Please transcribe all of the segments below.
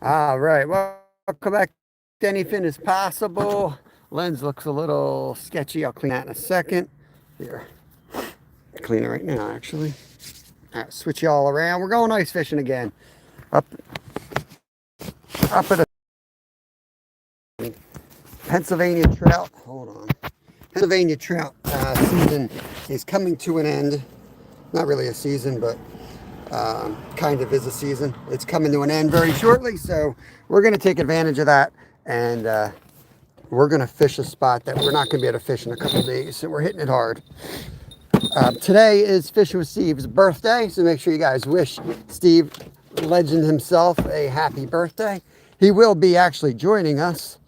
All right, welcome back to Anything is Possible. Lens looks a little sketchy. I'll clean that in a second. Here, clean it right now, actually. All right, switch you all around. We're going ice fishing again. Up, up at a Pennsylvania trout. Hold on. Pennsylvania trout season is coming to an end. Not really a season, but kind of is a season. It's coming to an end very shortly, so we're going to take advantage of that, and we're going to fish a spot that we're not going to be able to fish in a couple days, so we're hitting it hard. Today is Fishing with Steve's birthday, so make sure you guys wish Steve, legend himself, a happy birthday. He will be actually joining us.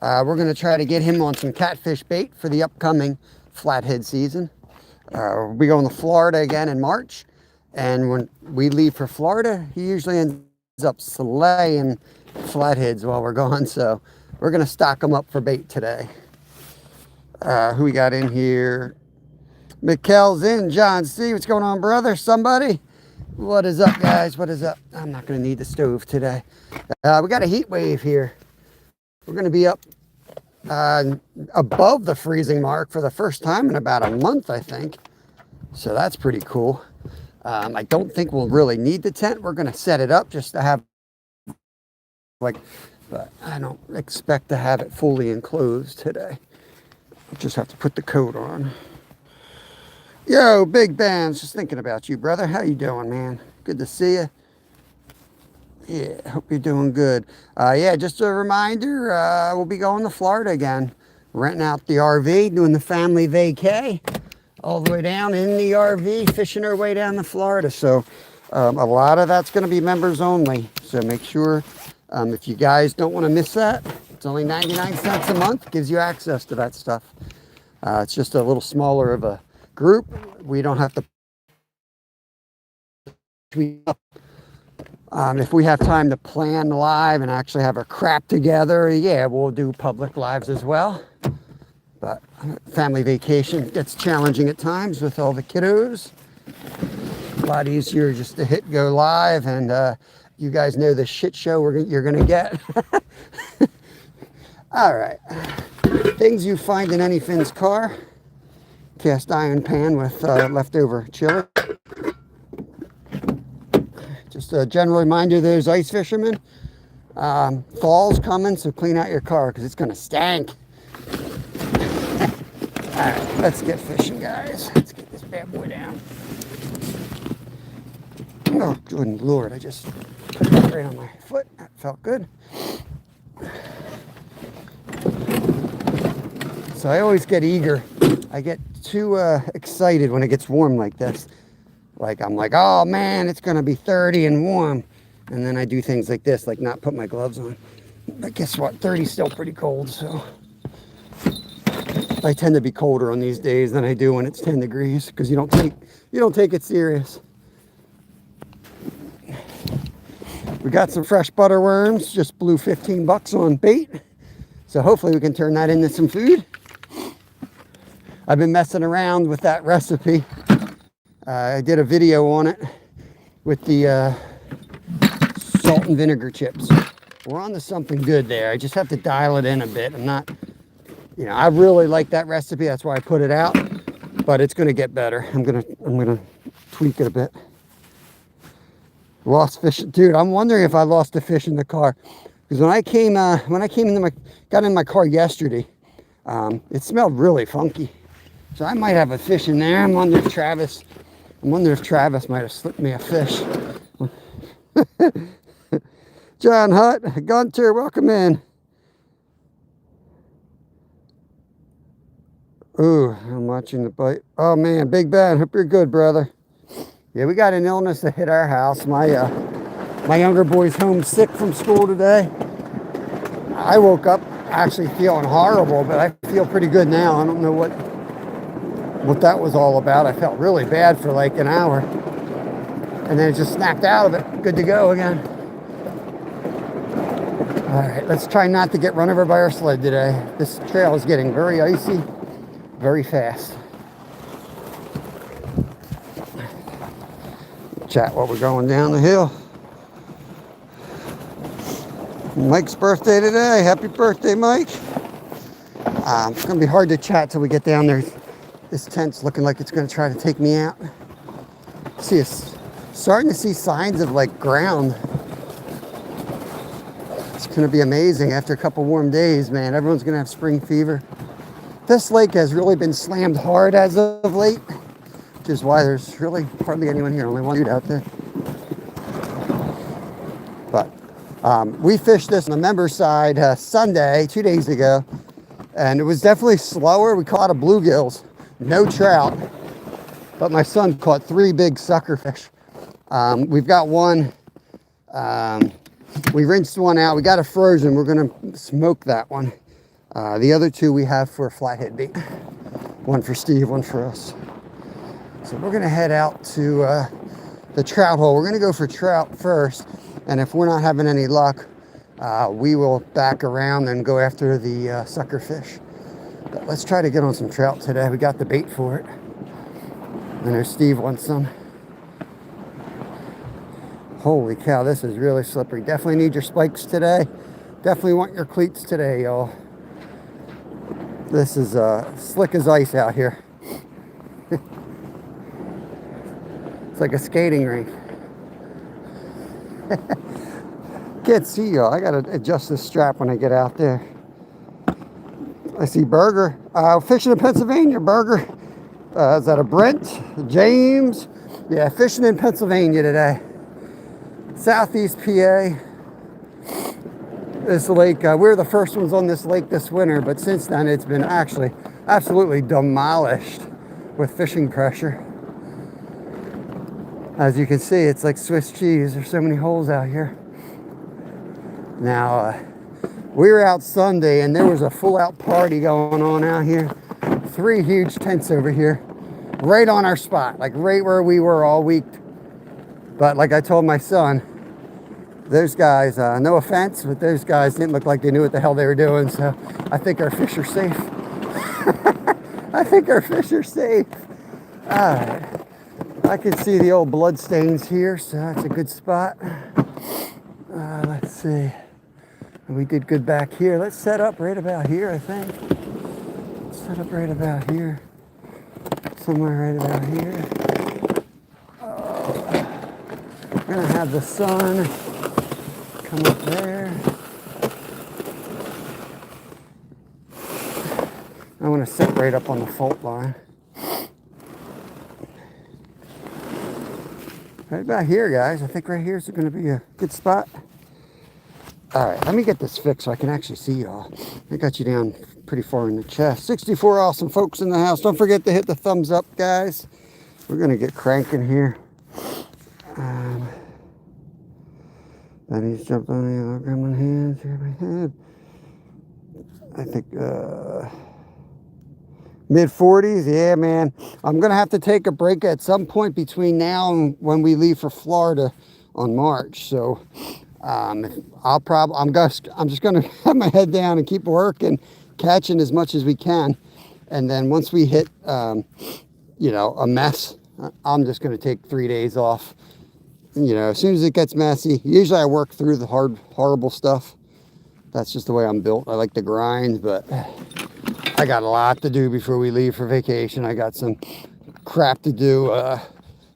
We're going to try to get him on some catfish bait for the upcoming flathead season. We'll be going to Florida again in March. And when we leave for Florida, he usually ends up slaying flatheads while we're gone. So we're going to stock them up for bait today. Who we got in here? Mikkel's in. John C. What's going on, brother? Somebody? What is up, guys? What is up? I'm not going to need the stove today. We got a heat wave here. We're going to be up above the freezing mark for the first time in about a month, I think. So that's pretty cool. I don't think we'll really need the tent. We're going to set it up just to have, but I don't expect to have it fully enclosed today. I'll just have to put the coat on. Yo, Big Ben, just thinking about you, brother. How you doing, man? Good to see you. Yeah, hope you're doing good. Yeah, just a reminder, we'll be going to Florida again. Renting out the RV, doing the family vacay. All the way down in the RV, fishing our way down to Florida. So a lot of that's going to be members only. So make sure if you guys don't want to miss that, it's only 99 cents a month. Gives you access to that stuff. It's just a little smaller of a group. We don't have to tweet up. If we have time to plan live and actually have our crap together, yeah, we'll do public lives as well. But family vacation gets challenging at times with all the kiddos. A lot easier just to hit go live, and you guys know the shit show you're going to get. All right. Things you find in any Finn's car. Cast iron pan with leftover chili. Just a general reminder to those ice fishermen. Fall's coming, so clean out your car because it's going to stank. All right, let's get fishing, guys. Let's get this bad boy down. Oh, good Lord, I just put that right on my foot. That felt good. So I always get eager. I get too excited when it gets warm like this. Like, I'm like, oh man, it's gonna be 30 and warm. And then I do things like this, like not put my gloves on. But guess what, 30 is still pretty cold, so. I tend to be colder on these days than I do when it's 10 degrees because you don't take it serious. We got some fresh butter worms, just blew 15 bucks on bait. So hopefully we can turn that into some food. I've been messing around with that recipe. I did a video on it with the salt and vinegar chips. We're on to something good there. I just have to dial it in a bit. I'm not, I really like that recipe. That's why I put it out, but it's going to get better. I'm going to tweak it a bit. Lost fish, dude. I'm wondering if I lost a fish in the car because when I got in my car yesterday, it smelled really funky. So I might have a fish in there. I wonder if Travis might have slipped me a fish. John Hutt, Gunter, welcome in. Ooh, I'm watching the bite. Oh man, Big Ben, hope you're good, brother. Yeah, we got an illness that hit our house. My younger boy's home sick from school today. I woke up actually feeling horrible, but I feel pretty good now. I don't know what that was all about. I felt really bad for like an hour. And then it just snapped out of it. Good to go again. All right, let's try not to get run over by our sled today. This trail is getting very icy, very fast. Chat while we're going down the hill. Mike's birthday today. Happy birthday, Mike. It's going to be hard to chat till we get down there. This tent's looking like it's going to try to take me out. See, it's starting to see signs of like ground. It's going to be amazing after a couple warm days, man. Everyone's going to have spring fever. This lake has really been slammed hard as of late, which is why there's really hardly anyone here. Only one dude out there. But we fished this on the member side Sunday, 2 days ago, and it was definitely slower. We caught a bluegills, no trout, but my son caught 3 big sucker fish. We've got one. We rinsed one out. We got it frozen. We're going to smoke that one. The other 2 we have for flathead bait. One for Steve, one for us. So we're going to head out to the trout hole. We're going to go for trout first. And if we're not having any luck, we will back around and go after the sucker fish. But let's try to get on some trout today. We got the bait for it. I know Steve wants some. Holy cow, this is really slippery. Definitely need your spikes today. Definitely want your cleats today, y'all. This is slick as ice out here. It's like a skating rink. Can't see y'all. I gotta adjust this strap when I get out there. I see Burger. Fishing in Pennsylvania, Burger. Is that a Brent? James? Yeah, fishing in Pennsylvania today. Southeast PA. This lake, we were the first ones on this lake this winter, but since then it's been actually absolutely demolished with fishing pressure. As you can see, it's like Swiss cheese. There's so many holes out here. Now, we were out Sunday and there was a full out party going on out here. 3 huge tents over here, right on our spot, like right where we were all week. But like I told my son, those guys, no offense, but those guys didn't look like they knew what the hell they were doing. So I think our fish are safe. I think our fish are safe. All right. I can see the old blood stains here, so that's a good spot. Let's see. We did good back here. Let's set up right about here, I think. Set up right about here. Somewhere right about here. We're gonna have the sun come up there. I want to sit right up on the fault line. Right about here, guys. I think right here is going to be a good spot. All right, let me get this fixed so I can actually see y'all. I got you down pretty far in the chest. 64 awesome folks in the house. Don't forget to hit the thumbs up, guys. We're going to get cranking here. Then he's jumped on the other gremlin hands here in my head. I think mid 40s. Yeah, man. I'm going to have to take a break at some point between now and when we leave for Florida on March. So I'm just going to have my head down and keep working, catching as much as we can. And then once we hit, a mess, I'm just going to take 3 days off. As soon as it gets messy, usually I work through the horrible stuff. That's just the way I'm built. I like to grind, but I got a lot to do before we leave for vacation. I got some crap to do,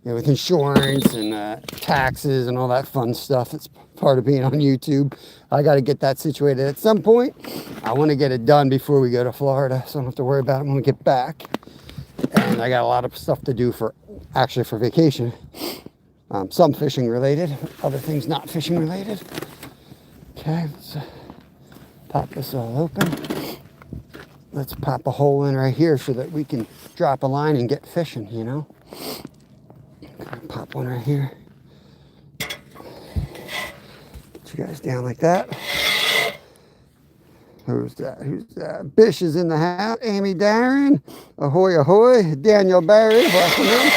with insurance and taxes and all that fun stuff. It's part of being on YouTube. I got to get that situated at some point. I want to get it done before we go to Florida, so I don't have to worry about it when we get back. And I got a lot of stuff to do for vacation. Some fishing related, other things not fishing related. Okay, let's pop this all open. Let's pop a hole in right here so that we can drop a line and get fishing, Pop one right here. Get you guys down like that. Who's that? Bish is in the house. Amy Darren. Ahoy, ahoy. Daniel Barry. Welcome in.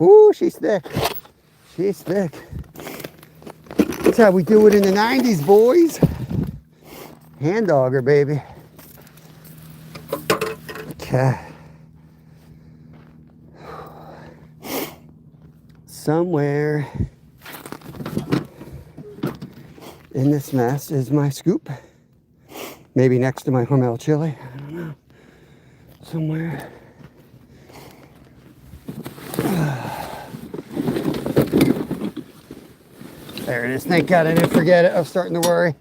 Ooh, she's thick. She's thick. That's how we do it in the 90s, boys. Hand dogger, baby. Okay. Somewhere in this mess is my scoop. Maybe next to my Hormel chili. I don't know. Somewhere. There it is. Thank God I didn't forget it. I was starting to worry.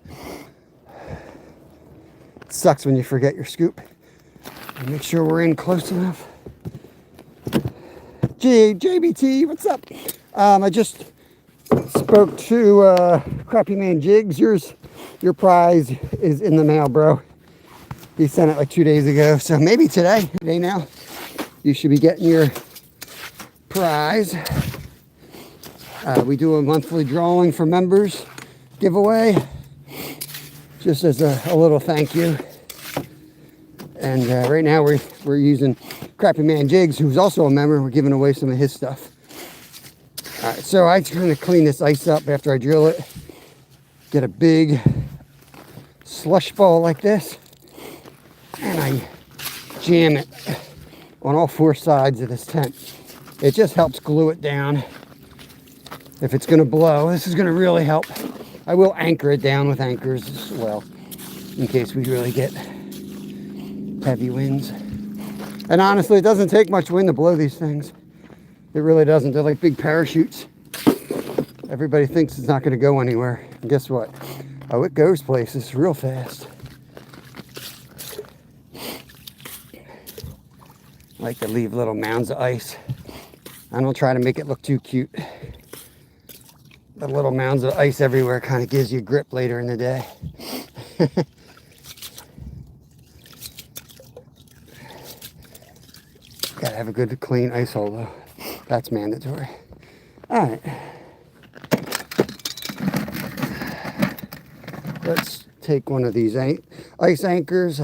It sucks when you forget your scoop. Make sure we're in close enough. JBT, what's up? I just spoke to Crappy Man Jigs. Your prize is in the mail, bro. He sent it like 2 days ago. So maybe today now, you should be getting your prize. We do a monthly drawing for members giveaway, just as a little thank you. And right now we're using Crappy Man Jigs, who's also a member. We're giving away some of his stuff. All right, so I kind of clean this ice up after I drill it. Get a big slush ball like this, and I jam it on all 4 sides of this tent. It just helps glue it down. If it's going to blow, this is going to really help. I will anchor it down with anchors as well, in case we really get heavy winds. And honestly, it doesn't take much wind to blow these things. It really doesn't. They're like big parachutes. Everybody thinks it's not going to go anywhere. And guess what? Oh, it goes places real fast. I like to leave little mounds of ice. I don't try to make it look too cute. The little mounds of ice everywhere kind of gives you grip later in the day. Gotta have a good clean ice hole though. That's mandatory. All right. Let's take one of these ice anchors.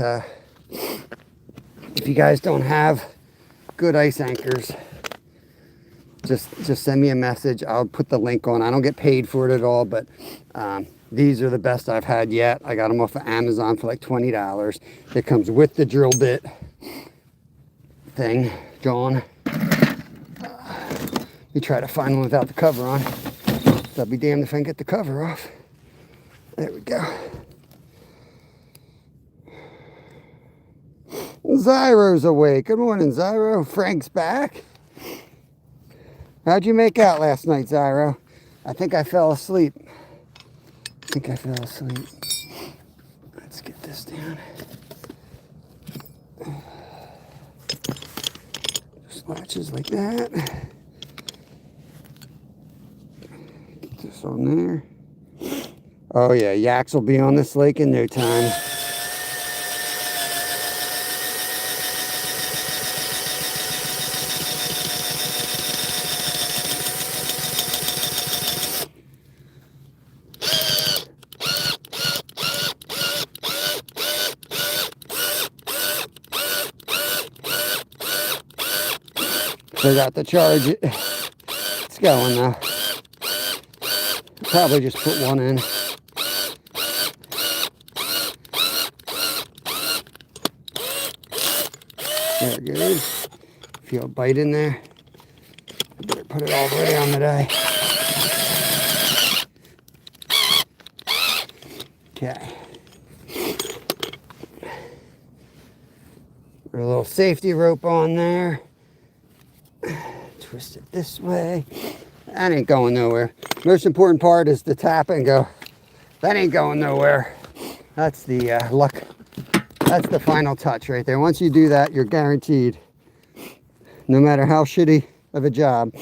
If you guys don't have good ice anchors, just send me a message. I'll put the link on. I don't get paid for it at all, but these are the best I've had yet. I got them off of Amazon for like $20. It comes with the drill bit thing, John. You try to find one without the cover on. So I'll be damned if I can get the cover off. There we go. Zyro's awake. Good morning, Zyro. Frank's back. How'd you make out last night, Zyro? I think I fell asleep. Let's get this down. Just latches like that. Get this on there. Oh yeah, yaks will be on this lake in no time. Forgot to charge it. It's going now. Probably just put one in. There it goes. Feel a bite in there. I better put it all the way on today. Okay. Put a little safety rope on there. Twist it this way. That ain't going nowhere. Most important part is to tap it and go. That ain't going nowhere. That's the luck. That's the final touch right there. Once you do that, you're guaranteed. No matter how shitty of a job,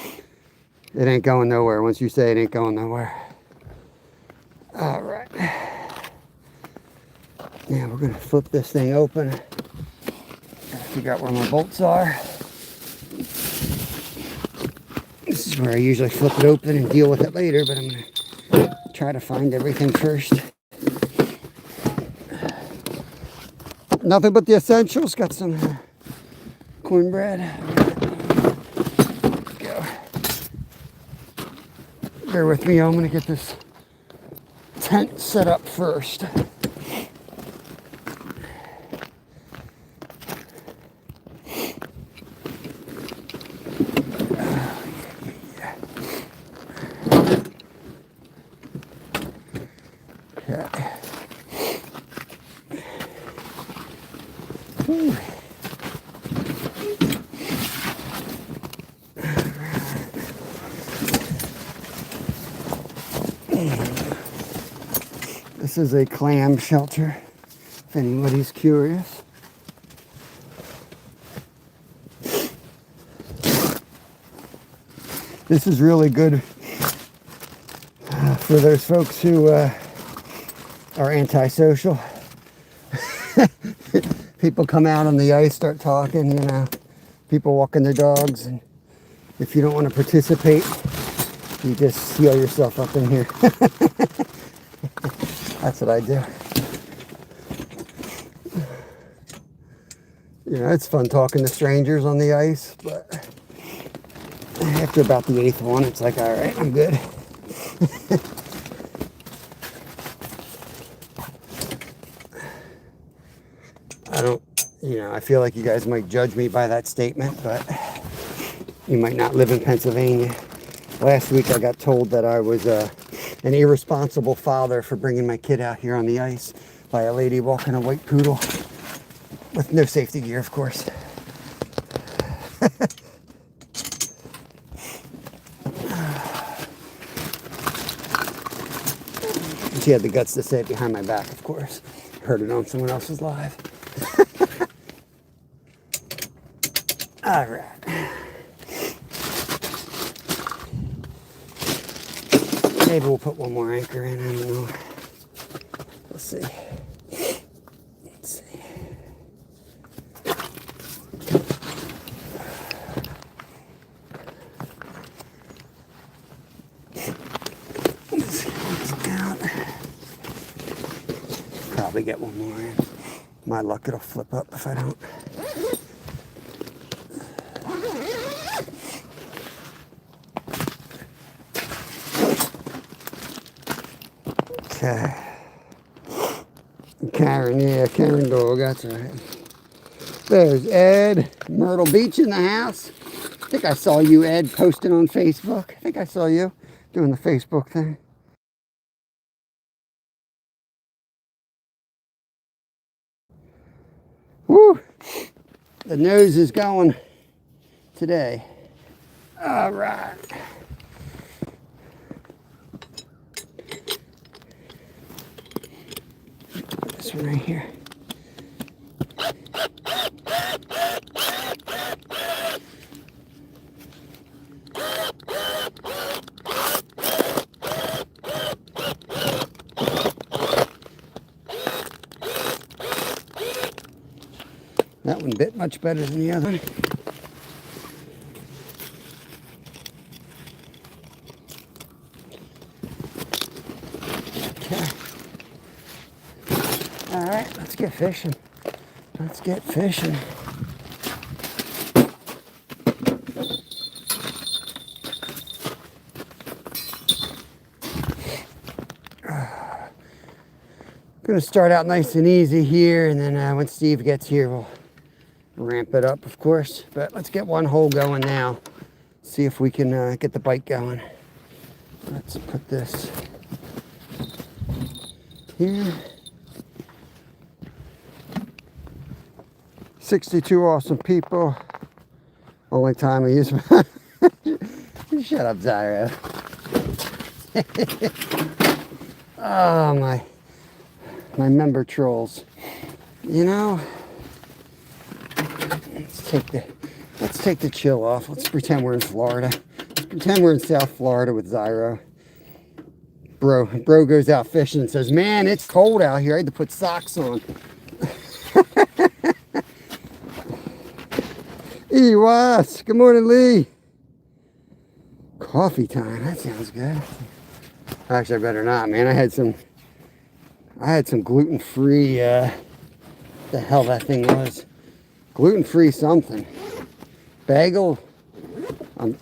it ain't going nowhere. Once you say it ain't going nowhere. All right. Now we're gonna flip this thing open. Gotta figure out where my bolts are. This is where I usually flip it open and deal with it later, but I'm gonna try to find everything first. Nothing but the essentials. Got some cornbread. There we go. bear with me. I'm going to get this tent set up first. This is a clam shelter, if anybody's curious. This is really good for those folks who are antisocial. People come out on the ice, start talking, you know, people walking their dogs, and if you don't want to participate, you just seal yourself up in here. That's what I do. You know, it's fun talking to strangers on the ice, but after about the 8th one, it's like, all right, I'm good. I feel like you guys might judge me by that statement, but you might not live in Pennsylvania. Last week I got told that I was an irresponsible father for bringing my kid out here on the ice by a lady walking a white poodle with no safety gear, of course. She had the guts to say it behind my back, of course. Heard it on someone else's live. All right. Maybe we'll put one more anchor in. I don't know. Let's see. Let's see. Probably get one more in. My luck, it'll flip up if I don't. Okay. Karen, yeah, Karen dog, that's right. There's Ed, Myrtle Beach in the house. I think I saw you, Ed, posting on Facebook. I think I saw you doing the Facebook thing. Woo! The nose is going today. All right. Put this one right here. That one bit much better than the other one. Okay. All right, let's get fishing. Let's get fishing. I'm gonna start out nice and easy here, and then when Steve gets here, we'll ramp it up, of course. But let's get one hole going now. See if we can get the bite going. Let's put this here. 62 awesome people. Only time I use my... Shut up, Zyro. Oh, my member trolls. You know, let's take the chill off. Let's pretend we're in Florida. Let's pretend we're in South Florida with Zyro. Bro goes out fishing and says, man, it's cold out here. I had to put socks on. EWAS. Good morning, Lee. Coffee time. That sounds good. Actually, I better not, man. I had some gluten-free, the hell that thing was. Gluten-free something. Bagel.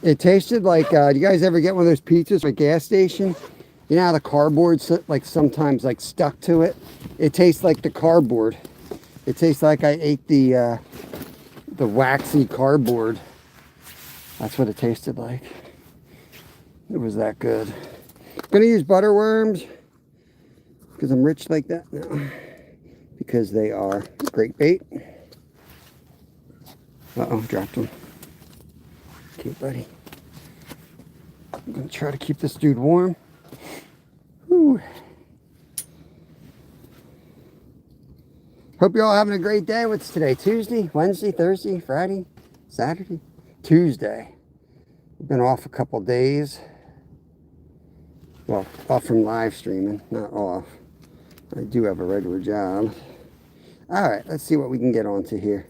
It tasted like, do you guys ever get one of those pizzas at a gas station? You know how the cardboard's like sometimes like stuck to it? It tastes like the cardboard. It tastes like I ate the waxy cardboard. That's what it tasted like. It was that good. I'm gonna use butterworms because I'm rich like that now. Because they are great bait. Uh-oh, dropped them. Okay, buddy. I'm gonna try to keep this dude warm. Whew. Hope you're all having a great day. What's today? Tuesday, Wednesday, Thursday, Friday, Saturday? Tuesday. I've been off a couple days. Well, off from live streaming, not off. I do have a regular job. All right, let's see what we can get onto here.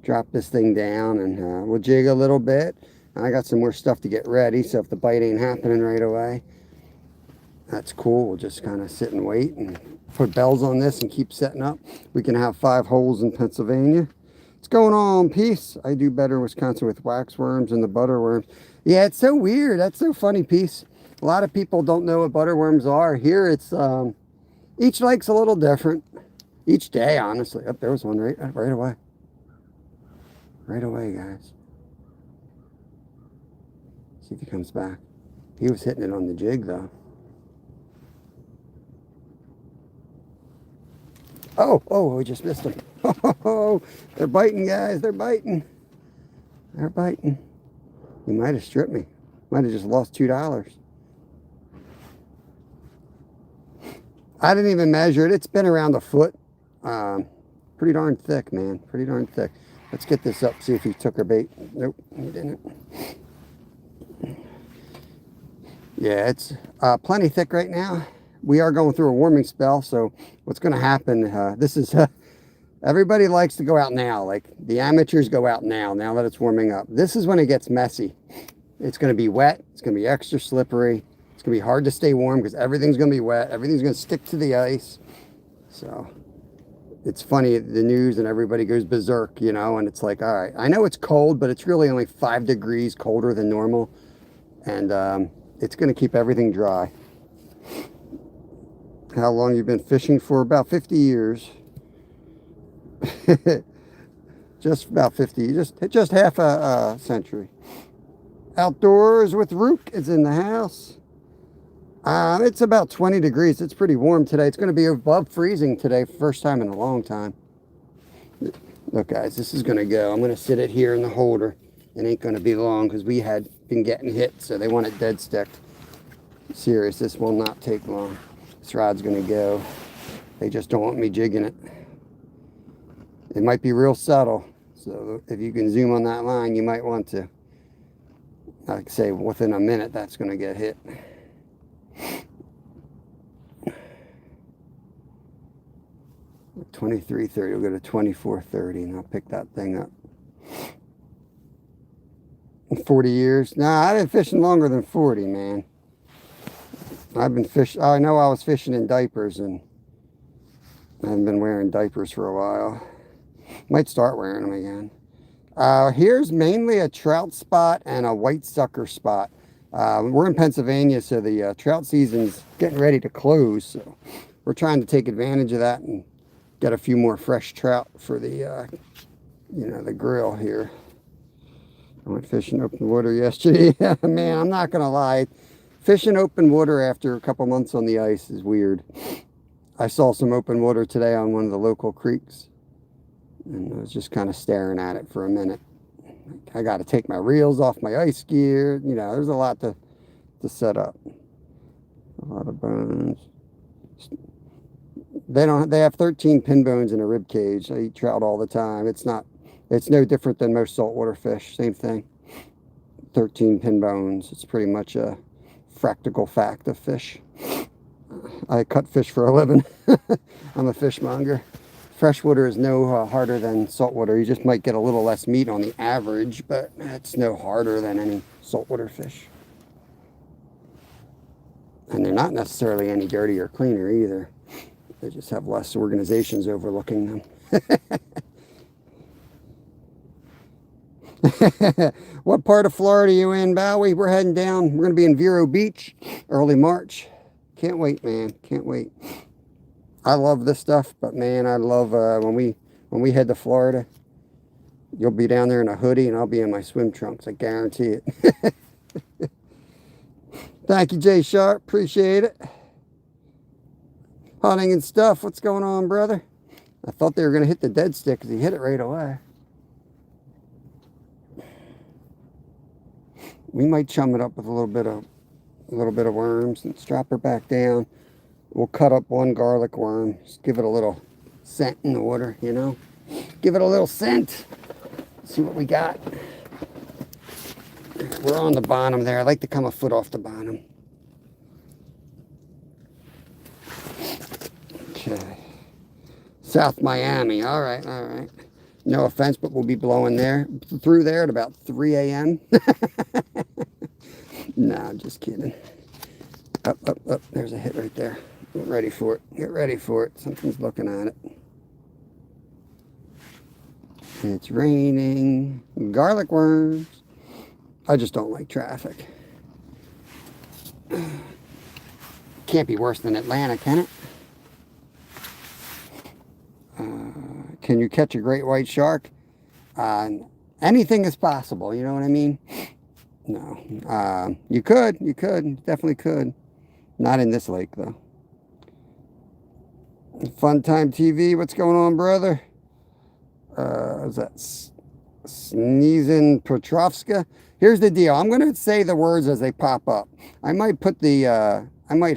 Drop this thing down and we'll jig a little bit. I got some more stuff to get ready, so if the bite ain't happening right away, that's cool. We'll just kind of sit and wait and put bells on this and keep setting up. We can have 5 holes in Pennsylvania. What's going on, Peace? I do better in Wisconsin with waxworms and the butterworms. Yeah, it's so weird. That's so funny, Peace. A lot of people don't know what butterworms are. Here it's, each lake's a little different. Each day, honestly. Up there was one right away. Right away, guys. See if he comes back. He was hitting it on the jig, though. Oh, we just missed him. Oh, they're biting, guys. They're biting. They're biting. He might have stripped me. Might have just lost $2. I didn't even measure it. It's been around a foot. Pretty darn thick, man. Pretty darn thick. Let's get this up, see if he took our bait. Nope, he didn't. Yeah, it's plenty thick right now. We are going through a warming spell, so what's going to happen, this is, everybody likes to go out now. Like, the amateurs go out now that it's warming up. This is when it gets messy. It's going to be wet. It's going to be extra slippery. It's going to be hard to stay warm because everything's going to be wet. Everything's going to stick to the ice. So it's funny, the news and everybody goes berserk, you know, and it's like, all right, I know it's cold, but it's really only 5 degrees colder than normal. And it's going to keep everything dry. How long you've been fishing for? About 50 years. Just about 50, just half a century. Outdoors with Rook is in the house. It's about 20 degrees. It's pretty warm today. It's going to be above freezing today, first time in a long time. Look, guys, this is going to go. I'm going to sit it here in the holder. It ain't going to be long because we had been getting hit, so they want it dead sticked. Serious, this will not take long. This rod's going to go. They just don't want me jigging it. It might be real subtle, so if you can zoom on that line, you might want to. Like I say, within a minute, that's going to get hit. $23.30. We'll go to $24.30, and I'll pick that thing up. 40 years? Nah, I've been fishing longer than 40, man. I've been fishing. I know I was fishing in diapers, and I haven't been wearing diapers for a while. Might start wearing them again. Here's mainly a trout spot and a white sucker spot. We're in Pennsylvania, so the trout season's getting ready to close. So we're trying to take advantage of that and get a few more fresh trout for the, you know, the grill here. I went fishing open water yesterday. Man, I'm not gonna lie. Fishing open water after a couple months on the ice is weird. I saw some open water today on one of the local creeks, and I was just kind of staring at it for a minute. I got to take my reels off my ice gear. You know, there's a lot to set up. A lot of bones. They have 13 pin bones in a rib cage. I eat trout all the time. It's no different than most saltwater fish. Same thing. 13 pin bones. It's pretty much a practical fact of fish. I cut fish for a living. I'm a fishmonger. Freshwater is no harder than saltwater. You just might get a little less meat on the average, but it's no harder than any saltwater fish. And they're not necessarily any dirtier or cleaner either. They just have less organizations overlooking them. What part of Florida are you in, Bowie? We're heading down. We're going to be in Vero Beach early March. Can't wait, man. Can't wait. I love this stuff, but man, I love when we head to Florida. You'll be down there in a hoodie, and I'll be in my swim trunks. I guarantee it. Thank you, Jay Sharp. Appreciate it. Hunting and stuff. What's going on, brother? I thought they were going to hit the dead stick because he hit it right away. We might chum it up with a little bit of worms and strap her back down. We'll cut up one garlic worm. Just give it a little scent in the water, you know. Give it a little scent. See what we got. We're on the bottom there. I like to come a foot off the bottom. Okay. South Miami. All right, all right. No offense, but we'll be blowing through there at about 3 a.m. Nah, just kidding. Up, up, up. There's a hit right there. Get ready for it. Get ready for it. Something's looking at it. It's raining. Garlic worms. I just don't like traffic. Can't be worse than Atlanta, can it? Can you catch a great white shark? Anything is possible, you know what I mean? No. You could. Definitely could. Not in this lake, though. Fun Time TV, what's going on, brother? Is that Sneezing Petrovska? Here's the deal. I'm going to say the words as they pop up. I might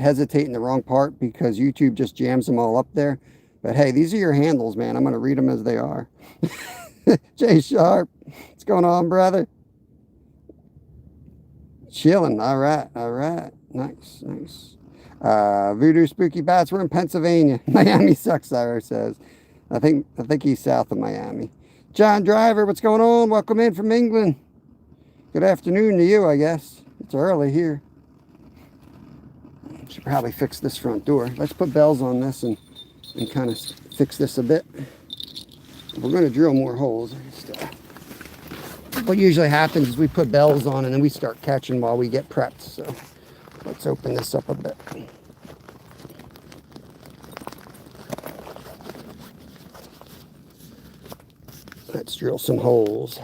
hesitate in the wrong part because YouTube just jams them all up there. But hey, these are your handles, man. I'm going to read them as they are. Jay Sharp, what's going on, brother? Chilling. All right. All right. Nice. Nice. Voodoo Spooky Bats. We're in Pennsylvania. Miami sucks, Ira says. I think he's south of Miami. John Driver, what's going on? Welcome in from England. Good afternoon to you, I guess. It's early here. Should probably fix this front door. Let's put bells on this and kind of fix this a bit. We're going to drill more holes. What usually happens is we put bells on and then we start catching while we get prepped. So let's open this up a bit. Let's drill some holes.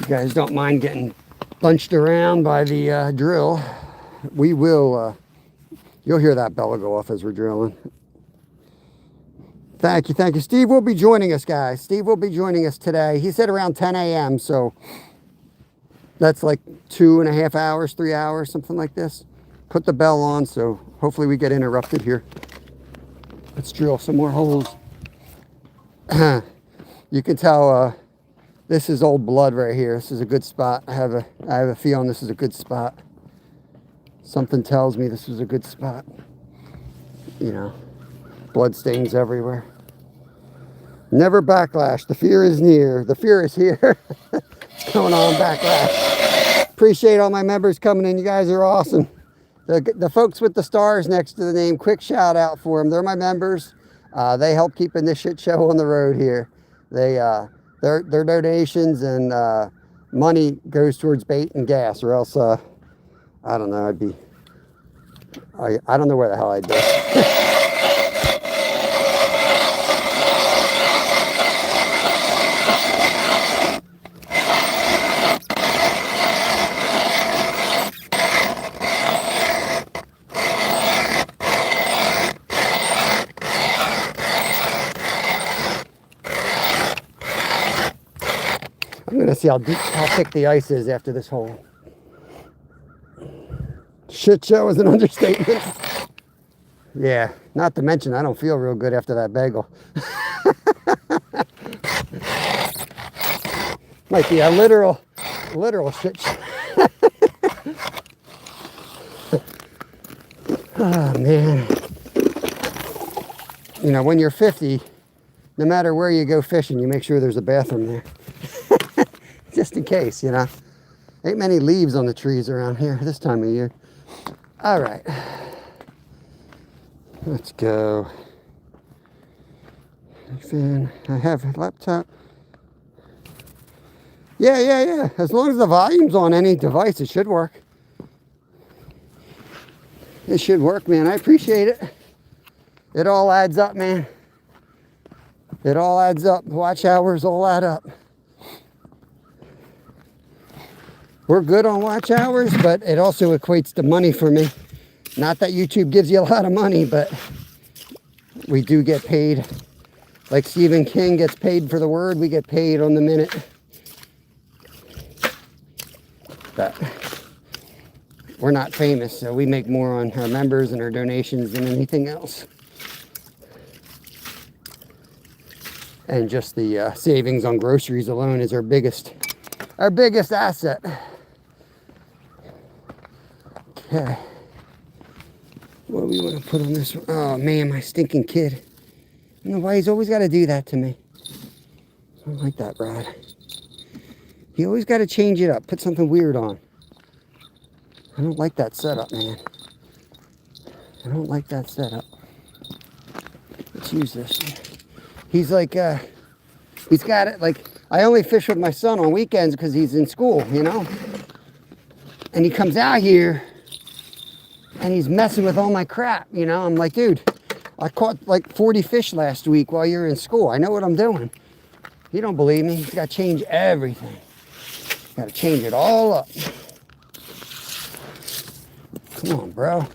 You guys don't mind getting bunched around by the drill. We will, you'll hear that bell go off as we're drilling. Thank you. Steve will be joining us, guys. Steve will be joining us today. He said around 10 a.m., so that's like 2.5 hours, 3 hours, something like this. Put the bell on, so hopefully we get interrupted here. Let's drill some more holes. You can tell this is old blood right here. This is a good spot. I have a feeling this is a good spot. Something tells me this is a good spot. You know, blood stains everywhere. Never backlash. The fear is near. The fear is here. What's going on, backlash? Appreciate all my members coming in. You guys are awesome. The folks with the stars next to the name, quick shout out for them. They're my members. They help keeping this shit show on the road here. Their donations and money goes towards bait and gas, or else I don't know. I don't know where the hell I'd be. I'm gonna see how thick the ice is after this hole. Shit show is an understatement. Yeah, not to mention I don't feel real good after that bagel. Might be a literal shit show. Oh man. You know, when you're 50, no matter where you go fishing, you make sure there's a bathroom there. Just in case, you know. Ain't many leaves on the trees around here this time of year. All right. Let's go. Fan. I have a laptop. Yeah. As long as the volume's on any device, it should work. It should work, man. I appreciate it. It all adds up, man. It all adds up. Watch hours all add up. We're good on watch hours, but it also equates to money for me. Not that YouTube gives you a lot of money, but we do get paid. Like Stephen King gets paid for the word, we get paid on the minute. But we're not famous, so we make more on our members and our donations than anything else. And just the savings on groceries alone is our biggest asset. Okay. What do we want to put on this one? Oh man, my stinking kid. I don't know why he's always got to do that to me. I don't like that, Brad. You always got to change it up. Put something weird on. I don't like that setup, man. I don't like that setup. Let's use this. He's like, he's got it like, I only fish with my son on weekends because he's in school, you know? And he comes out here and he's messing with all my crap, you know? I'm like, dude, I caught like 40 fish last week while you're in school. I know what I'm doing. You don't believe me? He's got to change everything. Got to change it all up. Come on, bro.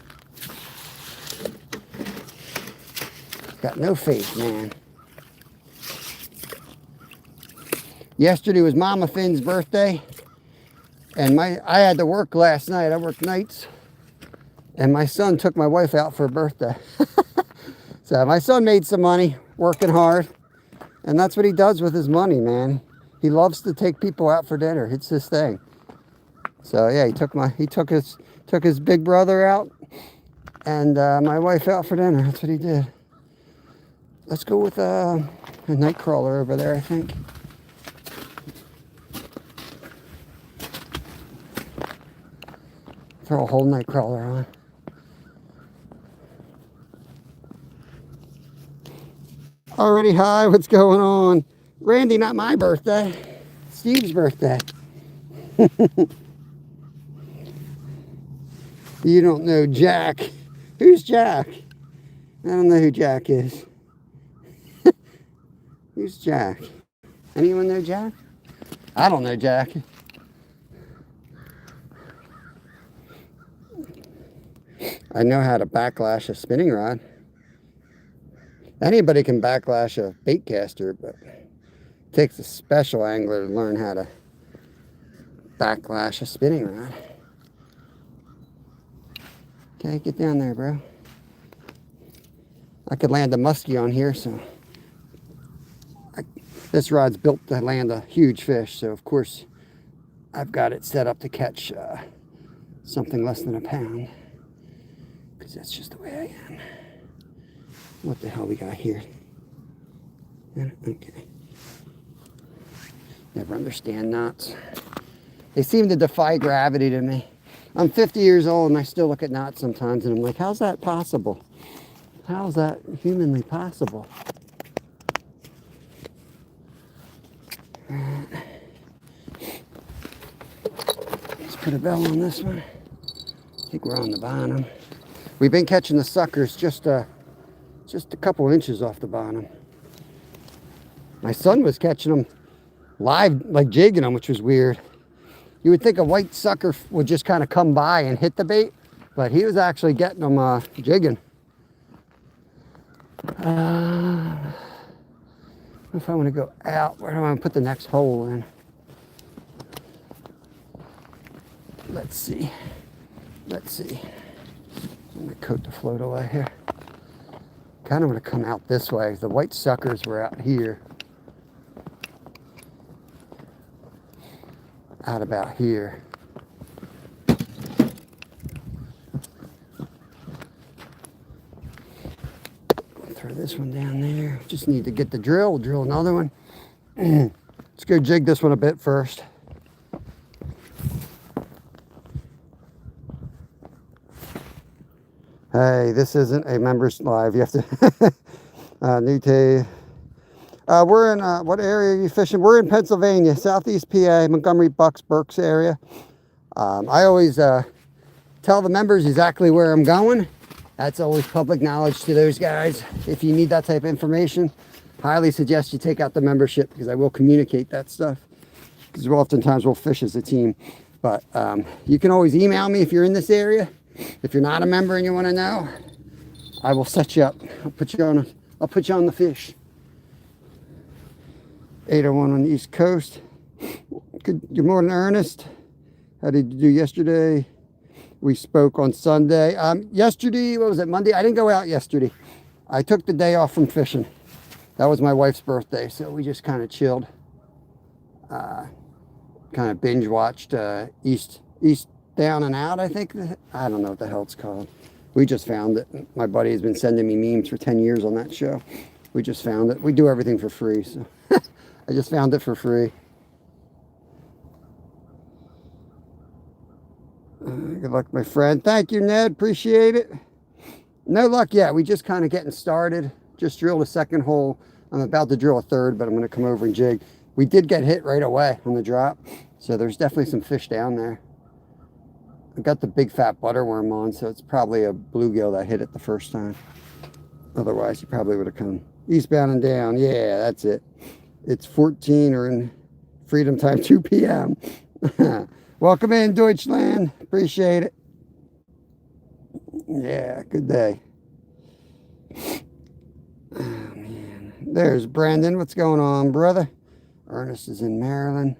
Got no faith, man. Yesterday was Mama Finn's birthday, and I had to work last night. I worked nights, and my son took my wife out for her birthday. So my son made some money working hard, and that's what he does with his money, man. He loves to take people out for dinner. It's his thing. So yeah, he took his big brother out, and my wife out for dinner. That's what he did. Let's go with a night crawler over there, I think. Throw a whole night crawler on. Already high, what's going on? Randy, not my birthday. Steve's birthday. You don't know Jack. Who's Jack? I don't know who Jack is. Who's Jack? Anyone know Jack? I don't know Jack. I know how to backlash a spinning rod. Anybody can backlash a bait caster, but it takes a special angler to learn how to backlash a spinning rod. Okay, get down there, bro. I could land a muskie on here, so this rod's built to land a huge fish, so of course I've got it set up to catch something less than a pound, because that's just the way I am. What the hell we got here? Okay. Never understand knots. They seem to defy gravity to me. I'm 50 years old and I still look at knots sometimes and I'm like, how's that possible? How's that humanly possible? Let's put a bell on this one. I think we're on the bottom. We've been catching the suckers just a couple inches off the bottom. My son was catching them live, like jigging them, which was weird. You would think a white sucker would just kind of come by and hit the bait, but he was actually getting them jigging. If I want to go out, where do I want to put the next hole in? Let's see. I'm going to coat the float away here. Kind of want to come out this way. The white suckers were out here. Out about here. Throw this one down there. Just need to get the drill. We'll drill another one. Let's go jig this one a bit first. Hey, this isn't a members live. You have to Nute. We're in, what area are you fishing? We're in Pennsylvania, Southeast PA, Montgomery, Bucks, Berks area. I always tell the members exactly where I'm going. That's always public knowledge to those guys. If you need that type of information, highly suggest you take out the membership, because I will communicate that stuff. Because oftentimes we'll fish as a team. But you can always email me if you're in this area. If you're not a member and you want to know, I will set you up. I'll put you on the fish. 801 on the East Coast. Good morning, Ernest. How did you do yesterday? We spoke on Sunday. Yesterday, what was it, Monday? I didn't go out yesterday. I took the day off from fishing. That was my wife's birthday, so we just kind of chilled. Kind of binge watched East Down and Out, I think. I don't know what the hell it's called. We just found it. My buddy has been sending me memes for 10 years on that show. We just found it. We do everything for free, so I just found it for free. Good luck, my friend. Thank you, Ned. Appreciate it. No luck yet. We just kind of getting started. Just drilled a second hole. I'm about to drill a third, but I'm going to come over and jig. We did get hit right away on the drop, so there's definitely some fish down there. I got the big fat butterworm on, so it's probably a bluegill that hit it the first time. Otherwise, you probably would have come eastbound and down. Yeah, that's it. It's 14 or in Freedom Time, 2 p.m. Welcome in, Deutschland. Appreciate it. Yeah, good day. Oh, man. There's Brandon. What's going on, brother? Ernest is in Maryland.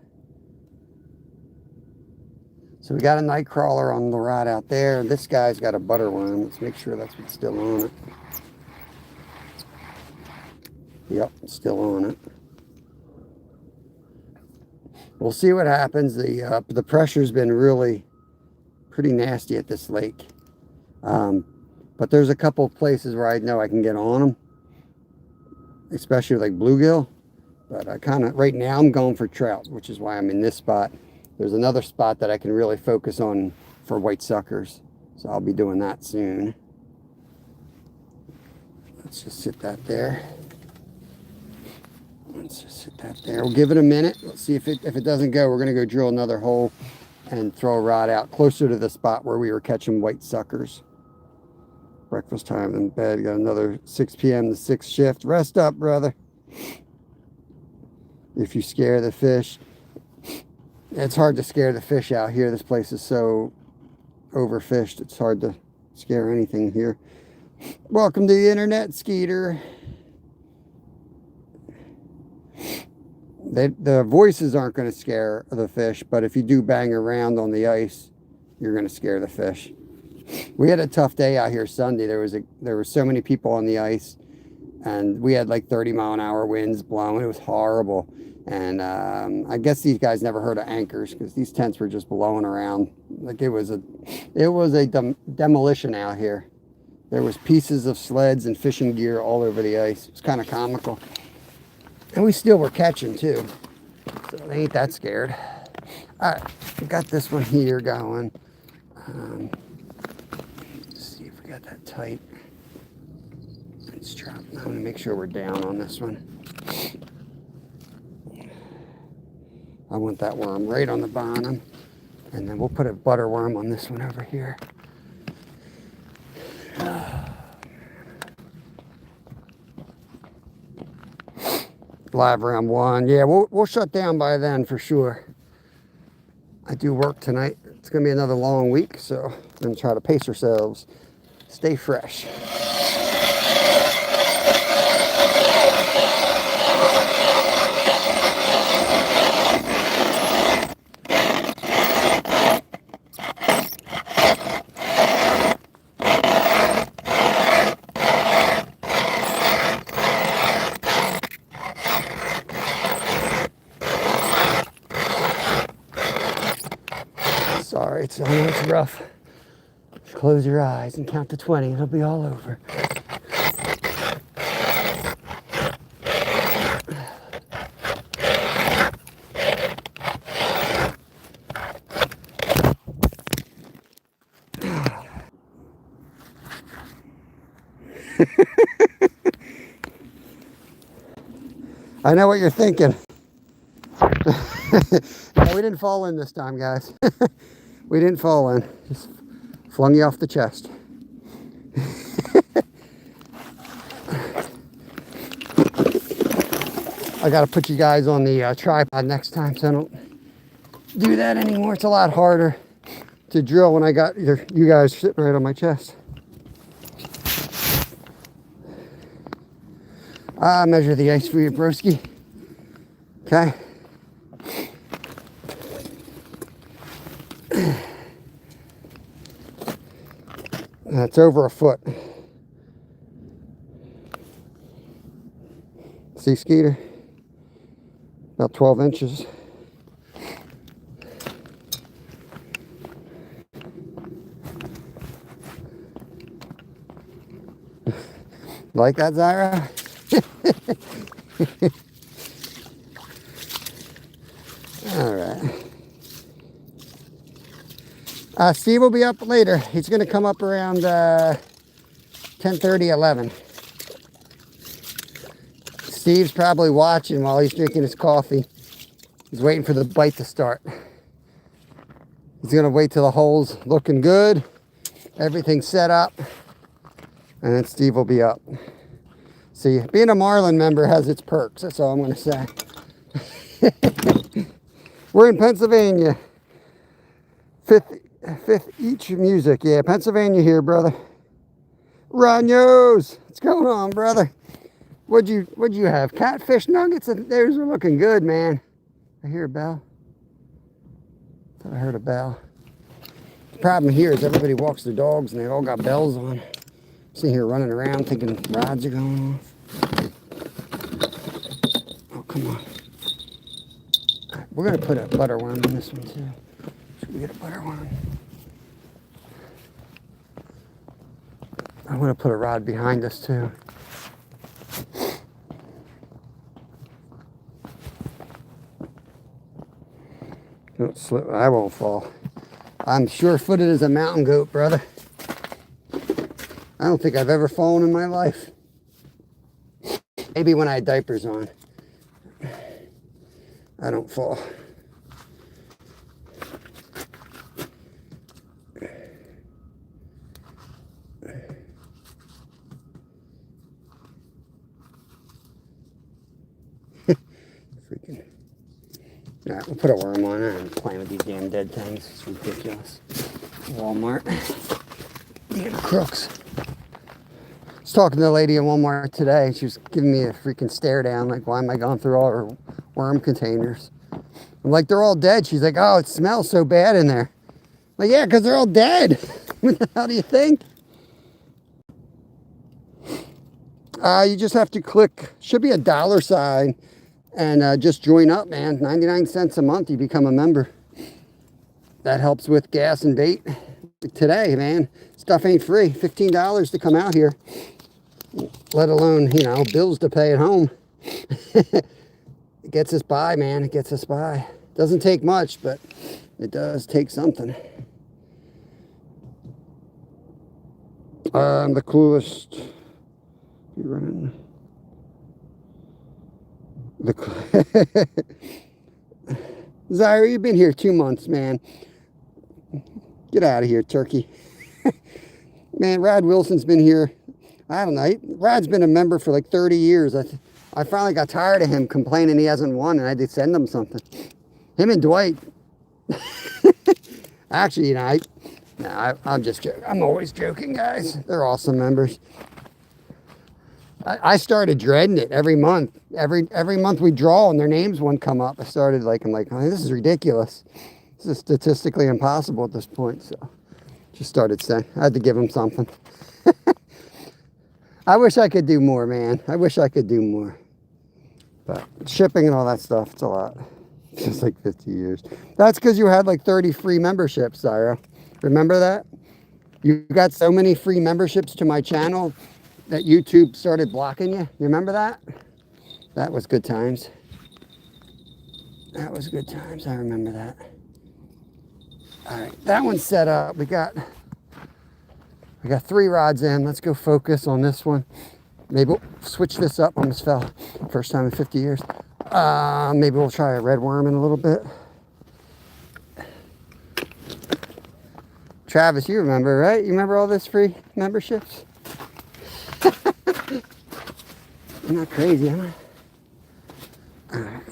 So we got a night crawler on the rod out there. This guy's got a butterworm. Let's make sure that's what's still on it. Yep, it's still on it. We'll see what happens. The pressure's been really pretty nasty at this lake. But there's a couple of places where I know I can get on them, especially like bluegill. But I kind of, right now I'm going for trout, which is why I'm in this spot. There's another spot that I can really focus on for white suckers. So I'll be doing that soon. Let's just sit that there. Let's just sit that there. We'll give it a minute. Let's see if it doesn't go. We're going to go drill another hole and throw a rod out closer to the spot where we were catching white suckers. Breakfast time in bed. Got another 6 p.m. to 6 shift. Rest up, brother. If you scare the fish. It's hard to scare the fish out here. This place is so overfished. It's hard to scare anything here. Welcome to the internet, Skeeter. The voices aren't going to scare the fish, but if you do bang around on the ice, you're going to scare the fish. We had a tough day out here Sunday. There were so many people on the ice, and we had like 30-mile-an-hour winds blowing. It was horrible. And I guess these guys never heard of anchors, because these tents were just blowing around. Like it was a demolition out here. There was pieces of sleds and fishing gear all over the ice. It was kind of comical. And we still were catching too. So they ain't that scared. All right, we got this one here going. Let's see if we got that tight. Let's try. I'm going to make sure we're down on this one. I want that worm right on the bottom. And then we'll put a butter worm on this one over here. Live round 1. Yeah, we'll shut down by then for sure. I do work tonight. It's going to be another long week, so we're going to try to pace ourselves. Stay fresh. Sorry, I know it's rough. Just close your eyes and count to 20. It'll be all over. I know what you're thinking. No, we didn't fall in this time, guys. We didn't fall in. Just flung you off the chest. I got to put you guys on the tripod next time, so I don't do that anymore. It's a lot harder to drill when I got you guys sitting right on my chest. Measure the ice for you, broski. Okay. That's over a foot. See, Skeeter? About 12 inches. Like that, Zyra? All right. Steve will be up later. He's going to come up around 10:30, 11. Steve's probably watching while he's drinking his coffee. He's waiting for the bite to start. He's going to wait till the hole's looking good. Everything's set up. And then Steve will be up. See, being a Marlin member has its perks. That's all I'm going to say. We're in Pennsylvania. Fifth each music. Yeah, Pennsylvania here, brother. Ronyos. What's going on, brother? What'd you have? Catfish nuggets? Those are looking good, man. I hear a bell. Thought I heard a bell. The problem here is everybody walks their dogs and they all got bells on. Sitting here running around thinking rods are going off. Oh, come on. We're going to put a butter worm in this one, too. Should we get a butter worm? I'm going to put a rod behind us, too. Don't slip. I won't fall. I'm sure-footed as a mountain goat, brother. I don't think I've ever fallen in my life. Maybe when I had diapers on. I don't fall. Freaking. All right, we'll put a worm on it and playing with these damn dead things. It's ridiculous. Walmart. Damn crooks. I was talking to the lady in Walmart today. She was giving me a freaking stare down, like, why am I going through all her worm containers? I'm like, they're all dead. She's like, oh, it smells so bad in there. I'm like, yeah, because they're all dead. What the hell do you think? You just have to click, should be a dollar sign, and just join up, man. 99 cents a month, you become a member. That helps with gas and bait. Today, man, stuff ain't free. $15 to come out here, let alone, you know, bills to pay at home. It gets us by, man. It gets us by. Doesn't take much, but it does take something. I'm the coolest. You running? Zyra, you've been here 2 months, man. Get out of here, turkey. Man, Rod Wilson's been here. I don't know. Rod's been a member for like 30 years. I finally got tired of him complaining he hasn't won, and I did send him something. Him and Dwight. Actually, you know, I'm just joking. I'm always joking, guys. They're awesome members. I started dreading it every month. Every month we draw and their names wouldn't come up. I'm like, oh, this is ridiculous. This is statistically impossible at this point. So just started saying, I had to give them something. I wish I could do more, man. I wish I could do more. But shipping and all that stuff, it's a lot. It's just like 50 years. That's because you had like 30 free memberships, Zyra. Remember that? You got so many free memberships to my channel that YouTube started blocking you. You remember that? That was good times. That was good times. I remember that. All right, that one's set up. We got 3 rods in. Let's go focus on this one. Maybe we'll switch this up. Almost fell. First time in 50 years. Maybe we'll try a red worm in a little bit. Travis, you remember, right? You remember all this free memberships? I'm not crazy, am I? All right.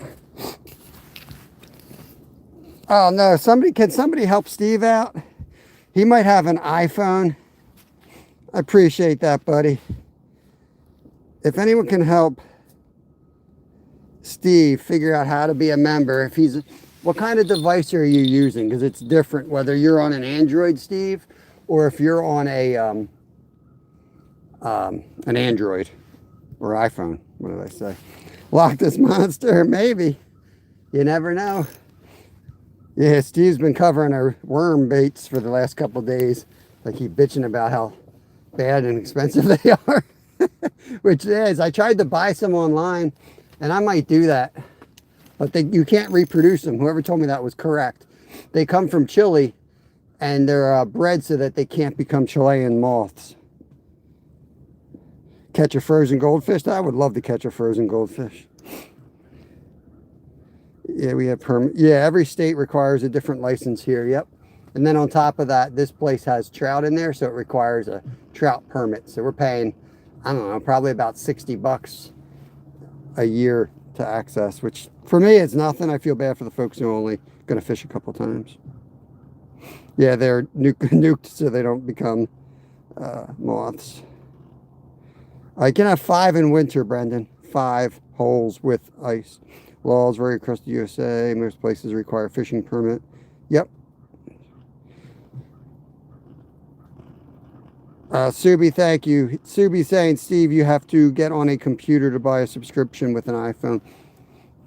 Oh no, can somebody help Steve out? He might have an iPhone. I appreciate that, buddy. If anyone can help Steve figure out how to be a member, what kind of device are you using? Because it's different whether you're on an Android, Steve, or if you're on an Android or iPhone. What did I say? Loch Ness Monster, maybe. You never know. Yeah, Steve's been covering our worm baits for the last couple of days. I keep bitching about how bad and expensive they are. Which is, I tried to buy some online, and I might do that. But you can't reproduce them. Whoever told me that was correct. They come from Chile, and they're bred so that they can't become Chilean moths. Catch a frozen goldfish? I would love to catch a frozen goldfish. Yeah, we have permit. Yeah, every state requires a different license here. Yep. And then on top of that, this place has trout in there, so it requires a trout permit. So we're paying, I don't know, probably about $60 a year to access, which for me it's nothing. I feel bad for the folks who are only going to fish a couple times. Yeah, they're nuked so they don't become moths. I can have 5 in winter, Brendan. 5 holes with ice. Laws vary across the USA. Most places require a fishing permit. Yep. Subi, thank you. Subi saying, Steve, you have to get on a computer to buy a subscription with an iPhone.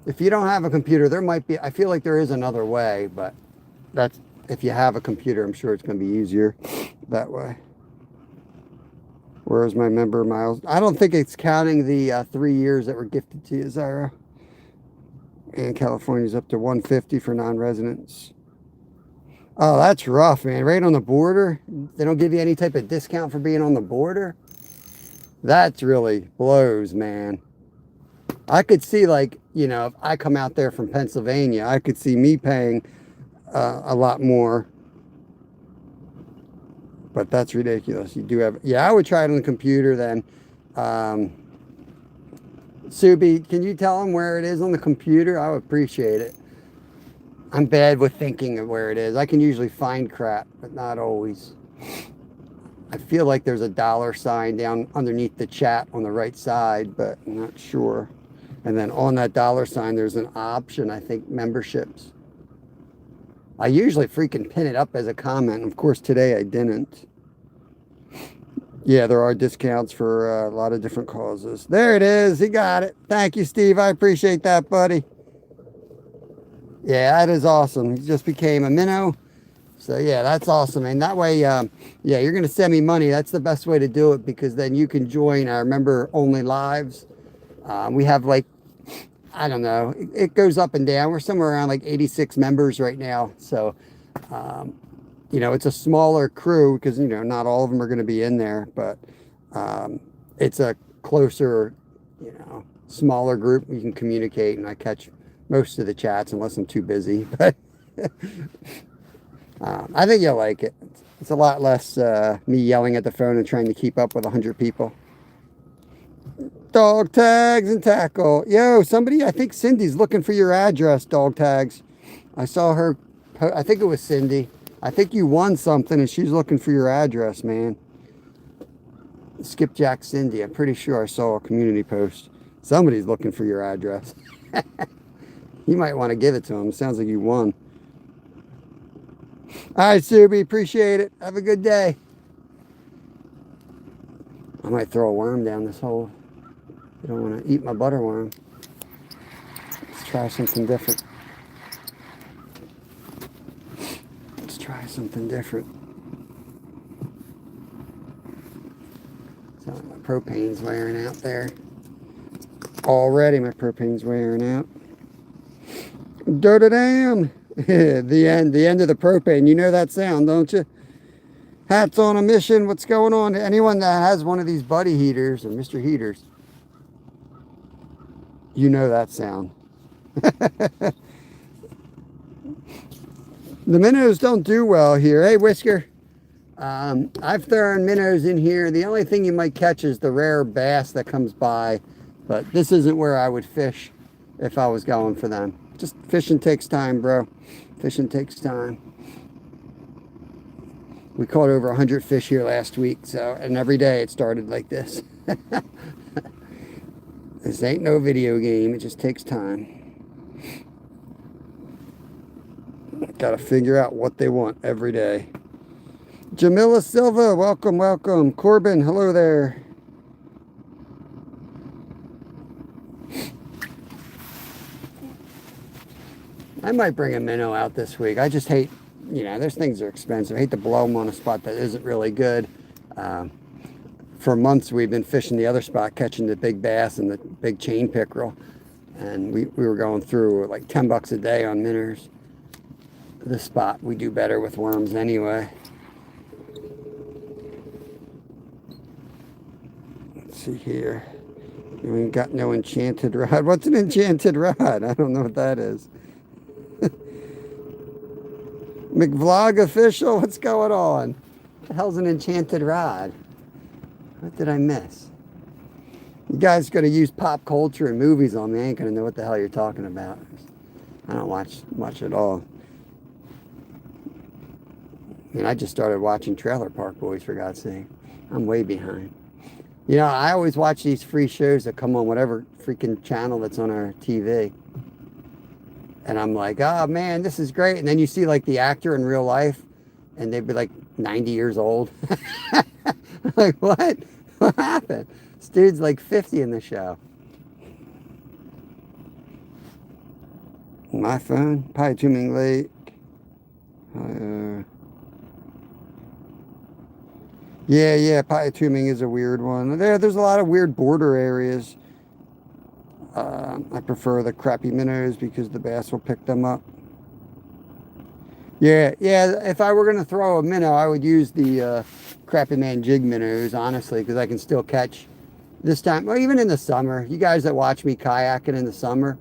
If you don't have a computer, there might be, I feel like there is another way, but that's, if you have a computer, I'm sure it's going to be easier that way. Where's my member miles? I don't think it's counting the 3 years that were gifted to you, Zyra. And California's up to $150 for non-residents. Oh, that's rough, man. Right on the border. They don't give you any type of discount for being on the border. That's really blows, man. I could see, like, you know, if I come out there from Pennsylvania, I could see me paying a lot more. But that's ridiculous. You do have, yeah, I would try it on the computer then. Subi, can you tell them where it is on the computer? I would appreciate it. I'm bad with thinking of where it is. I can usually find crap, but not always. I feel like there's a $sign down underneath the chat on the right side, but I'm not sure. And then on that $sign, there's an option, I think, memberships. I usually freaking pin it up as a comment. Of course, today I didn't. Yeah, there are discounts for a lot of different causes. There it is. He got it. Thank you, Steve. I appreciate that, buddy. Yeah, that is awesome. He just became a minnow. So, yeah, that's awesome. And that way, yeah, you're going to send me money. That's the best way to do it, because then you can join our member-only lives. We have, like, I don't know. It goes up and down. We're somewhere around, like, 86 members right now. So, you know, it's a smaller crew because, you know, not all of them are going to be in there, but it's a closer, you know, smaller group. You can communicate, and I catch most of the chats unless I'm too busy. But I think you'll like it. It's a lot less me yelling at the phone and trying to keep up with 100 people. Dog tags and tackle. Yo, somebody, I think Cindy's looking for your address, dog tags. I saw her, I think it was Cindy. I think you won something and she's looking for your address, man. Skipjack Cindy. I'm pretty sure I saw a community post. Somebody's looking for your address. You might want to give it to him. It sounds like you won. All right, Subi. Appreciate it. Have a good day. I might throw a worm down this hole. I don't want to eat my butter worm. Let's try something different. Try something different. So my propane's wearing out there. Already my propane's wearing out. Dirt-a-damn. The end of the propane. You know that sound, don't you? Hats on a mission. What's going on? Anyone that has one of these buddy heaters or Mr. Heaters, you know that sound. The minnows don't do well here. Hey, Whisker. I've thrown minnows in here. The only thing you might catch is the rare bass that comes by. But this isn't where I would fish if I was going for them. Just fishing takes time, bro. Fishing takes time. We caught over 100 fish here last week, so, and every day it started like this. This ain't no video game. It just takes time. Got to figure out what they want every day. Jamila Silva, welcome, welcome. Corbin, hello there. I might bring a minnow out this week. I just hate, you know, those things are expensive. I hate to blow them on a spot that isn't really good. For months we've been fishing the other spot, catching the big bass and the big chain pickerel. And we were going through like 10 bucks a day on minnows. This spot we do better with worms anyway. Let's see here. We ain't got no enchanted rod. What's an enchanted rod? I don't know what that is. McVlog official, what's going on? What the hell's an enchanted rod? What did I miss? You guys gonna use pop culture and movies on me. I ain't gonna know what the hell you're talking about. I don't watch much at all. I mean, I just started watching Trailer Park Boys, for God's sake. I'm way behind. You know, I always watch these free shows that come on whatever freaking channel that's on our TV. And I'm like, oh man, this is great. And then you see like the actor in real life and they'd be like 90 years old. Like, what? What happened? This dude's like 50 in the show. My phone, Pietuming Lake. Yeah, Pietuming is a weird one. There's a lot of weird border areas. I prefer the crappy minnows because the bass will pick them up. Yeah, if I were going to throw a minnow, I would use the crappy man jig minnows, honestly, because I can still catch this time, or even in the summer. You guys that watch me kayaking in the summer,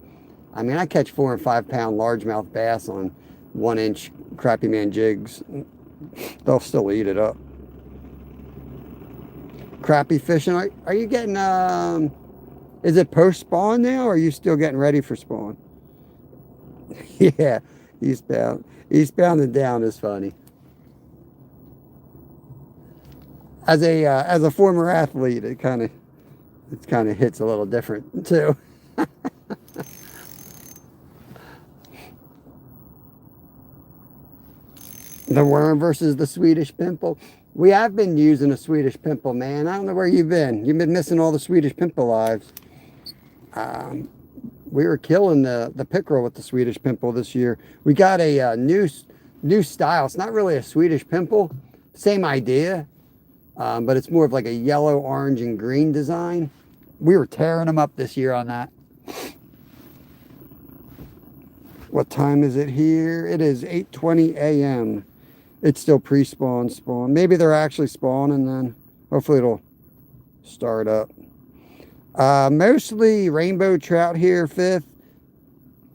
I mean, I catch 4 and 5 pound largemouth bass on 1-inch crappy man jigs. They'll still eat it up. Crappie fishing, are you getting, is it post spawn now, or are you still getting ready for spawn? Yeah, eastbound and down is funny. As a former athlete, it kind of hits a little different too. The worm versus the Swedish pimple. We have been using a Swedish pimple, man. I don't know where you've been. You've been missing all the Swedish pimple lives. We were killing the pickerel with the Swedish pimple this year. We got a new style. It's not really a Swedish pimple. Same idea, but it's more of like a yellow, orange, and green design. We were tearing them up this year on that. What time is it here? It is 8:20 a.m. It's still pre-spawn, spawn. Maybe they're actually spawning then. Hopefully it'll start up. Mostly rainbow trout here, Fifth.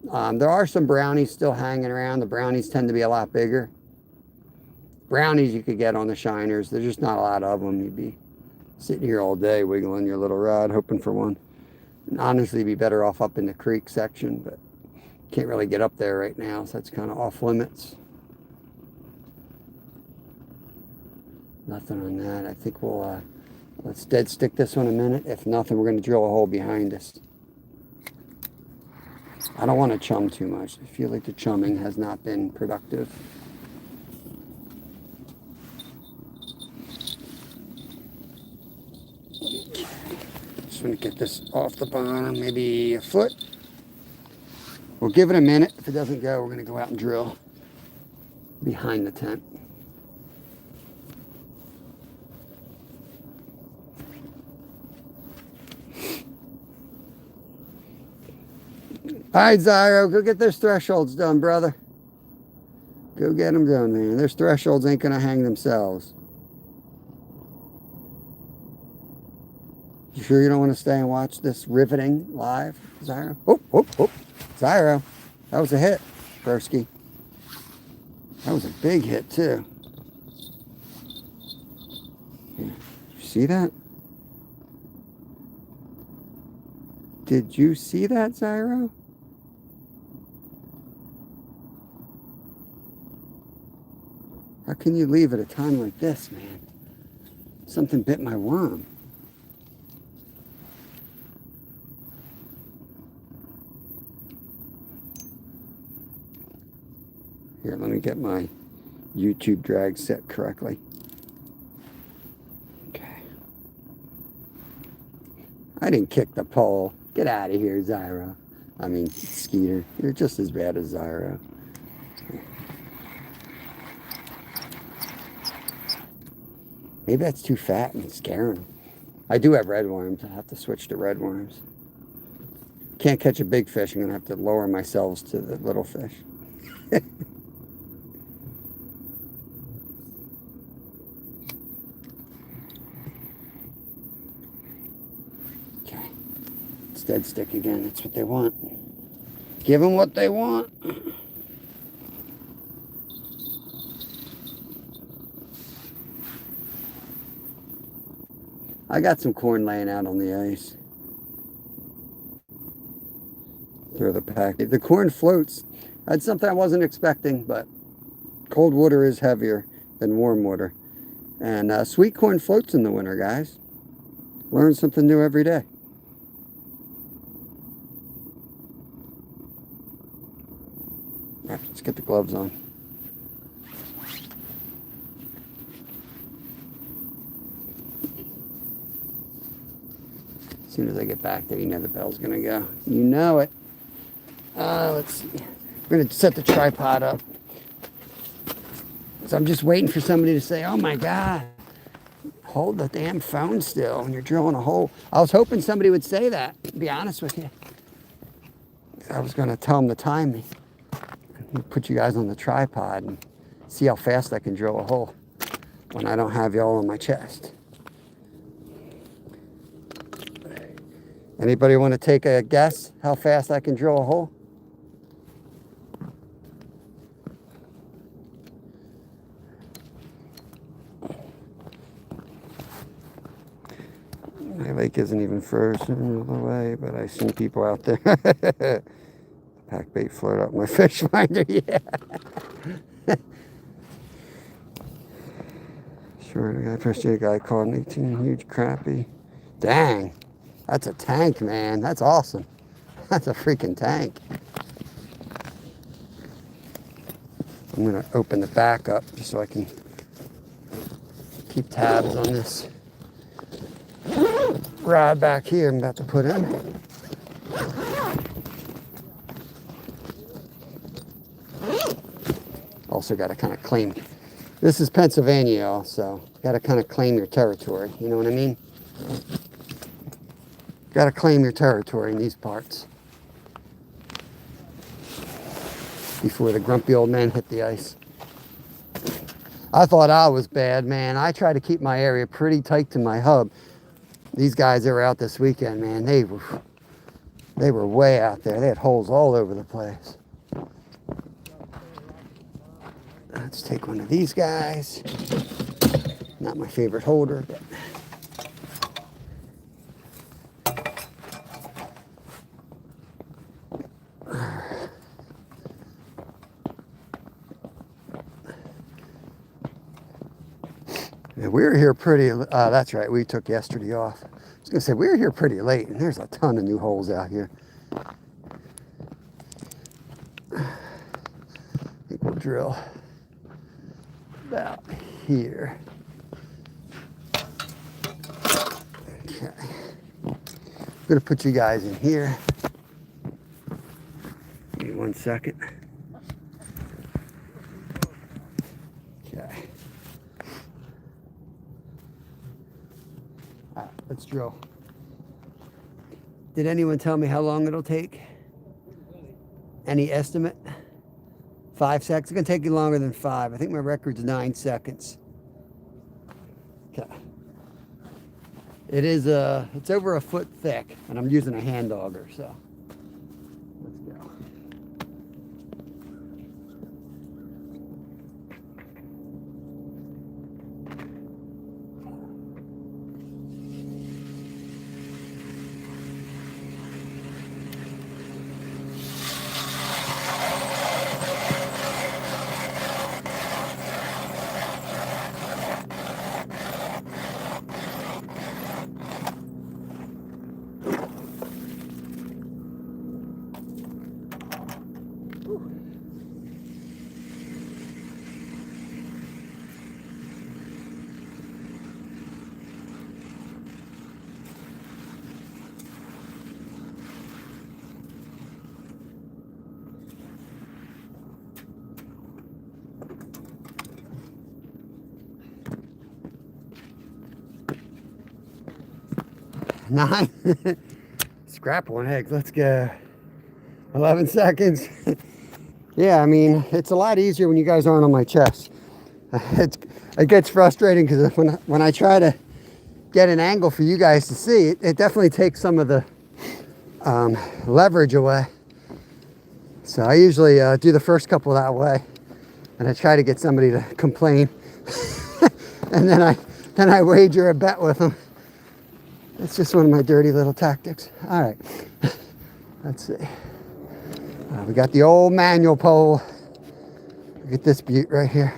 There are some brownies still hanging around. The brownies tend to be a lot bigger. Brownies you could get on the shiners. There's just not a lot of them. You'd be sitting here all day wiggling your little rod, hoping for one. And honestly, you'd be better off up in the creek section, but can't really get up there right now, so that's kind of off limits. Nothing on that. I think we'll let's dead stick this one a minute. If nothing, we're going to drill a hole behind us. I don't want to chum too much. I feel like the chumming has not been productive. Just want to get this off the bottom, maybe a foot. We'll give it a minute. If it doesn't go, we're going to go out and drill behind the tent. All right, Zyro, go get those thresholds done, brother. Go get them done, man. Those thresholds ain't going to hang themselves. You sure you don't want to stay and watch this riveting live, Zyro? Oh, oh, oh. Zyro. That was a hit, Broski. That was a big hit, too. Yeah. You see that? Did you see that, Zyro? How can you leave at a time like this, man? Something bit my worm. Here, let me get my YouTube drag set correctly. Okay. I didn't kick the pole. Get out of here, Zyro. I mean, Skeeter. You're just as bad as Zyro. Maybe that's too fat and it's scaring them. I do have red worms. I have to switch to red worms. Can't catch a big fish. I'm going to have to lower myself to the little fish. Okay. It's dead stick again. That's what they want. Give them what they want. I got some corn laying out on the ice. Throw the pack. The corn floats. That's something I wasn't expecting, but cold water is heavier than warm water. And sweet corn floats in the winter, guys. Learn something new every day. All right, let's get the gloves on. As soon as I get back there, you know the bell's gonna go. You know it. Let's see. We're gonna set the tripod up. So I'm just waiting for somebody to say, oh my God, hold the damn phone still when you're drilling a hole. I was hoping somebody would say that, to be honest with you. I was gonna tell them to time me. Put you guys on the tripod and see how fast I can drill a hole when I don't have y'all on my chest. Anybody want to take a guess how fast I can drill a hole? My lake isn't even frozen all the way, but I see people out there. Pack bait float up my fish finder, yeah. Sure, I appreciate a guy caught an 18 huge crappie. Dang, that's a tank, man. That's awesome. That's a freaking tank. I'm gonna open the back up just so I can keep tabs on this rod back here I'm about to put in. Also got to kind of claim. This is Pennsylvania, y'all, so got to kind of claim your territory. You know what I mean? Got to claim your territory in these parts before the grumpy old men hit the ice. I thought I was bad, man. I try to keep my area pretty tight to my hub. These guys that were out this weekend, man, they were way out there. They had holes all over the place. Let's take one of these guys. Not my favorite holder, but yeah, we were here pretty, that's right, we took yesterday off. I was going to say, we were here pretty late, and there's a ton of new holes out here. I think we'll drill about here. Okay. I'm going to put you guys in here. Give me 1 second. Okay. All right, let's drill. Did anyone tell me how long it'll take? Any estimate? 5 seconds? It's going to take you longer than 5. I think my record's 9 seconds. Okay. It is it's over a foot thick, and I'm using a hand auger, so let's go. Nine. Scrap one egg. Let's go. 11 seconds. Yeah, I mean, it's a lot easier when you guys aren't on my chest. It gets frustrating because when I try to get an angle for you guys to see, it definitely takes some of the leverage away. So I usually do the first couple that way, and I try to get somebody to complain, and then I wager a bet with them. It's just one of my dirty little tactics. All right, let's see. We got the old manual pole. Look at this beaut right here.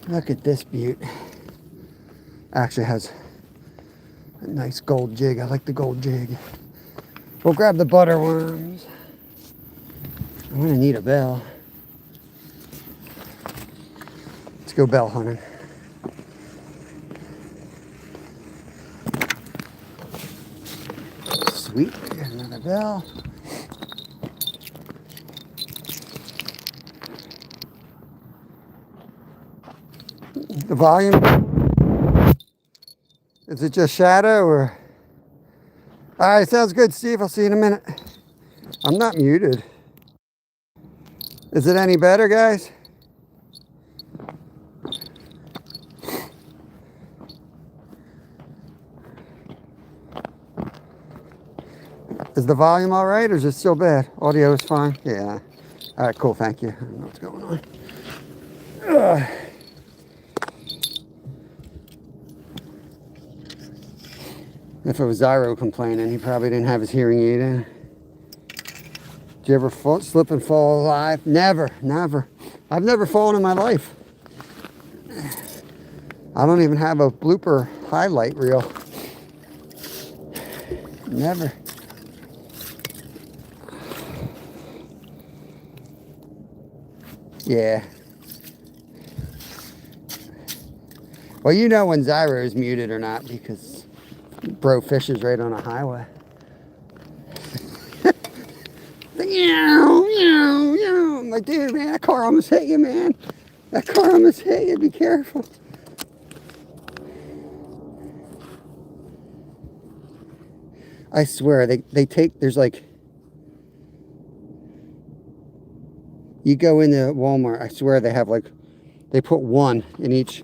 Look at this beaut. Actually has a nice gold jig. I like the gold jig. We'll grab the butter worms. I'm gonna need a bell. Let's go bell hunting. Sweet, there's another bell. The volume, is it just shadow or? All right, sounds good, Steve. I'll see you in a minute. I'm not muted. Is it any better, guys? Is the volume all right, or is it still bad? Audio is fine? Yeah. All right, cool, thank you. I don't know what's going on. Ugh. If it was Zyro complaining, he probably didn't have his hearing aid in. Did you ever slip and fall alive? Never, never. I've never fallen in my life. I don't even have a blooper highlight reel. Never. Yeah. Well, you know when Zyro is muted or not because bro fishes right on a highway. I'm like, dude, man, that car almost hit you, man. That car almost hit you. Be careful. I swear, they take, there's like, you go into Walmart, I swear they have like, they put one in each.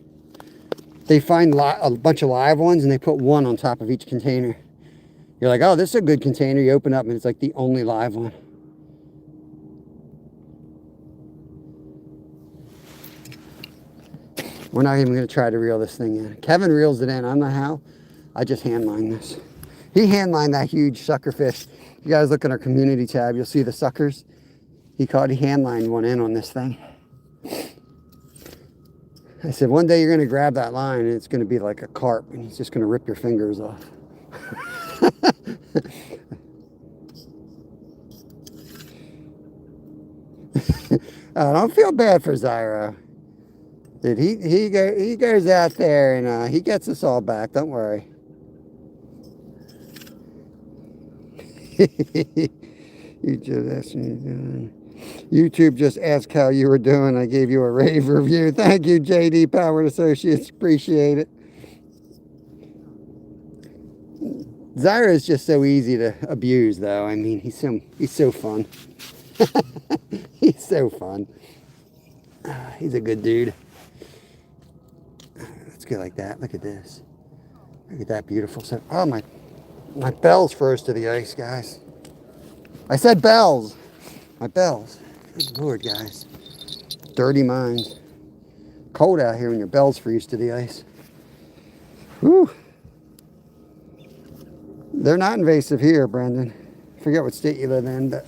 They find a bunch of live ones and they put one on top of each container. You're like, oh, this is a good container. You open up and it's like the only live one. We're not even going to try to reel this thing in. Kevin reels it in. I don't know how. I just handline this. He handlined that huge sucker fish. You guys look at our community tab, you'll see the suckers. He handlined one in on this thing. I said, one day you're going to grab that line and it's going to be like a carp and he's just going to rip your fingers off. Oh, don't feel bad for Zyro. Dude, he goes out there and he gets us all back. Don't worry. You just asked me doing. YouTube just asked how you were doing. I gave you a rave review. Thank you, JD Power Associates. Appreciate it. Zyro is just so easy to abuse, though. I mean, he's so fun. He's so fun. He's a good dude. Let's go like that. Look at this. Look at that beautiful stuff. Oh, my bells froze to the ice, guys. I said bells. My bells. Good Lord, guys. Dirty minds. Cold out here when your bells freeze to the ice. Whew. They're not invasive here, Brendan. I forget what state you live in, but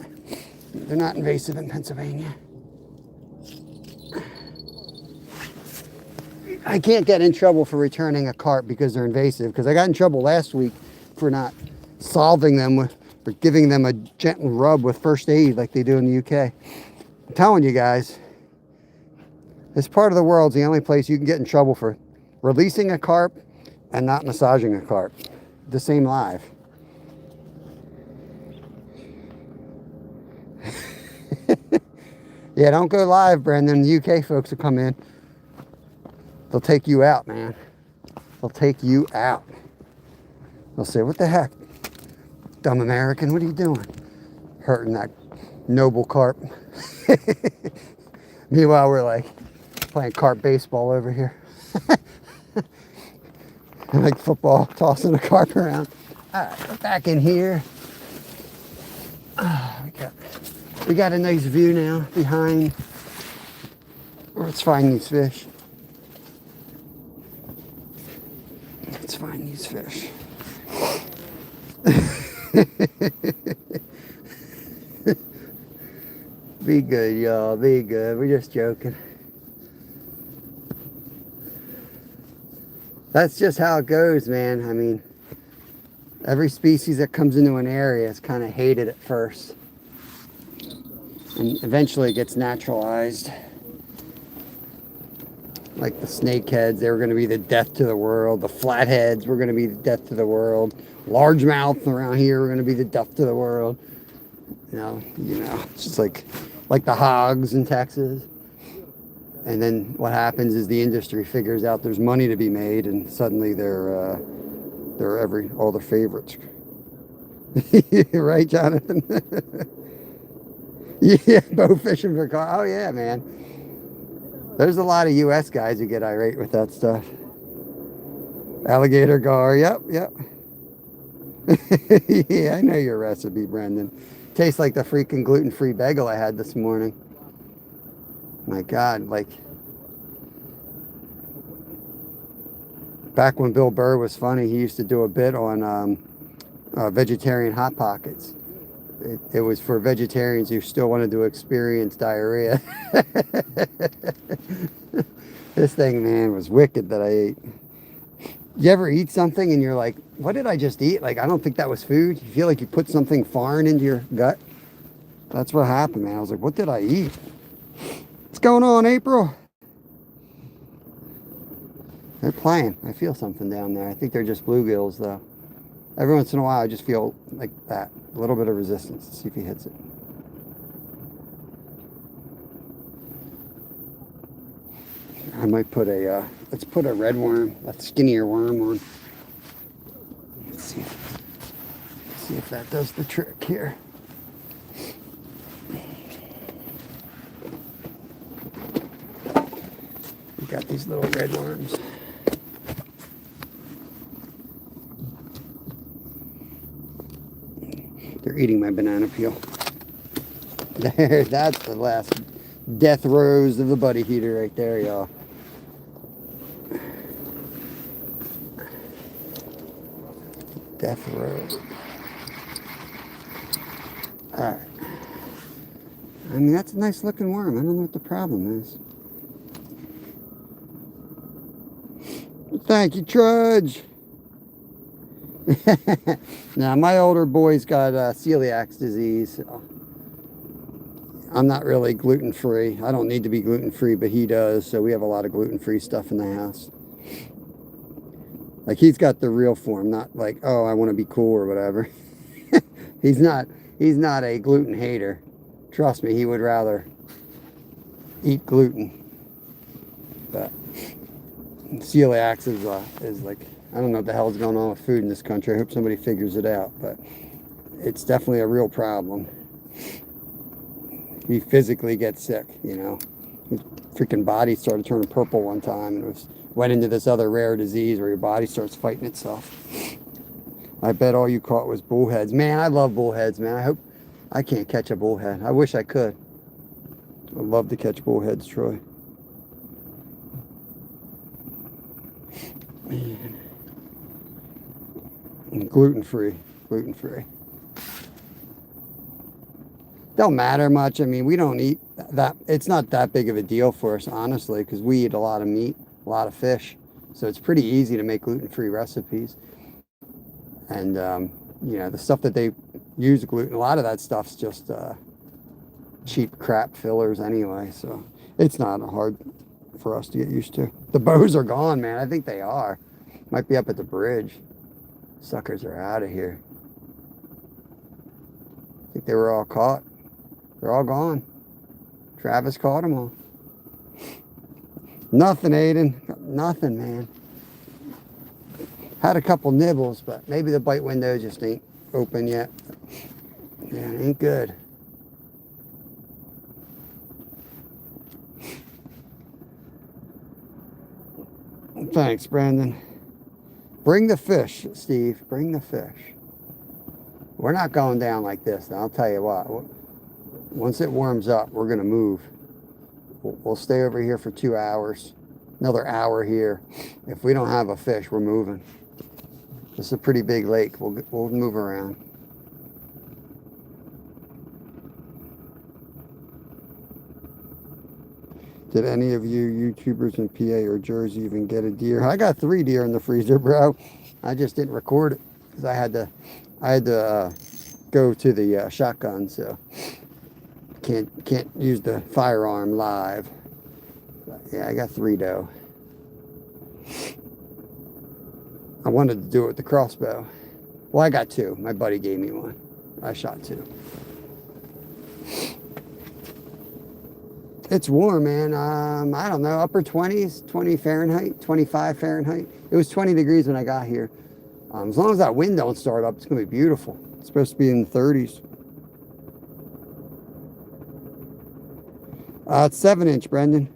they're not invasive in Pennsylvania. I can't get in trouble for returning a carp because they're invasive, because I got in trouble last week for not solving them for giving them a gentle rub with first aid like they do in the UK. I'm telling you guys, this part of the world's the only place you can get in trouble for releasing a carp and not massaging a carp the same live. Yeah, don't go live, Brendan. The UK folks will come in. They'll take you out, man. They'll take you out. They'll say, what the heck? Dumb American, what are you doing? Hurting that noble carp. Meanwhile, we're like playing carp baseball over here. Like football, tossing a carp around. All right, we're back in here. We got a nice view now behind. Let's find these fish. Let's find these fish. Be good, y'all. Be good. We're just joking. That's just how it goes, man. I mean, every species that comes into an area is kind of hated at first. And eventually it gets naturalized. Like the snakeheads, they were going to be the death to the world. The flatheads were going to be the death to the world. Largemouth around here were going to be the death to the world. You know, it's just like the hogs in Texas. And then what happens is the industry figures out there's money to be made, and suddenly they're all the favorites. Right, Jonathan? Yeah, bow fishing for carp. Oh yeah, man. There's a lot of U.S. guys who get irate with that stuff. Alligator gar. Yep. Yeah, I know your recipe, Brendan. Tastes like the freaking gluten-free bagel I had this morning. My God, like back when Bill Burr was funny, he used to do a bit on vegetarian Hot Pockets. It was for vegetarians who still wanted to experience diarrhea. This thing, man, was wicked that I ate. You ever eat something and you're like, what did I just eat? Like, I don't think that was food. You feel like you put something foreign into your gut. That's what happened, man. I was like, what did I eat? What's going on, April? They're playing. I feel something down there. I think they're just bluegills, though. Every once in a while, I just feel like that. A little bit of resistance. Let's see if he hits it. I might put let's put a red worm, a skinnier worm on. Let's see if that does the trick here. We got these little red worms. They're eating my banana peel. There, that's the last death rose of the buddy heater right there, y'all. Death rose. Alright. I mean, that's a nice looking worm. I don't know what the problem is. Thank you, Trudge. Now, my older boy's got celiac disease. So I'm not really gluten-free. I don't need to be gluten-free, but he does. So we have a lot of gluten-free stuff in the house. Like, he's got the real form, not like, oh, I want to be cool or whatever. He's not a gluten hater. Trust me, he would rather eat gluten. But celiac is like, I don't know what the hell's going on with food in this country. I hope somebody figures it out, but it's definitely a real problem. He physically gets sick, you know. His freaking body started turning purple one time, and went into this other rare disease where your body starts fighting itself. I bet all you caught was bullheads. Man, I love bullheads, man. I hope I can't catch a bullhead. I wish I could. I'd love to catch bullheads, Troy. Man. Gluten-free. Gluten-free. Don't matter much. I mean, we don't eat that. It's not that big of a deal for us, honestly, because we eat a lot of meat, a lot of fish. So it's pretty easy to make gluten-free recipes. And, you know, the stuff that they use gluten, a lot of that stuff's just cheap crap fillers anyway. So it's not hard for us to get used to. The bows are gone, man. I think they are. Might be up at the bridge. Suckers are out of here. I think they were all caught. They're all gone. Travis caught them all. Nothing, Aiden. Nothing, man. Had a couple nibbles, but maybe the bite window just ain't open yet. Yeah, it ain't good. Thanks, Brandon. Bring the fish, Steve. Bring the fish. We're not going down like this. I'll tell you what. Once it warms up, we're going to move. We'll stay over here for 2 hours. Another hour here. If we don't have a fish, we're moving. This is a pretty big lake. We'll move around. Did any of you YouTubers in PA or Jersey even get a deer? I got 3 deer in the freezer, bro. I just didn't record it because I had to go to the shotgun, so can't use the firearm live. But yeah, I got 3 doe. I wanted to do it with the crossbow. Well, I got 2. My buddy gave me 1. I shot 2. It's warm, man. I don't know, upper 20s, 20 Fahrenheit, 25 Fahrenheit. It was 20 degrees when I got here. As long as that wind don't start up, it's going to be beautiful. It's supposed to be in the 30s. It's 7-inch, Brendan.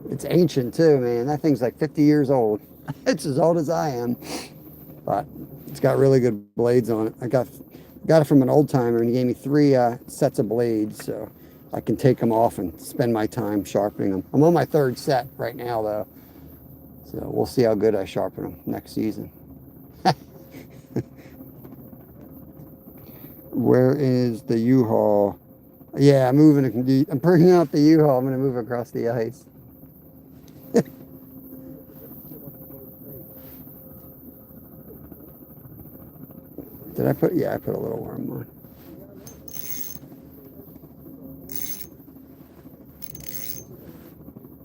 It's ancient, too, man. That thing's like 50 years old. It's as old as I am. But it's got really good blades on it. I got it from an old timer, and he gave me 3 sets of blades, so I can take them off and spend my time sharpening them. I'm on my 3rd set right now, though. So we'll see how good I sharpen them next season. Where is the U-Haul? Yeah, I'm moving. I'm bringing out the U-Haul. I'm going to move across the ice. Did I put? Yeah, I put a little worm on.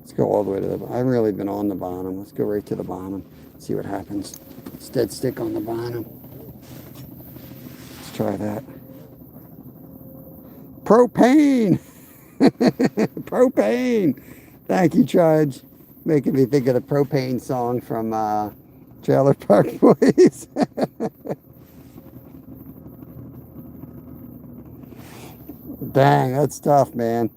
Let's go all the way to the bottom. I haven't really been on the bottom. Let's go right to the bottom. See what happens. It's dead stick on the bottom. Let's try that. Propane! Propane! Thank you, Trudge. Making me think of the Propane song from Trailer Park Boys. Dang, that's tough, man.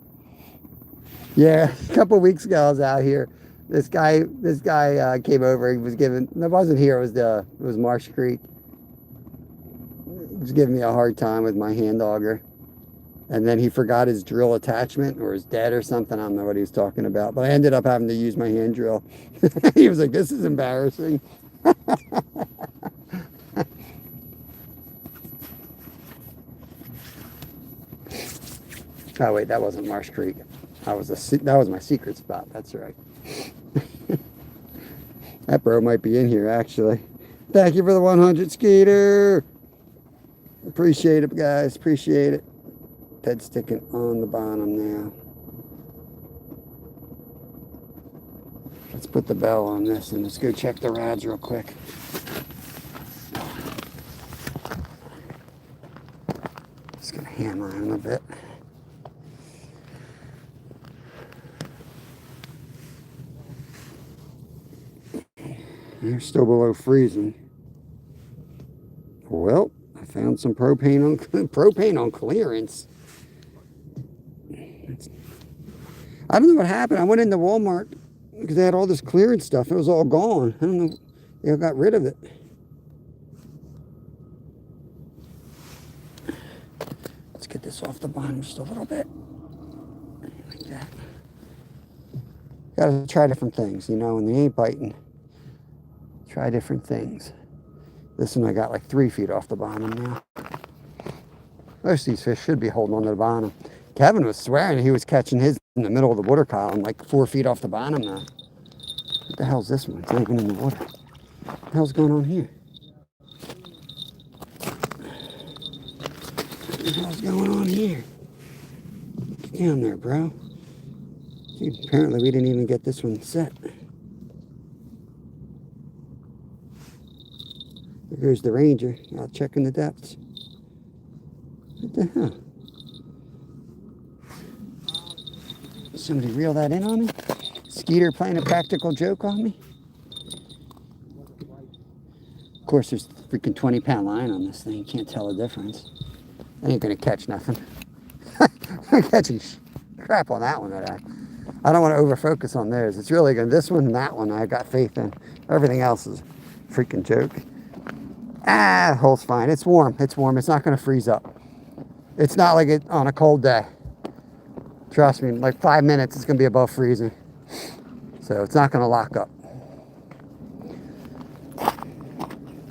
Yeah, a couple weeks ago I was out here. This guy came over. He was giving. I wasn't here. It was Marsh Creek. He was giving me a hard time with my hand auger, and then he forgot his drill attachment, or his dead or something. I don't know what he was talking about, but I ended up having to use my hand drill. He was like, "This is embarrassing." Oh wait, that wasn't Marsh Creek. That was my secret spot. That's right. That bro might be in here actually. Thank you for the 100, Skeeter. Appreciate it, guys. Appreciate it. Dead sticking on the bottom now. Let's put the bell on this and let's go check the rods real quick. Just gonna hammer on a bit. They're still below freezing. Well, I found some propane on clearance. I don't know what happened. I went into Walmart because they had all this clearance stuff. It was all gone. I don't know. They got rid of it. Let's get this off the bottom just a little bit. Like that. Gotta try different things, you know, when they ain't biting. Try different things. This one I got like 3 feet off the bottom now. Most of these fish should be holding on to the bottom. Kevin was swearing he was catching his in the middle of the water column, like 4 feet off the bottom now. What the hell's this one? It's not even in the water. What the hell's going on here? What the hell's going on here? Get down there, bro. See, apparently we didn't even get this one set. There goes the Ranger out checking the depths. What the hell? Somebody reel that in on me? Skeeter playing a practical joke on me? Of course, there's a freaking 20-pound line on this thing. You can't tell the difference. I ain't gonna catch nothing. I'm catching crap on that one today. I don't want to over-focus on theirs. It's really good. This one and that one I got faith in. Everything else is a freaking joke. Ah, the hole's fine. It's warm. It's warm. It's not going to freeze up. It's not like it on a cold day. Trust me, like 5 minutes it's going to be above freezing. So it's not going to lock up.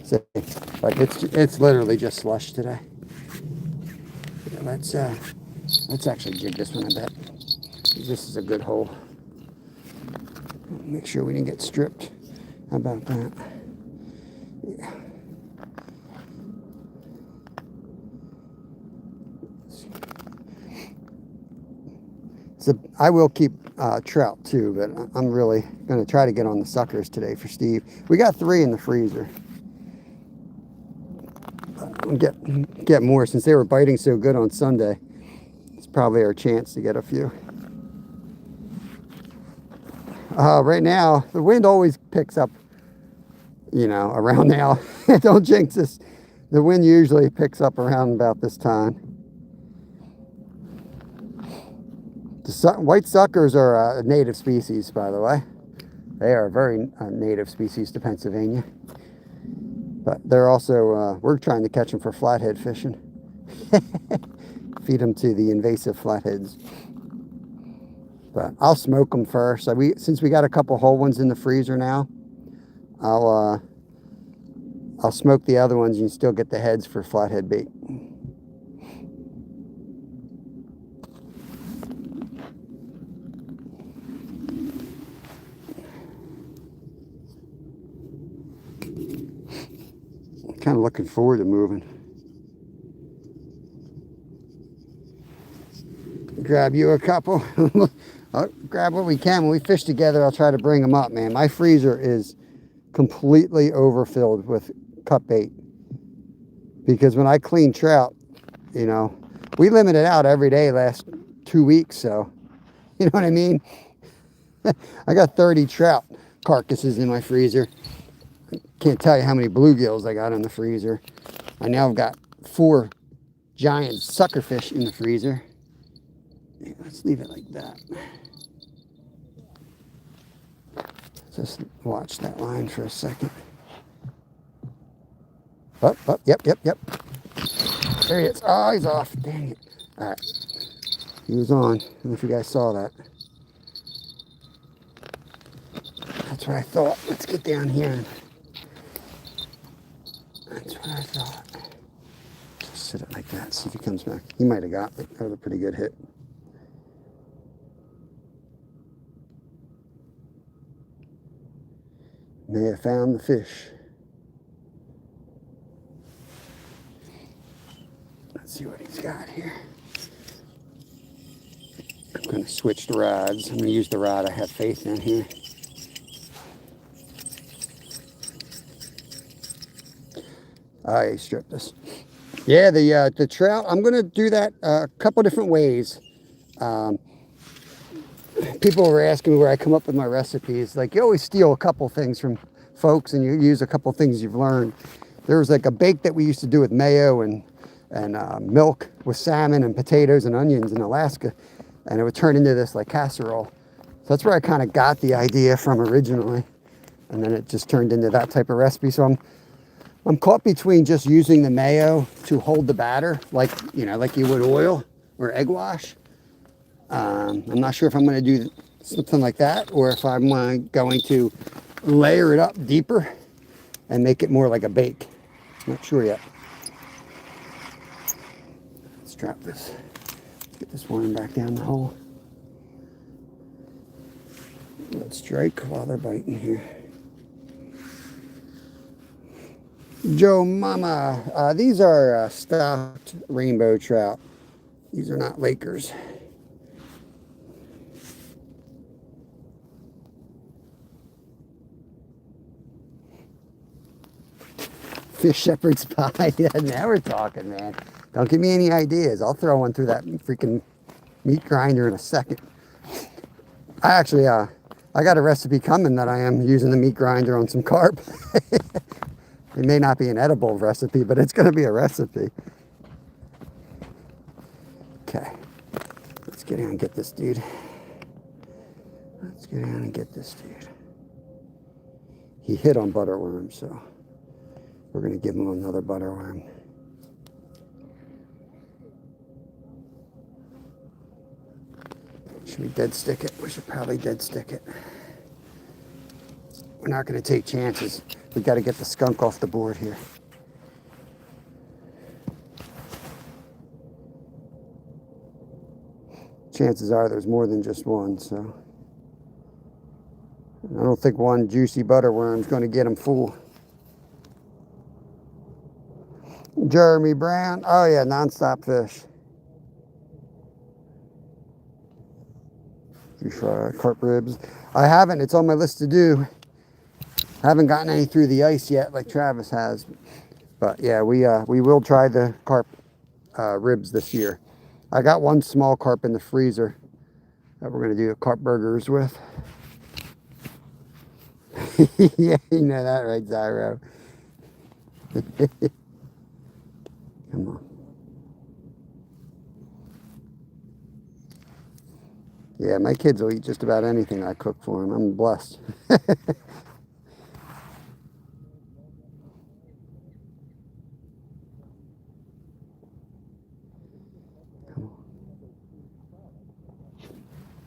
So, but it's literally just slush today. Yeah, let's actually jig this one a bit. This is a good hole. Make sure we didn't get stripped. How about that? Yeah. So I will keep trout too, but I'm really going to try to get on the suckers today for Steve. We got 3 in the freezer. Get more since they were biting so good on Sunday. It's probably our chance to get a few. Right now, the wind always picks up, you know, around now. Don't jinx this. The wind usually picks up around about this time. The white suckers are a native species, by the way. They are a very native species to Pennsylvania. But they're also, we're trying to catch them for flathead fishing. Feed them to the invasive flatheads. But I'll smoke them first. Since we got a couple whole ones in the freezer now, I'll smoke the other ones. You can still get the heads for flathead bait. Kind of looking forward to moving. Grab you a couple. I'll grab what we can. When we fish together, I'll try to bring them up, man. My freezer is completely overfilled with cut bait. Because when I clean trout, you know, we limit it out every day last 2 weeks, so you know what I mean? I got 30 trout carcasses in my freezer. Can't tell you how many bluegills I got in the freezer. I now have got 4 giant suckerfish in the freezer. Let's leave it like that. Just watch that line for a second. Oh, yep. There he is. Oh, he's off. Dang it. All right. He was on. I don't know if you guys saw that. That's what I thought. Let's get down here. That's what I thought. Just sit it like that. See if he comes back. He might have got it. That was a pretty good hit. May have found the fish. Let's see what he's got here. I'm going to switch the rods. I'm going to use the rod I have faith in here. He stripped us. Yeah, the trout, I'm going to do that a couple different ways. People were asking me where I come up with my recipes. Like, you always steal a couple things from folks and you use a couple things you've learned. There was like a bake that we used to do with mayo and milk with salmon and potatoes and onions in Alaska. and it would turn into this like casserole. So that's where I kind of got the idea from originally, and then it just turned into that type of recipe. So I'm caught between just using the mayo to hold the batter, like, you know, like you would oil or egg wash. I'm not sure if I'm going to do something like that, or if I'm going to layer it up deeper and make it more like a bake. Not sure yet. Let's drop this. Let's get this worm back down the hole. Let's strike while they're biting here. Joe Mama, these are stuffed rainbow trout. These are not Lakers. Fish shepherd's pie. Yeah, now we're talking, man. Don't give me any ideas. I'll throw one through that freaking meat grinder in a second. I actually, I got a recipe coming that I am using the meat grinder on some carp. It may not be an edible recipe, but it's going to be a recipe. Okay. Let's get down and get this dude. Let's get down and get this dude. He hit on butterworm, so we're going to give him another butterworm. Should we dead stick it? We should probably dead stick it. We're not going to take chances. We've got to get the skunk off the board here. Chances are there's more than just one, so I don't think one juicy butterworm is going to get him full. Jeremy Brown. Oh yeah, nonstop fish. Carp ribs. I haven't. It's on my list to do. I haven't gotten any through the ice yet, like Travis has. But yeah, we will try the carp ribs this year. I got one small carp in the freezer that we're going to do carp burgers with. Yeah, you know that, right, Zyro? Come on. Yeah, my kids will eat just about anything I cook for them. I'm blessed.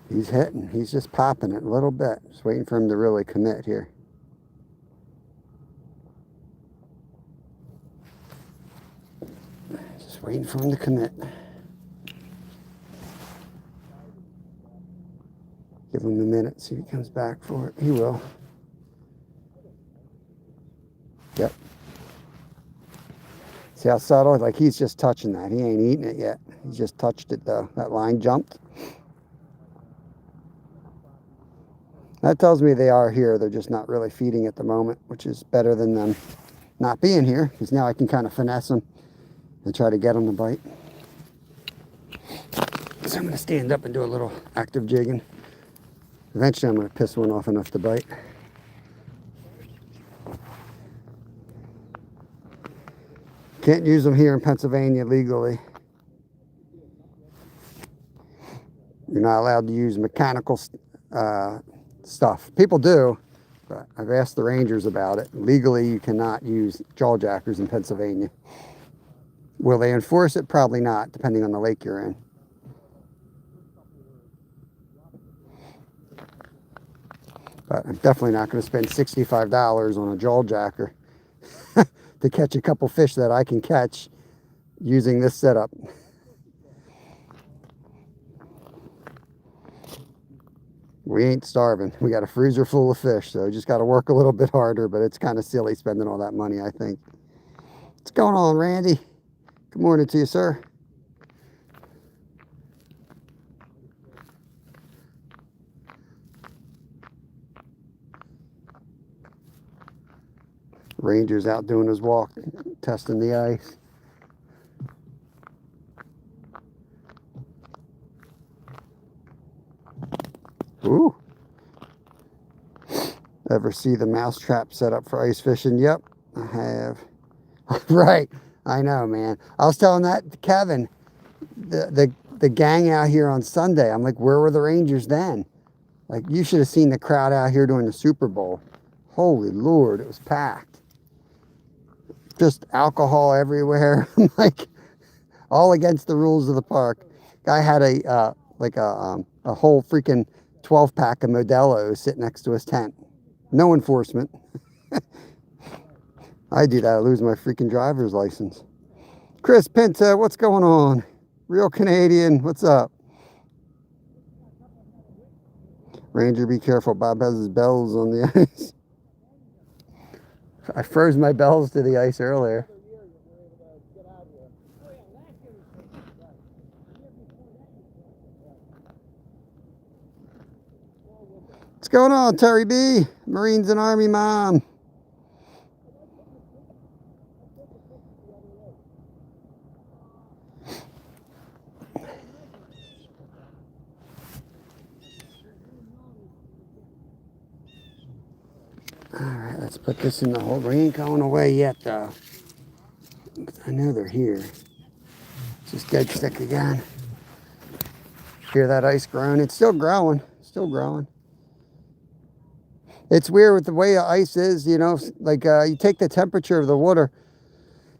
He's hitting. He's just popping it a little bit. Just waiting for him to really commit here. Just waiting for him to commit. Give him a minute, see if he comes back for it. He will. Yep. See how subtle? Like he's just touching that. He ain't eating it yet. He just touched it though. That line jumped. That tells me they are here. They're just not really feeding at the moment, which is better than them not being here, because now I can kind of finesse them and try to get them to bite. So I'm going to stand up and do a little active jigging. Eventually I'm going to piss one off enough to bite. Can't use them here in Pennsylvania legally. You're not allowed to use mechanical stuff. People do, but I've asked the rangers about it. Legally, you cannot use jawjackers in Pennsylvania. Will they enforce it? Probably not, depending on the lake you're in. But I'm definitely not going to spend $65 on a jawjacker to catch a couple fish that I can catch using this setup. We ain't starving. We got a freezer full of fish, so we just got to work a little bit harder, but it's kind of silly spending all that money, I think. What's going on, Randy? Good morning to you, sir. Ranger's out doing his walk, testing the ice. Ooh. Ever see the mousetrap set up for ice fishing? Yep, I have. Right, I know, man. I was telling that to Kevin. The the gang out here on Sunday. I'm like, where were the Rangers then? Like, you should have seen the crowd out here during the Super Bowl. Holy Lord, it was packed. Just alcohol everywhere. Like, all against the rules of the park. Guy had a whole freaking 12-pack of Modelo's sitting next to his tent. No enforcement. I do that, I lose my freaking driver's license. Chris Pinta, what's going on? Real Canadian, what's up? Ranger, be careful. Bob has his bells on the ice. I froze my bells to the ice earlier. What's going on, Terry B? Marines and Army mom. Alright, let's put this in the hole. We ain't going away yet, though. I know they're here. Just dead stick again. Hear that ice growing? It's still growing. Still growing. It's weird with the way ice is, you know, like you take the temperature of the water,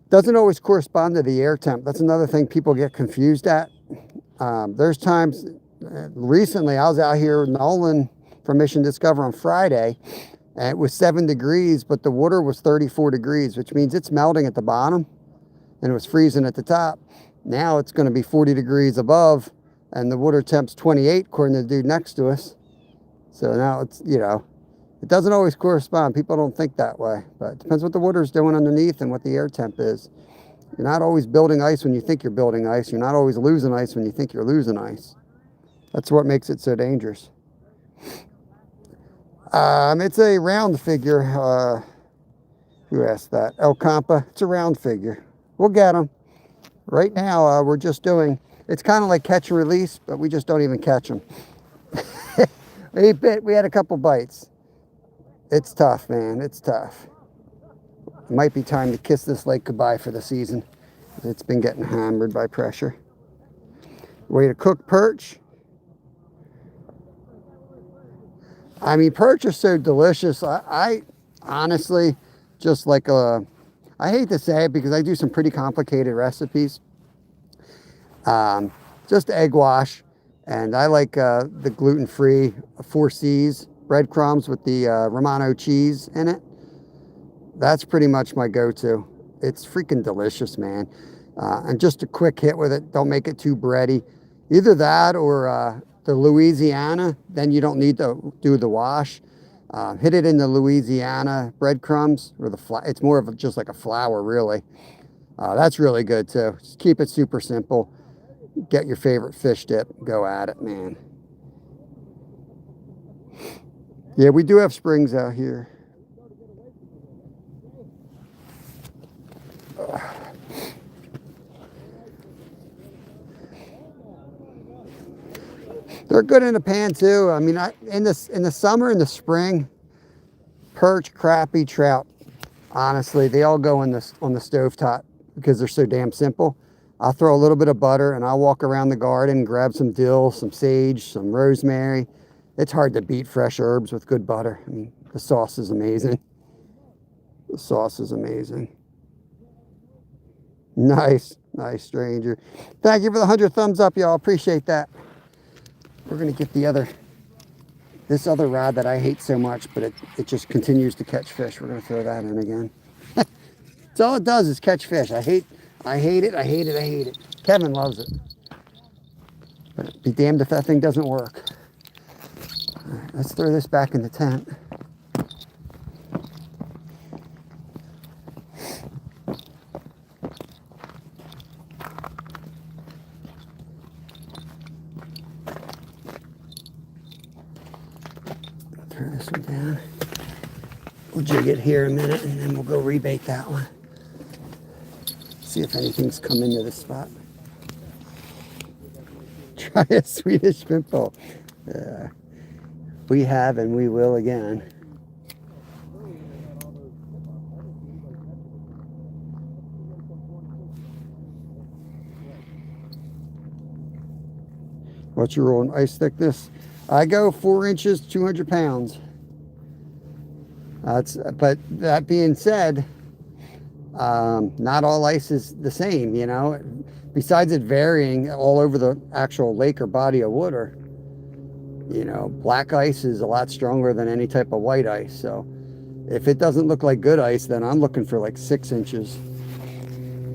doesn't always correspond to the air temp. That's another thing people get confused at. There's times, recently I was out here with Nolan from Mission Discover on Friday, and it was 7 degrees, but the water was 34 degrees, which means it's melting at the bottom, and it was freezing at the top. Now it's going to be 40 degrees above, and the water temp's 28, according to the dude next to us. So now it's, you know, it doesn't always correspond. People don't think that way, but it depends what the water's doing underneath and what the air temp is. You're not always building ice when you think you're building ice. You're not always losing ice when you think you're losing ice. That's what makes it so dangerous. It's a round figure. Who asked that? El Campa. It's a round figure. We'll get them. Right now, we're just doing, it's kind of like catch and release, but we just don't even catch them. We had a couple bites. It's tough, man. It's tough. It might be time to kiss this lake goodbye for the season. It's been getting hammered by pressure. Way to cook perch. I mean, perch are so delicious. I honestly just like I hate to say it because I do some pretty complicated recipes. Just egg wash. And I like the gluten-free 4C's breadcrumbs with the Romano cheese in it. That's pretty much my go-to. It's freaking delicious, man. And just a quick hit with it. Don't make it too bready. Either that or the Louisiana. Then you don't need to do the wash. Hit it in the Louisiana breadcrumbs. Or it's more of just like a flour, really. That's really good, too. Just keep it super simple. Get your favorite fish dip. Go at it, man. Yeah, we do have springs out here. They're good in the pan too. I mean, in the summer, in the spring, perch, crappie, trout. Honestly, they all go on the stovetop because they're so damn simple. I'll throw a little bit of butter and I'll walk around the garden and grab some dill, some sage, some rosemary. It's hard to beat fresh herbs with good butter. I mean, the sauce is amazing. The sauce is amazing. Nice, nice, stranger. Thank you for the 100 thumbs up, y'all. Appreciate that. We're gonna get this other rod that I hate so much, but it just continues to catch fish. We're gonna throw that in again. That's all it does is catch fish. I hate it. Kevin loves it. But be damned if that thing doesn't work. All right, let's throw this back in the tent. Throw this one down. We'll jig it here in a minute and then we'll go rebait that one. See if anything's come into the spot. Try a Swedish shrimp bowl. We have and we will again. What's your rule on ice thickness? I go 4 inches, 200 pounds. But that being said, not all ice is the same, you know. Besides it varying all over the actual lake or body of water, you know, black ice is a lot stronger than any type of white ice. So if it doesn't look like good ice, then I'm looking for like 6 inches.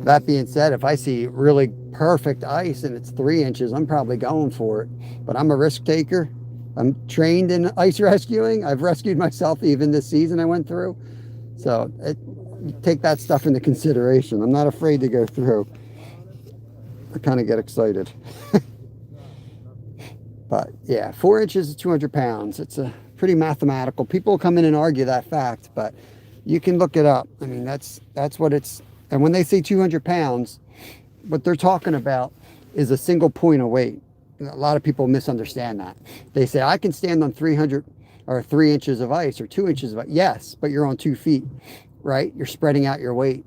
That being said, if I see really perfect ice and it's 3 inches, I'm probably going for it. But I'm a risk taker. I'm trained in ice rescuing. I've rescued myself even this season I went through. So take that stuff into consideration. I'm not afraid to go through. I kind of get excited. But yeah, 4 inches is 200 pounds. It's a pretty mathematical. People come in and argue that fact, but you can look it up. I mean, that's what it's. And when they say 200 pounds, what they're talking about is a single point of weight. A lot of people misunderstand that. They say, I can stand on 300 or 3 inches of ice or 2 inches of ice. Yes, but you're on 2 feet, right? You're spreading out your weight.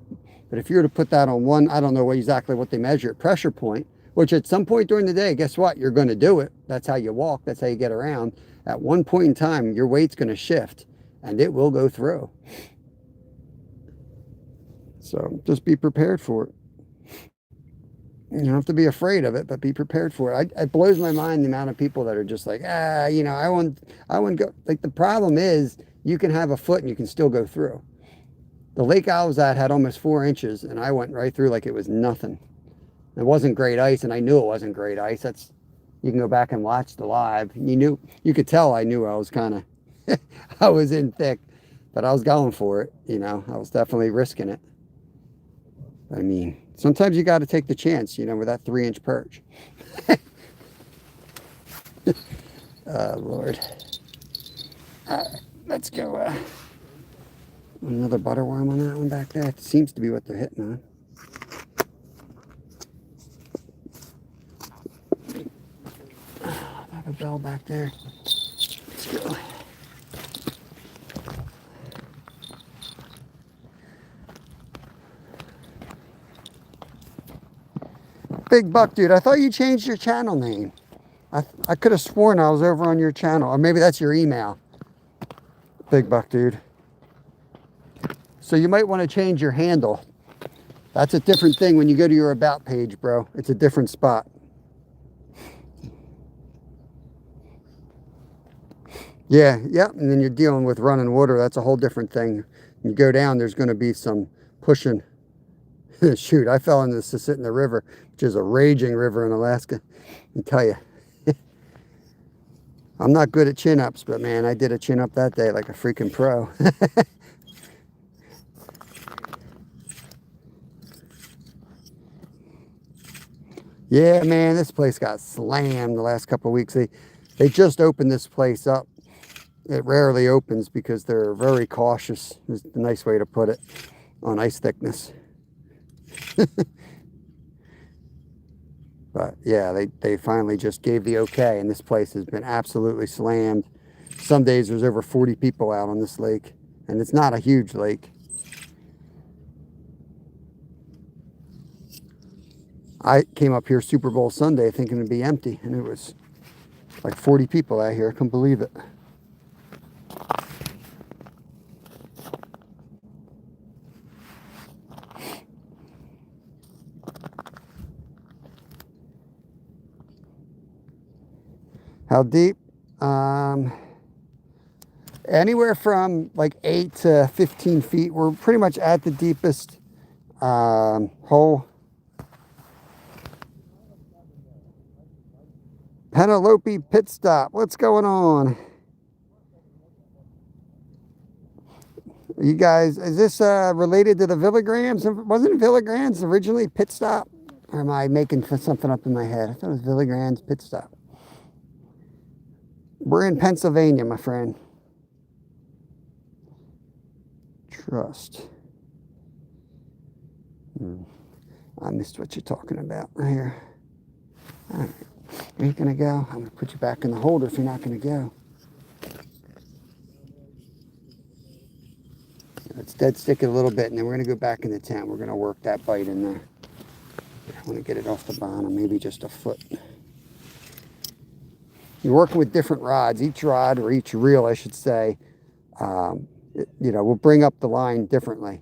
But if you were to put that on one, I don't know exactly what they measure at, pressure point, which at some point during the day, guess what? You're going to do it. That's how you walk. That's how you get around. At one point in time, your weight's going to shift and it will go through. So just be prepared for it. You don't have to be afraid of it, but be prepared for it. It blows my mind the amount of people that are just like, you know, I wouldn't go. Like, the problem is you can have a foot and you can still go through. The lake I was at had almost 4 inches and I went right through like it was nothing. It wasn't great ice, and I knew it wasn't great ice. You can go back and watch the live. You could tell I knew I was kind of, I was in thick, but I was going for it. You know, I was definitely risking it. I mean, sometimes you got to take the chance, you know, with that 3-inch perch. Oh, Lord. All right, let's go. Another butterworm on that one back there. It seems to be what they're hitting on. I have a bell back there. Let's go. Big Buck, dude, I thought you changed your channel name. I could have sworn I was over on your channel. Or maybe that's your email. Big Buck, dude. So you might want to change your handle. That's a different thing when you go to your About page, bro. It's a different spot. Yeah, yep. And then you're dealing with running water. That's a whole different thing. You go down, there's going to be some pushing. Shoot, I fell in the Susitna River, which is a raging river in Alaska. I tell you. I'm not good at chin-ups, but man, I did a chin-up that day like a freaking pro. Yeah, man, this place got slammed the last couple of weeks. They just opened this place up. It rarely opens because they're very cautious, is the nice way to put it, on ice thickness. But yeah, they finally just gave the okay, and this place has been absolutely slammed. Some days there's over 40 people out on this lake, and it's not a huge lake. I came up here Super Bowl Sunday thinking it'd be empty, and it was like 40 people out here. I couldn't believe it. How deep? Anywhere from like 8 to 15 feet. We're pretty much at the deepest hole. Penelope Pit Stop. What's going on? You guys, is this related to the Villagrams? Wasn't Villagrams originally Pit Stop? Or am I making something up in my head? I thought it was Villagrams Pit Stop. We're in Pennsylvania, my friend. Trust. I missed what you're talking about here. All right. Are you going to go? I'm going to put you back in the holder if you're not going to go. Let's dead stick it a little bit, and then we're going to go back in the tent. We're going to work that bite in there. I want to get it off the bottom, maybe just a foot. you're working with different rods. Each rod, or each reel, I should say, will bring up the line differently.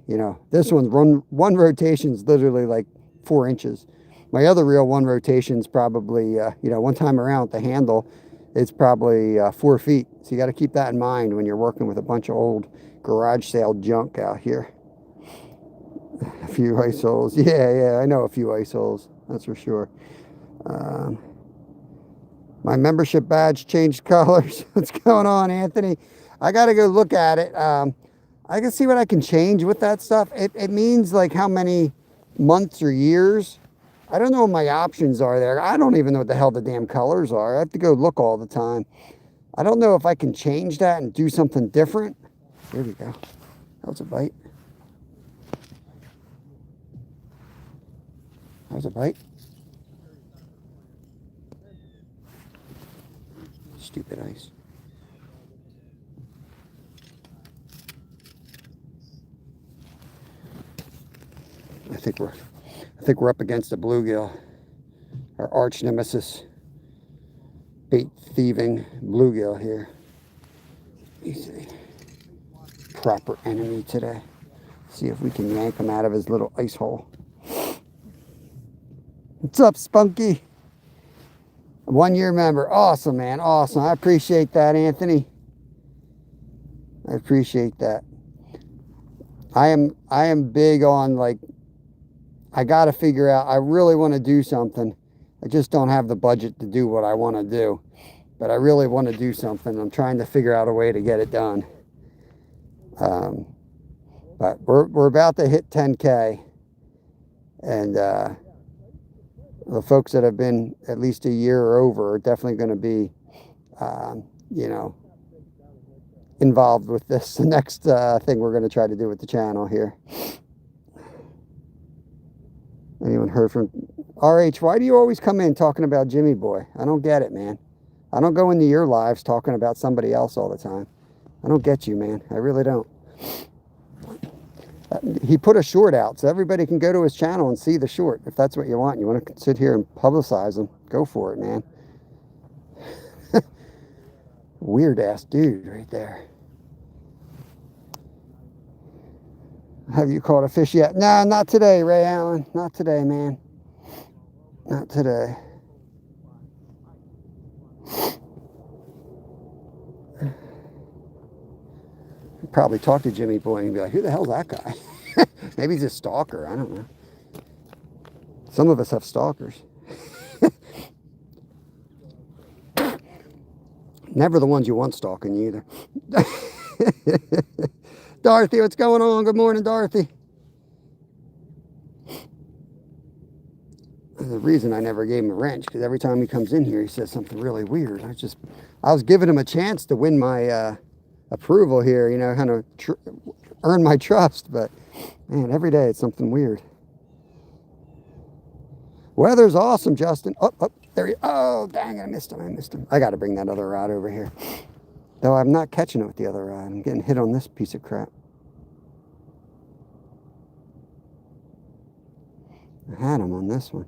This one rotation is literally like 4 inches. My other reel, one rotation is probably, one time around with the handle, it's probably 4 feet. So you got to keep that in mind when you're working with a bunch of old garage sale junk out here. A few ice holes. Yeah, I know a few ice holes. That's for sure. My membership badge changed colors. What's going on, Anthony? I got to go look at it. I can see what I can change with that stuff. It means like how many months or years. I don't know what my options are there. I don't even know what the hell the damn colors are. I have to go look all the time. I don't know if I can change that and do something different. Here we go. That was a bite. That was a bite. Stupid ice. I think we're up against a bluegill, our arch nemesis, bait thieving bluegill here. He's a proper enemy today. See if we can yank him out of his little ice hole. What's up, Spunky? 1 year member. Awesome, man. Awesome. I appreciate that, Anthony. I appreciate that. I am big on, like, I got to figure out, I really want to do something. I just don't have the budget to do what I want to do. But I really want to do something. I'm trying to figure out a way to get it done. But we're about to hit 10K. And the folks that have been at least a year or over are definitely going to be, involved with this. The next thing we're going to try to do with the channel here. Anyone heard from RH? Why do you always come in talking about Jimmy Boy? I don't get it, man. I don't go into your lives talking about somebody else all the time. I don't get you, man. I really don't. He put a short out, so everybody can go to his channel and see the short. If that's what you want. You want to sit here and publicize him, go for it, man. Weird ass dude right there. Have you caught a fish yet? No, not today, Ray Allen. Not today, man. Not today. You'd probably talk to Jimmy Boy and be like, who the hell's that guy? Maybe he's a stalker. I don't know. Some of us have stalkers. Never the ones you want stalking you either. Dorothy, what's going on? Good morning, Dorothy. The reason I never gave him a wrench, because every time he comes in here, he says something really weird. I was giving him a chance to win my approval here, kind of earn my trust, but man, every day it's something weird. Weather's awesome, Justin. Oh, there he, oh, dang, I missed him. I got to bring that other rod over here. Though I'm not catching it with the other rod. I'm getting hit on this piece of crap. I had him on this one.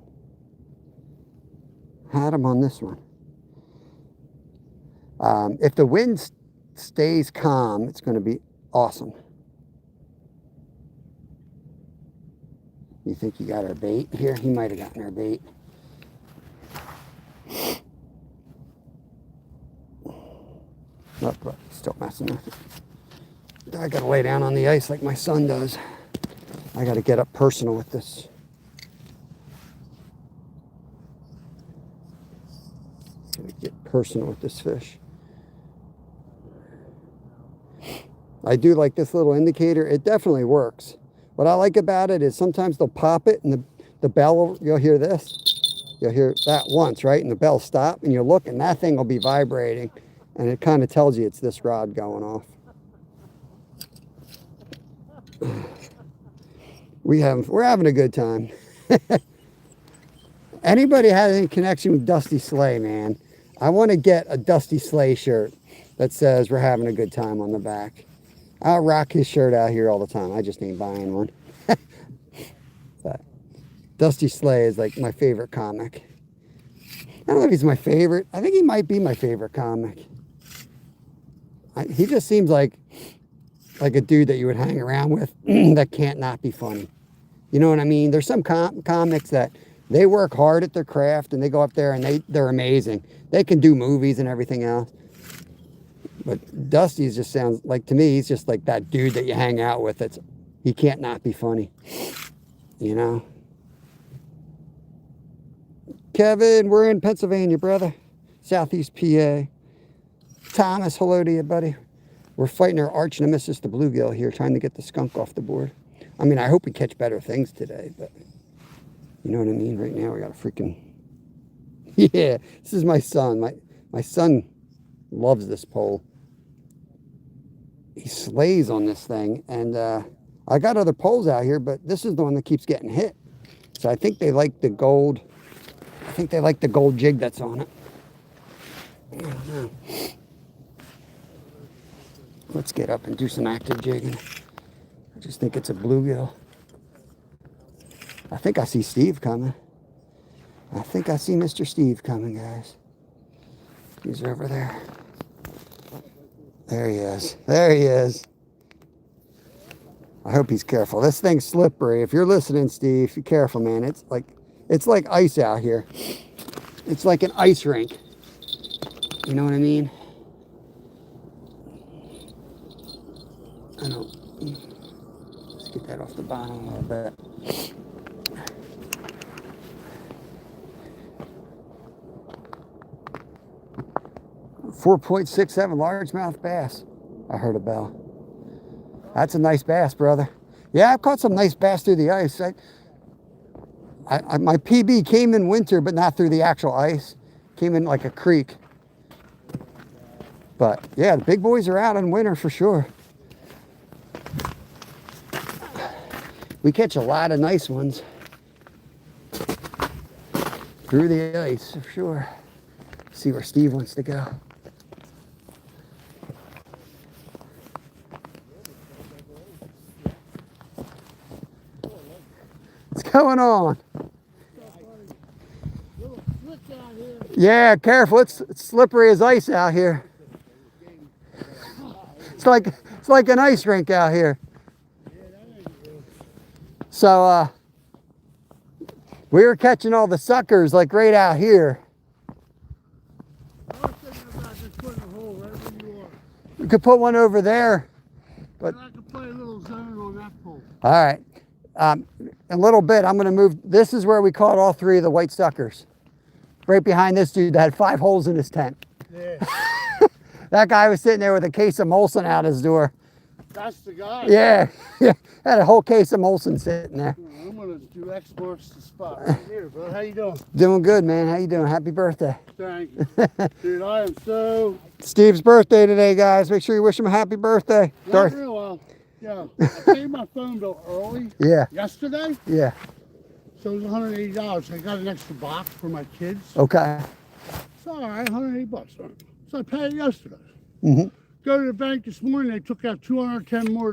If the wind stays calm, it's going to be awesome. You think you got our bait here? He might have gotten our bait. Oh, but still messing with it. I gotta lay down on the ice like my son does. I gotta get up personal with this. Gotta get personal with this fish. I do like this little indicator. It definitely works. What I like about it is sometimes they'll pop it and the bell, you'll hear this. You'll hear that once, right? And the bell stop and you'll look and that thing will be vibrating. And it kind of tells you it's this rod going off. We're having a good time. Anybody has any connection with Dusty Slay, man? I want to get a Dusty Slay shirt that says we're having a good time on the back. I'll rock his shirt out here all the time. I just ain't buying one. But Dusty Slay is like my favorite comic. don't know if he's my favorite. I think he might be my favorite comic. He just seems like a dude that you would hang around with that can't not be funny. You know what I mean? There's some comics that they work hard at their craft and they go up there and they're amazing. They can do movies and everything else. But Dusty's just sounds like, to me, he's just like that dude that you hang out with. He can't not be funny. You know? Kevin, we're in Pennsylvania, brother. Southeast PA. Thomas, hello to you, buddy. We're fighting our arch nemesis, the bluegill here, trying to get the skunk off the board. I mean, I hope we catch better things today, but you know what I mean? Right now, we got a freaking... Yeah, this is my son. My son loves this pole. He slays on this thing, and I got other poles out here, but this is the one that keeps getting hit. So I think they like the gold. I think they like the gold jig that's on it. I don't know. Let's get up and do some active jigging. I just think it's a bluegill. I think I see Steve coming. I think I see Mr. Steve coming, guys. He's over there. There he is. There he is. I hope he's careful. This thing's slippery. If you're listening, Steve, be careful, man. It's like ice out here. It's like an ice rink. You know what I mean? Let's get that off the bottom a little bit. .67 largemouth bass. I heard a bell. That's a nice bass, brother. Yeah, I've caught some nice bass through the ice. My PB came in winter, but not through the actual ice. Came in like a creek. But yeah, the big boys are out in winter for sure. We catch a lot of nice ones through the ice for sure. See where Steve wants to go. What's going on? Yeah, careful. It's slippery as ice out here. It's like an ice rink out here. So we were catching all the suckers like right out here. I was thinking about just putting a hole right where you are. We could put one over there, but And I could play a little zone on that pole. all right. In a little bit, I'm going to move. This is where we caught all three of the white suckers. Right behind this dude that had 5 holes in his tent. Yeah. That guy was sitting there with a case of Molson out his door. That's the guy. Yeah, had a whole case of Molson sitting there. I'm gonna do X marks the spot right here, bro. How you doing? Doing good, man. How you doing? Happy birthday. Thank you. Dude, I am so... Steve's birthday today, guys. Make sure you wish him a happy birthday. Not real well. Yeah, I paid my phone bill early. Yeah. Yesterday. Yeah. So it was $180. I got an extra box for my kids. Okay. So all right, $180. So I paid it yesterday. Mm-hmm. Go to the bank this morning. They took out $210 more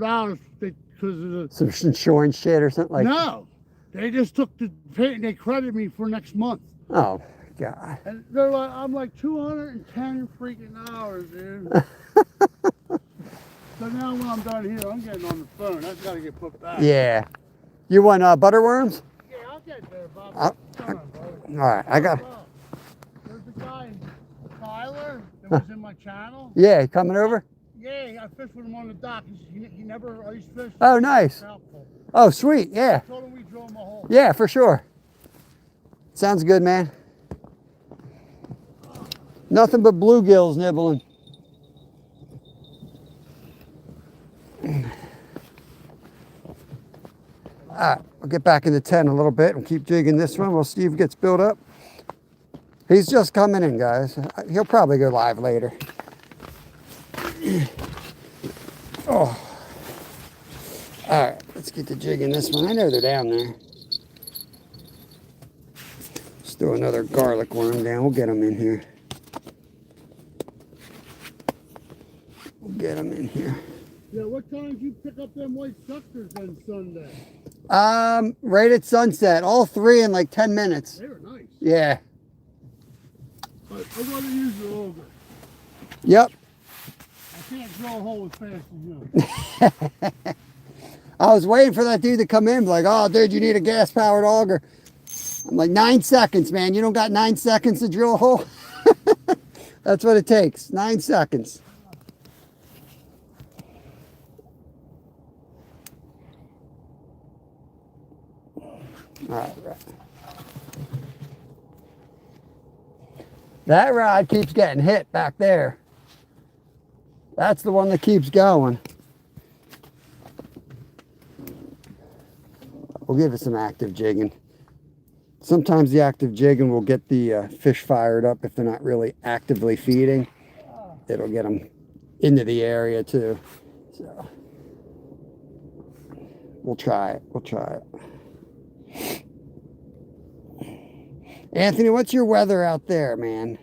because of the... Some insurance shit or something like that? No. They just took the pay and they credited me for next month. Oh, God. And they're like, I'm like, 210 freaking hours, dude. So now when I'm done here, I'm getting on the phone. That's got to get put back. Yeah. You want butterworms? Yeah, I'll get there, Bob. All right, I got... There's the guy, Tyler, that was in my channel. Yeah, you coming over? Yeah, I fished with him on the dock. He never ice fished. Oh, nice. Oh, sweet, yeah. I told him we drove him a hole. Yeah, for sure. Sounds good, man. Nothing but bluegills nibbling. All right, we'll get back in the tent a little bit and keep jigging this one while Steve gets built up. He's just coming in, guys. He'll probably go live later. Oh. All right, let's get to jigging this one. I know they're down there. Let's throw another garlic worm down. We'll get them in here. We'll get them in here. Yeah, what time did you pick up them white suckers on Sunday? Right at sunset. All three in like 10 minutes. They were nice. Yeah. I want to use the auger. Yep. I can't drill a hole as fast as you. I was waiting for that dude to come in, like, oh, dude, you need a gas-powered auger. I'm like, 9 seconds, man. You don't got 9 seconds to drill a hole? That's what it takes, 9 seconds. All right. That rod keeps getting hit back there. That's the one that keeps going. We'll give it some active jigging. Sometimes the active jigging will get the fish fired up if they're not really actively feeding. It'll get them into the area too. So we'll try it. We'll try it. Anthony, what's your weather out there, man?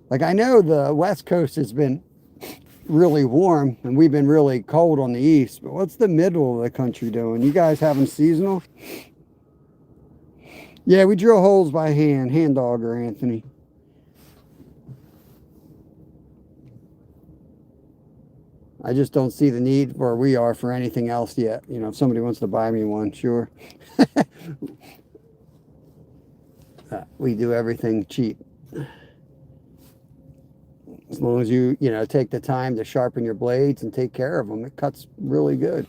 Like, I know the West Coast has been really warm and we've been really cold on the east, but what's the middle of the country doing? You guys have them seasonal? Yeah, we drill holes by hand auger, Anthony. I just don't see the need where we are for anything else yet. You know, if somebody wants to buy me one, sure. We do everything cheap. As long as you take the time to sharpen your blades and take care of them, it cuts really good.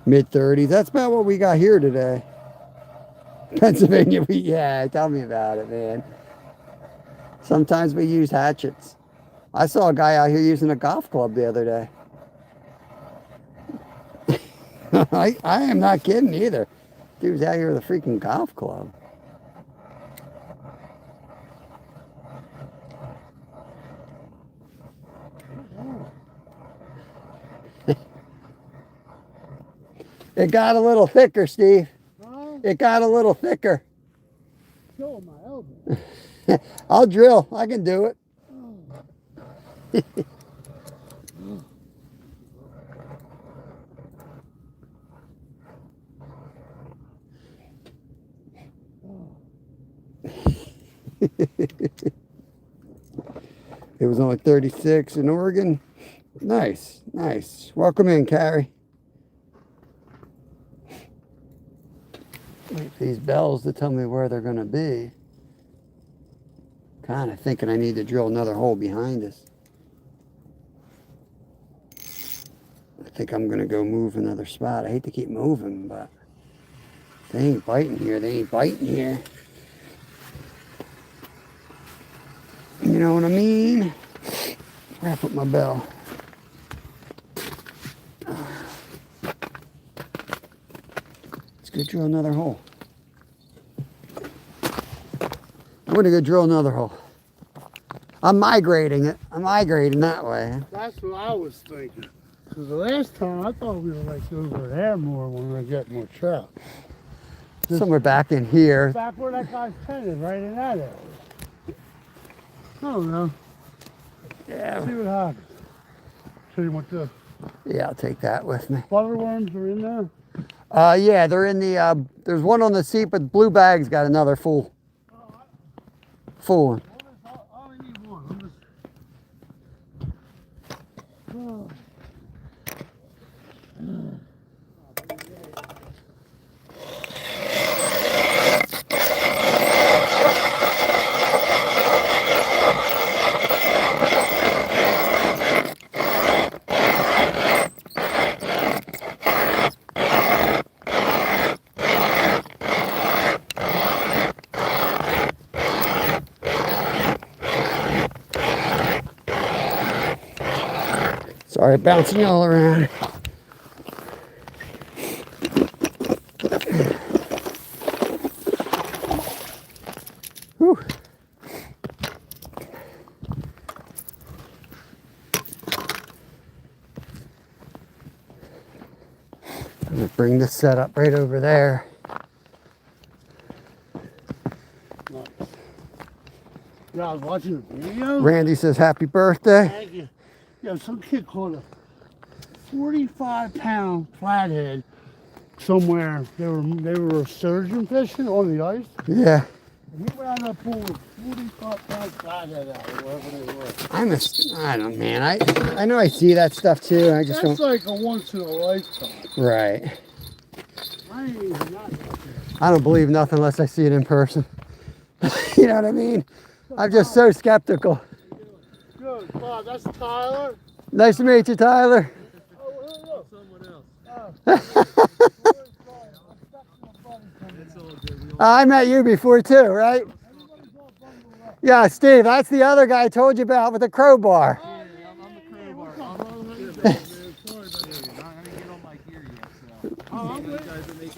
Mid-30s. That's about what we got here today. Pennsylvania, yeah, tell me about it, man. Sometimes we use hatchets. I saw a guy out here using a golf club the other day. I am not kidding either. Dude's out here with a freaking golf club. It got a little thicker, Steve. Huh? It got a little thicker. Show my elbow. I'll drill. I can do it. It was only 36 in Oregon. Nice, nice. Welcome in, Carrie. Wait for these bells to tell me where they're going to be. Kind of thinking I need to drill another hole behind us. I think I'm going to go move another spot. I hate to keep moving, but they ain't biting here. They ain't biting here. You know what I mean? Where I put my bell? Let's go drill another hole. I'm going to go drill another hole. I'm migrating it. I'm migrating that way. That's what I was thinking. Because the last time I thought we were like over there more when we were getting more trout. Just somewhere back in here. back where that guy's tent is, right in that area. I don't know. Yeah. See what happens. So you want the Yeah, I'll take that with me. butterworms are in there? Yeah, they're in the, there's one on the seat, but Blue Bag's got another full one. I only need one. Oh. Sorry, bouncing all around. Whew. I'm gonna bring this setup right over there. Nice. Yeah, I was watching the video. Randy says happy birthday. Thank you. Yeah, some kid caught a 45-pound flathead somewhere. They were sturgeon fishing on the ice. Yeah. And he wound up pulling 45-pound flathead out, or whatever they were. I don't, man. I know I see that stuff too. I just That's don't. like a once in a lifetime. Right. I ain't even not looking. I don't believe nothing unless I see it in person. You know what I mean? I'm just so skeptical. Good, Bob. That's Tyler. Nice to meet you, Tyler. Oh, someone else. I met you before too, right? Yeah, Steve, that's the other guy I told you about with the crowbar.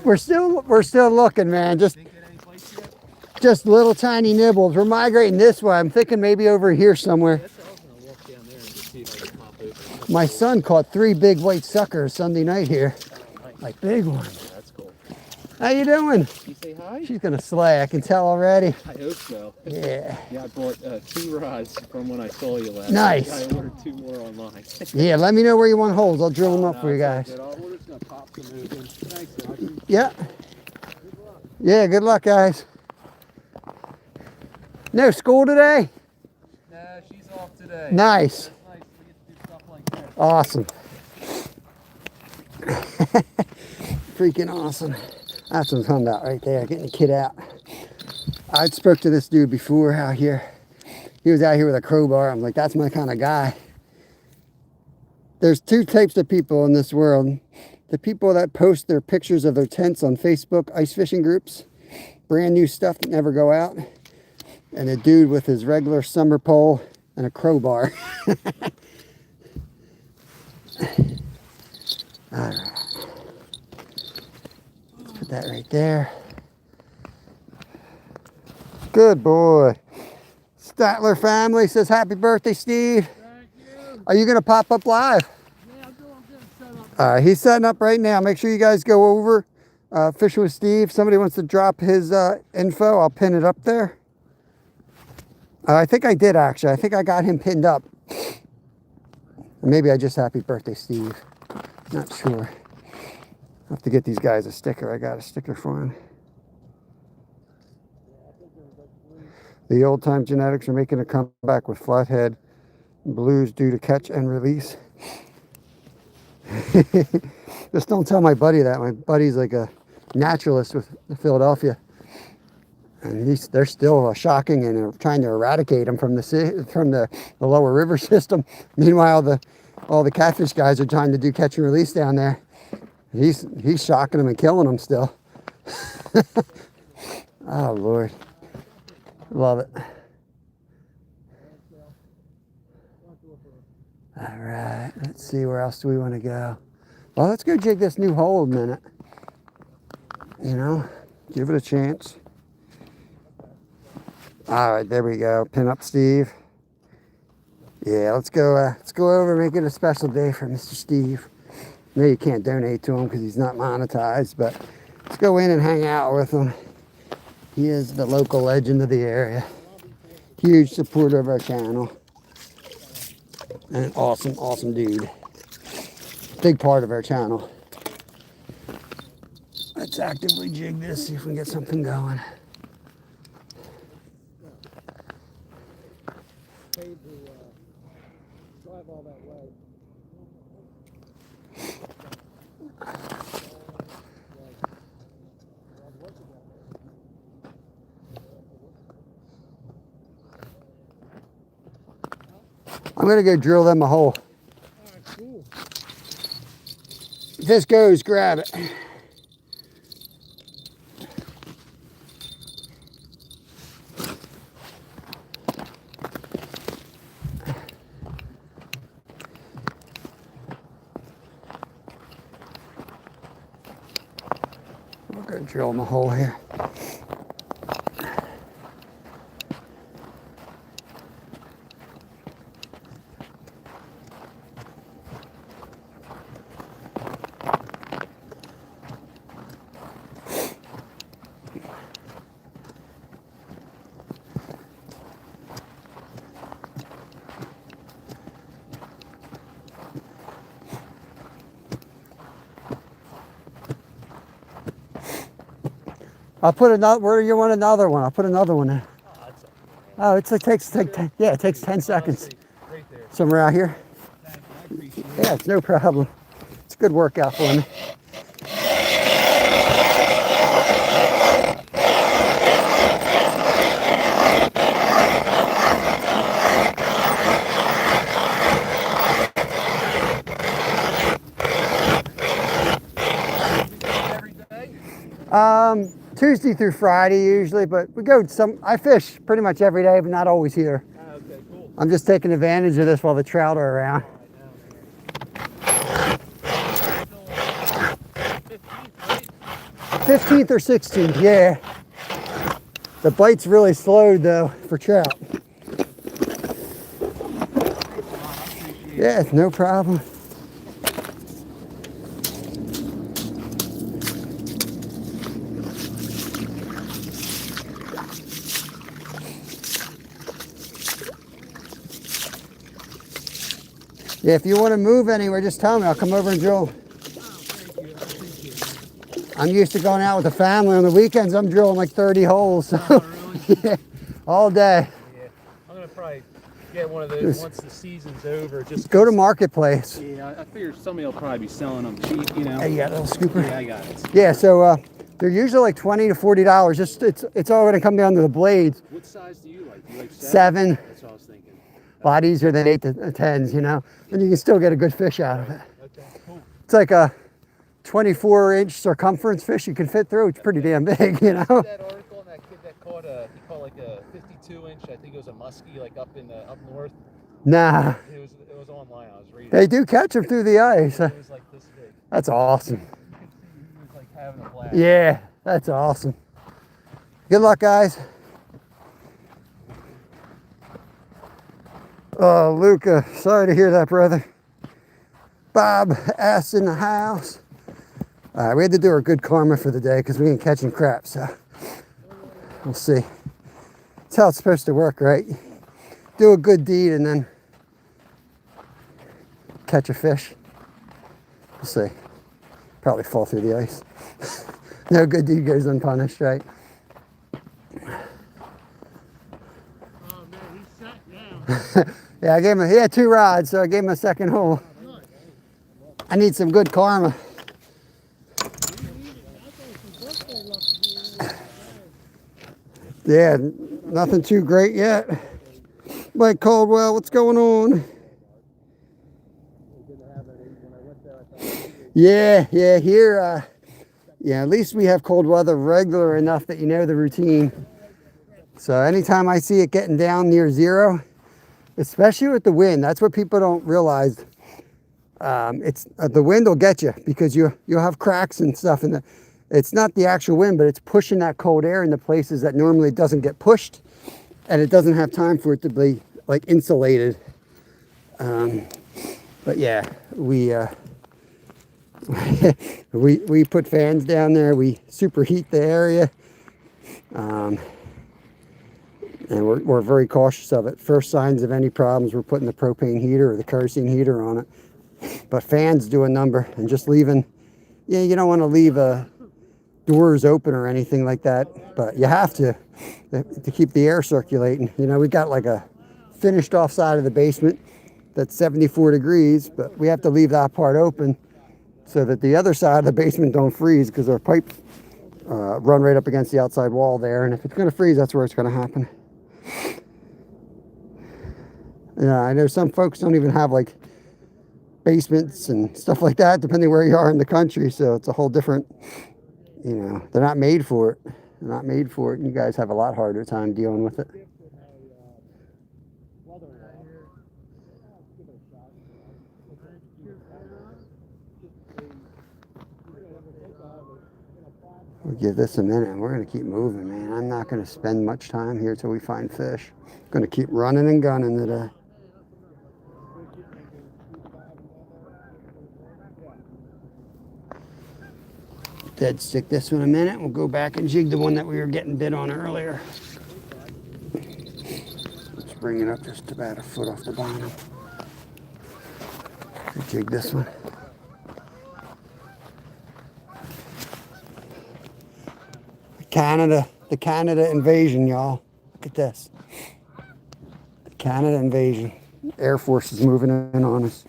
We're still looking, man. Just little tiny nibbles. We're migrating this way. I'm thinking maybe over here somewhere. My son caught 3 big white suckers Sunday night here. Like big ones. That's cool. How you doing? You say hi? She's gonna slay, I can tell already. I hope so. Yeah. Yeah, I bought 2 rods from when I saw you last Nice. night. I ordered 2 more online. Yeah, let me know where you want holes. I'll drill them up for you guys. We're just gonna pop some open. Thanks, Josh. Yeah. Yeah, good luck, guys. No school today? Nah, she's off today. Nice. That's nice. We get to do stuff like that. Awesome. Freaking awesome. That's what I'm talking about right there, getting the kid out. I spoke to this dude before out here. He was out here with a crowbar. I'm like, that's my kind of guy. There's 2 types of people in this world. The people that post their pictures of their tents on Facebook ice fishing groups. Brand new stuff that never go out. And a dude with his regular summer pole and a crowbar. All right. Let's put that right there. Good boy. Statler family says happy birthday, Steve. Thank you. Are you going to pop up live? Yeah, I'm getting set up. All right, he's setting up right now. Make sure you guys go over Fishing with Steve. Somebody wants to drop his info. I'll pin it up there. I think I did, actually. I think I got him pinned up. Maybe I just happy birthday, Steve. Not sure. I'll have to get these guys a sticker. I got a sticker for him. The old time genetics are making a comeback with flathead blues due to catch and release. Just don't tell my buddy that. My buddy's like a naturalist with Philadelphia. And they're still shocking and trying to eradicate them from the lower river system. Meanwhile, all the catfish guys are trying to do catch and release down there. He's shocking them and killing them still. Oh Lord, love it. All right, let's see, where else do we want to go? Well, let's go jig this new hole a minute. You know, give it a chance. All right, there we go. Pin up Steve. Yeah, let's go over and make it a special day for Mr. Steve. I know you can't donate to him because he's not monetized, but let's go in and hang out with him. He is the local legend of the area. Huge supporter of our channel. And an awesome, awesome dude. Big part of our channel. Let's actively jig this, see if we can get something going. Drive all that way. I'm gonna go drill them a hole. Alright, cool. If this goes, grab it. We're gonna drill them a hole here. I'll put another. Where do you want another one? I'll put another one in. Oh, that's okay. Oh, it takes yeah, it takes 10 seconds. Honestly, right there. Somewhere out here. Thank you. I appreciate it. Yeah, it's no problem. It's a good workout for me. Every day? Tuesday through Friday usually, but we go I fish pretty much every day, but not always here. Ah, okay, cool. I'm just taking advantage of this while the trout are around. Right now, man. 15th, right? 15th or 16th, yeah. The bite's really slowed though for trout. Yeah, no problem. Yeah, if you want to move anywhere, just tell me. I'll come over and drill. I'm used to going out with the family on the weekends. I'm drilling like 30 holes. So Oh, really? yeah, all day. Yeah. I'm going to probably get one of those once the season's over. Just Go to Marketplace. Yeah, I figure somebody will probably be selling them cheap, you know. Hey, you got a little scooper? Yeah, I got it. Yeah, so they're usually like $20 to $40. Just it's all going to come down to the blades. What size do you like? Do you like 7. That's what I was thinking. A lot easier than 8 to 10s, you know. And you can still get a good fish out of it. Okay, cool. It's like a 24-inch circumference fish you can fit through. It's pretty damn big, you know. That article and that kid that caught he caught like a 52-inch, I think it was a muskie, like up north. Nah, It was online. I was reading. they do catch them through the ice. It was like this big. That's awesome. You could see he was like having a blast. Yeah, that's awesome. Good luck, guys. Oh, Luca, sorry to hear that, brother. Bob S in the house. All right, we had to do our good karma for the day because we ain't catching crap, so we'll see. That's how it's supposed to work, right? Do a good deed and then catch a fish. We'll see. Probably fall through the ice. No good deed goes unpunished, right? Oh man, he's sat down. Yeah, I gave him. He had 2 rods, so I gave him a second hole. I need some good karma. Yeah, nothing too great yet. Mike Caldwell, what's going on? Yeah, here, yeah, at least we have cold weather regular enough that you know the routine. So anytime I see it getting down near 0, especially with the wind, that's what people don't realize. It's the wind will get you because you'll have cracks and stuff in the. It's not the actual wind, but it's pushing that cold air into places that normally doesn't get pushed, and it doesn't have time for it to be like insulated. But yeah, we we put fans down there. We superheat the area, and we're very cautious of it. First signs of any problems, we're putting the propane heater or the kerosene heater on it. But fans do a number, and just leaving. Yeah, you don't want to leave doors open or anything like that, but you have to keep the air circulating. You know, we got like a finished off side of the basement that's 74 degrees, but we have to leave that part open so that the other side of the basement don't freeze, because our pipes run right up against the outside wall there, and if it's going to freeze, that's where it's going to happen. Yeah, I know some folks don't even have like basements and stuff like that, depending where you are in the country, so it's a whole different, you know, they're not made for it. They're not made for it, and you guys have a lot harder time dealing with it. We'll give this a minute, and we're going to keep moving, man. I'm not going to spend much time here till we find fish. I'm going to keep running and gunning today. Dead stick this one a minute. We'll go back and jig the one that we were getting bit on earlier. Let's bring it up just about a foot off the bottom. Jig this one. The Canada invasion, y'all. Look at this. The Canada invasion. Air Force is moving in on us.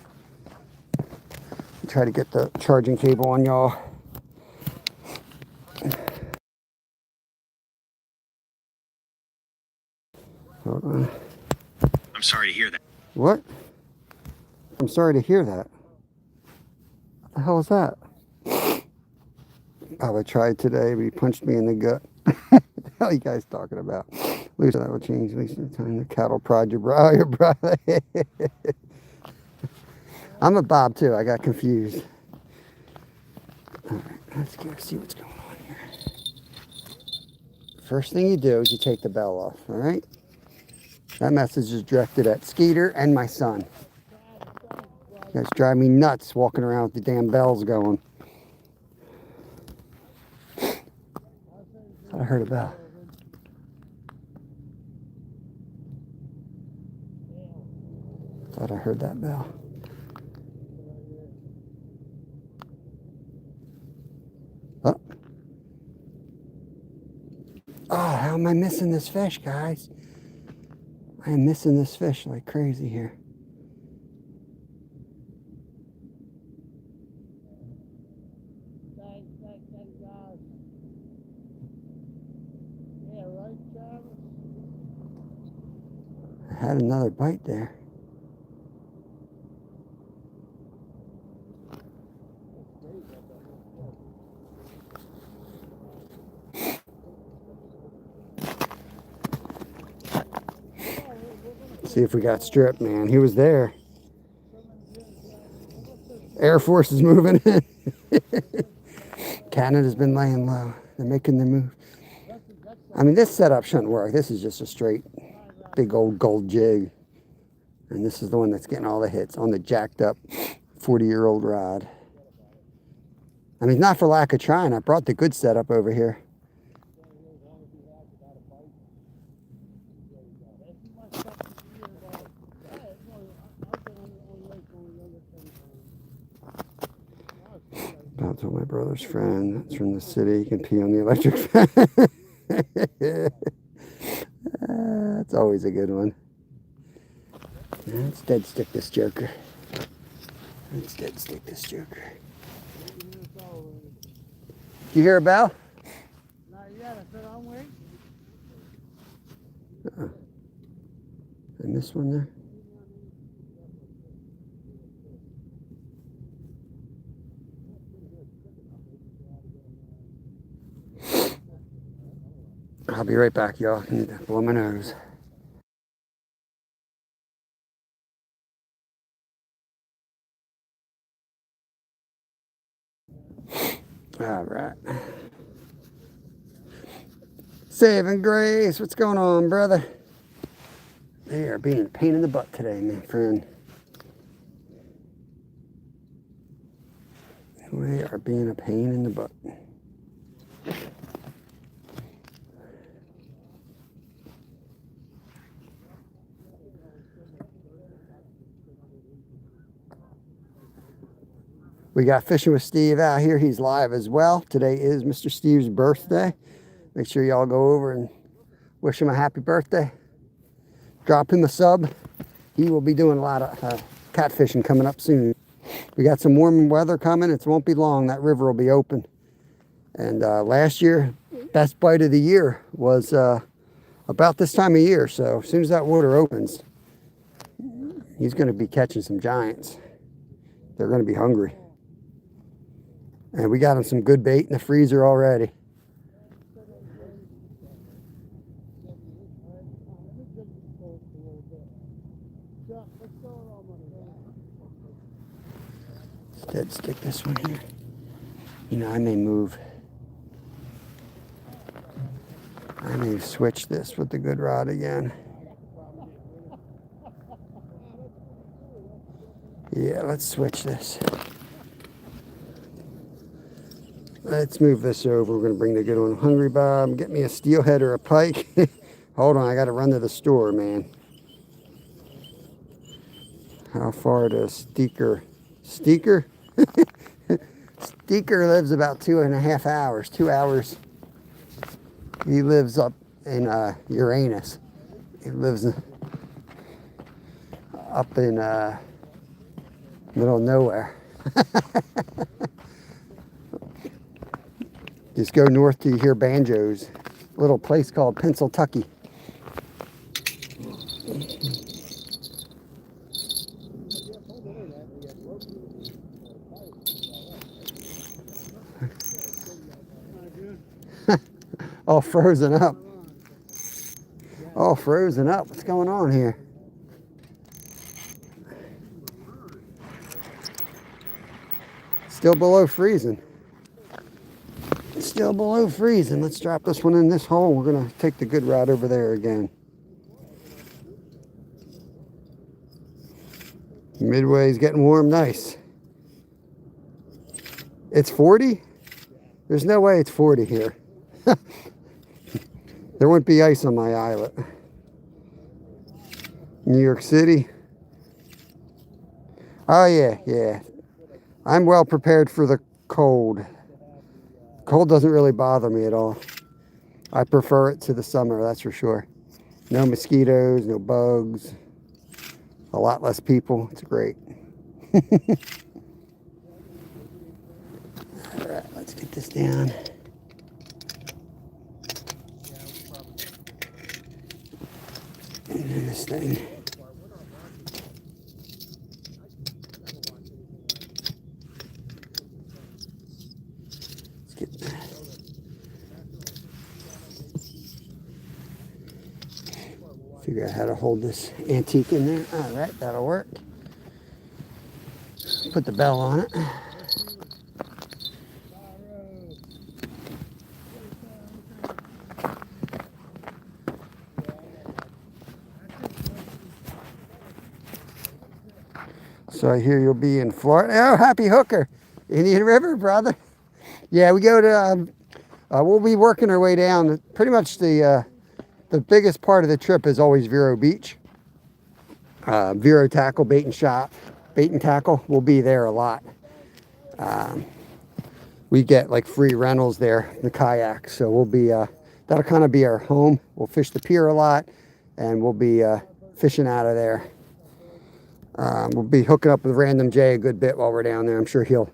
Try to get the charging cable on y'all. Hold on. I'm sorry to hear that. What? I'm sorry to hear that. What the hell is that? Oh, I tried today, but he punched me in the gut. What the hell are you guys talking about? Lisa, that will change. Lisa, the time the cattle prod your bro, your brother. I'm a Bob too. I got confused. All right, let's go see what's going on here. First thing you do is you take the bell off. All right. That message is directed at Skeeter and my son. You guys drive me nuts walking around with the damn bells going. I heard a bell. Thought I heard that bell. Oh. Oh, how am I missing this fish, guys? I am missing this fish like crazy here. I had another bite there. See if we got stripped, man. He was there. Air Force is moving in. Canada's been laying low. They're making their move. I mean, this setup shouldn't work. This is just a straight big old gold jig. And this is the one that's getting all the hits on the jacked up 40-year-old rod. I mean, not for lack of trying. I brought the good setup over here. That's my brother's friend. That's from the city. You can pee on the electric fan. That's always a good one. Let's dead stick this joker. Let's dead stick this joker. Did you hear a bell? Not yet. I said I'm waiting. I missed one there. I'll be right back, y'all. I need to blow my nose. All right. Saving Grace, what's going on, brother? They are being a pain in the butt today, my friend. We are being a pain in the butt. We got Fishing with Steve out here. He's live as well. Today is Mr. Steve's birthday. Make sure y'all go over and wish him a happy birthday. Drop him a sub. He will be doing a lot of catfishing coming up soon. We got some warm weather coming. It won't be long. That river will be open. And last year, best bite of the year was about this time of year. So as soon as that water opens, he's going to be catching some giants. They're going to be hungry. And we got him some good bait in the freezer already. Let's stick this one here. You know, I may move. I may switch this with the good rod again. Yeah, let's switch this. Let's move this over. We're going to bring the good one. Hungry Bob, get me a steelhead or a pike. Hold on, I got to run to the store, man. How far to Steaker? Steaker? Steaker lives about 2.5 hours. 2 hours. He lives up in Uranus. He lives up in middle of nowhere. Just go north till you hear banjos. A little place called Pennsyltucky. All frozen up. All frozen up. What's going on here? Still below freezing. Still below freezing. Let's drop this one in this hole. We're going to take the good route over there again. Midway's getting warm. Nice. It's 40? There's no way it's 40 here. There wouldn't be ice on my islet. New York City. Oh yeah. I'm well prepared for the cold. Cold doesn't really bother me at all. I prefer it to the summer, that's for sure. No mosquitoes, no bugs. A lot less people. It's great. All right, let's get this down. And then this thing. Let's get that. Figure out how to hold this antique in there. All right, that'll work. Put the bell on it. So I hear you'll be in Florida. Oh, happy hooker. Indian River, brother. Yeah, we go to, we'll be working our way down. Pretty much the biggest part of the trip is always Vero Beach. Vero Tackle, Bait and Shop, Bait and Tackle. We'll be there a lot. We get like free rentals there, the kayak. So we'll be, that'll kind of be our home. We'll fish the pier a lot and we'll be fishing out of there. We'll be hooking up with Random J a good bit while we're down there. I'm sure he'll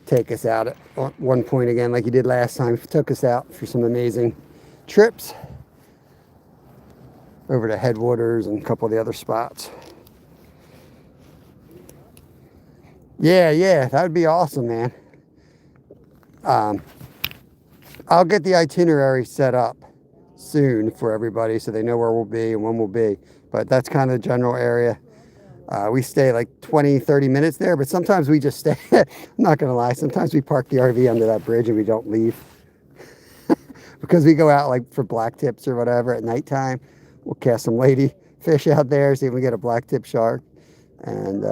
take us out at one point again like he did last time. He took us out for some amazing trips over to Headwaters and a couple of the other spots. Yeah, that would be awesome, man. I'll get the itinerary set up soon for everybody so they know where we'll be and when we'll be. But that's kind of the general area. We stay like 20, 30 minutes there, but sometimes we just stay. I'm not going to lie. Sometimes we park the RV under that bridge and we don't leave. Because we go out like for black tips or whatever at nighttime. We'll cast some lady fish out there, see if we get a black tip shark. And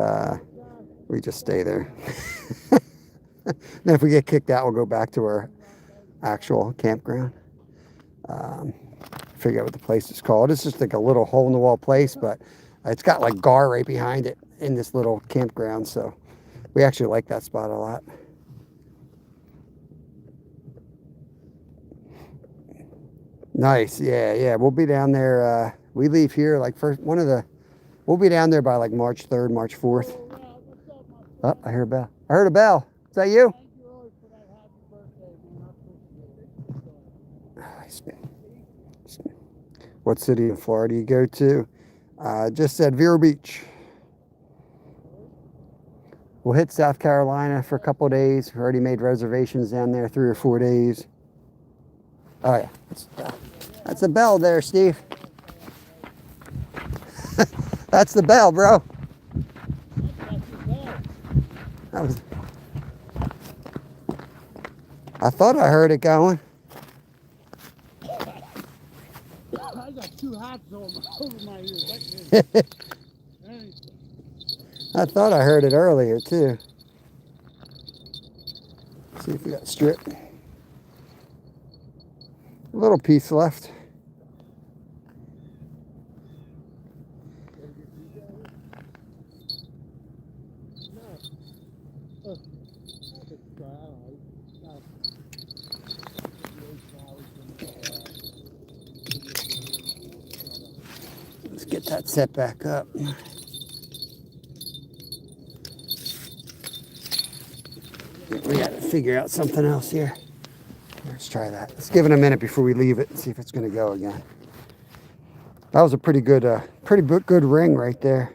we just stay there. Then if we get kicked out, we'll go back to our actual campground. Figure out what the place is called. It's just like a little hole-in-the-wall place, but it's got like gar right behind it in this little campground, so we actually like that spot a lot. Nice, yeah. We'll be down there. We leave here like we'll be down there by like March 3rd, March 4th. Oh, I hear a bell. I heard a bell. Is that you? What city in Florida you go to? Just said Vero Beach. We'll hit South Carolina for a couple of days. We already made reservations down there, 3 or 4 days. Oh yeah, that's the bell there, Steve. That's the bell, bro. I thought I heard it going. I got 2 hats over my ears. I thought I heard it earlier too. See if we got strip. A little piece left. that set back up. We got to figure out something else here. Let's try that. Let's give it a minute before we leave it and see if it's going to go again. That was a pretty good ring right there.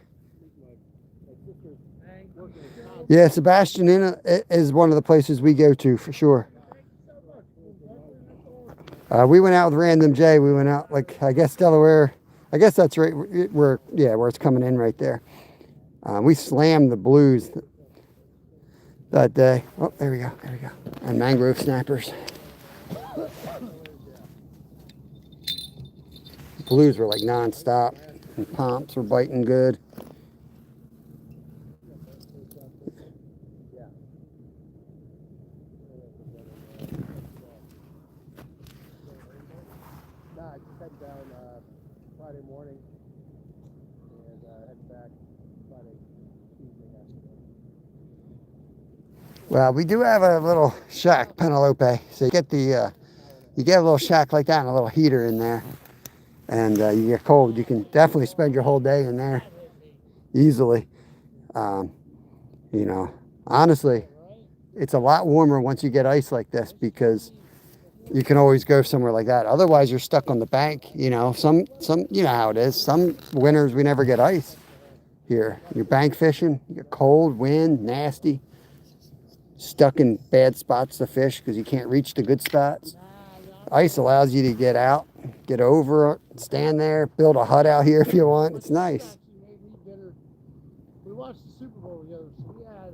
Yeah, Sebastian is one of the places we go to for sure. We went out with Random J. We went out, like, I guess Delaware. I guess that's right where it's coming in right there. We slammed the blues that day. Oh, there we go. And mangrove snappers. Blues were like non-stop. And pomps were biting good. Nah, I just headed down Friday morning and headed back Friday evening afternoon. Well, we do have a little shack, Penelope. So you get a little shack like that and a little heater in there. And you get cold. You can definitely spend your whole day in there easily. You know, honestly, it's a lot warmer once you get ice like this because you can always go somewhere like that. Otherwise, you're stuck on the bank. You know, some you know how it is. Some winters we never get ice here. You're bank fishing. You get cold, wind, nasty. Stuck in bad spots to fish because you can't reach the good spots. Ice allows you to get out, get over, stand there, build a hut out here if you want. It's nice. We watched the Super Bowl together, so we had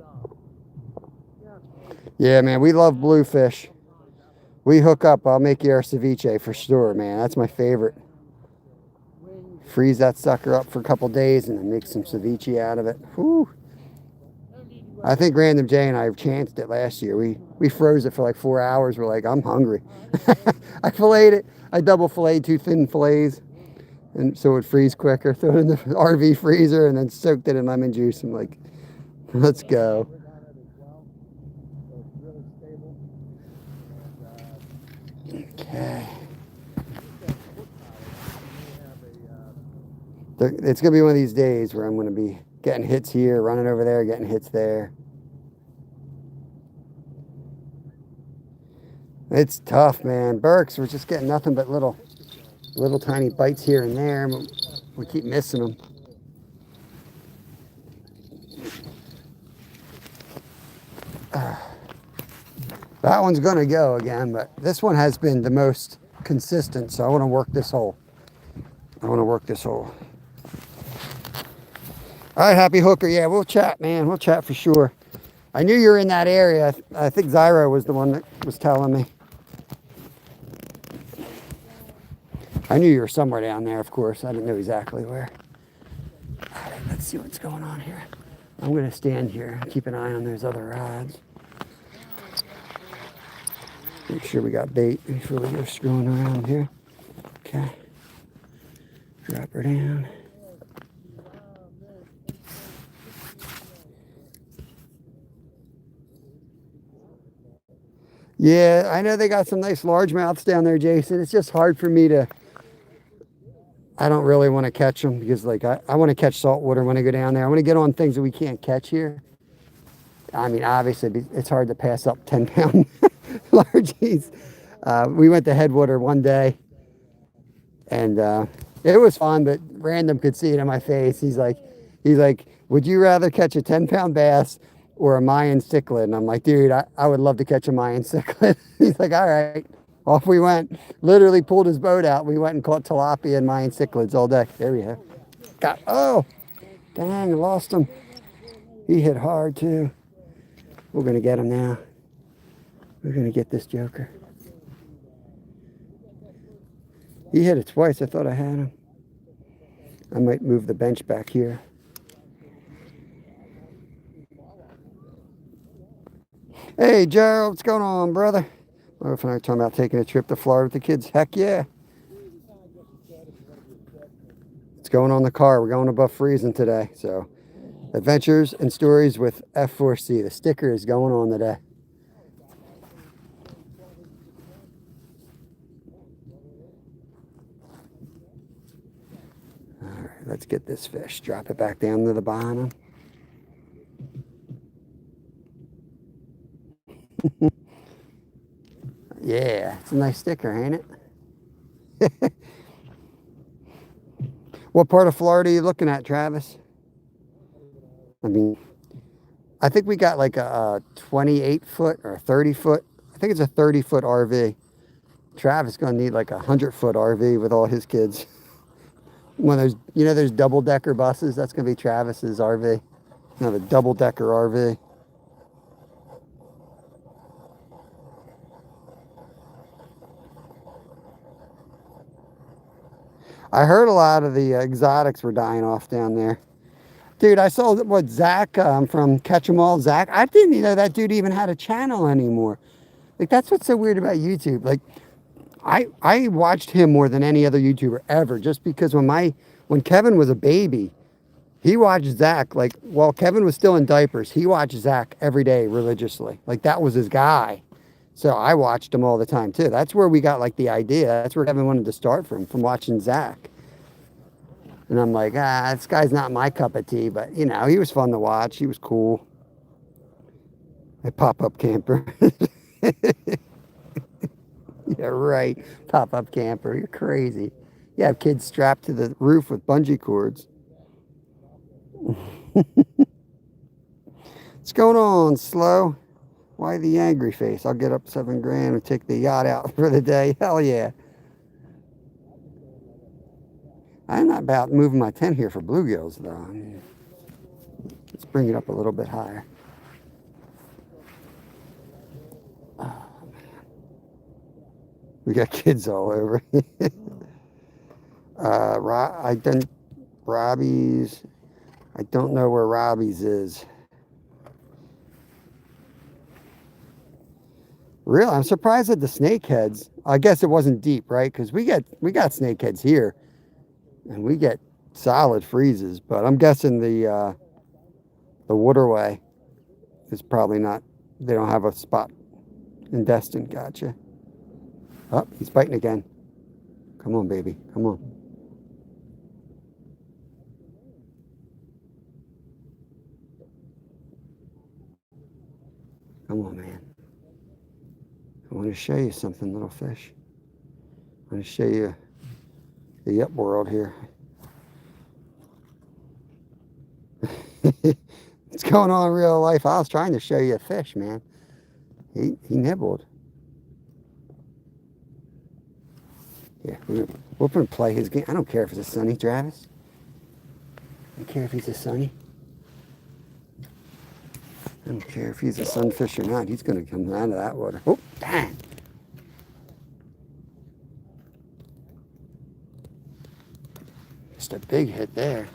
Yeah, man, we love bluefish. We hook up, I'll make you our ceviche for sure, man. That's my favorite. Freeze that sucker up for a couple days and then make some ceviche out of it. Whew. I think Random J and I chanced it last year. We froze it for like 4 hours. We're like, I'm hungry. I filleted it. I double filleted 2 thin fillets, and so it would freeze quicker. Throw it in the RV freezer and then soaked it in lemon juice. I'm like, let's go. Okay. It's going to be one of these days where I'm going to be getting hits here, running over there, getting hits there. It's tough, man. Burks, we're just getting nothing but little tiny bites here and there. We keep missing them. That one's going to go again, but this one has been the most consistent, so I want to work this hole. All right, Happy Hooker. Yeah, we'll chat, man. We'll chat for sure. I knew you were in that area. I think Zyro was the one that was telling me. I knew you were somewhere down there, of course. I didn't know exactly where. All right, let's see what's going on here. I'm going to stand here and keep an eye on those other rods. Make sure we got bait before we go screwing around here. Okay. Drop her down. Yeah, I know they got some nice largemouths down there, Jason. It's just hard for me to... I don't really want to catch them because, like, I want to catch saltwater when I go down there. I want to get on things that we can't catch here. I mean, obviously, it's hard to pass up 10-pound largies. We went to Headwater one day, and it was fun, but Random could see it in my face. He's like, would you rather catch a 10-pound bass or a Mayan cichlid? And I'm like, dude, I would love to catch a Mayan cichlid. He's like, all right. Off we went. Literally pulled his boat out. We went and caught tilapia and Mayan cichlids all day. There we have. Oh, dang, I lost him. He hit hard too. We're going to get him now. We're going to get this joker. He hit it twice. I thought I had him. I might move the bench back here. Hey, Gerald, what's going on, brother? My wife and I are talking about taking a trip to Florida with the kids. Heck yeah. It's going on the car. We're going above freezing today. So, adventures and stories with F4C. The sticker is going on today. All right, let's get this fish. Drop it back down to the bottom. Yeah, it's a nice sticker, ain't it? What part of Florida are you looking at, Travis? I mean, I think we got like a 28 foot or a 30 foot. I think it's a 30-foot RV. Travis is going to need like a 100-foot RV with all his kids. One of those, you know, there's double-decker buses. That's going to be Travis's RV. Another double-decker RV. I heard a lot of the exotics were dying off down there. Dude, I saw what Zach from Catch 'em All. Zach, I didn't even know that dude even had a channel anymore. Like, that's what's so weird about YouTube. Like, I watched him more than any other YouTuber ever, just because when Kevin was a baby, he watched Zach. Like, while Kevin was still in diapers, he watched Zach every day religiously. Like, that was his guy. So I watched him all the time too. That's where we got like the idea. That's where Kevin wanted to start from watching Zach. And I'm like, this guy's not my cup of tea, but you know, he was fun to watch. He was cool. A pop-up camper. Yeah, right. Pop-up camper. You're crazy. You have kids strapped to the roof with bungee cords. What's going on, Slow? Why the angry face? I'll get up $7 grand and take the yacht out for the day. Hell yeah. I'm not about moving my tent here for bluegills, though. I mean, let's bring it up a little bit higher. Oh, man. We got kids all over. Robbie's. I don't know where Robbie's is. Really, I'm surprised at the snakeheads. I guess it wasn't deep, right? Because we got snakeheads here, and we get solid freezes. But I'm guessing the waterway is probably not. They don't have a spot in Destin. Gotcha. Oh, he's biting again. Come on, baby. Come on. Come on, man. I want to show you something, little fish. I want to show you the up world here. What's going on in real life? I was trying to show you a fish, man. He nibbled. Yeah, we're going to play his game. I don't care if it's a sunny, Travis. I don't care if he's a sunny. I don't care if he's a sunfish or not. He's going to come out of that water. Oh, dang. Just a big hit there.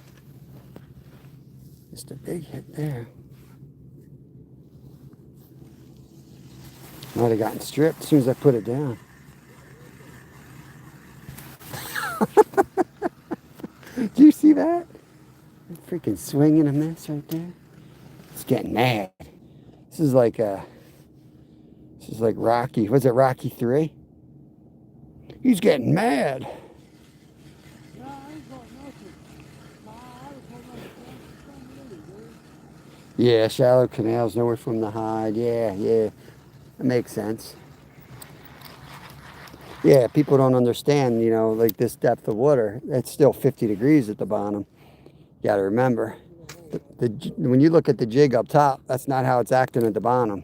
Just a big hit there. Might have gotten stripped as soon as I put it down. Do you see that? Freaking swinging a miss right there. It's getting mad. This is like Rocky. Was it Rocky 3? He's getting mad. Yeah, shallow canals, nowhere from the hide. Yeah, that makes sense. Yeah, people don't understand, you know, like this depth of water. It's still 50 degrees at the bottom. You got to remember. When you look at the jig up top, that's not how it's acting at the bottom.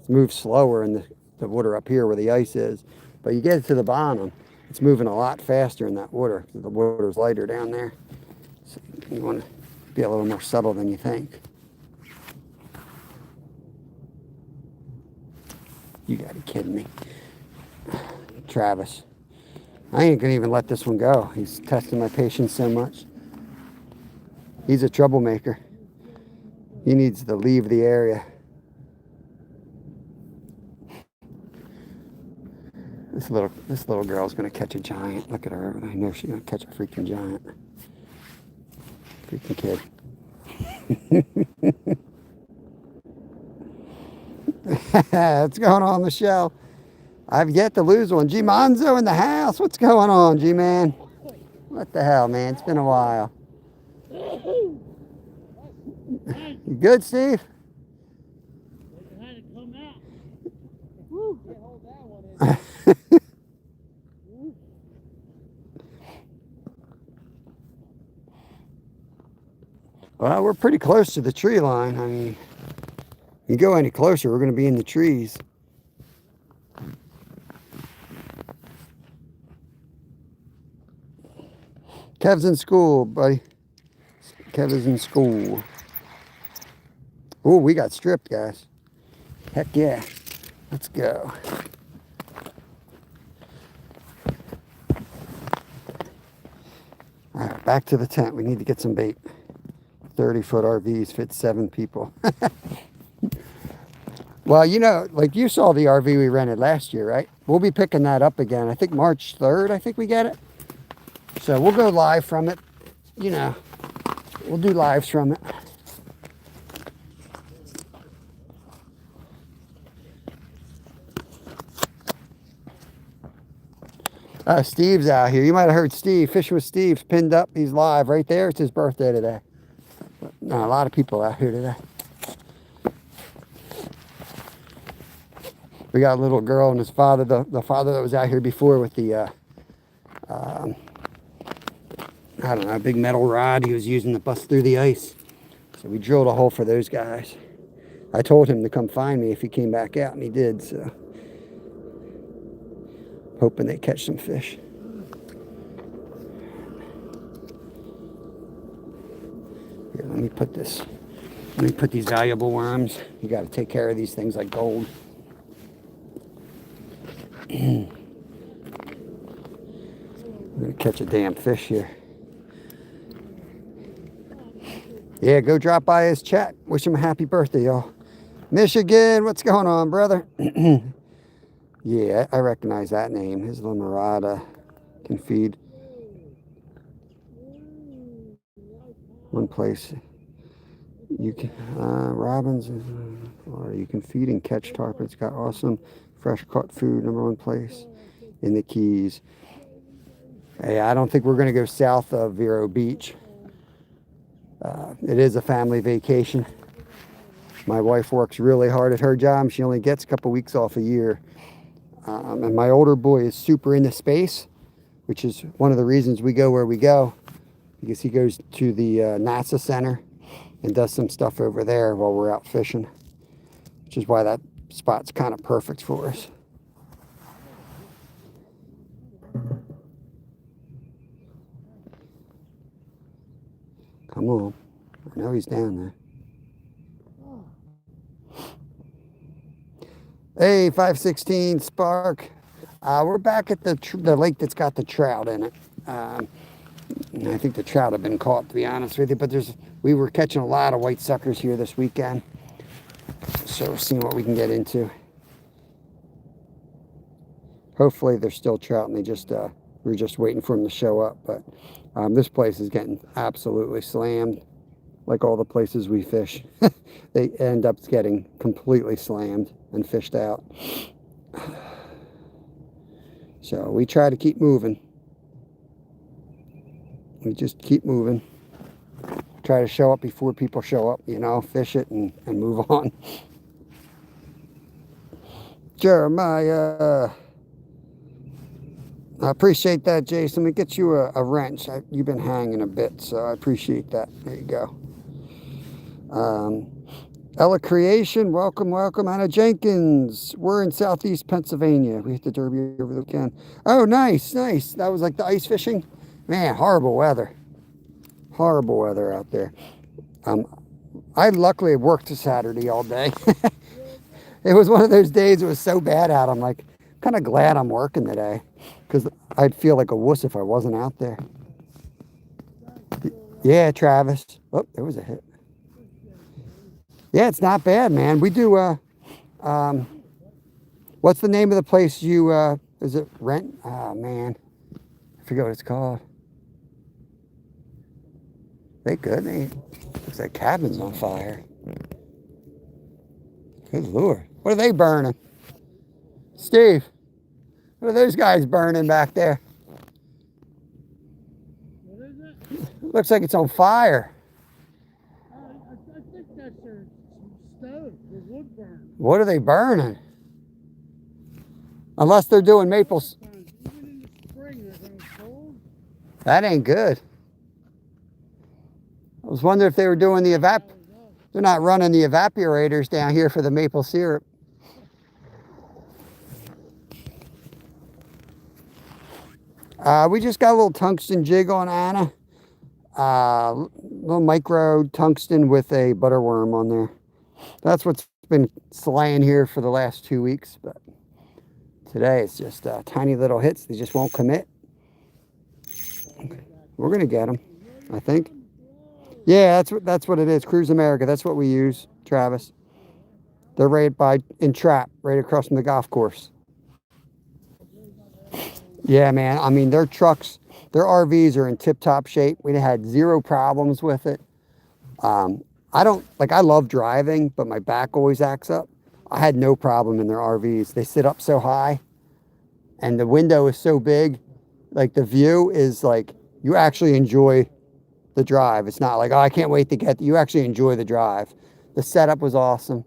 It's moved slower in the water up here where the ice is. But you get it to the bottom, it's moving a lot faster in that water. The water's lighter down there. So you want to be a little more subtle than you think. You got to be kidding me. Travis. I ain't going to even let this one go. He's testing my patience so much. He's a troublemaker. He needs to leave the area. This little girl's gonna catch a giant. Look at her. I know she's gonna catch a freaking giant. Freaking kid. What's going on, Michelle? I've yet to lose one. G Monzo in the house. What's going on, G Man? What the hell, man? It's been a while. You good, Steve? It had to come out. Can't hold that one in. Well, we're pretty close to the tree line. I mean, you go any closer, we're going to be in the trees. Kev's in school, buddy. Kev is in school. Oh, we got stripped, guys. Heck yeah. Let's go. All right, back to the tent. We need to get some bait. 30-foot RVs fit 7 people. Well, you know, like you saw the RV we rented last year, right? We'll be picking that up again. I think March 3rd, I think we get it. So we'll go live from it. You know, we'll do lives from it. Steve's out here. You might have heard Steve. Fishing with Steve's pinned up. He's live right there. It's his birthday today. No, a lot of people out here today. We got a little girl and his father, the father that was out here before with the, I don't know, big metal rod he was using to bust through the ice. So we drilled a hole for those guys. I told him to come find me if he came back out, and he did, so. Hoping they catch some fish. Here, let me put these valuable worms. You got to take care of these things like gold. I'm gonna catch a damn fish here. Yeah, go drop by his chat. Wish him a happy birthday, y'all. Michigan, what's going on, brother? Yeah, I recognize that name. His little Marada can feed one place. You can Robbins, or you can feed and catch tarpon. It's got awesome fresh caught food. #1 place in the Keys. Hey, I don't think we're going to go south of Vero Beach. It is a family vacation. My wife works really hard at her job. She only gets a couple weeks off a year. And my older boy is super into space, which is one of the reasons we go where we go, because he goes to the NASA Center and does some stuff over there while we're out fishing, which is why that spot's kind of perfect for us. Come on. I know he's down there. Hey, 516 Spark. We're back at the lake that's got the trout in it. I think the trout have been caught, to be honest with you, but we were catching a lot of white suckers here this weekend. So we're seeing what we can get into. Hopefully there's still trout and we're just waiting for them to show up. But this place is getting absolutely slammed, like all the places we fish. They end up getting completely slammed and fished out. So we try to keep moving. We just keep moving. Try to show up before people show up, you know, fish it and move on. Jeremiah. I appreciate that, Jason. We get you a wrench. You've been hanging a bit, so I appreciate that. There you go. Ella Creation, welcome, welcome. Anna Jenkins, we're in Southeast Pennsylvania. We hit the Derby over the weekend. Oh, nice, nice. That was like the ice fishing. Man, horrible weather. Horrible weather out there. I luckily worked Saturday all day. It was one of those days it was so bad out. I'm like, kind of glad I'm working today, because I'd feel like a wuss if I wasn't out there. Yeah, Travis. Oh, there was a hit. Yeah, it's not bad, man. We do, what's the name of the place you, is it rent? Oh, man. I forget what it's called. They good. Looks like cabin's on fire. Good Lord. What are they burning? Steve, what are those guys burning back there? What is it? Looks like it's on fire. I think that's their stove, their wood burn. What are they burning? Unless they're doing maples. Even in the spring, they're going to cold. That ain't good. I was wondering if they were doing the They're not running the evaporators down here for the maple syrup. We just got a little tungsten jig on Anna. Little micro tungsten with a butterworm on there. That's what's been slaying here for the last 2 weeks, but today it's just tiny little hits. They just won't commit. We're gonna get them, I think. Yeah, that's what it is. Cruise America. That's what we use, Travis. They're right in Trout, right across from the golf course. Yeah, man. I mean, their trucks, their RVs are in tip-top shape. We had 0 problems with it. I love driving, but my back always acts up. I had no problem in their RVs. They sit up so high, and the window is so big. Like, the view is like, you actually enjoy the drive. It's not like, oh, I can't wait to get, you actually enjoy the drive. The setup was awesome.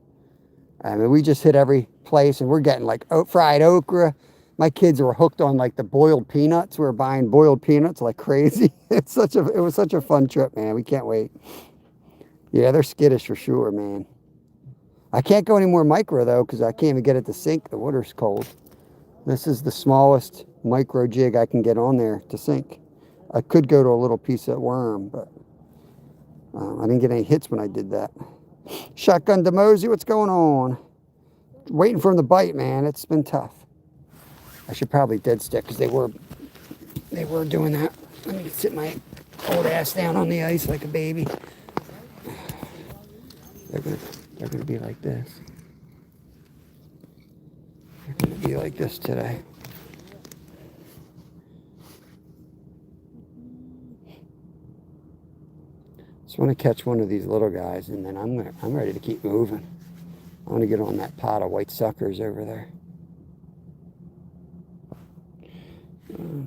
I mean, we just hit every place, and we're getting like fried okra. My kids were hooked on like the boiled peanuts. We were buying boiled peanuts like crazy. It was such a fun trip, man. We can't wait. Yeah, they're skittish for sure, man. I can't go any more micro though, because I can't even get it to sink. The water's cold. This is the smallest micro jig I can get on there to sink. I could go to a little piece of worm, but I didn't get any hits when I did that. Shotgun Demosi, what's going on? Waiting for him to bite, man. It's been tough. I should probably dead stick because they were doing that. Let me sit my old ass down on the ice like a baby. They're gonna be like this. They're gonna be like this today. Just want to catch one of these little guys, and then I'm ready to keep moving. I want to get on that pot of white suckers over there.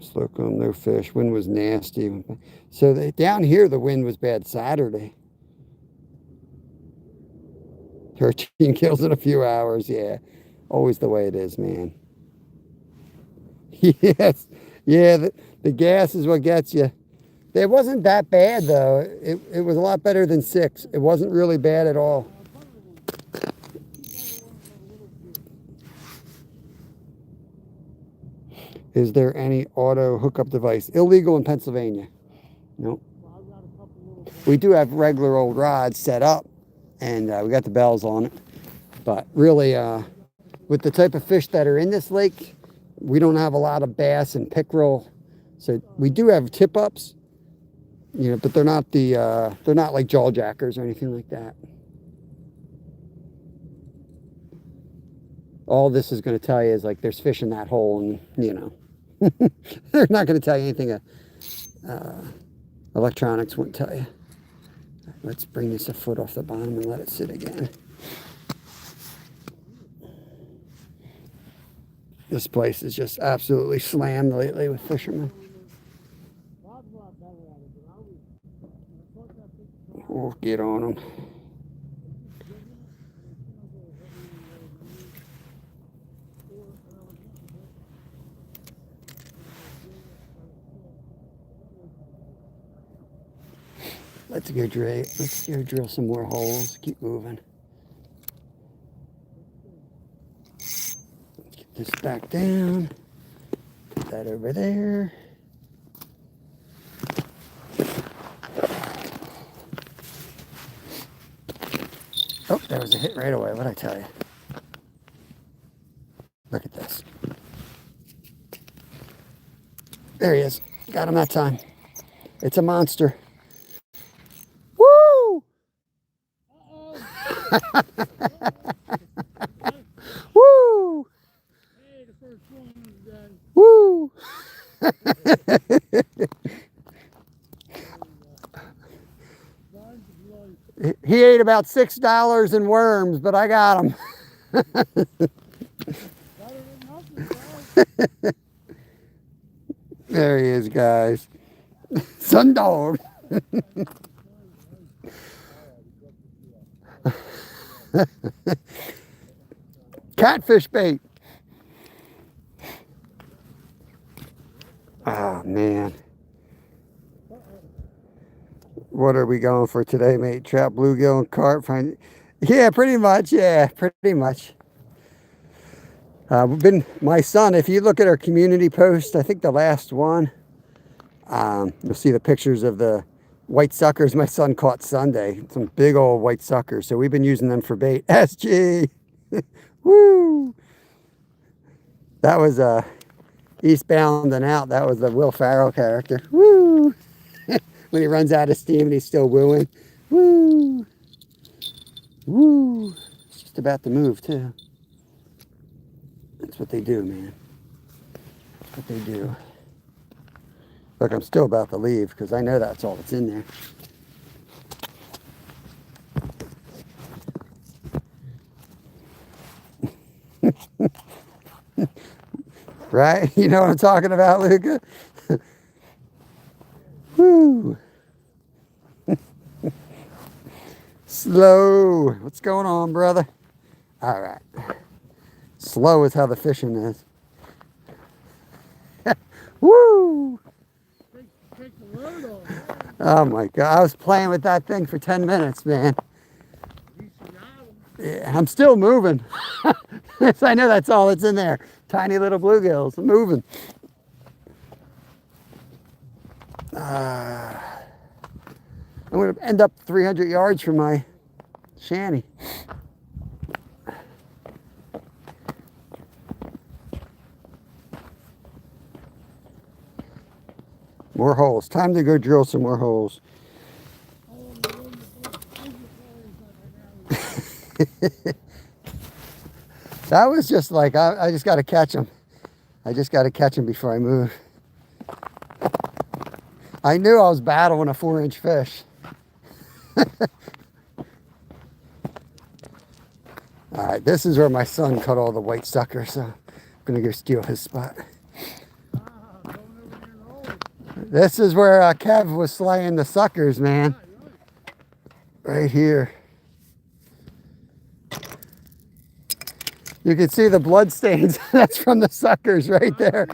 Slocum, no fish. Wind was nasty. So down here, the wind was bad Saturday. 13 kills in a few hours. Yeah, always the way it is, man. Yes, yeah. The gas is what gets you. It wasn't that bad though. It was a lot better than 6. It wasn't really bad at all. Is there any auto hookup device? Illegal in Pennsylvania. Nope. We do have regular old rods set up, and we got the bells on it. But really, with the type of fish that are in this lake, we don't have a lot of bass and pickerel. So we do have tip-ups, you know, but they're not like jaw jackers or anything like that. All this is going to tell you is like there's fish in that hole, and you know. They're not going to tell you anything electronics wouldn't tell you. Let's bring this a foot off the bottom and let it sit again. This place is just absolutely slammed lately with fishermen. We'll get on them. Let's go drill some more holes. Keep moving. Let's get this back down. Put that over there. Oh, there was a hit right away. What'd I tell you? Look at this. There he is. Got him that time. It's a monster. Woo! Woo! Hey, the first one is done. Woo! He ate about $6 in worms, but I got him. There he is, guys. Sundog. Catfish bait. Oh, man. What are we going for today, mate? Trout, bluegill, and carp? Yeah, pretty much. Yeah, pretty much. My son, if you look at our community post, I think the last one, you'll see the pictures of the white suckers my son caught Sunday. Some big old white suckers. So we've been using them for bait. SG! Woo! That was Eastbound and Out. That was the Will Ferrell character. Woo! When he runs out of steam and he's still wooing. Woo! Woo! It's just about to move, too. That's what they do, man. That's what they do. Look, I'm still about to leave because I know that's all that's in there. Right? You know what I'm talking about, Luca? Woo! Slow. What's going on, brother? All right. Slow is how the fishing is. Woo! Take the load off. Oh my God. I was playing with that thing for 10 minutes, man. Yeah, I'm still moving. I know that's all that's in there. Tiny little bluegills. I'm moving. I'm going to end up 300 yards from my shanty. More holes. Time to go drill some more holes. That was just like, I just got to catch them. I just got to catch them before I move. I knew I was battling a 4-inch fish. All right, this is where my son caught all the white suckers, so I'm going to go steal his spot. This is where Kev was slaying the suckers, man. Right here. You can see the blood stains. That's from the suckers right there.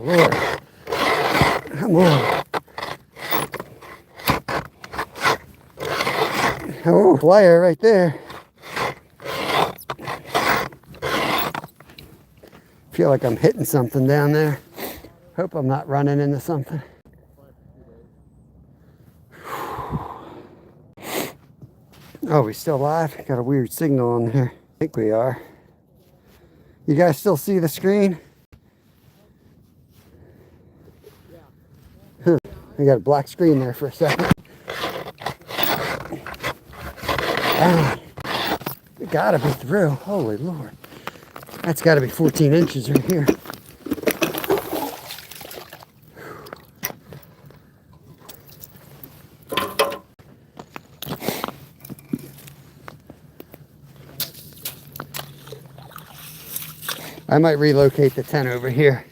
Lord. Come on. Oh, flyer right there. Feel like I'm hitting something down there. Hope I'm not running into something. Oh, we still live? Got a weird signal on here. I think we are. You guys still see the screen? Huh. I got a black screen there for a second. Ah, it gotta be through. Holy Lord. That's gotta be 14 inches right here. I might relocate the tent over here.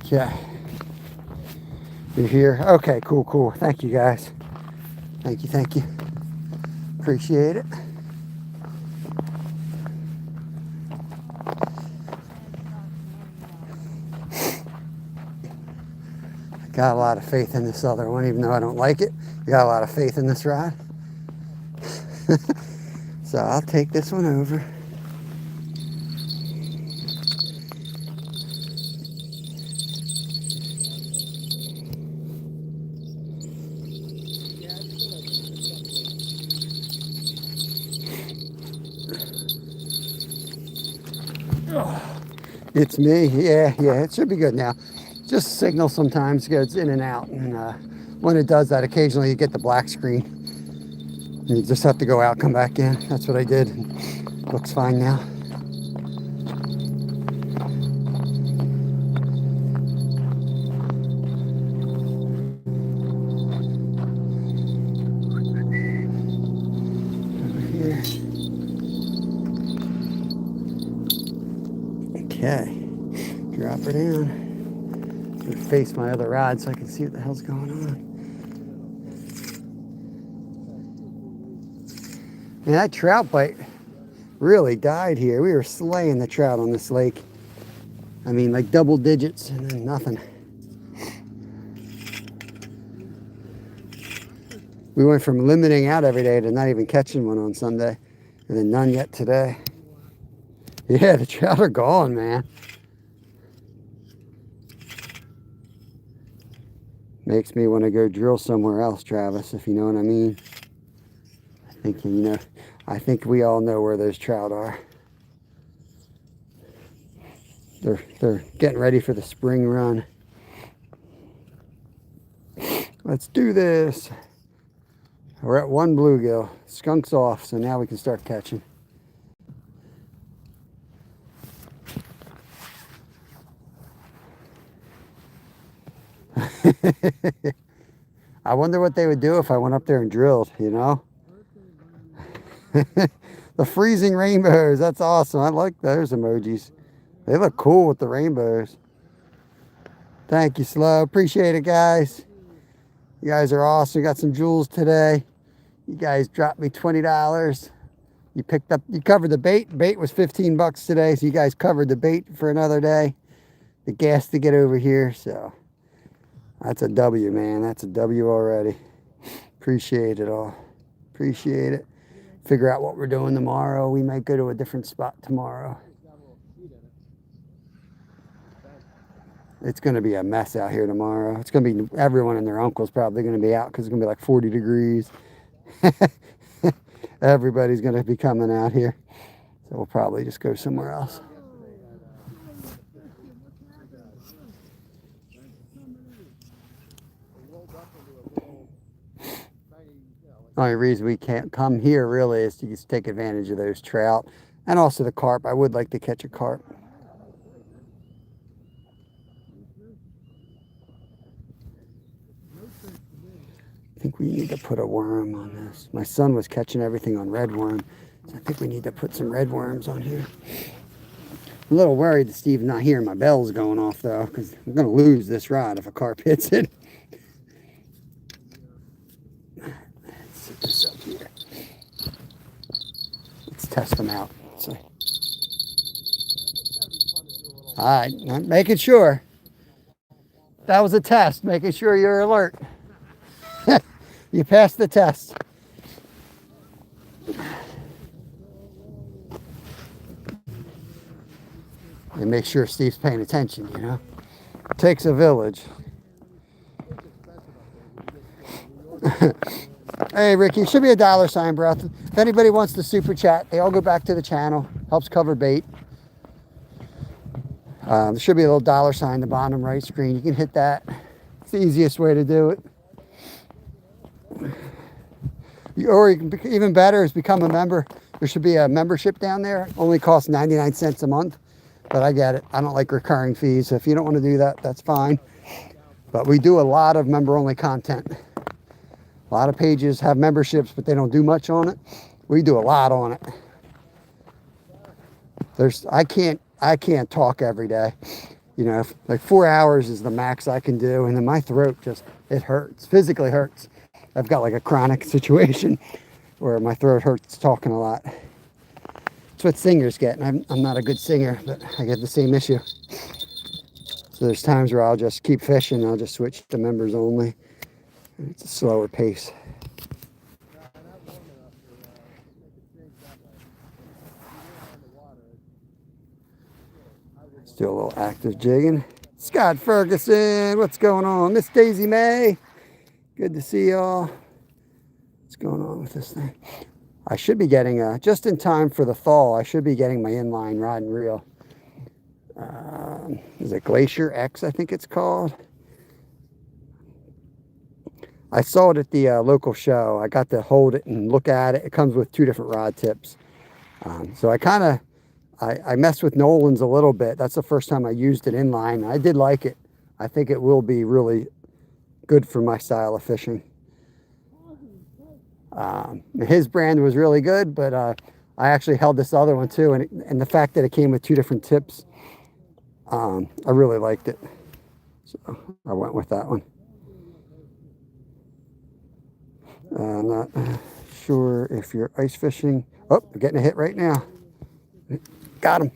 Yeah. You're here? Okay, cool, cool. Thank you, guys. Thank you, thank you. Appreciate it. Got a lot of faith in this other one, even though I don't like it. Got a lot of faith in this rod. So I'll take this one over. It's me. Yeah, it should be good now. Just signal sometimes goes in and out, and when it does that, occasionally you get the black screen. And you just have to go out, come back in. That's what I did. Looks fine now. Over here. Okay. Drop her down. I'm gonna face my other rod so I can see what the hell's going on. Man, that trout bite really died here. We were slaying the trout on this lake. I mean, like double digits and then nothing. We went from limiting out every day to not even catching one on Sunday, and then none yet today. Yeah, the trout are gone, man. Makes me want to go drill somewhere else, Travis, if you know what I mean. I think we all know where those trout are. They're getting ready for the spring run. Let's do this. We're at one bluegill. Skunk's off, so now we can start catching. I wonder what they would do if I went up there and drilled, you know? The freezing rainbows, that's awesome. I like those emojis. They look cool with the rainbows. Thank you, Slow. Appreciate it, guys. You guys are awesome. Got some jewels today. You guys dropped me $20. You covered the bait. Bait was 15 bucks today, so you guys covered the bait for another day. The gas to get over here, so that's a W, man. That's a W already. Appreciate it all. Appreciate it. Figure out what we're doing tomorrow. We might go to a different spot tomorrow. It's going to be a mess out here tomorrow. It's going to be, everyone and their uncle's probably going to be out because it's going to be like 40 degrees. Everybody's going to be coming out here. So we'll probably just go somewhere else. The only reason we can't come here really is to just take advantage of those trout and also the carp. I would like to catch a carp. I think we need to put a worm on this. My son was catching everything on red worm, so I think we need to put some red worms on here. I'm a little worried that Steve's not here. My bell's going off though, because I'm going to lose this rod if a carp hits it. Let's set this up here. Let's test them out. So, all right, I'm making sure. That was a test, making sure you're alert. You passed the test. And make sure Steve's paying attention, you know. It takes a village. Hey, Ricky, should be a $, bro. If anybody wants to super chat, they all go back to the channel. Helps cover bait. There should be a little $, in the bottom right screen. You can hit that. It's the easiest way to do it. Or you can, even better is become a member. There should be a membership down there. It only costs 99 cents a month, but I get it. I don't like recurring fees. So if you don't want to do that, that's fine. But we do a lot of member-only content. A lot of pages have memberships, but they don't do much on it. We do a lot on it. I can't talk every day. You know, like 4 hours is the max I can do, and then my throat it hurts, physically hurts. I've got like a chronic situation where my throat hurts talking a lot. That's what singers get, and I'm not a good singer, but I get the same issue. So there's times where I'll just keep fishing, I'll just switch to members only. It's a slower pace. Let's do a little active jigging. Scott Ferguson, what's going on? Miss Daisy May. Good to see y'all. What's going on with this thing? I should be getting, just in time for the fall, I should be getting my inline rod and reel. Is it Glacier X, I think it's called. I saw it at the local show. I got to hold it and look at it. It comes with 2 different rod tips. So I messed with Nolan's a little bit. That's the first time I used it inline. I did like it. I think it will be really good for my style of fishing. His brand was really good, but I actually held this other one too. And the fact that it came with 2 different tips, I really liked it. So I went with that one. I'm not sure if you're ice fishing. Oh, we're getting a hit right now. Got him.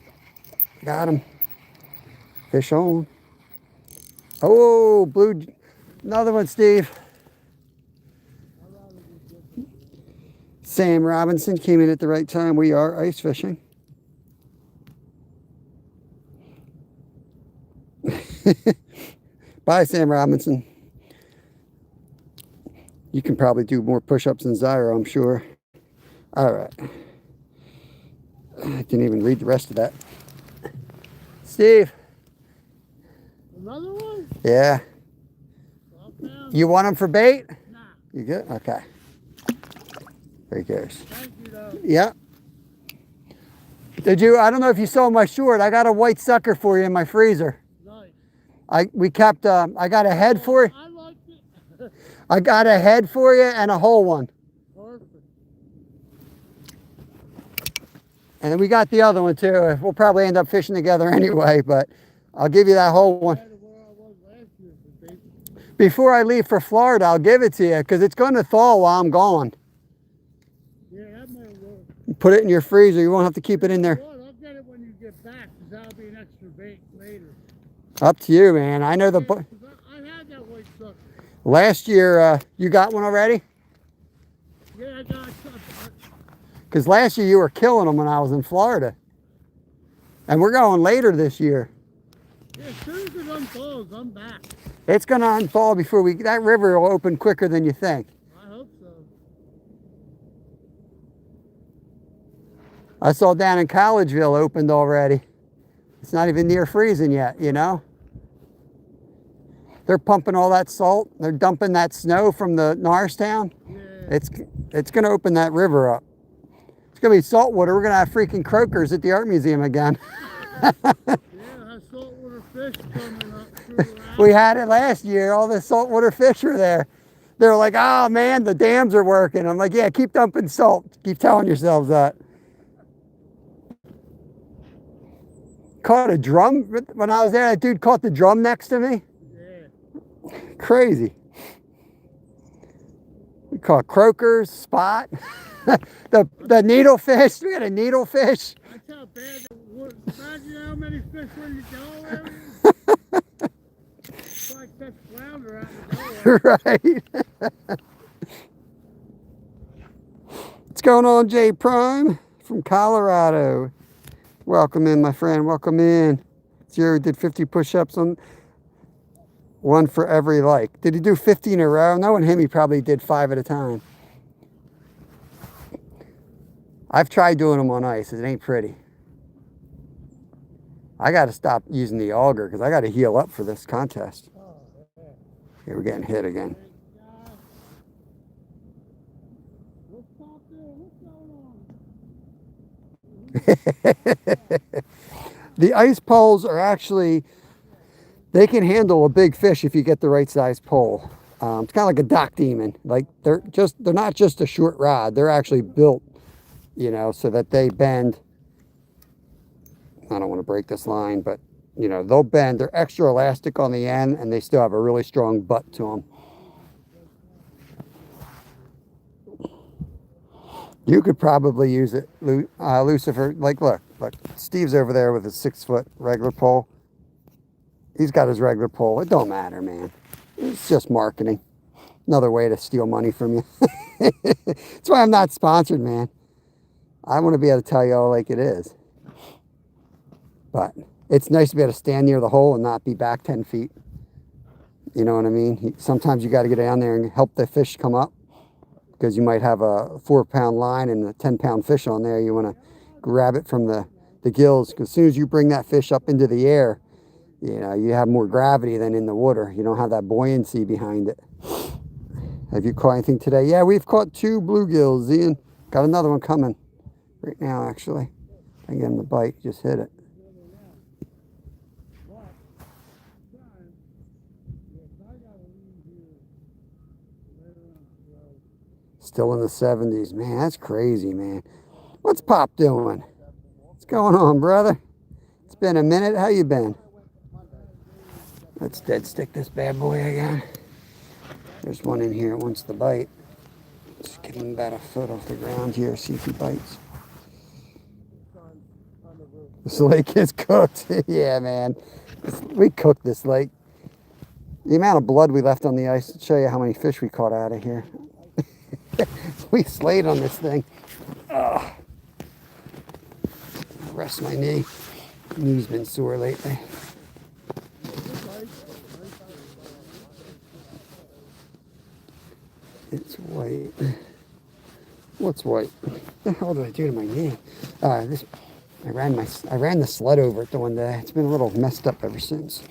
Got him. Fish on. Oh, blue. Another one, Steve. Sam Robinson came in at the right time. We are ice fishing. Bye, Sam Robinson. You can probably do more push-ups than Zyro, I'm sure. All right. I didn't even read the rest of that. Steve. Another one? Yeah. You want them for bait? Nah. You good? Okay. There he goes. Thank you, though. Yeah. Did you? I don't know if you saw my short. I got a white sucker for you in my freezer. Nice. I got a head for you. I liked it. I got a head for you and a whole one. Perfect. And then we got the other one too. We'll probably end up fishing together anyway, but I'll give you that whole one. Before I leave for Florida, I'll give it to you because it's going to thaw while I'm gone. Yeah, that might work. Put it in your freezer. You won't have to keep it in there. Well, I'll get it when you get back because that'll be an extra bait later. Up to you, man. I know the... Yeah, I had that white sucker. Last year, you got one already? Yeah, I got something. Because last year you were killing them when I was in Florida. And we're going later this year. Yeah, as soon as it unthaws, I'm back. It's going to unthaw before that river will open quicker than you think. I hope so. I saw down in Collegeville opened already. It's not even near freezing yet, you know? They're pumping all that salt. They're dumping that snow from the Norristown. Yeah. It's going to open that river up. It's going to be saltwater. We're going to have freaking croakers at the art museum again. Yeah, I have saltwater fish coming up through We had it last year. All the saltwater fish were there. They were like, oh man, the dams are working. I'm like, yeah, keep dumping salt. Keep telling yourselves that. Caught a drum when I was there. That dude caught the drum next to me. Yeah. Crazy. We caught croakers, spot, the needlefish. We got a needlefish. That's how bad it was. Imagine how many fish were in the Delaware area. It's like that flounder out in the Delaware. Right. What's going on, Jay Prime from Colorado? Welcome in, my friend. Welcome in. Jerry did 50 push-ups on one for every like. Did he do 50 in a row? Knowing him, he probably did 5 at a time. I've tried doing them on ice. It ain't pretty. I got to stop using the auger because I got to heal up for this contest. Here, we're getting hit again. The ice poles are actually, they can handle a big fish if you get the right size pole. It's kind of like a dock demon. Like they're not just a short rod. They're actually built, you know, so that they bend. I don't want to break this line, but you know, they'll bend. They're extra elastic on the end and they still have a really strong butt to them. You could probably use it, Lucifer. Like, look, Steve's over there with his 6-foot regular pole. He's got his regular pole. It don't matter, man. It's just marketing. Another way to steal money from you. That's why I'm not sponsored, man. I want to be able to tell you all like it is. But it's nice to be able to stand near the hole and not be back 10 feet. You know what I mean? Sometimes you got to get down there and help the fish come up. Because you might have a 4-pound line and a 10-pound fish on there. You want to grab it from the the gills. Because as soon as you bring that fish up into the air, you know, you have more gravity than in the water. You don't have that buoyancy behind it. Have you caught anything today? Yeah, we've caught 2 bluegills, Ian. Got another one coming right now, actually. I can get him to bite. Just hit it. Still in the 70s. Man, that's crazy, man. What's Pop doing? What's going on, brother? It's been a minute. How you been? Let's dead stick this bad boy again. There's one in here that wants to bite. Just give him about a foot off the ground here, see if he bites. This lake is cooked. Yeah, man. We cooked this lake. The amount of blood we left on the ice to show you how many fish we caught out of here. We slayed on this thing. Ugh. Rest my knee. Knee's been sore lately. It's white. What's white? What the hell did I do to my knee? I ran the sled over it the one day. It's been a little messed up ever since.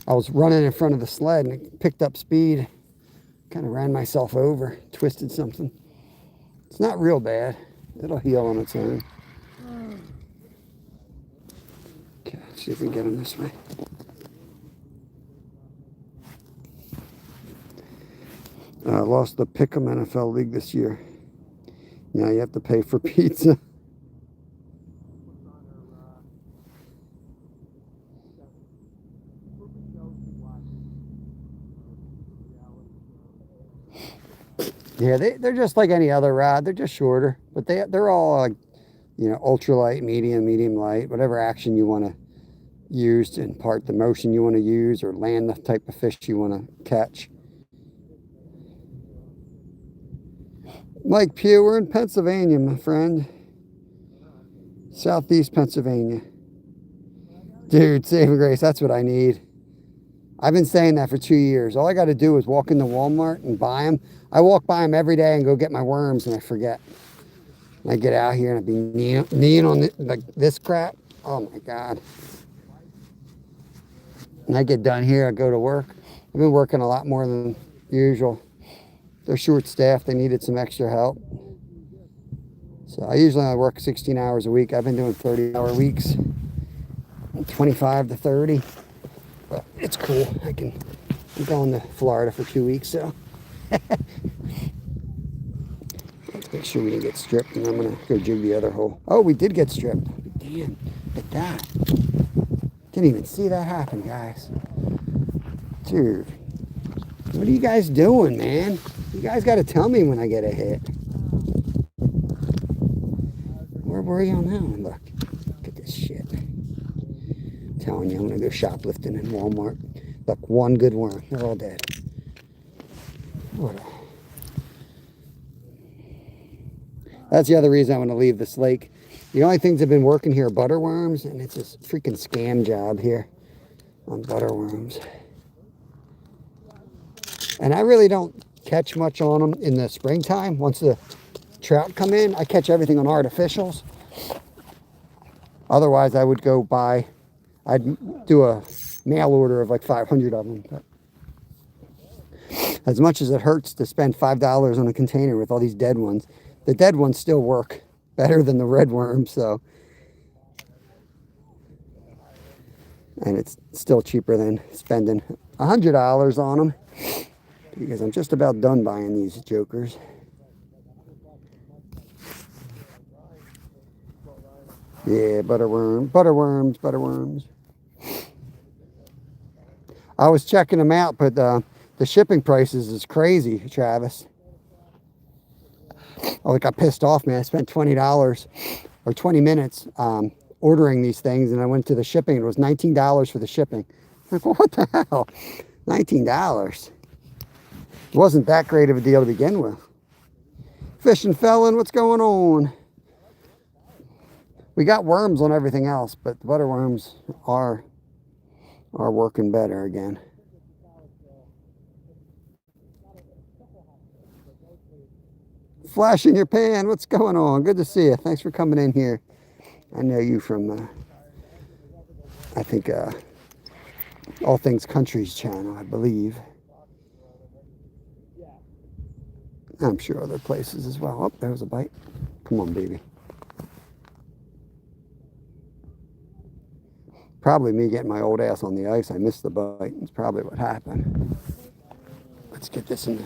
I was running in front of the sled and it picked up speed. Kind of ran myself over, twisted something. It's not real bad. It'll heal on its own. Okay, let's see if we can get him this way. Lost the Pick'em NFL League this year. Now you have to pay for pizza. Yeah, they're just like any other rod. They're just shorter, but they're all like, you know, ultralight, medium light, whatever action you want to use to impart the motion you want to use or land the type of fish you want to catch. Mike Pugh, we're in Pennsylvania, my friend. Southeast Pennsylvania. Dude, saving grace, that's what I need. I've been saying that for 2 years. All I got to do is walk into Walmart and buy them. I walk by them every day and go get my worms and I forget. And I get out here and I be kneeing on like this crap. Oh my God. And I get done here, I go to work. I've been working a lot more than usual. They're short staffed, they needed some extra help. So I usually only work 16 hours a week. I've been doing 30-hour weeks, 25 to 30. But it's cool. I'm going to Florida for 2 weeks, so. Let's make sure we didn't get stripped, and I'm going to go jig the other hole. Oh, we did get stripped. Damn, look at that. Didn't even see that happen, guys. Dude, what are you guys doing, man? You guys got to tell me when I get a hit. Where were you on that one? Look at this shit. I'm telling you, I'm going to go shoplifting in Walmart. Look, one good worm. They're all dead. That's the other reason I want to leave this lake. The only things that have been working here are butterworms, and it's a freaking scam job here on butterworms. And I really don't catch much on them in the springtime. Once the trout come in, I catch everything on artificials. Otherwise, I would go buy, I'd do a mail order of like 500 of them. But as much as it hurts to spend $5 on a container with all these dead ones, the dead ones still work better than the red worms, so. And it's still cheaper than spending $100 on them, because I'm just about done buying these jokers. Yeah, butterworms. I was checking them out, but the shipping prices is crazy, Travis. I got pissed off, man. I spent $20 or 20 minutes ordering these things, and I went to the shipping. It was $19 for the shipping. I'm like, well, what the hell? $19. It wasn't that great of a deal to begin with. Fishing Felon, what's going on? We got worms on everything else, but the butterworms are working better again. Flash in your pan, what's going on? Good to see you. Thanks for coming in here. I know you from, I think, All Things Country's channel, I believe. I'm sure other places as well. Oh, there was a bite. Come on, baby. Probably me getting my old ass on the ice. I missed the bite. It's probably what happened. Let's get this in the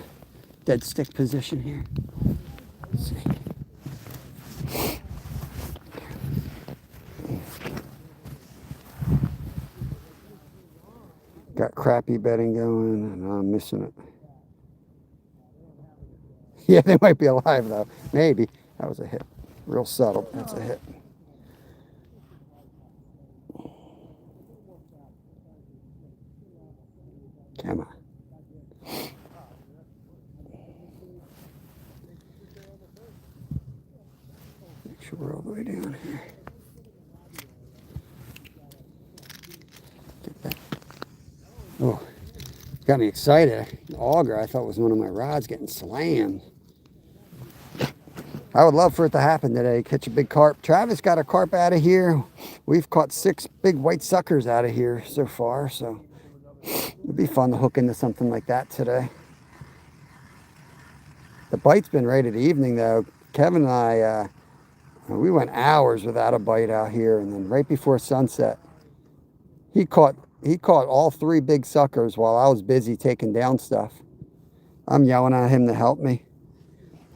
dead stick position here. Let's see. Got crappy bedding going, and I'm missing it. Yeah, they might be alive though. Maybe. That was a hit. Real subtle. That's a hit. Come on. Make sure we're all the way down here. Get that. Oh, got me excited. The auger, I thought was one of my rods getting slammed. I would love for it to happen today. Catch a big carp. Travis got a carp out of here. We've caught 6 big white suckers out of here so far, so it'd be fun to hook into something like that today. The bite's been right at evening though. Kevin and I, we went hours without a bite out here, and then right before sunset, he caught all 3 big suckers while I was busy taking down stuff. I'm yelling at him to help me.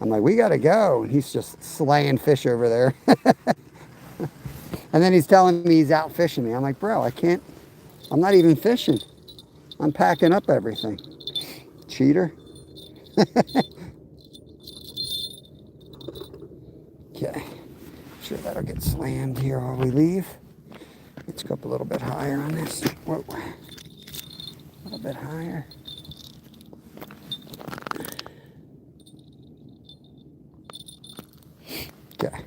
I'm like, we gotta go. And he's just slaying fish over there. And then he's telling me he's out fishing me. I'm like, bro, I can't, I'm not even fishing. I'm packing up everything. Cheater. Okay. Sure that'll get slammed here while we leave. Let's go up a little bit higher on this. Whoa. A little bit higher. Okay.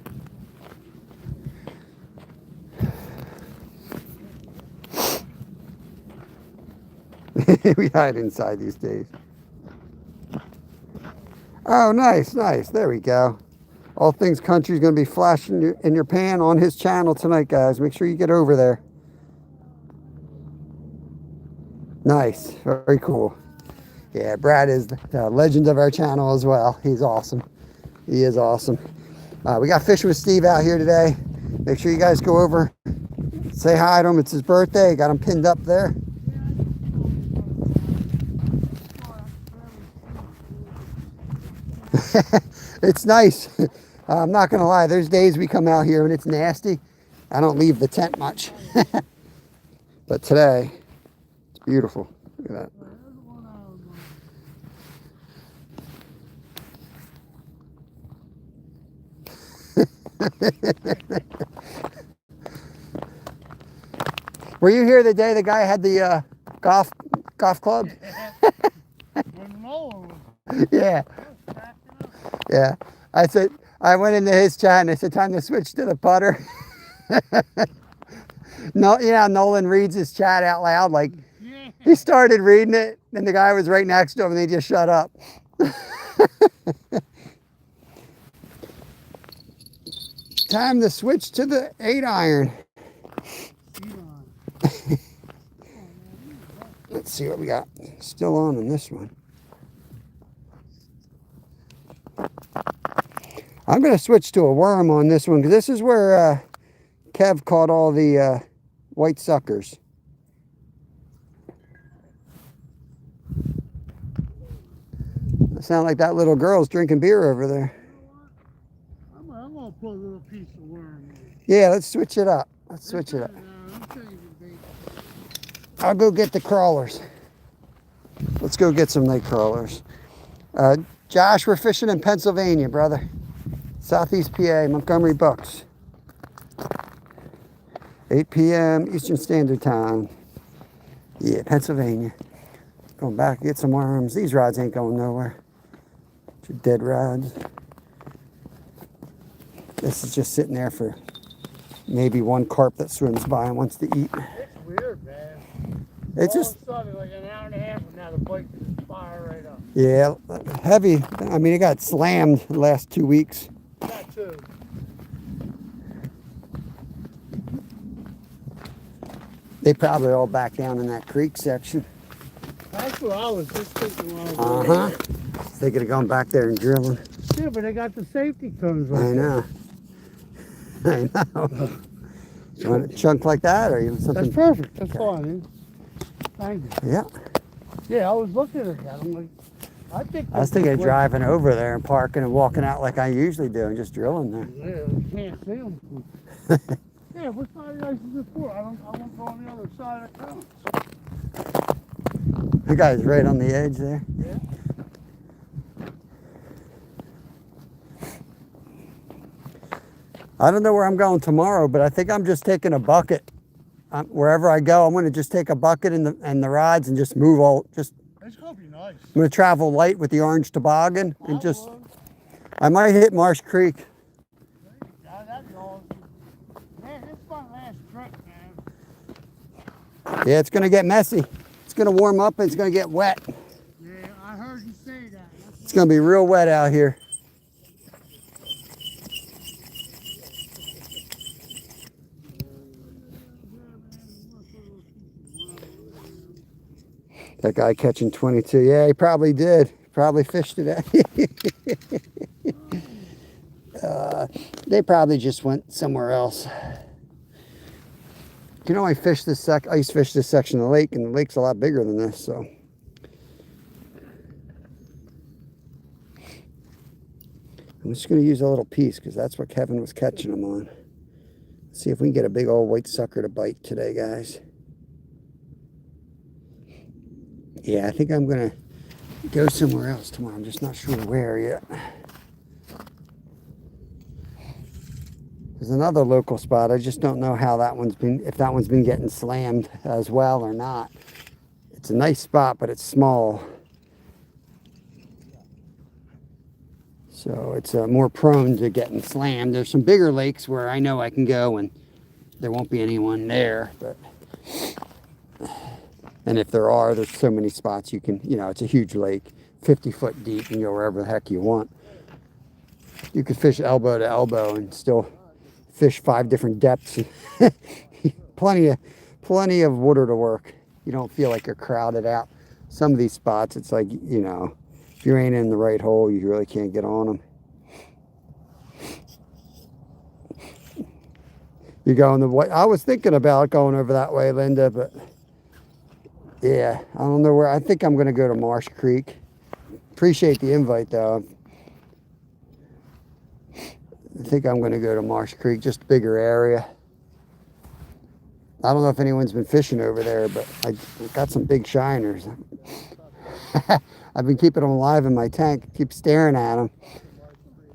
We hide inside these days. Oh, nice, nice. There we go. All Things Country is going to be flashing in your pan on his channel tonight, guys. Make sure you get over there. Nice. Very cool. Yeah, Brad is the legend of our channel as well. He's awesome. He is awesome. We got Fishing with Steve out here today. Make sure you guys go over, say hi to him. It's his birthday. Got him pinned up there. It's nice. I'm not going to lie. There's days we come out here and it's nasty. I don't leave the tent much. But today, it's beautiful. Look at that. Were you here the day the guy had the golf club? Yeah. Yeah. I said, I went into his chat and I said, time to switch to the putter. No, you know, Nolan reads his chat out loud. Like, he started reading it and the guy was right next to him and they just shut up. Time to switch to the 8-iron. Let's see what we got. Still on this one. I'm going to switch to a worm on this one because this is where Kev caught all the white suckers. It sounds like that little girl's drinking beer over there. I'm going to put a little piece of worm in. Yeah, let's switch it up. Let's switch it up. I'll go get the crawlers. Let's go get some night crawlers. Josh, we're fishing in Pennsylvania, brother. Southeast PA, Montgomery Bucks. 8 p.m. Eastern Standard Time. Yeah, Pennsylvania. Going back to get some worms. These rods ain't going nowhere. They're dead rods. This is just sitting there for maybe one carp that swims by and wants to eat. It's weird, man. It's all just of a sudden, like an hour and a half from now, the bike just fire right up. yeah, heavy. I mean, it got slammed the last 2 weeks. That too. They probably all back down in that creek section. That's what I was just thinking when I was over Uh-huh. Thinking of going back there and drilling. there. Yeah, but they got the safety cones right I know. I know. You want a chunk like that, or you want there. That's something? perfect. That's Okay. fine, man. Thank you. Yeah. Yeah, I was looking at that. I'm like, I think I was thinking of driving over there and parking and walking out like I usually do and just drilling there. Yeah, you can't see them. Yeah, what side of the ice is it for? I won't go on the other side of the cones. The guy's right on the edge there. Yeah. I don't know where I'm going tomorrow, but I think I'm just taking a bucket. Wherever I go, I'm going to just take a bucket and the rods and just move all. It's gonna be nice. I'm going to travel light with the orange toboggan and just. would. I might hit Marsh Creek. That's all. Man, this is my last trip, man. Yeah, it's going to get messy. It's going to warm up and it's going to get wet. Yeah, I heard you say that. It's going to be real wet out here. That guy catching 22. Yeah, he probably did. Probably fished it out. They probably just went somewhere else. You can only fish this ice fish this section of the lake, and the lake's a lot bigger than this, so. I'm just going to use a little piece because that's what Kevin was catching them on. Let's see if we can get a big old white sucker to bite today, guys. Yeah, I think I'm going to go somewhere else tomorrow. I'm just not sure where yet. There's another local spot. I just don't know how that one's been, if that one's been getting slammed as well or not. It's a nice spot, but it's small. So it's more prone to getting slammed. There's some bigger lakes where I know I can go and there won't be anyone there. And if there are, there's so many spots you can, it's a huge lake, 50 foot deep, and go wherever the heck you want. You could fish elbow to elbow and still fish 5 different depths. plenty of water to work. You don't feel like you're crowded out. Some of these spots, it's like, if you ain't in the right hole, you really can't get on them. You're going the way. I was thinking about going over that way, Linda, but yeah, I don't know where. I think I'm going to go to Marsh Creek. Appreciate the invite, though. I think I'm going to go to Marsh Creek, just a bigger area. I don't know if anyone's been fishing over there, but I got some big shiners. I've been keeping them alive in my tank, keep staring at them.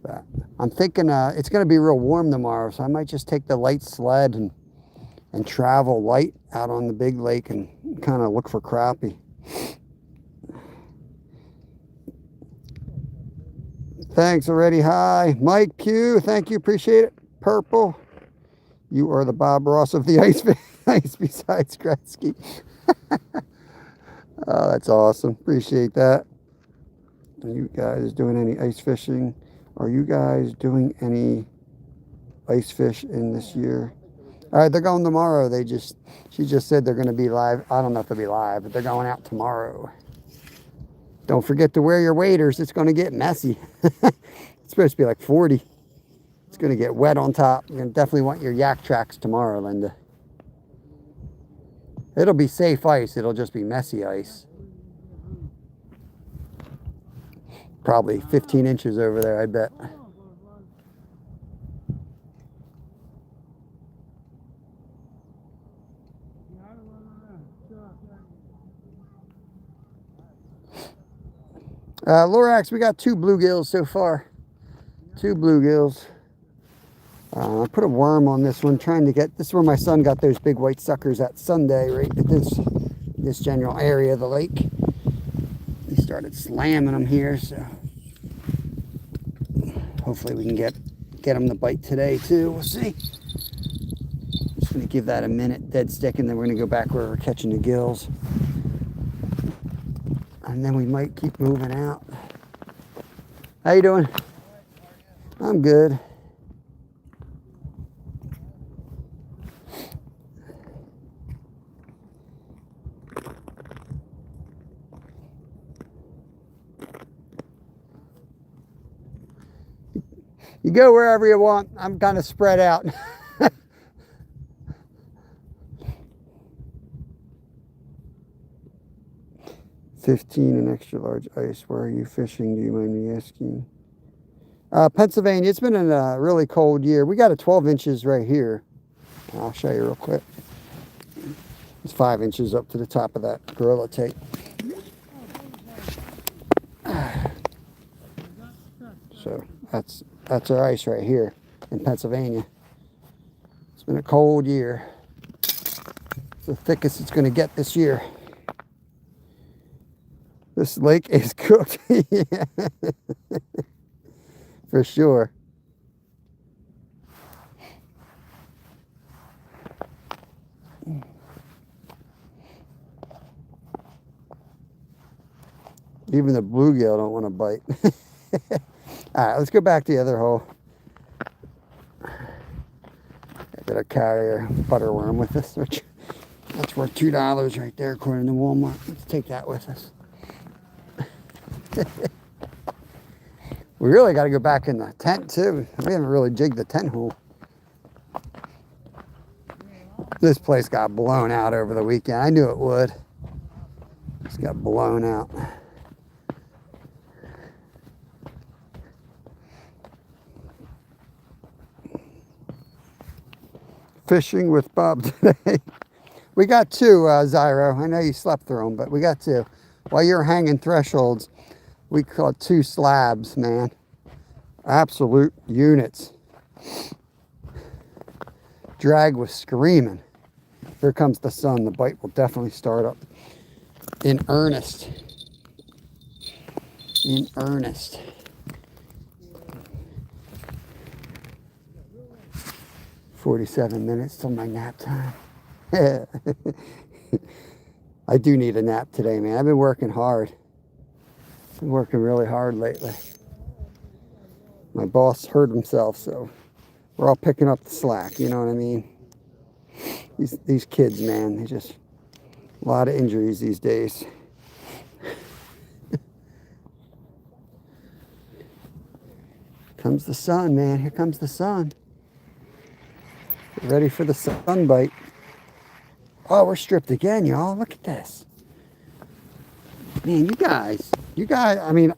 But I'm thinking it's going to be real warm tomorrow, so I might just take the light sled and travel light out on the big lake and kind of look for crappie. Thanks already. Hi, Mike Pugh. Thank you. Appreciate it. Purple. You are the Bob Ross of the ice besides Gretzky. Oh, that's awesome. Appreciate that. Are you guys doing any ice fishing? Are you guys doing any ice fish in this year? All right, they're going tomorrow. She just said they're going to be live. I don't know if they'll be live, but they're going out tomorrow. Don't forget to wear your waders. It's going to get messy. It's supposed to be like 40. It's going to get wet on top. You're going to definitely want your yak tracks tomorrow, Linda. It'll be safe ice. It'll just be messy ice. Probably 15 inches over there, I bet. Lorax, we got 2 bluegills so far. 2 bluegills. I put a worm on this one, trying to get, this is where my son got those big white suckers at Sunday, right at this general area of the lake. He started slamming them here, so hopefully we can get them to bite today too. We'll see. Just gonna give that a minute, dead stick, and then we're gonna go back where we're catching the gills. And then we might keep moving out. How you doing? I'm good. You go wherever you want. I'm kind of spread out. $15 an extra large ice. Where are you fishing? Do you mind me asking? Pennsylvania. It's been a really cold year. We got a 12 inches right here. I'll show you real quick. It's 5 inches up to the top of that Gorilla Tape. So that's our ice right here in Pennsylvania. It's been a cold year. It's the thickest it's going to get this year. This lake is cooked. Yeah. For sure. Even the bluegill don't want to bite. All right, let's go back to the other hole. I gotta carry our butterworm with us, which that's worth $2 right there according to Walmart. Let's take that with us. We really got to go back in the tent too. We haven't really jigged the tent hole. This place got blown out over the weekend. I knew it would. It's got blown out. Fishing with Bob today. We got two, Zyro. I know you slept through them, but we got two. While you're hanging thresholds, we caught 2 slabs, man. Absolute units. Drag was screaming. Here comes the sun. The bite will definitely start up in earnest. In earnest. "47 minutes till my nap time." I do need a nap today, man. I've been working hard. Been working really hard lately. My boss hurt himself, so we're all picking up the slack, you know what I mean? These kids, man, they just, a lot of injuries these days. Comes the sun, man. Here comes the sun. Get ready for the sun bite. Oh, we're stripped again, y'all. Look at this. Man, you guys, I mean,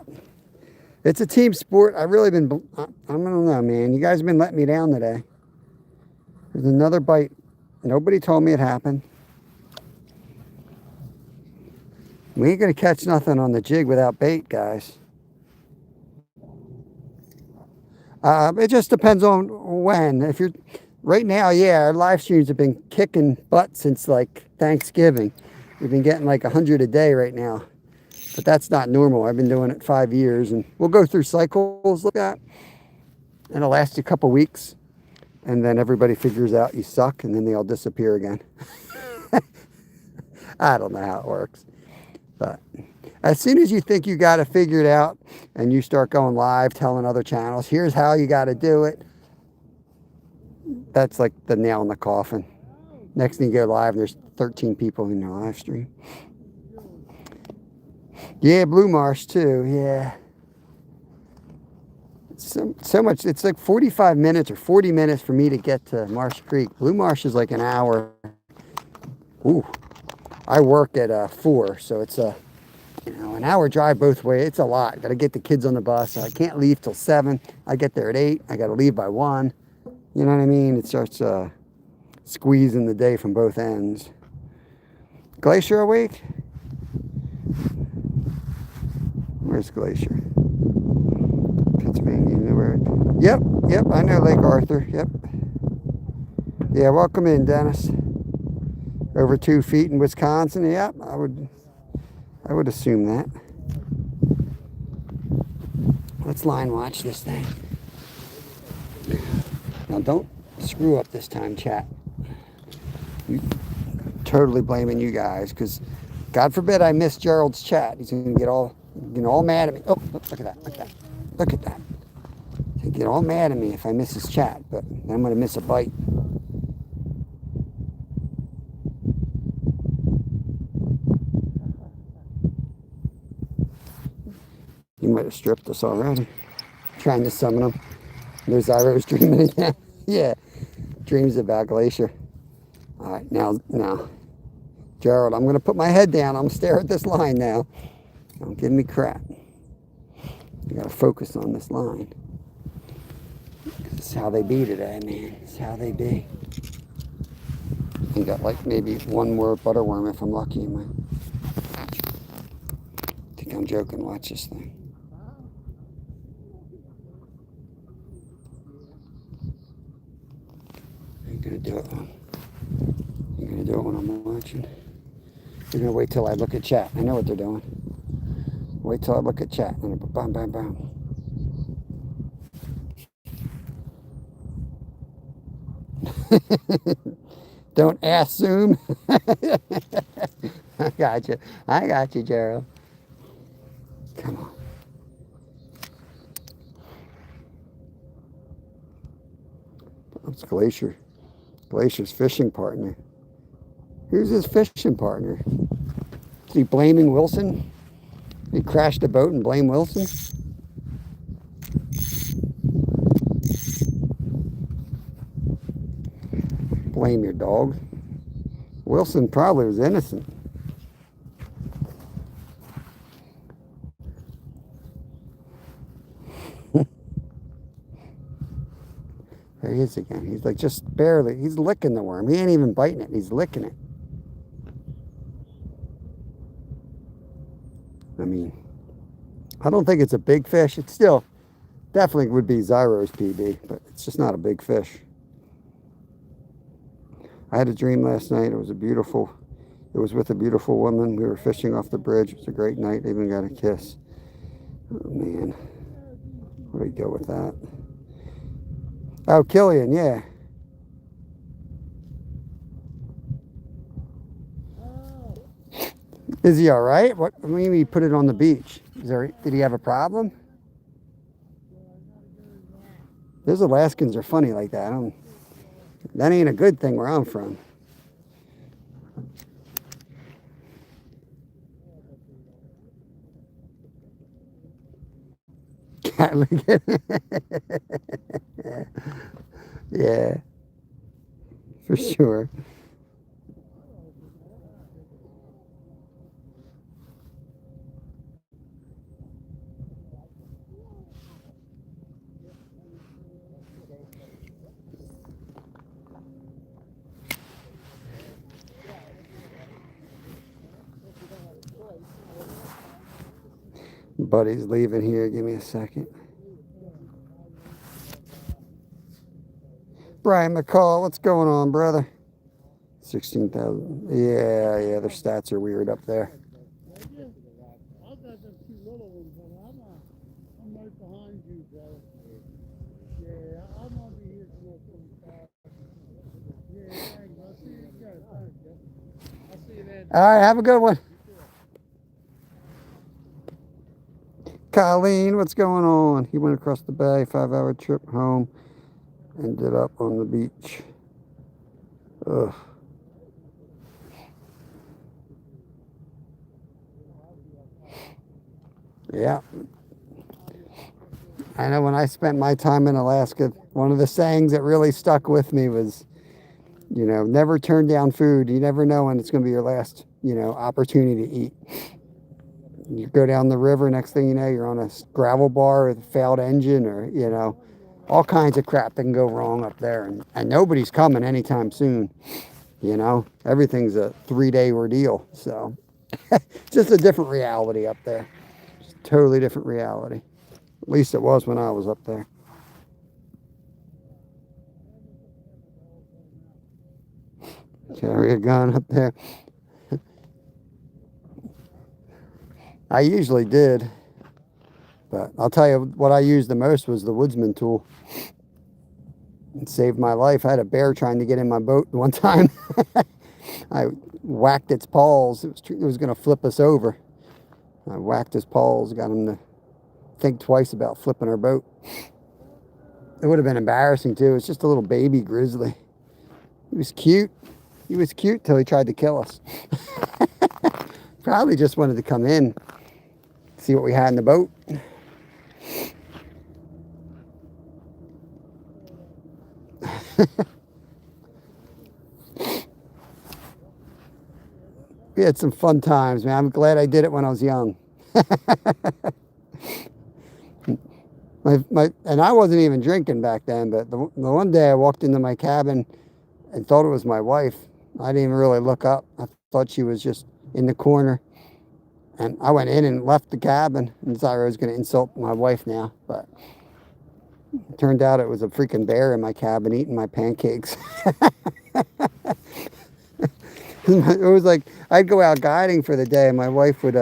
it's a team sport. I've really been, I don't know, man. You guys have been letting me down today. There's another bite. Nobody told me it happened. We ain't going to catch nothing on the jig without bait, guys. It just depends on when. If you're, right now, yeah, our live streams have been kicking butt since like Thanksgiving. We've been getting like 100 a day right now. But that's not normal. I've been doing it 5 years, and we'll go through cycles like that. And it'll last you a couple weeks. And then everybody figures out you suck, and then they all disappear again. I don't know how it works. But as soon as you think you got it figured out, and you start going live, telling other channels, here's how you got to do it. That's like the nail in the coffin. Next thing you go live, and there's 13 people in your live stream. Yeah, Blue Marsh too, yeah. So much, it's like 45 minutes or 40 minutes for me to get to Marsh Creek. Blue Marsh is like an hour. Ooh, I work at 4, so it's a, an hour drive both ways. It's a lot. Got to get the kids on the bus. So I can't leave till 7. I get there at 8. I got to leave by 1. You know what I mean? It starts squeezing the day from both ends. Glacier awake? Where's Glacier? Pennsylvania, where? Yep, I know Lake Arthur, yep. Yeah, welcome in, Dennis. Over 2 feet in Wisconsin, yep, I would assume that. Let's line watch this thing. Now don't screw up this time, chat. Totally blaming you guys, because God forbid I miss Gerald's chat. He's gonna get all mad at me. Oh, look at that, look at that. Look at that. They get all mad at me if I miss his chat, but I'm going to miss a bite. He might have stripped us already. Trying to summon him. There's Zyro's dreaming again. Yeah, dreams about Glacier. All right, now, Gerald, I'm gonna put my head down. I'm gonna stare at this line now. Don't give me crap. You gotta focus on this line. This is how they be today, man. It's how they be. You got like maybe one more butterworm if I'm lucky in my. I think I'm joking. Watch this thing. You're gonna do it. You're gonna do it when I'm watching. You're gonna wait till I look at chat. I know what they're doing. Wait till I look at chat. And bam, bam, bam. Don't assume. I got you. I got you, Gerald. Come on. It's Glacier. Glacier's fishing partner. Who's his fishing partner? Is he blaming Wilson? He crashed the boat and blame Wilson? Blame your dog. Wilson probably was innocent. There he is again. He's like just barely, he's licking the worm. He ain't even biting it. He's licking it. I mean, I don't think it's a big fish. It's still definitely would be Zyro's PB, but it's just not a big fish. I had a dream last night. It was with a beautiful woman. We were fishing off the bridge. It was a great night. I even got a kiss. Oh, man. Where do we go with that? Oh, Killian, yeah. Is he all right? What? I mean, he put it on the beach. Did he have a problem? Those Alaskans are funny like that. That ain't a good thing where I'm from. Yeah, for sure. Buddy's leaving here. Give me a second. Brian McCall, what's going on, brother? 16,000. Yeah, their stats are weird up there. I got them two little ones, but I'm right behind you, brother. Yeah, I'm gonna be here till 25. Yeah, thanks. I'll see you guys. I'll see you then. All right, have a good one. Colleen, what's going on? He went across the bay, 5-hour trip home, ended up on the beach. Ugh. Yeah. I know when I spent my time in Alaska, one of the sayings that really stuck with me was, never turn down food. You never know when it's going to be your last, opportunity to eat. You go down the river, next thing you know, you're on a gravel bar with a failed engine or, all kinds of crap that can go wrong up there. And nobody's coming anytime soon, Everything's a 3-day ordeal. So just a different reality up there. Just totally different reality. At least it was when I was up there. Carry a gun up there. I usually did, but I'll tell you what I used the most was the woodsman tool. It saved my life. I had a bear trying to get in my boat one time. I whacked its paws. It was going to flip us over. I whacked his paws, got him to think twice about flipping our boat. It would have been embarrassing too. It's just a little baby grizzly. He was cute. He was cute till he tried to kill us. Probably just wanted to come in, see what we had in the boat. We had some fun times, man. I'm glad I did it when I was young. And I wasn't even drinking back then, but the one day I walked into my cabin and thought it was my wife. I didn't even really look up. I thought she was just in the corner. And I went in and left the cabin and thought I was going to insult my wife now. But it turned out it was a freaking bear in my cabin eating my pancakes. It was like I'd go out guiding for the day and my wife would,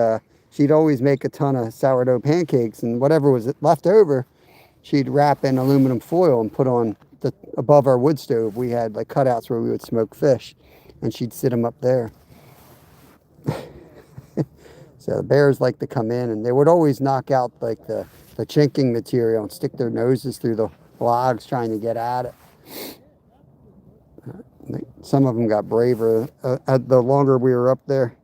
she'd always make a ton of sourdough pancakes, and whatever was left over, she'd wrap in aluminum foil and put on above our wood stove. We had like cutouts where we would smoke fish, and she'd sit them up there. So the bears like to come in, and they would always knock out like the chinking material and stick their noses through the logs trying to get at it. Some of them got braver the longer we were up there.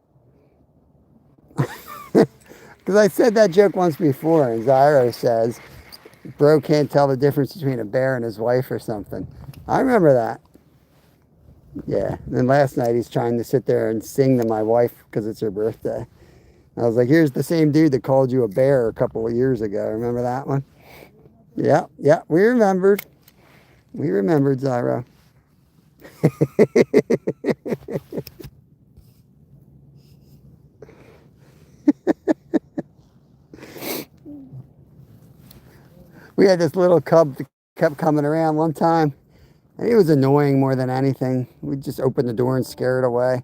Because I said that joke once before, and Zyro says, bro can't tell the difference between a bear and his wife or something. I remember that. Yeah, and then last night he's trying to sit there and sing to my wife because it's her birthday. I was like, here's the same dude that called you a bear a couple of years ago. Remember that one? Yeah, we remembered. We remembered, Zyro. We had this little cub that kept coming around one time, and he was annoying more than anything. We'd just open the door and scare it away.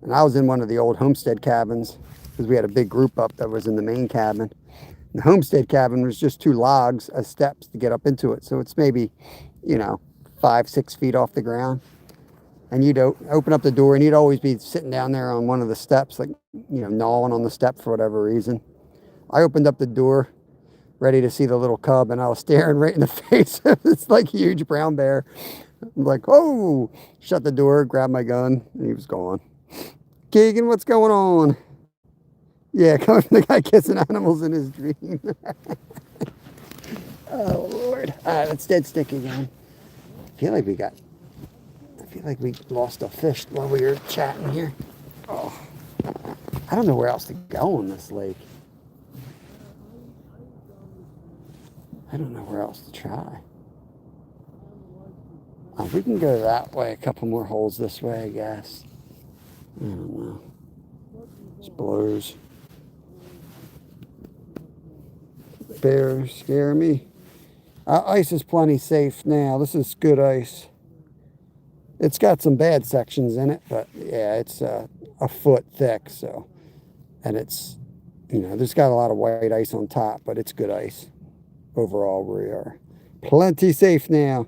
And I was in one of the old homestead cabins because we had a big group up that was in the main cabin. The homestead cabin was just 2 logs as steps to get up into it. So it's maybe, 5-6 feet off the ground. And you'd open up the door and he'd always be sitting down there on one of the steps, like, gnawing on the step for whatever reason. I opened up the door, ready to see the little cub, and I was staring right in the face of this like huge brown bear. I'm like, oh, shut the door, grabbed my gun, and he was gone. Keegan, what's going on? Yeah, coming from the guy kissing animals in his dream. Oh, Lord. All right, let's dead stick again. I feel like we lost a fish while we were chatting here. Oh, I don't know where else to go on this lake. I don't know where else to try. We can go that way, a couple more holes this way, I guess. I don't know. This blows. Bears scare me. Ice is plenty safe now. This is good ice. It's got some bad sections in it, but yeah, it's a foot thick, so. And it's, there's got a lot of white ice on top, but it's good ice. Overall, we are plenty safe now.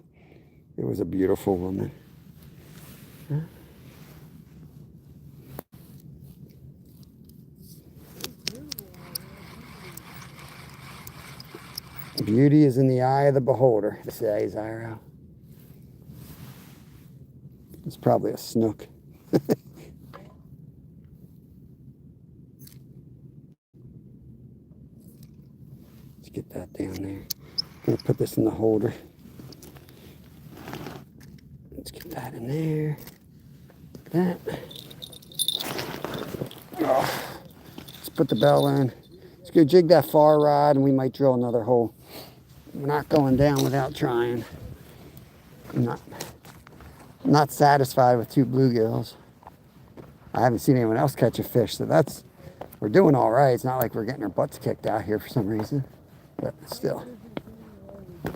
It was a beautiful woman. Huh? Beauty is in the eye of the beholder, say Zyro. It's probably a snook. Let's get that down there. I'm going to put this in the holder. Let's get that in there. That. Oh. Let's put the bell in. Let's go jig that far rod and we might drill another hole. We're not going down without trying. I'm not satisfied with 2 bluegills. I haven't seen anyone else catch a fish, so we're doing all right. It's not like we're getting our butts kicked out here for some reason, but still. I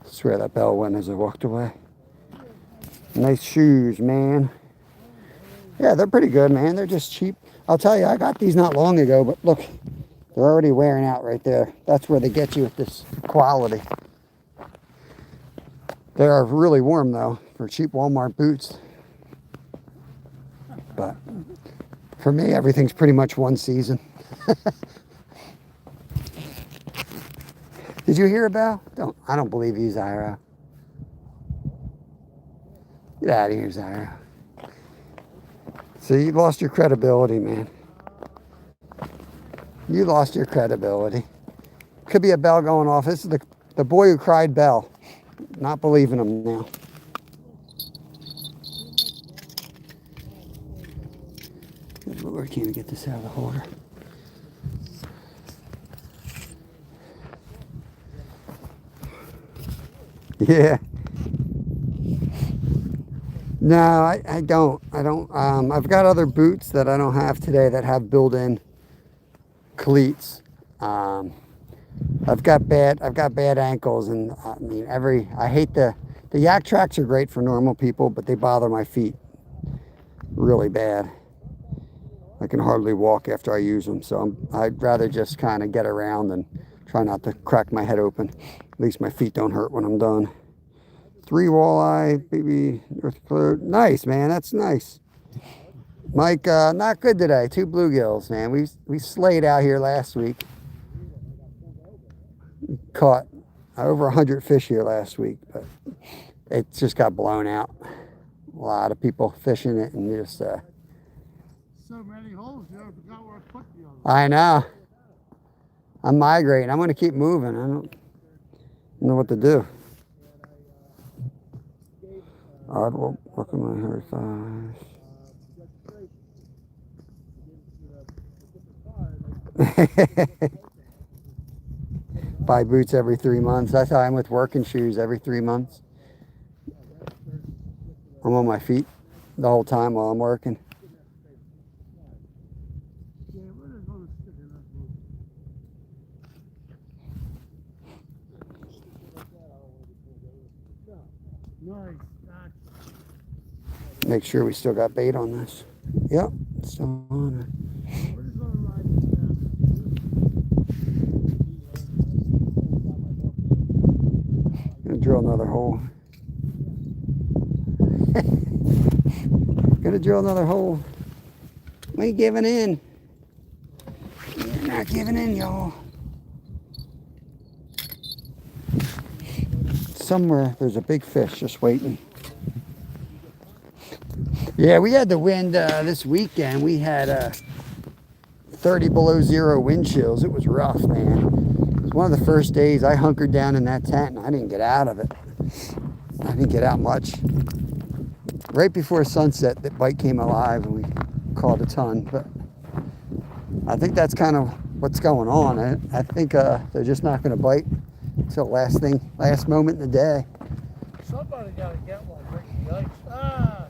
swear that bell went as I walked away. Nice shoes, man. Yeah, they're pretty good, man. They're just cheap. I'll tell you, I got these not long ago, but look, they're already wearing out right there. That's where they get you with this quality. They are really warm, though, for cheap Walmart boots. But for me, everything's pretty much one season. Did you hear about? I don't believe you, Zyro. Get out of here, Zyro. See, you lost your credibility, man. You lost your credibility. Could be a bell going off. This is the The boy who cried Bell. Not believing him now. Good Lord, can't we get this out of the holder? Yeah. No, I don't. I've got other boots that I don't have today that have built-in cleats. I've got bad ankles, and I mean I hate the yak tracks are great for normal people, but they bother my feet really bad. I can hardly walk after I use them, so I'd rather just kind of get around and try not to crack my head open. At least my feet don't hurt when I'm done. 3 walleye, baby North Dakota. Nice, man. That's nice. Mike, not good today. 2 bluegills, man. We slayed out here last week. Caught over 100 fish here last week, but it just got blown out. A lot of people fishing it, and just So many holes here, I forgot where I put the other. I know. I'm migrating. I'm going to keep moving. I don't know what to do. Oddwell, look at my hair thighs. Buy boots every 3 months. That's how I'm with working shoes every 3 months. I'm on my feet the whole time while I'm working. Nice. Make sure we still got bait on this. Yep, still on it. Gonna drill another hole. Gonna drill another hole. We ain't giving in. You're not giving in, y'all. Somewhere there's a big fish just waiting. Yeah, we had the wind this weekend. We had 30 below zero wind chills. It was rough, man. It was one of the first days I hunkered down in that tent, and I didn't get out of it. I didn't get out much. Right before sunset, that bite came alive, and we caught a ton. But I think that's kind of what's going on. I think they're just not going to bite until last moment in the day. Somebody got to get one, break the ice. Ah!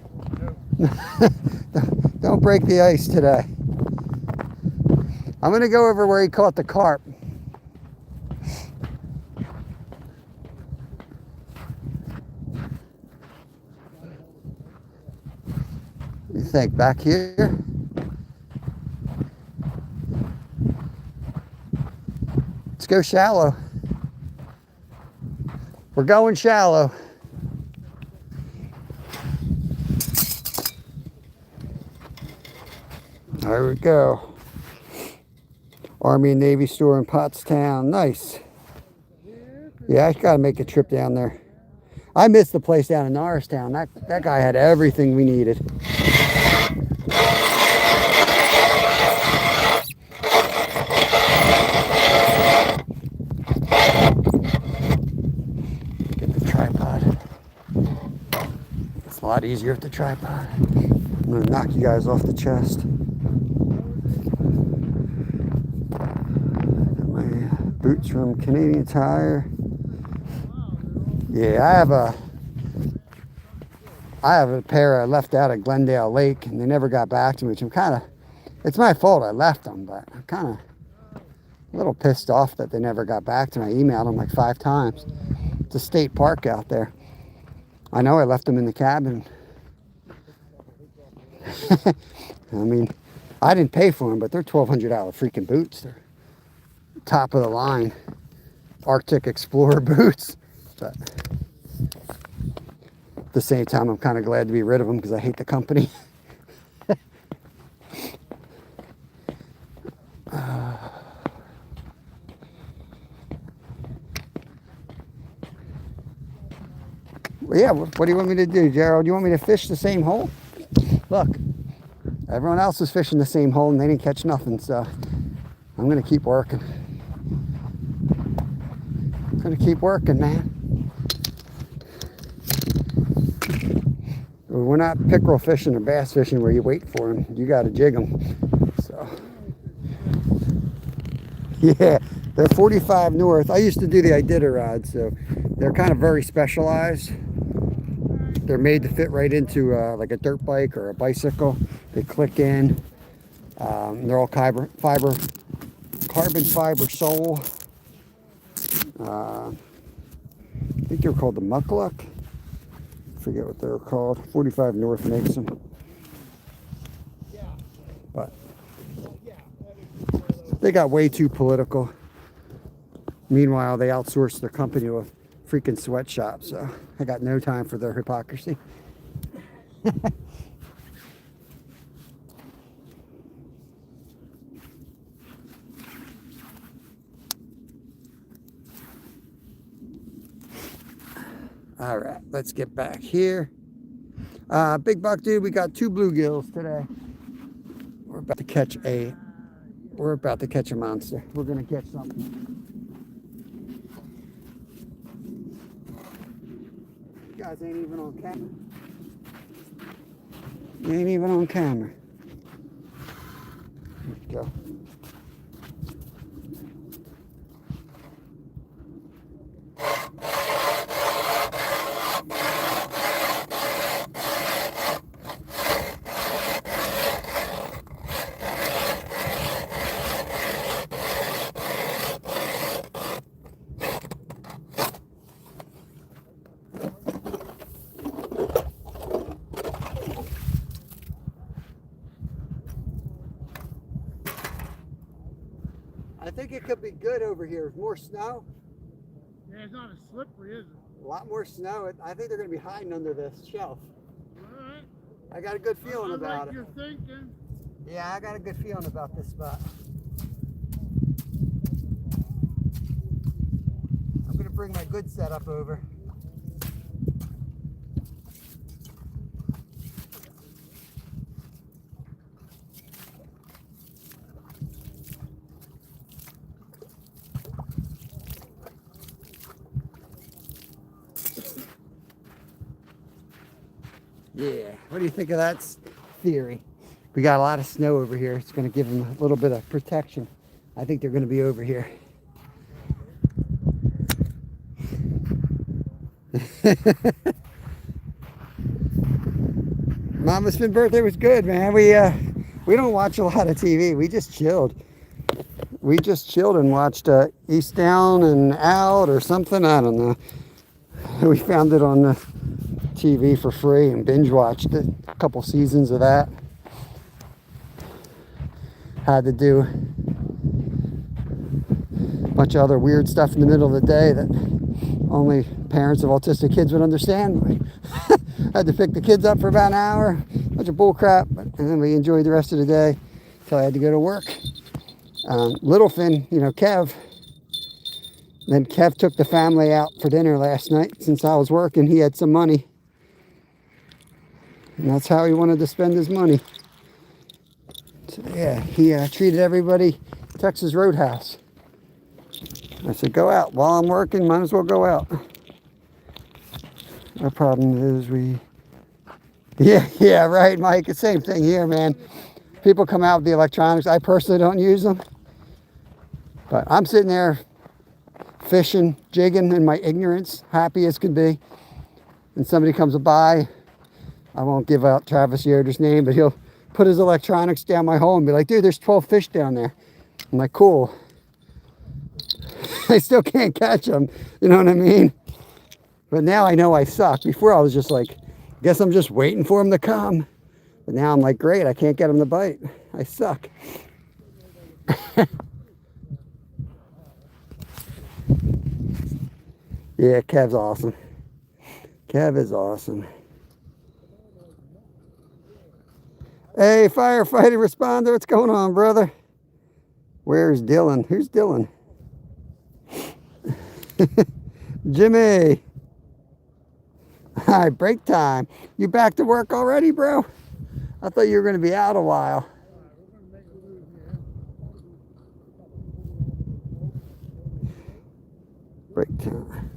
Don't break the ice today. I'm going to go over where he caught the carp. You think back here? Let's go shallow. We're going shallow. There we go. Army and Navy store in Pottstown. Nice. Yeah, I gotta make a trip down there. I missed the place down in Norristown. That guy had everything we needed. Get the tripod. It's a lot easier with the tripod. I'm gonna knock you guys off the chest. Got my boots from Canadian Tire. Yeah, I have a pair I left out at Glendale Lake, and they never got back to me, which it's my fault I left them, but I'm kind of a little pissed off that they never got back to me. I emailed them like 5 times. It's a state park out there. I know I left them in the cabin. I mean, I didn't pay for them, but they're $1,200 freaking boots. They're top of the line Arctic Explorer boots. But at the same time, I'm kind of glad to be rid of them because I hate the company. Well, yeah, what do you want me to do, Gerald? Do you want me to fish the same hole? Look, everyone else is fishing the same hole and they didn't catch nothing, so I'm going to keep working. Gonna keep working, man. We're not pickerel fishing or bass fishing where you wait for them. You got to jig them. So, yeah, they're 45 north. I used to do the Iditarod, so they're kind of very specialized. They're made to fit right into like a dirt bike or a bicycle. They click in. They're all carbon fiber sole. I think they're called the Muckluck. Forget what they're called. 45 North makes them. But they got way too political. Meanwhile, they outsourced their company to a freaking sweatshop, so I got no time for their hypocrisy. All right, let's get back here. Big buck dude, we got 2 bluegills today. We're about to catch a monster. We're gonna catch something. You guys ain't even on camera. You ain't even on camera. There you go. I think it could be good over here. There's more snow. Yeah, it's not as slippery, is it? A lot more snow. I think they're going to be hiding under this shelf. All right. I got a good feeling about it. You're thinking. Yeah, I got a good feeling about this spot. I'm going to bring my good setup over. Yeah, what do you think of that theory? We got a lot of snow over here. It's going to give them a little bit of protection. I think they're going to be over here. Mama's Finn birthday was good, man. We don't watch a lot of TV. We just chilled. We just chilled and watched East Down and Out or something. I don't know. We found it on the TV for free and binge watched it. A couple seasons of that. Had to do a bunch of other weird stuff in the middle of the day that only parents of autistic kids would understand. Had to pick the kids up for about an hour, bunch of bull crap, and then we enjoyed the rest of the day until I had to go to work. Little Finn, you know, Kev. Then Kev took the family out for dinner last night. Since I was working, he had some money. And that's how he wanted to spend his money. So yeah, he treated everybody Texas Roadhouse. I said, go out. While I'm working, might as well go out. The problem is yeah, right, Mike. The same thing here, man. People come out with the electronics. I personally don't use them. But I'm sitting there fishing, jigging in my ignorance, happy as can be. And somebody comes by. I won't give out Travis Yoder's name, but he'll put his electronics down my hole and be like, dude, there's 12 fish down there. I'm like, cool. I still can't catch them. You know what I mean? But now I know I suck. Before I was just like, guess I'm just waiting for them to come. But now I'm like, great, I can't get them to bite. I suck. Yeah, Kev's awesome. Kev is awesome. Hey, firefighter responder, what's going on, brother? Where's Dylan? Who's Dylan? Jimmy. All right, break time. You back to work already, bro? I thought you were going to be out a while. break time.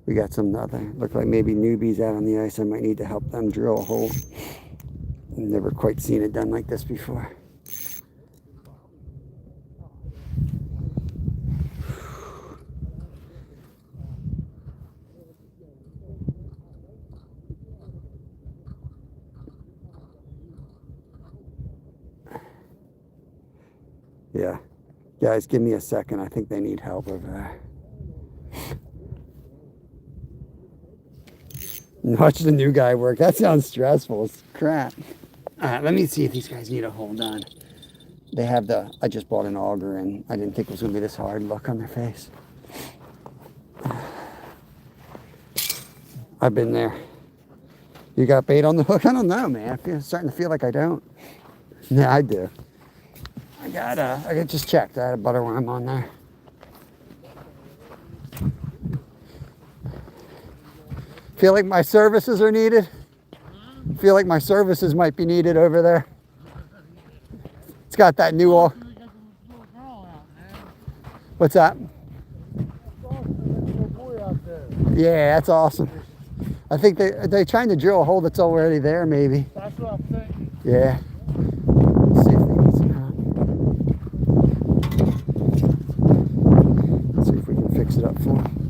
We got some other, look like maybe newbies out on the ice. I might need to help them drill a hole. Never quite seen it done like this before. Yeah, guys, give me a second. I think they need help over there. Watch the new guy work. That sounds stressful. It's crap. All right, let me see if these guys need a hole done. They have the, I just bought an auger and I didn't think it was going to be this hard look on their face. I've been there. You got bait on the hook? I don't know, man. I'm starting to feel like I don't. Yeah, I do. I got just checked. I had a butter worm on there. Feel like my services are needed? Feel like my services might be needed over there. It's got that new oil. What's that? Yeah, that's awesome. I think they're trying to drill a hole that's already there, maybe. That's what I'm thinking. Yeah. Let's see if they need some help. Let's see if we can fix it up for them.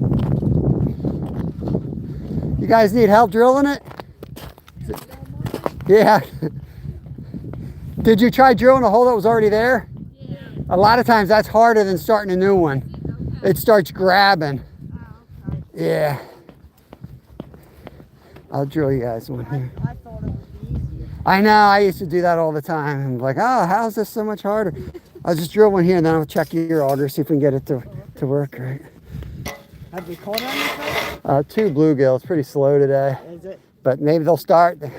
You guys need help drilling it? Yeah. Did you try drilling a hole that was already there? Yeah. A lot of times that's harder than starting a new one. Okay. It starts grabbing. Oh, okay. Yeah. I'll drill you guys one here. I thought it would be easier. I know, I used to do that all the time. I'm like, oh, how's this so much harder? I'll just drill one here and then I'll check your auger, see if we can get it to work right. Have you caught anything? 2 bluegills, pretty slow today. Is it? But maybe they'll start. Yeah.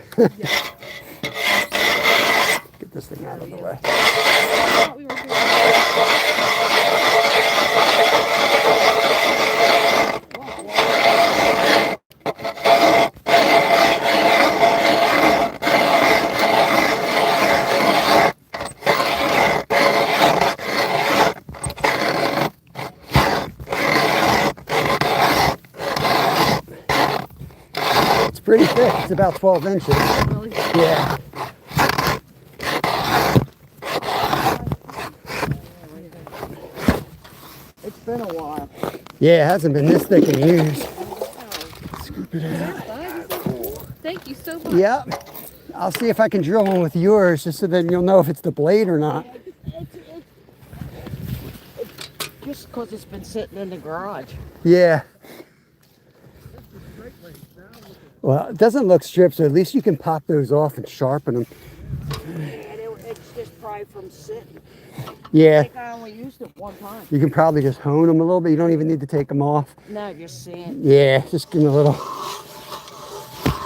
Get this thing out of the way. I thought we were doing It's pretty thick. It's about 12 inches. really Yeah. It's been a while. Yeah, it hasn't been this thick in years. Scoop it out. Thank you so much. Yep. I'll see if I can drill one with yours just so then you'll know if it's the blade or not. Just because it's been sitting in the garage. Yeah. Well, it doesn't look stripped, so at least you can pop those off and sharpen them. And it's just probably from sitting. I Yeah, think I only used it one time. you can probably just hone them a little bit. You don't even need to take them off. No, just seeing. Yeah, just give them a little.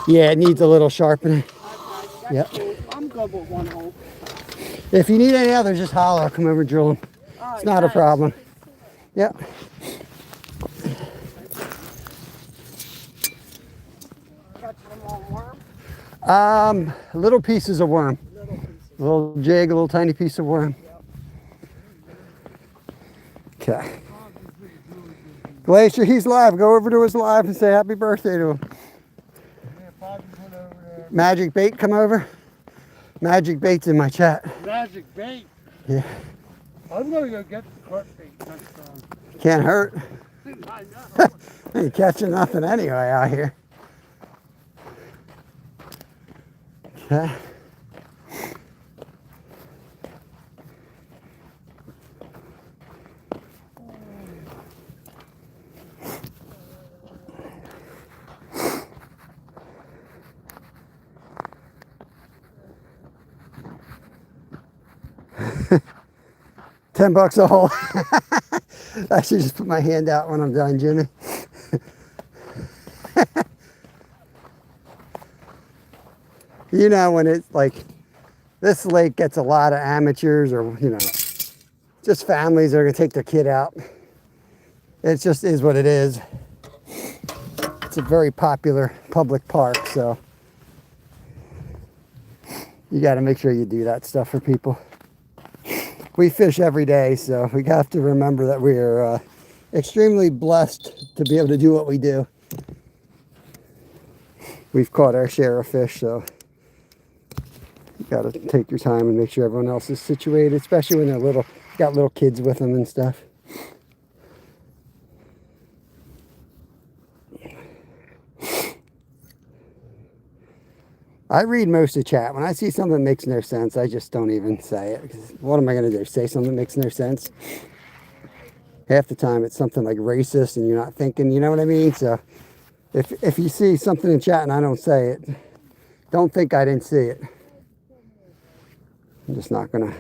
Yeah, it needs a little sharpening. Okay, Yep. that's cool. I'm good with one hole. If you need any others, just holler. I'll come over and drill them. All It's right, not a thanks. problem. Yep. Catch them on worm. Little pieces of worm. Little pieces. A little jig, a little tiny piece of worm. Okay. Glacier, he's live. Go over to his live and say happy birthday to him. Yeah, Bobby went over there. Magic Bait, come over. Magic Bait's in my chat. Magic bait. Yeah. I'm gonna go get the carp bait next time. Can't hurt. I know. Ain't catching nothing anyway out here. Okay. $10 a hole. I should just put my hand out when I'm done, Jimmy. You know, when it's like, this lake gets a lot of amateurs or, you know, just families that are gonna take their kid out. It just is what it is. It's a very popular public park, so you gotta make sure you do that stuff for people. we fish every day, so we have to remember that we are extremely blessed to be able to do what we do. We've caught our share of fish, so you got to take your time and make sure everyone else is situated, especially when they're little, got little kids with them and stuff. I read most of the chat. When I see something that makes no sense, I just don't even say it. Because what am I going to do? Say something that makes no sense? Half the time it's something like racist and you're not thinking, you know what I mean? So if you see something in chat and I don't say it, don't think I didn't see it. I'm just not gonna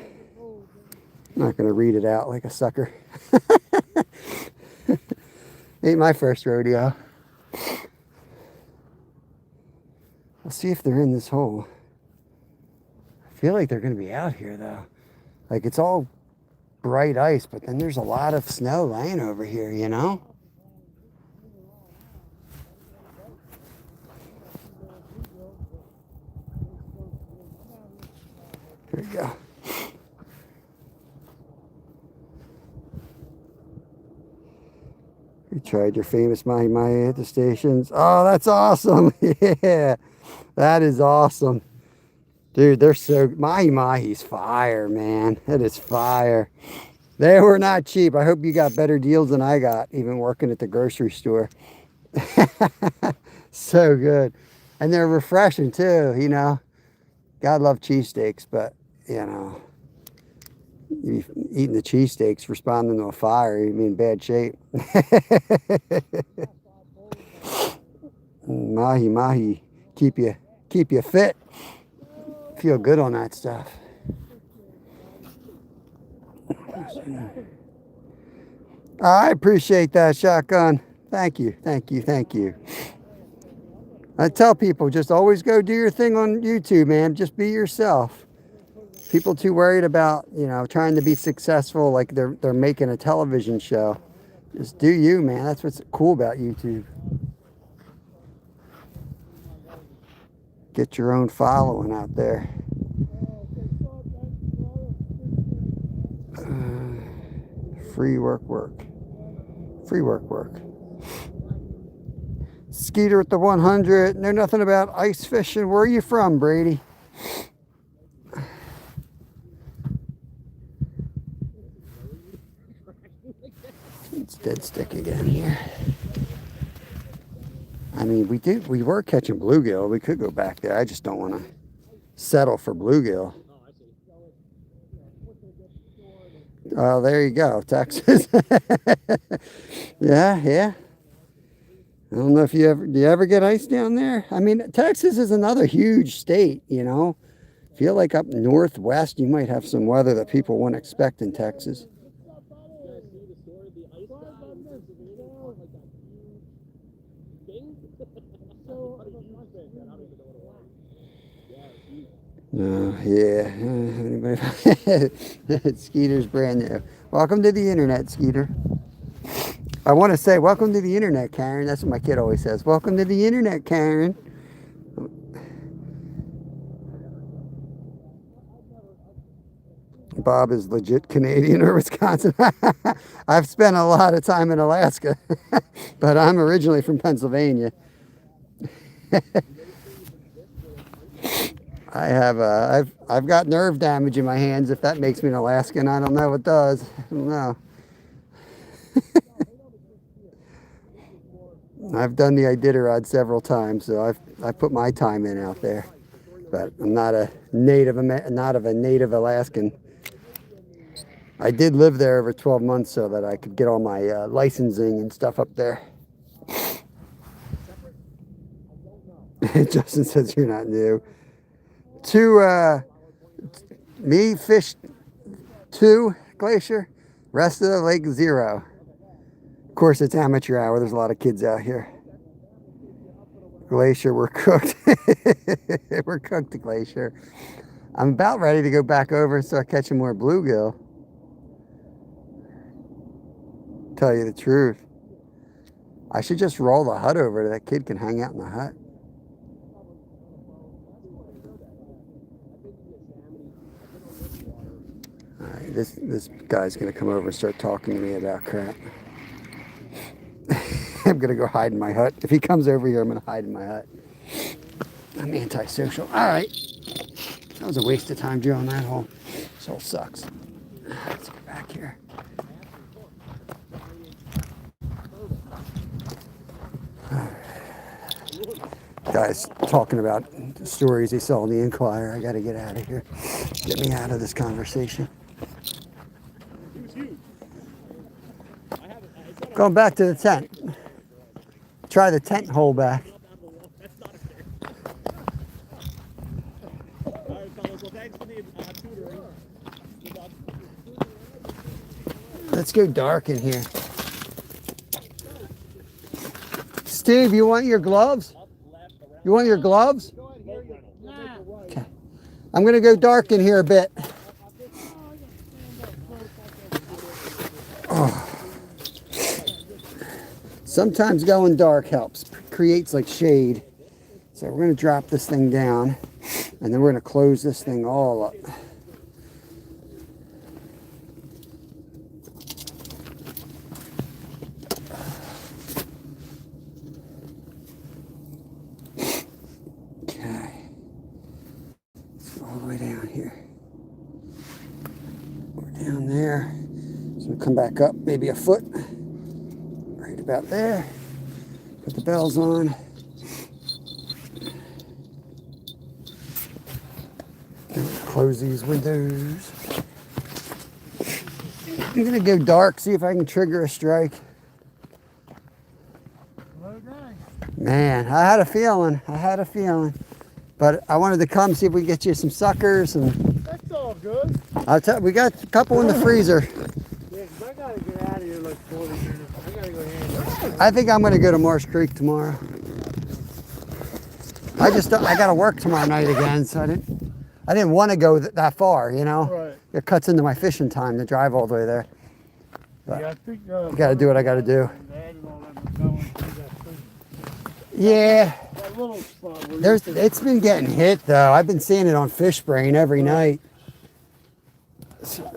read it out like a sucker. Ain't my first rodeo. I'll see if they're in this hole. I feel like they're gonna be out here though. Like it's all bright ice, but then there's a lot of snow laying over here, you know? There you go. You tried your famous mahi mahi at the stations. Oh, that's awesome. Yeah, that is awesome. Dude, they're so, mahi mahi's fire, man. That is fire. They were not cheap. I hope you got better deals than I got, even working at the grocery store. So good. And they're refreshing too, you know. God love cheesesteaks, but, you know, you eating the cheesesteaks, responding to a fire, you'd be in bad shape. Mahi mahi, keep you fit. Feel good on that stuff. I appreciate that, Shotgun. Thank you, thank you, thank you. I tell people, just always go do your thing on YouTube, man. Just be yourself. People too worried about, you know, trying to be successful like they're making a television show. Just do you, man. That's what's cool about YouTube. Get your own following out there. Free work. Free work. Skeeter at the 100. Know nothing about ice fishing. Where are you from, Brady? It's dead stick again here. I mean, we were catching bluegill. We could go back there. I just don't want to settle for bluegill. Oh, there you go, Texas. Yeah. I don't know if do you ever get ice down there? I mean, Texas is another huge state, you know. Feel like up northwest, you might have some weather that people wouldn't expect in Texas. No, yeah. Skeeter's brand new. Welcome to the internet, Skeeter. I want to say, welcome to the internet, Karen. That's what my kid always says. Welcome to the internet, Karen. Bob is legit Canadian or Wisconsin. I've spent a lot of time in Alaska, but I'm originally from Pennsylvania. I have I've got nerve damage in my hands. If that makes me an Alaskan, I don't know what does. I don't know. I've done the Iditarod several times, so I put my time in out there. But I'm not a native Alaskan. I did live there over 12 months so that I could get all my licensing and stuff up there. Justin says you're not new. Me fished 2 glacier, rest of the lake 0. Of course, it's amateur hour. There's a lot of kids out here. Glacier, we're cooked. We're cooked to glacier. I'm about ready to go back over and start catching more bluegill. Tell you the truth. I should just roll the hut over so that kid can hang out in the hut. All right. This guy's gonna come over and start talking to me about crap. I'm gonna go hide in my hut. If he comes over here, I'm gonna hide in my hut. I'm antisocial. All right. That was a waste of time drilling that hole. This hole sucks. Let's get back here. Guys talking about the stories they saw in the Inquirer. I got to get out of here. Get me out of this conversation. Going back to the tent. Try the tent hole back. Let's go dark in here. Steve, you want your gloves? You want your gloves? Okay. I'm going to go dark in here a bit. Oh. Sometimes going dark helps. Creates like shade. So we're going to drop this thing down. And then we're going to close this thing all up. Come back up maybe a foot, right about there. Put the bells on. Close these windows. I'm gonna go dark, see if I can trigger a strike. Man, I had a feeling. But I wanted to come see if we can get you some suckers and. That's all good. We got a couple in the freezer. I gotta get out of here like 40 minutes. I gotta go handle it. I think I'm gonna go to Marsh Creek tomorrow. I gotta work tomorrow night again, so I didn't want to go that far, you know. Right. It cuts into my fishing time to drive all the way there. But Yeah, I think I gotta do what I gotta do. Dad and all them are going through that thing. Yeah. That little spot where It's been getting hit though. I've been seeing it on Fish Brain every night. So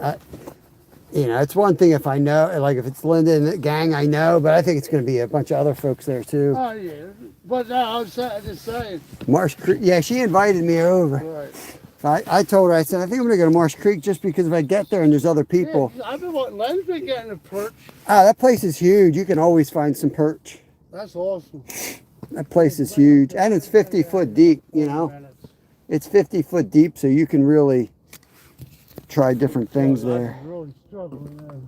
it's one thing if I know, like if it's Linda and the gang, I know, but I think it's going to be a bunch of other folks there too. Oh yeah, but I was just saying. Marsh Creek, yeah, she invited me over. Right. So I told her, I said, I think I'm going to go to Marsh Creek just because if I get there and there's other people. Yeah, I've been wanting. Len's been getting a perch. That place is huge. You can always find some perch. That's awesome. That place is huge, and it's 50 foot deep. You know, it's 50 foot deep, so you can really try different things there. Really struggling there.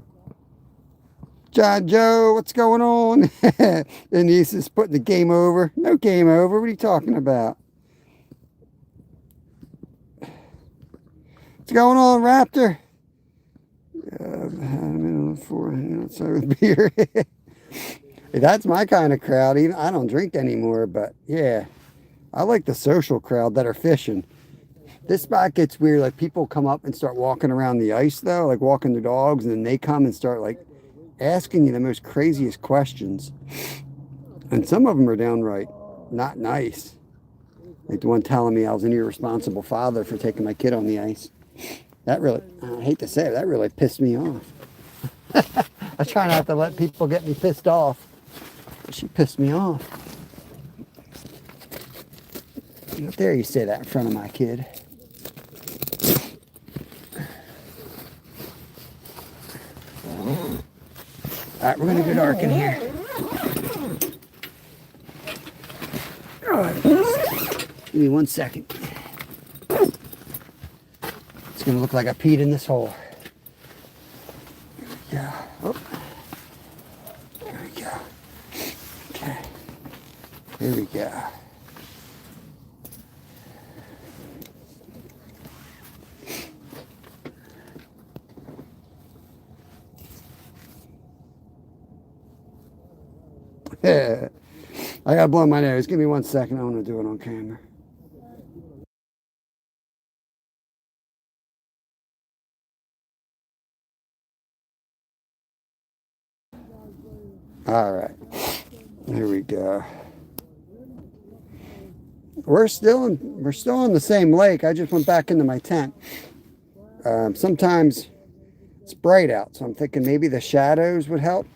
John Joe, what's going on? And he's just putting the game over. No game over. What are you talking about? What's going on, Raptor? I'm outside with beer. Hey, that's my kind of crowd. Even I don't drink anymore, but yeah, I like the social crowd that are fishing. This spot gets weird. Like people come up and start walking around the ice though, like walking their dogs, and then they come and start like asking you the most craziest questions. And some of them are downright not nice. Like the one telling me I was an irresponsible father for taking my kid on the ice. That really, I hate to say it, that really pissed me off. I try not to let people get me pissed off. But she pissed me off. How dare you say that in front of my kid? All right, we're going to go dark in here. Give me 1 second. It's going to look like I peed in this hole. There we go. Oh. There we go. Okay. Here we go. I gotta blow my nose. Give me 1 second. I want to do it on camera. All right. Here we go. We're still in the same lake. I just went back into my tent. Sometimes It's bright out, so I'm thinking maybe the shadows would help.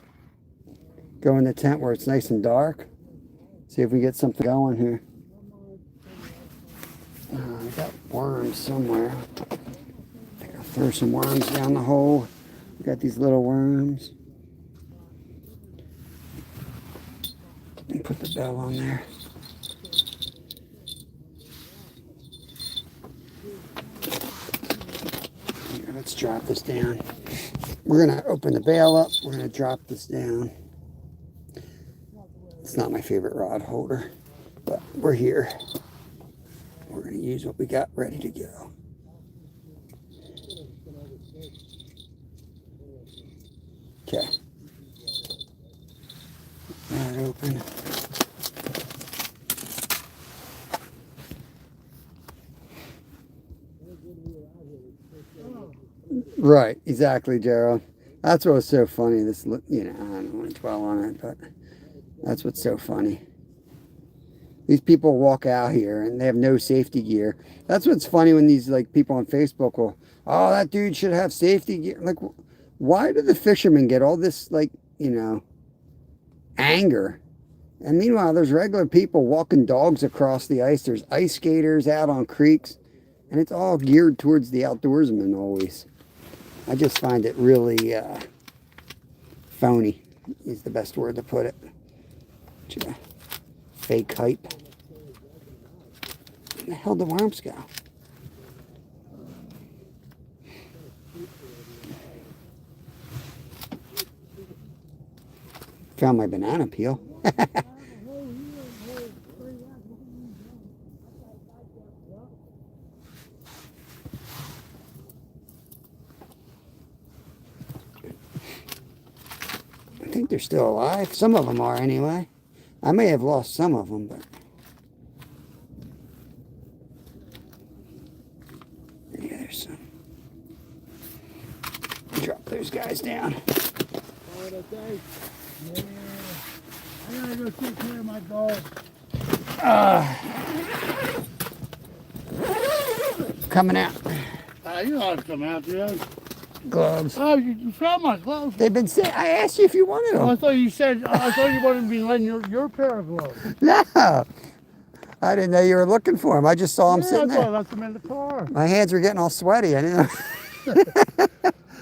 Go in the tent where it's nice and dark. See if we get something going here. I got worms somewhere. I think I'll throw some worms down the hole. We got these little worms. And put the bell on there. Here, let's drop this down. We're going to open the bail up. We're going to drop this down. It's not my favorite rod holder, but we're here. We're going to use what we got ready to go. Okay. That open. Right, exactly, Gerald. That's what was so funny. This, you know, I don't want to dwell on it, but that's what's so funny. These people walk out here and they have no safety gear. That's what's funny when these like people on Facebook will, oh, that dude should have safety gear. Like, why do the fishermen get all this, like, you know, anger? And meanwhile, there's regular people walking dogs across the ice. There's ice skaters out on creeks, and it's all geared towards the outdoorsman always. I just find it really phony is the best word to put it. Fake hype. Where the hell did the worms go? Found my banana peel. I think they're still alive. Some of them are anyway. I may have lost some of them, but yeah, there's some. Drop those guys down. Okay. Yeah. I gotta go take care of my dog. Coming out. You know how to come out there. Gloves. Oh, you found my gloves. They've been saying. I asked you if you wanted them. Oh, I thought you said. I thought you wanted to be letting your pair of gloves. No, I didn't know you were looking for them. I just saw them sitting I thought I there. left them in the car. My hands were getting all sweaty. I didn't know.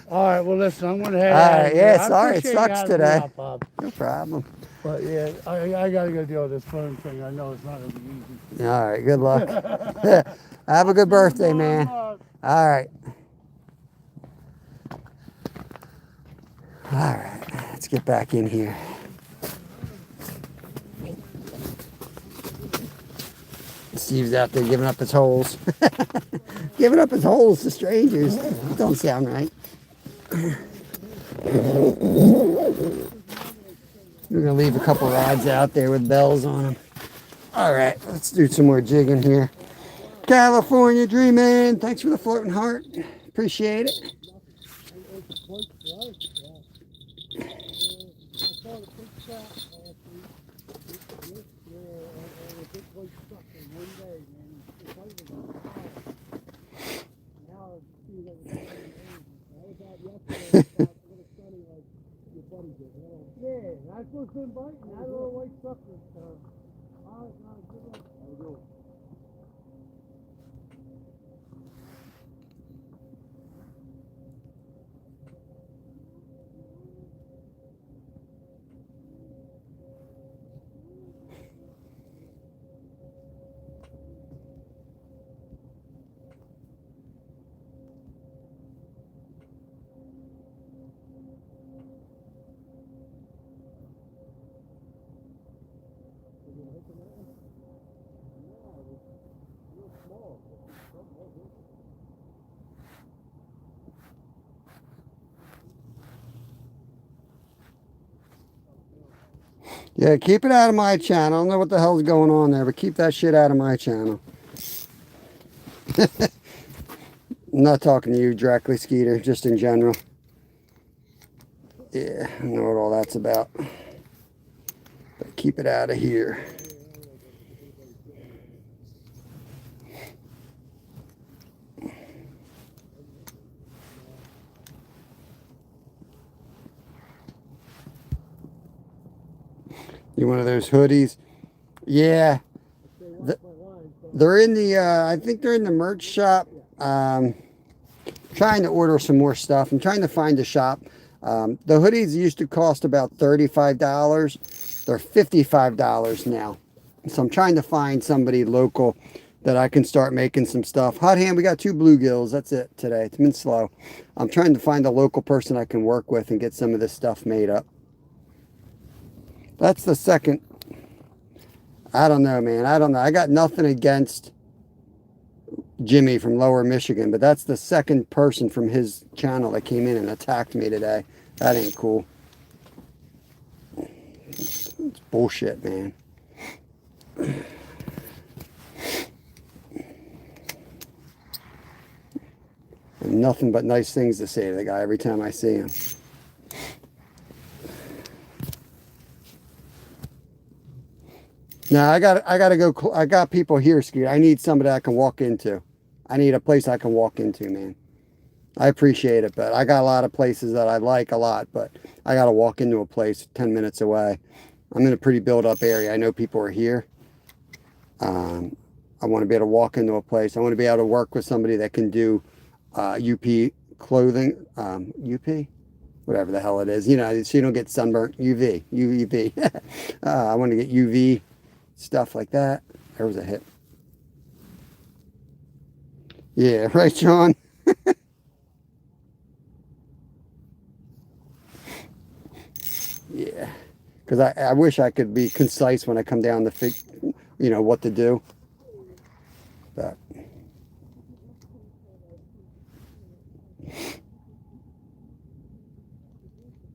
All right, well, listen, I'm going to head All out. right, yeah, I sorry, it appreciate you sucks having me today. out, Bob. No problem. But yeah, I got to go deal with this phone thing. I know it's not going to be easy. All right, good luck. Have a good birthday, man. All right. All right, let's get back in here. Steve's out there giving up his holes. Giving up his holes to strangers. Don't sound right. We're going to leave a couple rods out there with bells on them. All right, let's do some more jigging here. California Dreamin'. Thanks for the floating heart. Appreciate it. Yeah, that's what's been biting. That little white sucker. All right, good luck. Have a good one. Yeah, keep it out of my channel. I don't know what the hell's going on there, but keep that shit out of my channel. I'm not talking to you directly, Skeeter, just in general. Yeah, I know what all that's about. But keep it out of here. You one of those hoodies? Yeah, They th- like my line, so they're in the. I think they're in the merch shop. Trying to order some more stuff. I'm trying to find a shop. The hoodies used to cost about $35. They're $55 now. So I'm trying to find somebody local that I can start making some stuff. Hot hand, we got 2 bluegills. That's it today. It's been slow. I'm trying to find a local person I can work with and get some of this stuff made up. That's the second. I don't know, man. I don't know. I got nothing against Jimmy from Lower Michigan, but that's the second person from his channel that came in and attacked me today. That ain't cool. It's bullshit, man. And nothing but nice things to say to the guy every time I see him. Now I gotta go. I got people here, Scoot. I need somebody I can walk into. I need a place I can walk into, man. I appreciate it, but I got a lot of places that I like a lot, but I gotta walk into a place 10 minutes away. I'm in a pretty built up area. I know people are here. I want to be able to walk into a place. I want to be able to work with somebody that can do UP clothing, UP, whatever the hell it is. You know, so you don't get sunburnt. UV. I want to get UV stuff like that. There was a hit. Yeah, right, Sean. Yeah, because I wish I could be concise when I come down to what to do. But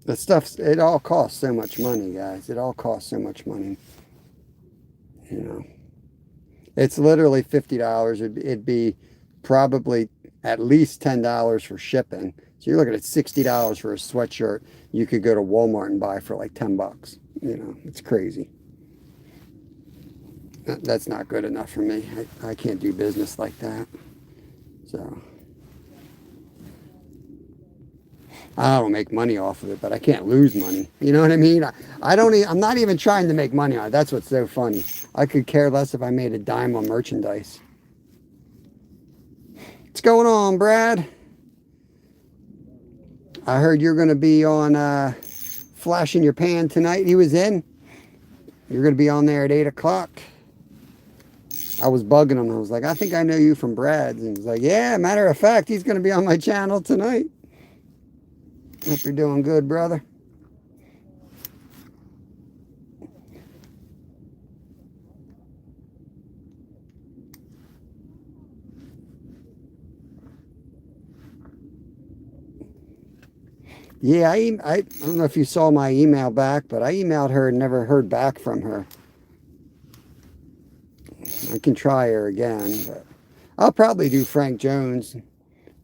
the stuff, it all costs so much money, guys. It all costs so much money. You know, it's literally $50. It'd be probably at least $10 for shipping. So you're looking at $60 for a sweatshirt you could go to Walmart and buy for like $10. You know, it's crazy. That's not good enough for me. I can't do business like that. So I don't make money off of it, but I can't lose money. You know what I mean? I don't. I'm not even trying to make money on it. That's what's so funny. I could care less if I made a dime on merchandise. What's going on, Brad? I heard you're going to be on Flash in Your Pan tonight. He was in. You're going to be on there at 8 o'clock. I was bugging him. I was like, I think I know you from Brad's. And he's like, yeah, matter of fact, he's going to be on my channel tonight. Hope you're doing good, brother. Yeah, I don't know if you saw my email back, but I emailed her and never heard back from her. I can try her again, but I'll probably do Frank Jones.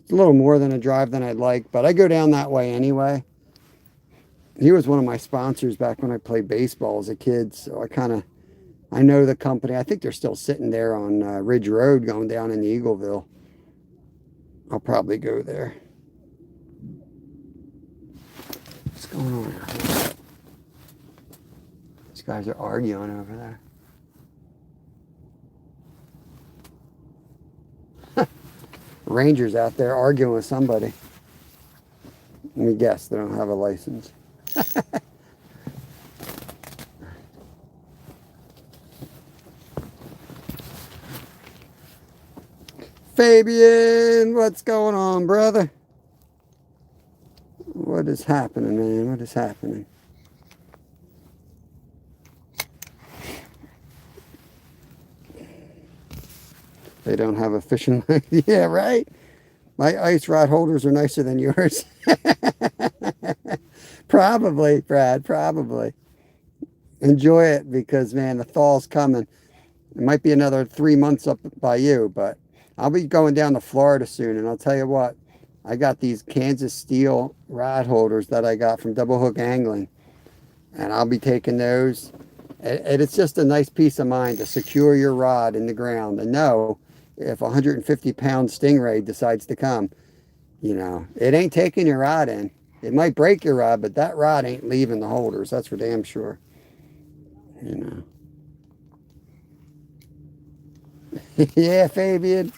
It's a little more than a drive than I'd like, but I go down that way anyway. He was one of my sponsors back when I played baseball as a kid, so I know the company. I think they're still sitting there on Ridge Road going down in Eagleville. I'll probably go there. What's going on here? These guys are arguing over there. Rangers out there arguing with somebody. Let me guess, they don't have a license. Fabian, what's going on, brother? What is happening, man? What is happening? They don't have a fishing line. Yeah, right? My ice rod holders are nicer than yours. Probably, Brad, probably. Enjoy it because, man, the thaw's coming. It might be another 3 months up by you, but I'll be going down to Florida soon, and I'll tell you what, I got these Kansas steel rod holders that I got from Double Hook Angling, and I'll be taking those. And it's just a nice peace of mind to secure your rod in the ground and know if a 150-pound stingray decides to come, you know, it ain't taking your rod in. It might break your rod, but that rod ain't leaving the holders. That's for damn sure. you know. Yeah, Fabian.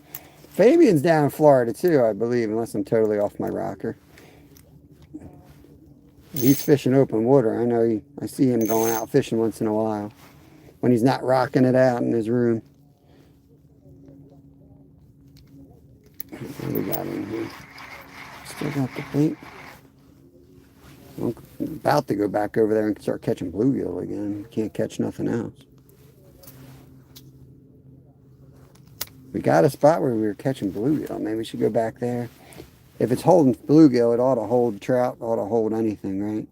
Fabian's down in Florida too, I believe, unless I'm totally off my rocker. He's fishing open water. I know. I see him going out fishing once in a while when he's not rocking it out in his room. What do we got in here? Still got the bait. I'm about to go back over there and start catching bluegill again. Can't catch nothing else. We got a spot where we were catching bluegill. Maybe we should go back there. If it's holding bluegill, it ought to hold trout, ought to hold anything, right?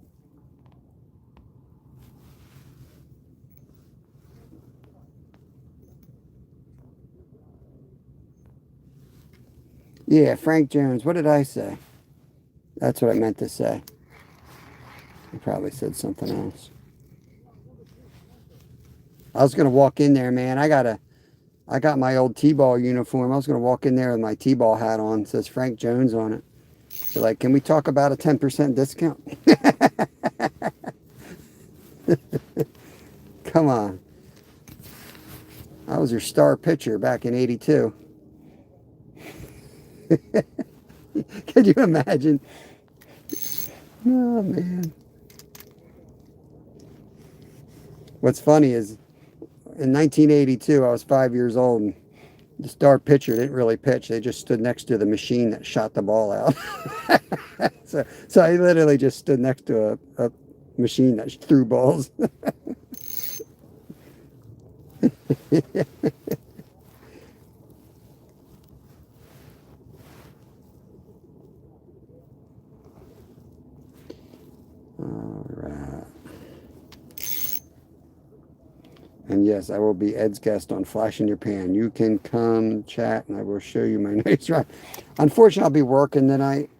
Yeah, Frank Jones. What did I say? That's what I meant to say. I probably said something else. I was gonna walk in there, man. I got my old T-ball uniform. I was gonna walk in there with my T-ball hat on. It says Frank Jones on it. So like, can we talk about a 10% discount? Come on. I was your star pitcher back in '82. Could you imagine? Oh, man. What's funny is in 1982, I was 5 years old, and the star pitcher didn't really pitch. They just stood next to the machine that shot the ball out. so I literally just stood next to a machine that threw balls. All right. And yes, I will be Ed's guest on Flash in Your Pan. You can come chat and I will show you my nice rod. Unfortunately, I'll be working tonight.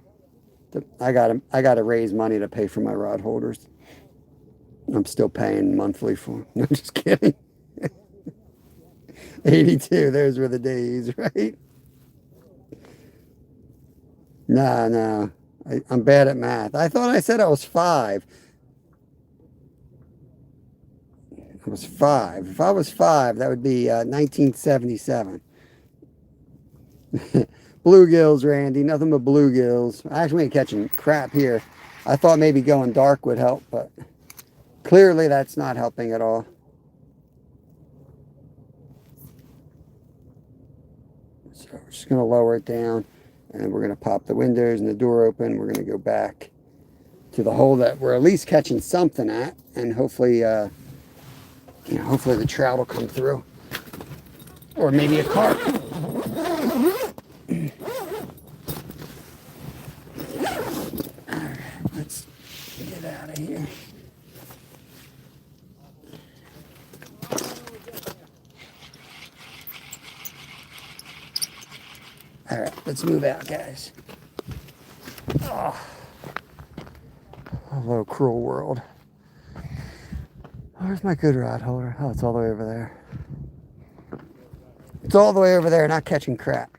I gotta raise money to pay for my rod holders. I'm still paying monthly for them. No, just kidding. 82, those were the days, right? No. I'm bad at math. I thought I said I was 5. I was 5. If I was 5, that would be 1977. Bluegills, Randy. Nothing but bluegills. I actually ain't catching crap here. I thought maybe going dark would help, but clearly that's not helping at all. So we're just going to lower it down, and we're going to pop the windows and the door open. We're going to go back to the hole that we're at least catching something at, and hopefully, hopefully the trout will come through, or maybe a carp. All right, let's get out of here. All right, let's move out, guys. Oh. Hello, cruel world. Where's my good rod holder? Oh, it's all the way over there. It's all the way over there, not catching crap.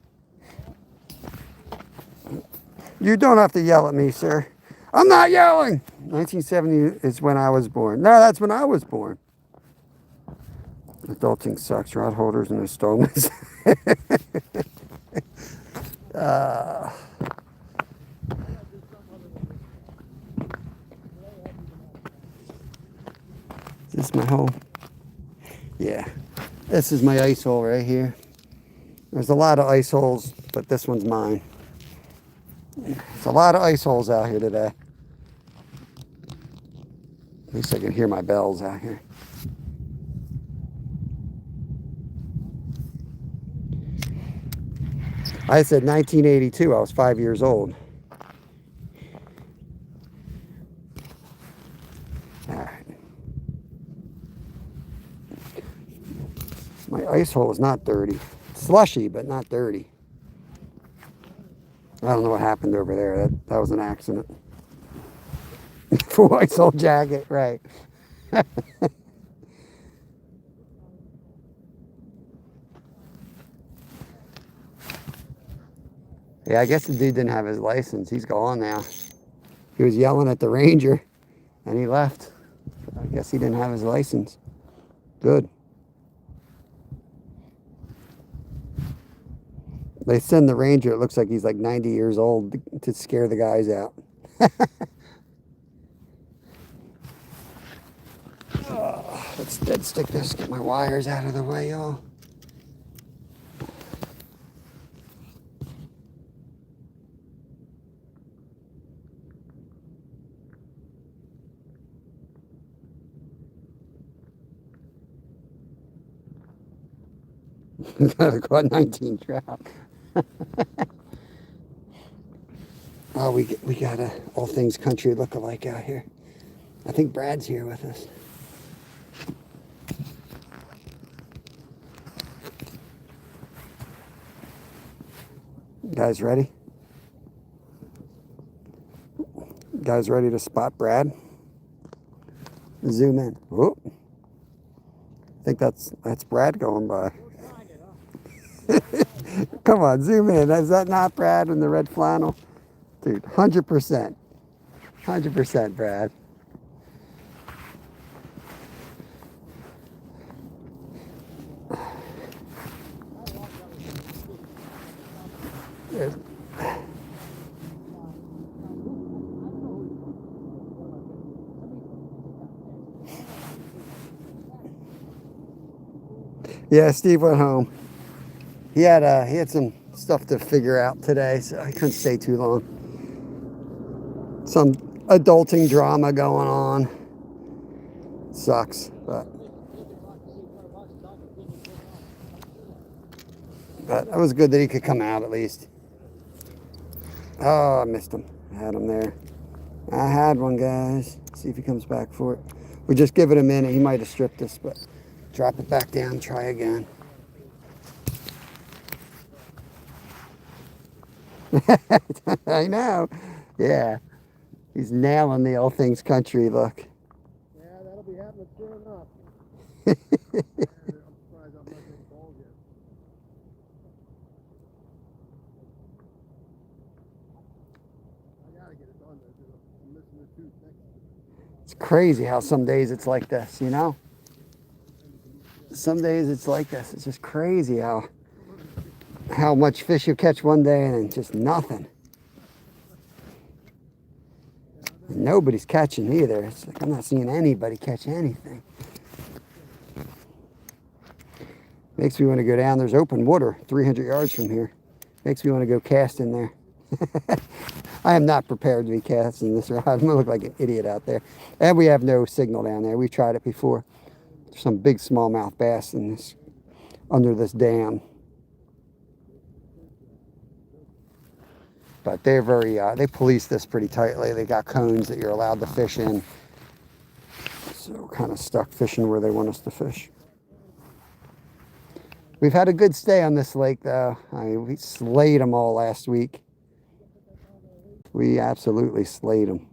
You don't have to yell at me, sir. I'm not yelling. 1970 is when I was born. No, that's when I was born. Adulting sucks. Rod holders and installments. Is this my hole? Yeah. This is my ice hole right here. There's a lot of ice holes, but this one's mine. There's a lot of ice holes out here today. At least I can hear my bells out here. I said 1982. I was 5 years old. All right. My ice hole is not dirty. It's slushy, but not dirty. I don't know what happened over there. That was an accident. Full ice hole jacket, right. Yeah, I guess the dude didn't have his license. He's gone now. He was yelling at the ranger, and he left. I guess he didn't have his license. Good. They send the ranger, it looks like he's like 90 years old to scare the guys out. Let's dead stick this, get my wires out of the way, y'all. I caught 19 trout. Oh, we got a all things country look-alike out here. I think Brad's here with us. You guys ready? You guys ready to spot Brad? Zoom in. Whoop. I think that's Brad going by. Come on, zoom in. Is that not Brad in the red flannel? Dude, 100%. 100% Brad. There's- Yeah, Steve went home. He had some stuff to figure out today, so I couldn't stay too long. Some adulting drama going on. Sucks, but it was good that he could come out at least. Oh, I missed him. I had him there. I had one, guys. See if he comes back for it. We just give it a minute. He might have stripped us, but drop it back down, try again. I know. Yeah. He's nailing the all things country look. Yeah, that'll be happening soon enough. I'm surprised I'm not getting balls yet. I gotta get it done though, because I'm missing the tooth next to it. It's crazy how some days it's like this, you know? Some days it's like this. It's just crazy how much fish you catch one day and then just nothing. And nobody's catching either. It's like I'm not seeing anybody catch anything. Makes me want to go down. There's open water 300 yards from here. Makes me want to go cast in there. I am not prepared to be casting this rod. I'm going to look like an idiot out there. And we have no signal down there. We've tried it before. There's some big smallmouth bass in this, under this dam. But they're very, they police this pretty tightly. They got cones that you're allowed to fish in. So we're kind of stuck fishing where they want us to fish. We've had a good stay on this lake, though. We slayed them all last week. We absolutely slayed them.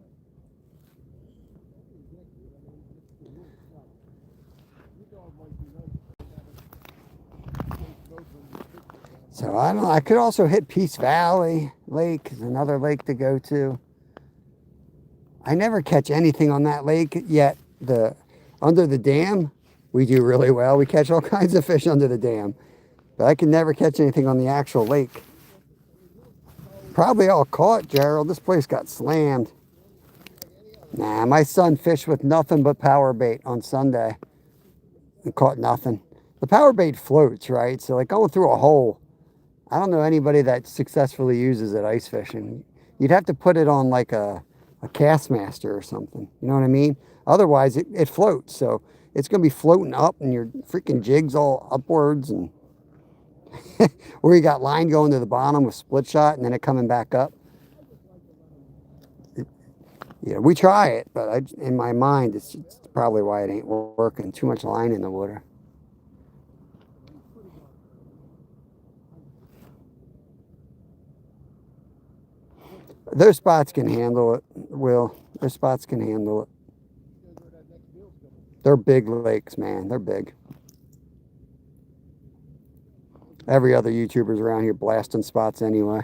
So I don't know. I could also hit Peace Valley Lake. Is another lake to go to. I never catch anything on that lake yet. Under the dam, we do really well. We catch all kinds of fish under the dam. But I can never catch anything on the actual lake. Probably all caught, Gerald. This place got slammed. Nah, my son fished with nothing but power bait on Sunday and caught nothing. The power bait floats, right? So like going through a hole. I don't know anybody that successfully uses it ice fishing. You'd have to put it on like a Castmaster or something. You know what I mean? Otherwise, it floats. So it's going to be floating up and your freaking jig's all upwards. And or you got line going to the bottom with split shot and then it coming back up. Yeah, we try it, but in my mind, it's probably why it ain't working. Too much line in the water. Those spots can handle it, Will. Those spots can handle it. They're big lakes, man. They're big. Every other YouTuber's around here blasting spots anyway.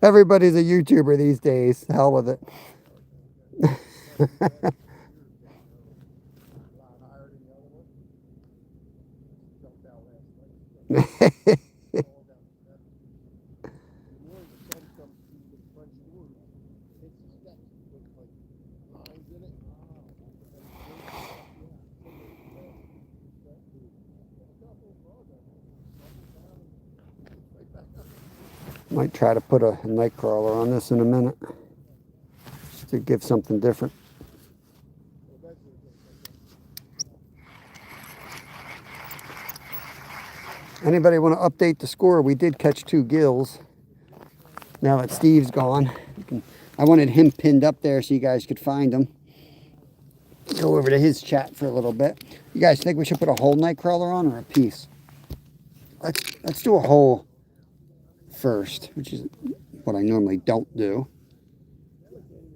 Everybody's a YouTuber these days. Hell with it. morning the sun comes through the front door, hits the steps with like lines in it. Might try to put a night crawler on this in a minute just to give something different. Anybody want to update the score? We did catch 2 gills. Now that Steve's gone, I wanted him pinned up there so you guys could find him. Go over to his chat for a little bit. You guys think we should put a whole night crawler on or a piece? Let's do a whole first, which is what I normally don't do.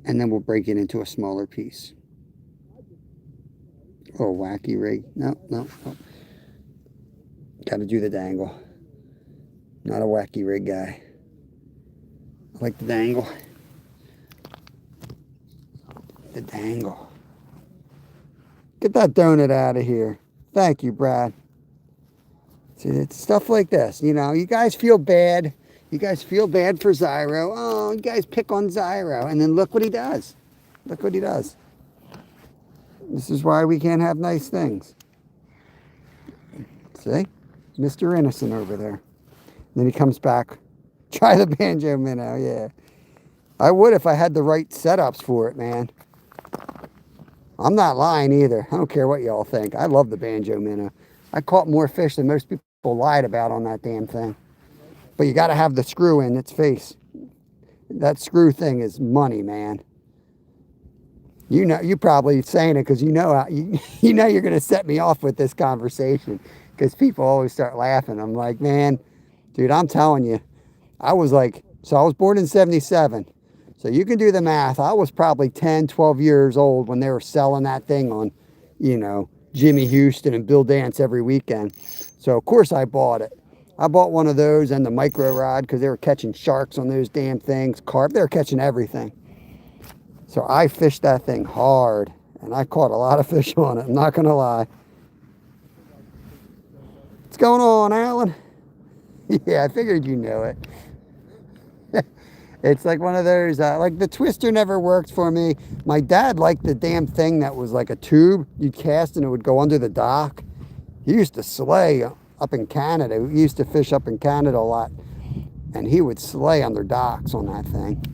And then we'll break it into a smaller piece. Oh, wacky rig. No. Got to do the dangle. Not a wacky rig guy. I like the dangle. The dangle. Get that donut out of here. Thank you, Brad. See, it's stuff like this. You know, you guys feel bad. You guys feel bad for Zyro. Oh, you guys pick on Zyro. And then look what he does. Look what he does. This is why we can't have nice things. See? Mr. Innocent over there. Then he comes back. Try the banjo minnow, yeah. I would if I had the right setups for it, man. I'm not lying either. I don't care what y'all think. I love the banjo minnow. I caught more fish than most people lied about on that damn thing. But you got to have the screw in its face. That screw thing is money, man. You know, you probably saying it because you know you're going to set me off with this conversation. Because people always start laughing. I'm like, man, dude, I'm telling you. I was born in 77. So you can do the math. I was probably 10, 12 years old when they were selling that thing on, you know, Jimmy Houston and Bill Dance every weekend. So, of course, I bought it. I bought one of those and the micro rod because they were catching sharks on those damn things. Carp, they were catching everything. So I fished that thing hard. And I caught a lot of fish on it. I'm not going to lie. What's going on, Alan? Yeah, I figured you knew it. It's like one of those, like the twister never worked for me. My dad liked the damn thing that was like a tube you'd cast and it would go under the dock. He used to slay up in Canada. He used to fish up in Canada a lot. And he would slay under docks on that thing.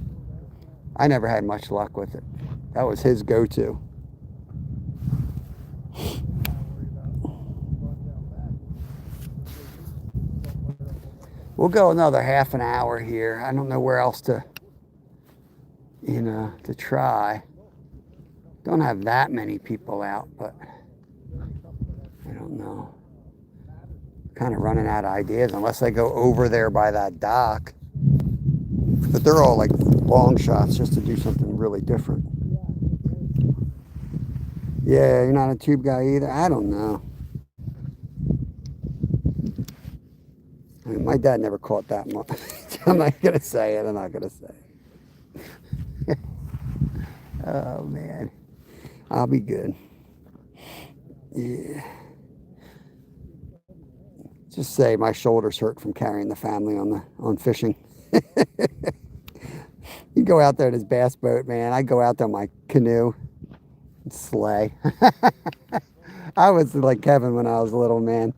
I never had much luck with it. That was his go-to. We'll go another half an hour here. I don't know where else to, you know, to try. Don't have that many people out, but I don't know. Kind of running out of ideas unless I go over there by that dock. But they're all like long shots just to do something really different. Yeah, you're not a tube guy either? I don't know. I mean, my dad never caught that much. I'm not going to say it. I'm not going to say it. Oh, man. I'll be good. Yeah. Just say my shoulders hurt from carrying the family on fishing. You go out there in his bass boat, man. I go out there in my canoe and slay. I was like Kevin when I was a little man.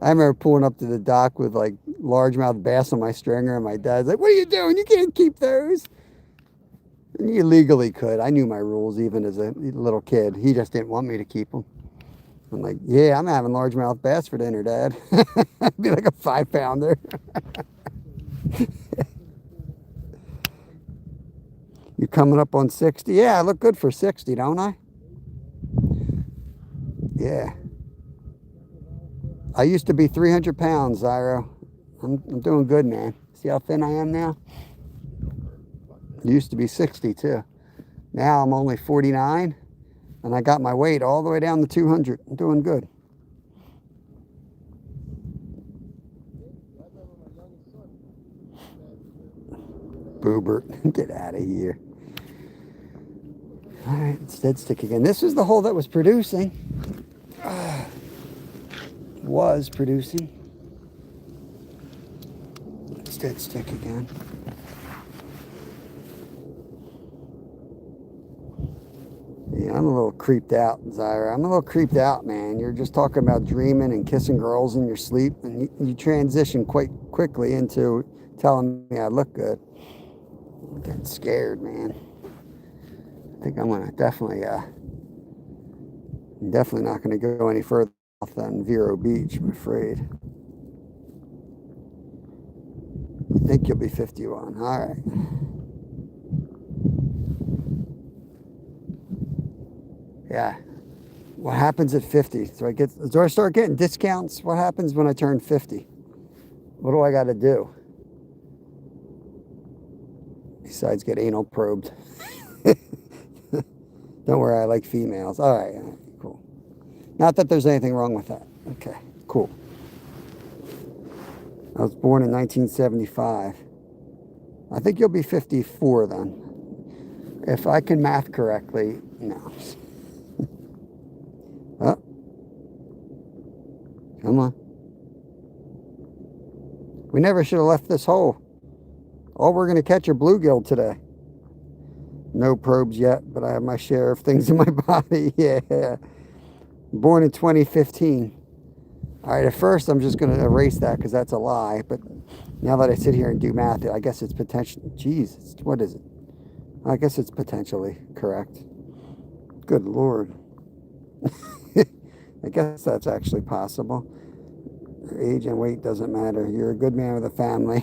I remember pulling up to the dock with like largemouth bass on my stringer, and my dad's like, "What are you doing? You can't keep those." And you legally could. I knew my rules even as a little kid. He just didn't want me to keep them. I'm like, "Yeah, I'm having largemouth bass for dinner, Dad." It'd be like a 5-pounder. You coming up on 60? Yeah, I look good for 60, don't I? Yeah. I used to be 300 pounds, Zyro. I'm doing good, man. See how thin I am now? Used to be 60, too. Now I'm only 49, and I got my weight all the way down to 200. I'm doing good. Boobert, get out of here. All right, it's dead stick again. This is the hole that was producing. was producing. Let's dead stick again. Yeah, I'm a little creeped out, Zyra. I'm a little creeped out, man. You're just talking about dreaming and kissing girls in your sleep, and you transition quite quickly into telling me I look good. I'm getting scared, man. I think I'm gonna definitely not gonna go any further off than Vero Beach, I'm afraid. You think you'll be 51? All right. Yeah. What happens at 50? Do I start getting discounts? What happens when I turn 50? What do I got to do? Besides get anal probed. Don't worry, I like females. All right, cool. Not that there's anything wrong with that. Okay, cool. I was born in 1975. I think you'll be 54 then. If I can math correctly, no. Oh. Come on. We never should have left this hole. Oh, we're going to catch a bluegill today. No probes yet, but I have my share of things in my body. Yeah. Born in 2015. All right, at first I'm just going to erase that because that's a lie. But now that I sit here and do math, I guess it's potentially... Jeez, what is it? I guess it's potentially correct. Good Lord. I guess that's actually possible. Your age and weight doesn't matter. You're a good man with a family.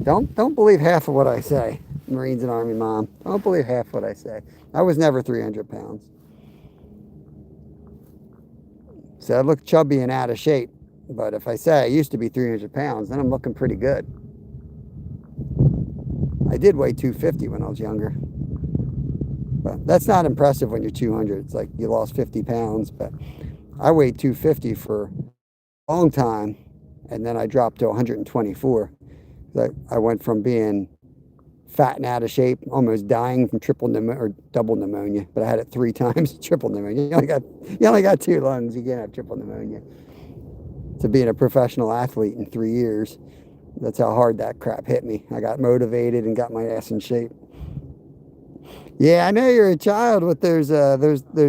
Don't believe half of what I say, Marines and Army mom. Don't believe half what I say. I was never 300 pounds. So I look chubby and out of shape. But if I say I used to be 300 pounds, then I'm looking pretty good. I did weigh 250 when I was younger. But that's not impressive when you're 200. It's like you lost 50 pounds. But I weighed 250 for a long time. And then I dropped to 124. I went from being fat and out of shape, almost dying from triple pneumonia or double pneumonia. But I had it 3 times, triple pneumonia. You only got 2 lungs. You can't have triple pneumonia. To being a professional athlete in 3 years. That's how hard that crap hit me. I got motivated and got my ass in shape. Yeah, I know you're a child, but there's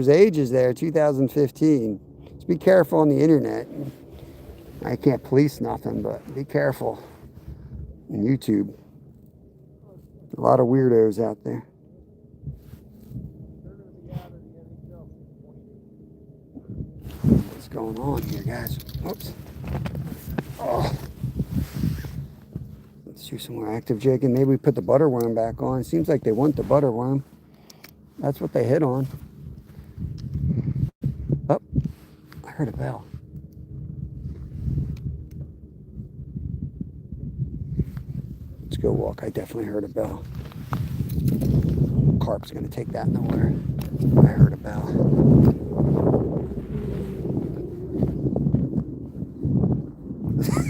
ages there. 2015. Just be careful on the internet. I can't police nothing, but be careful. On YouTube, a lot of weirdos out there. What's going on here, guys? Oops. Oh. Let's do some more active jigging. Maybe we put the butterworm back on. It seems like they want the butterworm. That's what they hit on. Oh, I heard a bell. Let's go walk. I definitely heard a bell. Carp's going to take that nowhere. I heard a bell.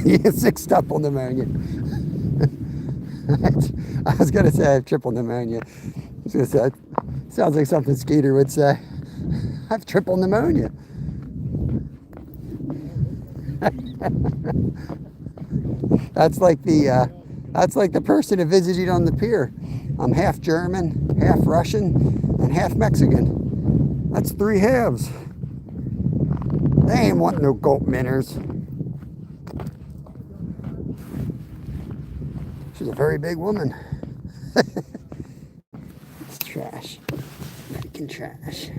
Yeah, 6 double pneumonia. I was going to say I have triple pneumonia. I was going to say, sounds like something Skeeter would say. I have triple pneumonia. That's like the person who visited on the pier. I'm half German, half Russian, and half Mexican. That's 3 halves. They ain't want no gulp minners. She's a very big woman. It's trash. Freaking trash.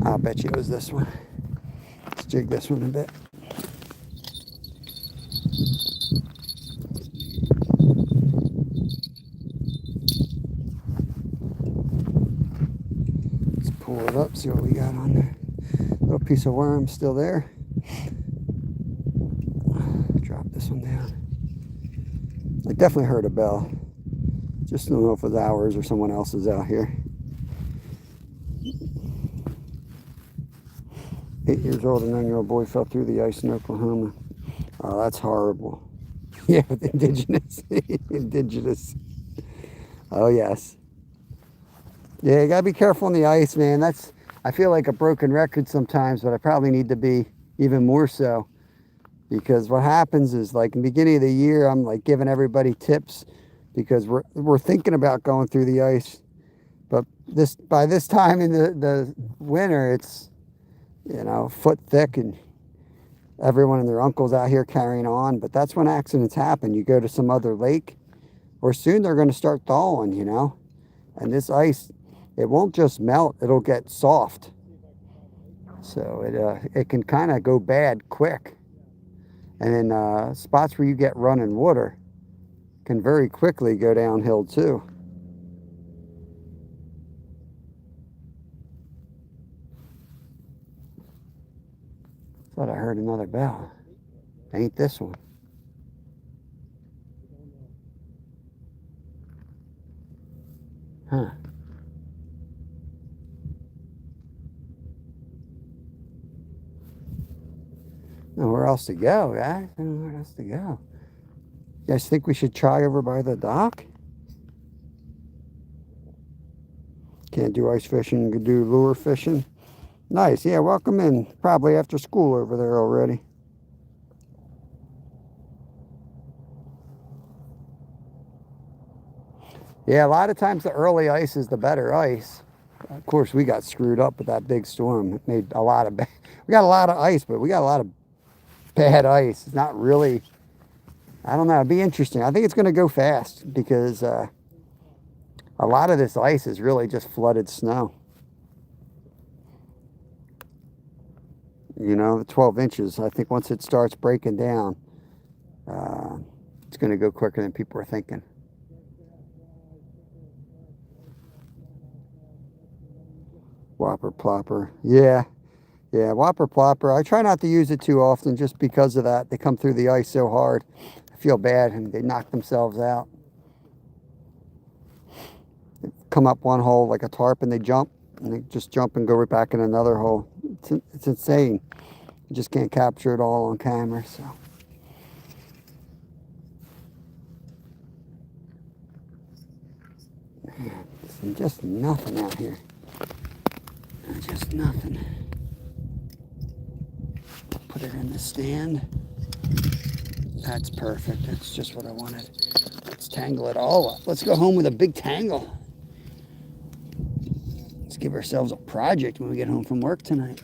I'll bet you it was this one. Let's jig this one a bit. Let's pull it up, see what we got on there. Little piece of worm still there. Drop this one down. I definitely heard a bell. Just don't know if it was ours or someone else's out here. 8 years old, a 9-year-old boy fell through the ice in Oklahoma. Oh, that's horrible. Yeah, with indigenous. Indigenous. Oh, yes. Yeah, you gotta be careful on the ice, man. I feel like a broken record sometimes, but I probably need to be even more so. Because what happens is, like, in the beginning of the year, I'm like giving everybody tips because we're thinking about going through the ice. But by this time in the winter, it's, you know, foot thick and everyone and their uncle's out here carrying on. But that's when accidents happen. You go to some other lake, or soon they're going to start thawing, you know. And this ice, it won't just melt, it'll get soft. So it can kind of go bad quick. And then spots where you get running water can very quickly go downhill too. Thought I heard another bell. Ain't this one. Huh. Nowhere else to go, guys. Nowhere else to go. You guys think we should try over by the dock? Can't do ice fishing, you could do lure fishing. Nice, yeah, welcome in. Probably after school over there already. Yeah, a lot of times the early ice is the better ice. Of course, we got screwed up with that big storm. It made a lot of we got a lot of ice, but we got a lot of bad ice. It's not really, I don't know, it'd be interesting. I think it's going to go fast because a lot of this ice is really just flooded snow. You know, the 12 inches, I think once it starts breaking down, it's going to go quicker than people are thinking. Whopper plopper. Yeah. Yeah, whopper plopper. I try not to use it too often just because of that. They come through the ice so hard. I feel bad and they knock themselves out. They come up one hole like a tarp and they jump. And they just jump and go right back in another hole. It's insane. You just can't capture it all on camera, so. Man, just nothing out here. Just nothing. Put it in the stand. That's perfect. That's just what I wanted. Let's tangle it all up. Let's go home with a big tangle. Let's give ourselves a project when we get home from work tonight.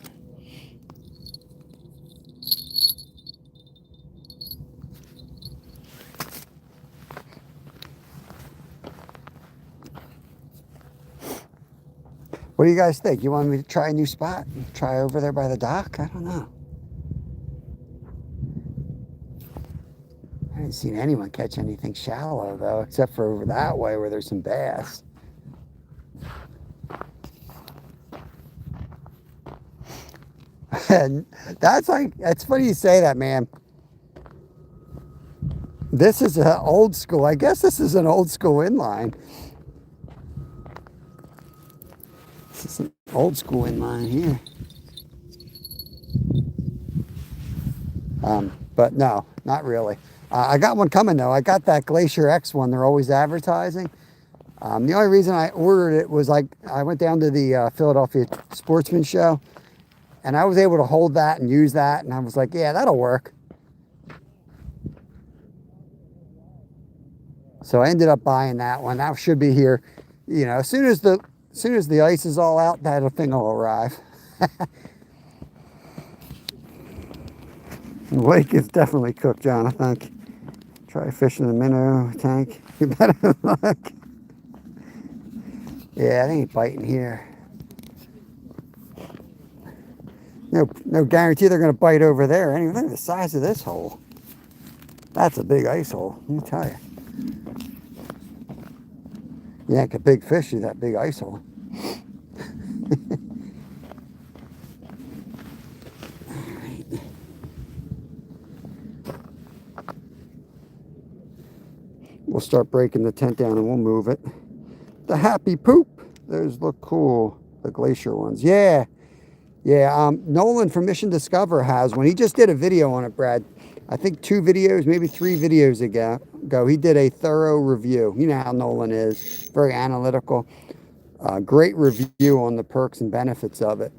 What do you guys think? You want me to try a new spot? Try over there by the dock? I don't know. I haven't seen anyone catch anything shallow, though, except for over that way where there's some bass. And that's funny you say that, man. This is an old school. I guess this is an old school inline. This is an old school inline here. But no, not really. I got one coming though. I got that Glacier X one they're always advertising. The only reason I ordered it was I went down to the Philadelphia Sportsman Show and I was able to hold that and use that. And I was like, yeah, that'll work. So I ended up buying that one. That should be here. You know, as soon as the ice is all out, that thing will arrive. The lake is definitely cooked, John, I think. Try fishing the minnow tank. You better look. Yeah, they ain't biting here. No guarantee they're going to bite over there. Anyway, look at the size of this hole. That's a big ice hole, let me tell you. Yank a big fish through that big ice hole. We'll start breaking the tent down and we'll move it. The happy poop. Those look cool. The glacier ones. Yeah. Yeah. Nolan from Mission Discover has one. He just did a video on it, Brad. I think 2 videos, maybe 3 videos ago. He did a thorough review. You know how Nolan is. Very analytical. Great review on the perks and benefits of it.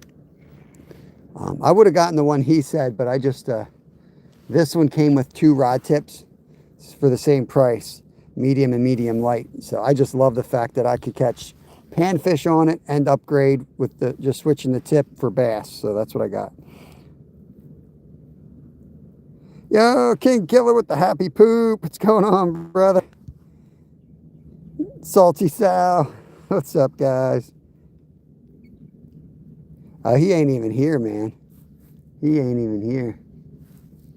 I would have gotten the one he said, but I just, this one came with 2 rod tips for the same price, medium and medium light. So I just love the fact that I could catch panfish on it and upgrade with the just switching the tip for bass. So that's what I got. Yo, King Killer with the happy poop. What's going on, brother? Salty Sal. What's up, guys? He ain't even here, man. He ain't even here.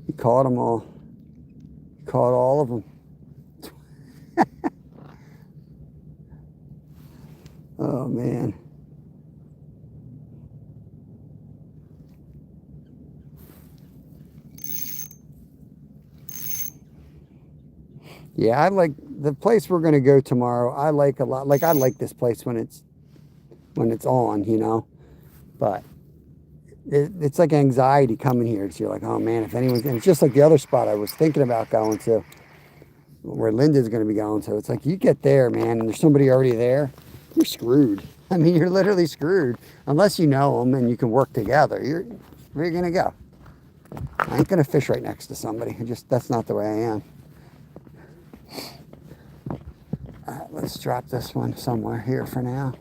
He caught them all. He caught all of them. Oh, man. Yeah, I like the place we're going to go tomorrow. I like a lot. Like, I like this place when it's on, you know. But it's like anxiety coming here. So you're like, oh, man, if anyone's... And it's just like the other spot I was thinking about going to, where Linda's going to be going to. It's like you get there, man, and there's somebody already there. You're screwed. I mean, you're literally screwed. Unless you know them and you can work together. Where are you going to go? I ain't going to fish right next to somebody. That's not the way I am. All right, let's drop this one somewhere here for now.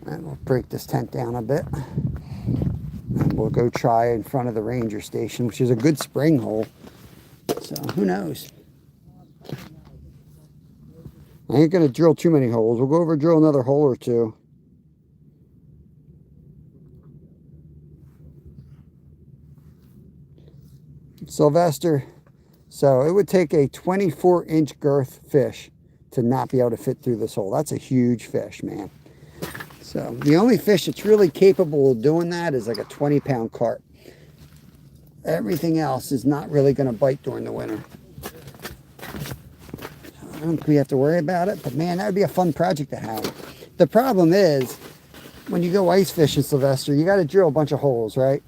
And we'll break this tent down a bit. And we'll go try in front of the ranger station, which is a good spring hole. So, who knows? I ain't going to drill too many holes. We'll go over and drill another hole or 2. Sylvester. So, it would take a 24-inch girth fish to not be able to fit through this hole. That's a huge fish, man. So the only fish that's really capable of doing that is like a 20-pound carp. Everything else is not really going to bite during the winter. I don't think we have to worry about it, but man, that would be a fun project to have. The problem is, when you go ice fishing, Sylvester, you got to drill a bunch of holes, right?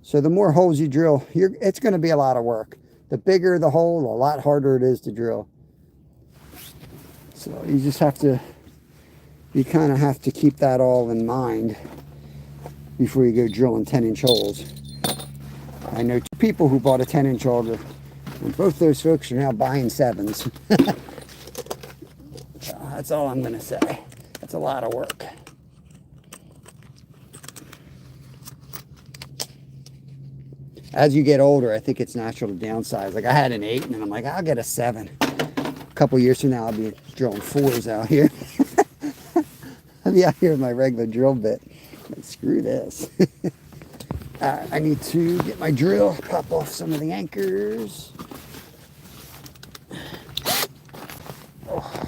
So the more holes you drill, it's going to be a lot of work. The bigger the hole, the lot harder it is to drill. So you just have to, you kind of have to keep that all in mind before you go drilling 10-inch holes. I know 2 people who bought a 10-inch auger, and both those folks are now buying 7s. So that's all I'm going to say. That's a lot of work. As you get older, I think it's natural to downsize. Like I had an 8, and then I'm like, I'll get a 7. A couple years from now, I'll be drilling 4s out here. I'll be out here with my regular drill bit. But screw this. I need to get my drill, pop off some of the anchors. Oh,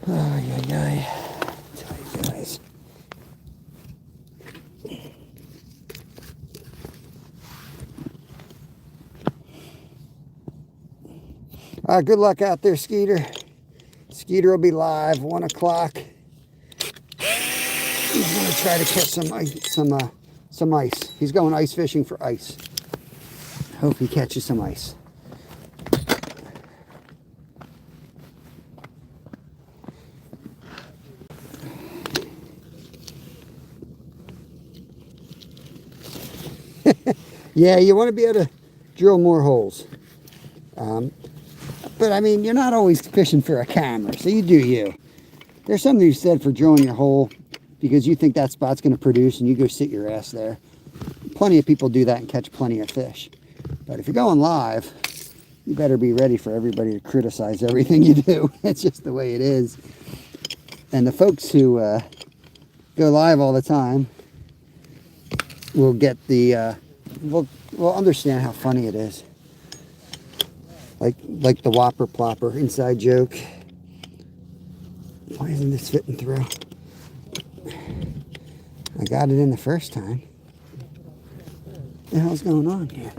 yeah, yeah. Tell you guys. All right, good luck out there, Skeeter. Skeeter will be live 1 o'clock. He's gonna try to catch some ice. He's going ice fishing for ice. Hope he catches some ice. Yeah, you want to be able to drill more holes. But I mean, you're not always fishing for a camera, so you do you. There's something you said for drilling your hole because you think that spot's going to produce and you go sit your ass there. Plenty of people do that and catch plenty of fish. But if you're going live, you better be ready for everybody to criticize everything you do. It's just the way it is. And the folks who go live all the time will get the, will understand how funny it is. Like the Whopper Plopper inside joke. Why isn't this fitting through? I got it in the first time. What the hell's going on here?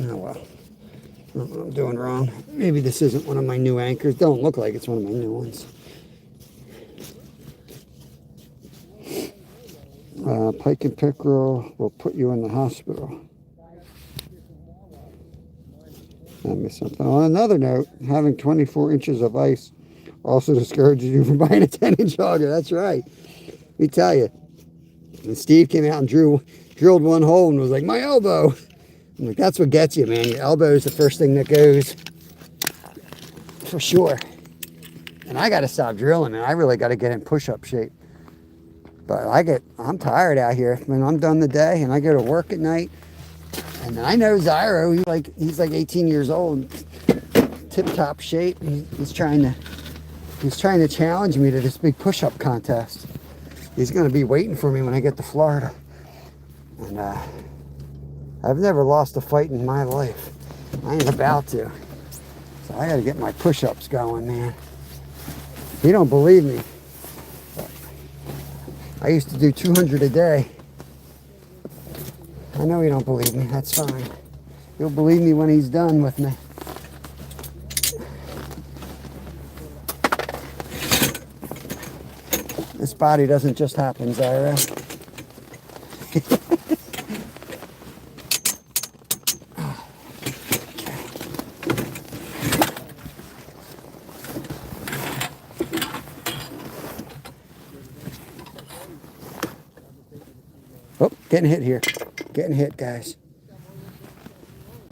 Oh well. I don't know what I'm doing wrong. Maybe this isn't one of my new anchors. Don't look like it's one of my new ones. Pike and pickerel will put you in the hospital. I missed something. On another note, having 24 inches of ice also discourages you from buying a 10-inch auger. That's right. Let me tell you. And Steve came out and drilled one hole and was like, my elbow. I'm like, that's what gets you, man. Your elbow is the first thing that goes. For sure. And I got to stop drilling, man. I really got to get in push-up shape. But I'm tired out here. When I'm done the day and I go to work at night. And I know Zyro, he's like 18 years old. Tip-top shape. He's trying to challenge me to this big push-up contest. He's going to be waiting for me when I get to Florida. And I've never lost a fight in my life. I ain't about to. So I got to get my push-ups going, man. You don't believe me. I used to do 200 a day. I know you don't believe me. That's fine. You'll believe me when he's done with me. This body doesn't just happen, Zyra. Oh, getting hit here. Getting hit, guys.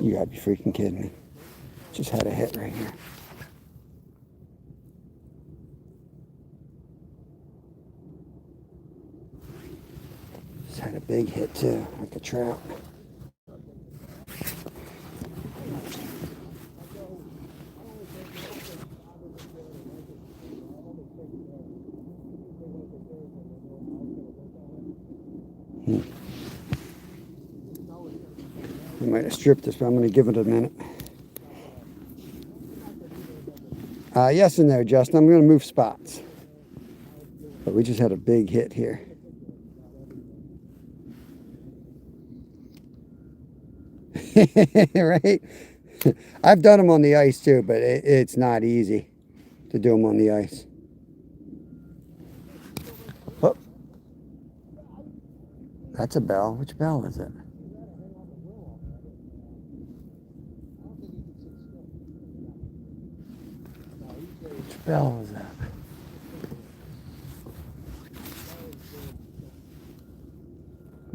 You gotta be freaking kidding me. Just had a hit right here. Just had a big hit too, like a trout. I might have stripped this, but I'm going to give it a minute. Yes and no, Justin. I'm going to move spots. But we just had a big hit here. Right? I've done them on the ice too, but it's not easy to do them on the ice. Oh. That's a bell. Which bell is it? Which bell was that?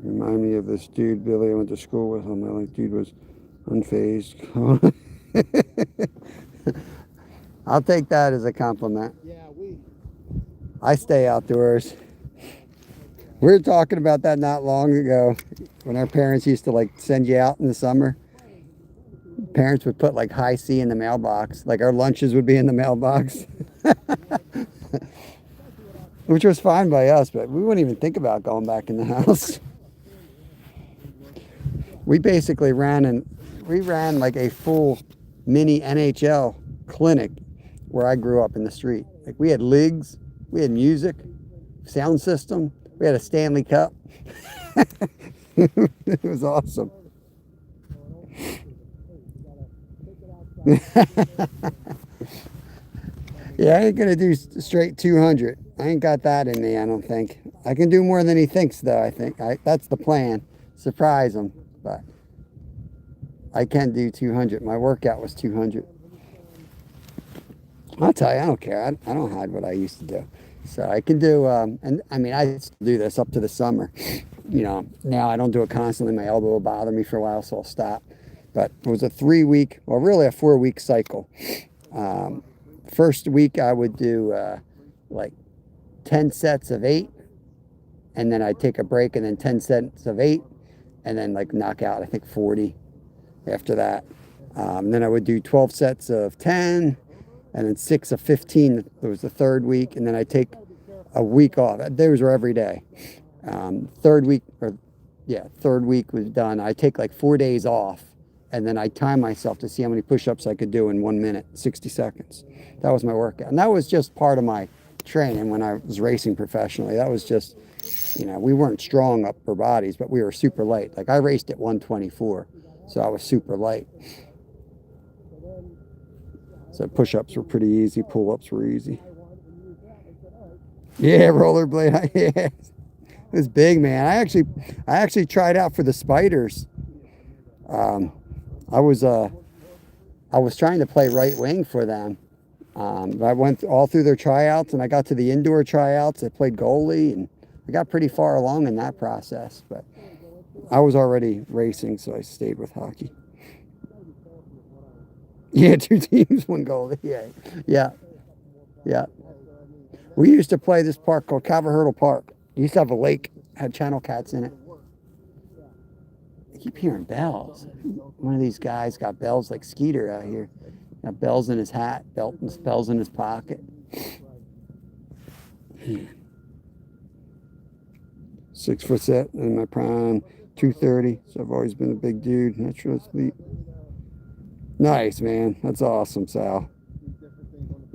Remind me of this dude, Billy. I went to school with him. I like, dude was unfazed. I'll take that as a compliment. Yeah, I stay outdoors. We were talking about that not long ago when our parents used to like send you out in the summer. Parents would put like high C in the mailbox. Like our lunches would be in the mailbox. Which was fine by us, but we wouldn't even think about going back in the house. We basically ran like a full mini NHL clinic where I grew up in the street. Like we had leagues, we had music, sound system, we had a Stanley Cup. It was awesome. Yeah, I ain't gonna do straight 200. I ain't got that in me, I don't think. I can do more than he thinks, though, I think. That's the plan. Surprise him. But I can do 200. My workout was 200. I'll tell you, I don't care. I don't hide what I used to do. So I can do, and I mean, I still do this up to the summer. You know, now I don't do it constantly. My elbow will bother me for a while, so I'll stop. But it was a 3-week, well, really a 4-week cycle. First week I would do like 10 sets of 8, and then I'd take a break, and then 10 sets of 8, and then like knock out, I think 40 after that. Then I would do 12 sets of 10, and then 6 of 15. It was the third week, and then I take a week off. Those were every day. Third week was done. I take like 4 days off, and then I time myself to see how many push-ups I could do in 1 minute, 60 seconds. That was my workout. And that was just part of my training when I was racing professionally. That was just, you know, we weren't strong upper bodies, but we were super light. Like I raced at 124, so I was super light. So push-ups were pretty easy, pull-ups were easy. Yeah, rollerblade. Yeah. It was big, man. I actually tried out for the Spiders. Um, I was trying to play right wing for them. I went all through their tryouts, and I got to the indoor tryouts. I played goalie, and I got pretty far along in that process. But I was already racing, so I stayed with hockey. Yeah, 2 teams, 1 goalie. Yeah. We used to play this park called Calvert Park. It used to have a lake, had channel cats in it. I keep hearing bells. One of these guys got bells like Skeeter out here. Got bells in his hat, bells in his pocket. 6'7" in my prime, 230. So I've always been a big dude. Natural sleep. Nice, man. That's awesome, Sal.